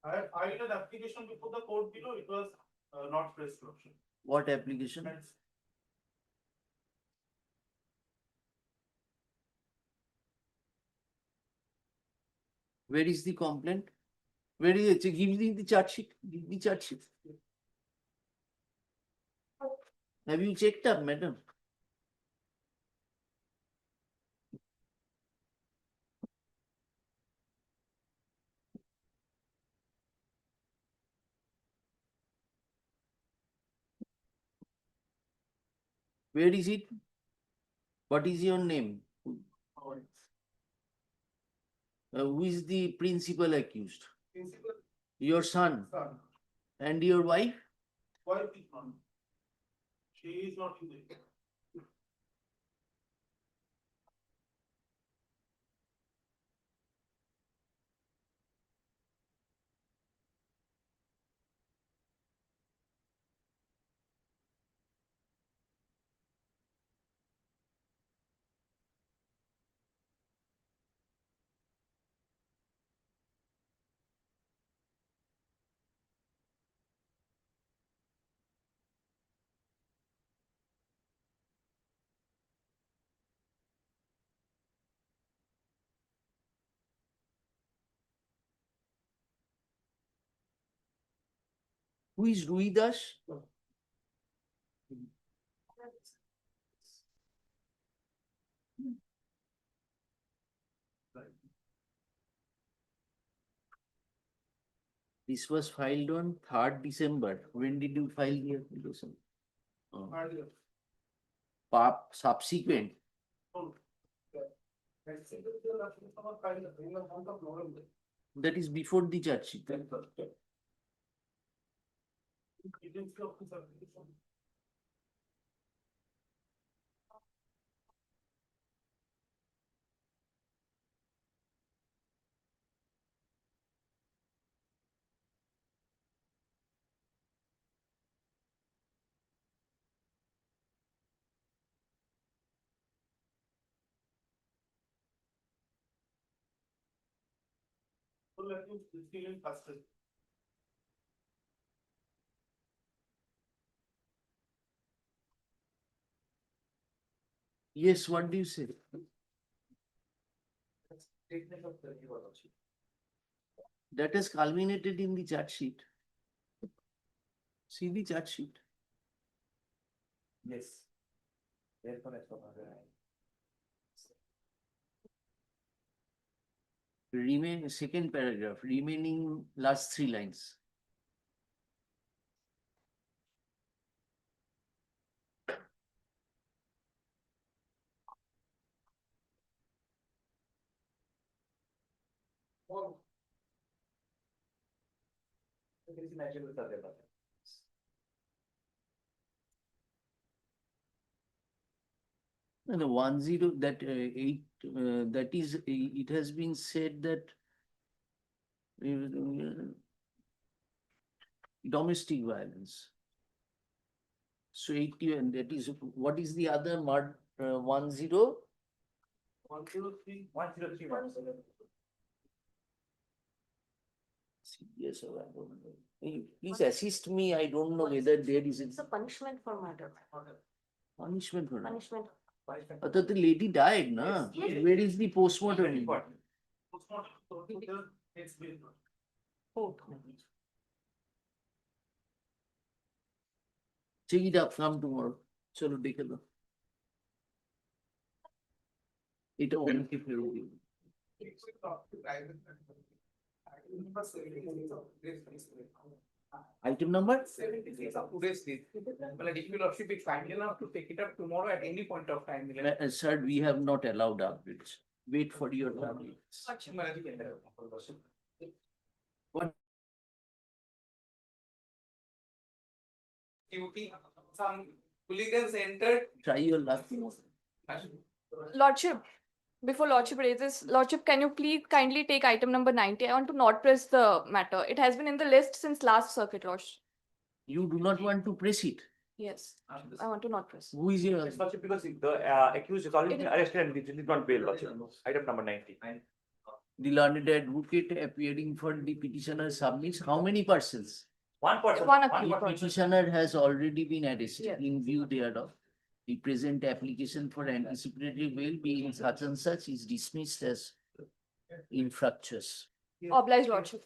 S3: I had filed an application before the court below, it was not pressed option.
S1: What application? Where is the complaint? Where is it? Give me the charge sheet. Give me charge sheet. Have you checked up, madam? Where is it? What is your name? Who is the principal accused?
S3: Principal
S1: Your son.
S3: son,
S1: And your wife?
S3: wife is not. She is not in the.
S1: Who is Rui Das? This was filed on 3rd December. When did you file the application?
S3: Earlier.
S1: Subsequent. That is before the charge sheet. Yes, what do you say? That has culminated in the charge sheet. See the charge sheet.
S8: Yes. Therefore,
S1: Remain, second paragraph, remaining last 3 lines. And the 10 that 8 that is it has been said that domestic violence. So 80, and that is what is the other 10?
S8: 103.
S1: Yes, I don't know. Please assist me. I don't know whether there is
S18: It's a punishment for murder.
S1: punishment for that.
S18: Punishment.
S1: I thought the lady died, na?
S18: Yes.
S1: Where is the postmortem? Check it up, come tomorrow. Chalo, dekhe lo. এটা অনেকে ফেরত দিবে। Item number?
S14: Today's date. Well, if you lordship be kind enough to take it up tomorrow at any point of time.
S1: Sir, we have not allowed updates. Wait for your family. What?
S14: Duty, some hooligans entered.
S1: Try your luck.
S5: Lordship, before Lordship raises, Lordship, can you please kindly take item number 90? I want to not press the matter. It has been in the list since last circuit, Lordship.
S1: You do not want to press it.
S5: Yes, I want to not press.
S1: Who is your?
S8: Lordship, because the accused is already been arrested and did not bail, Lordship. Item number 90.
S1: The learned advocate appearing for the petitioner submits how many persons?
S8: One person.
S5: One
S1: The
S5: accused.
S1: petitioner has already been arrested.
S5: Yes.
S1: In view thereof, the present application for anticipatory bail being such and such is dismissed as infructuous.
S5: Obliged, Lordship.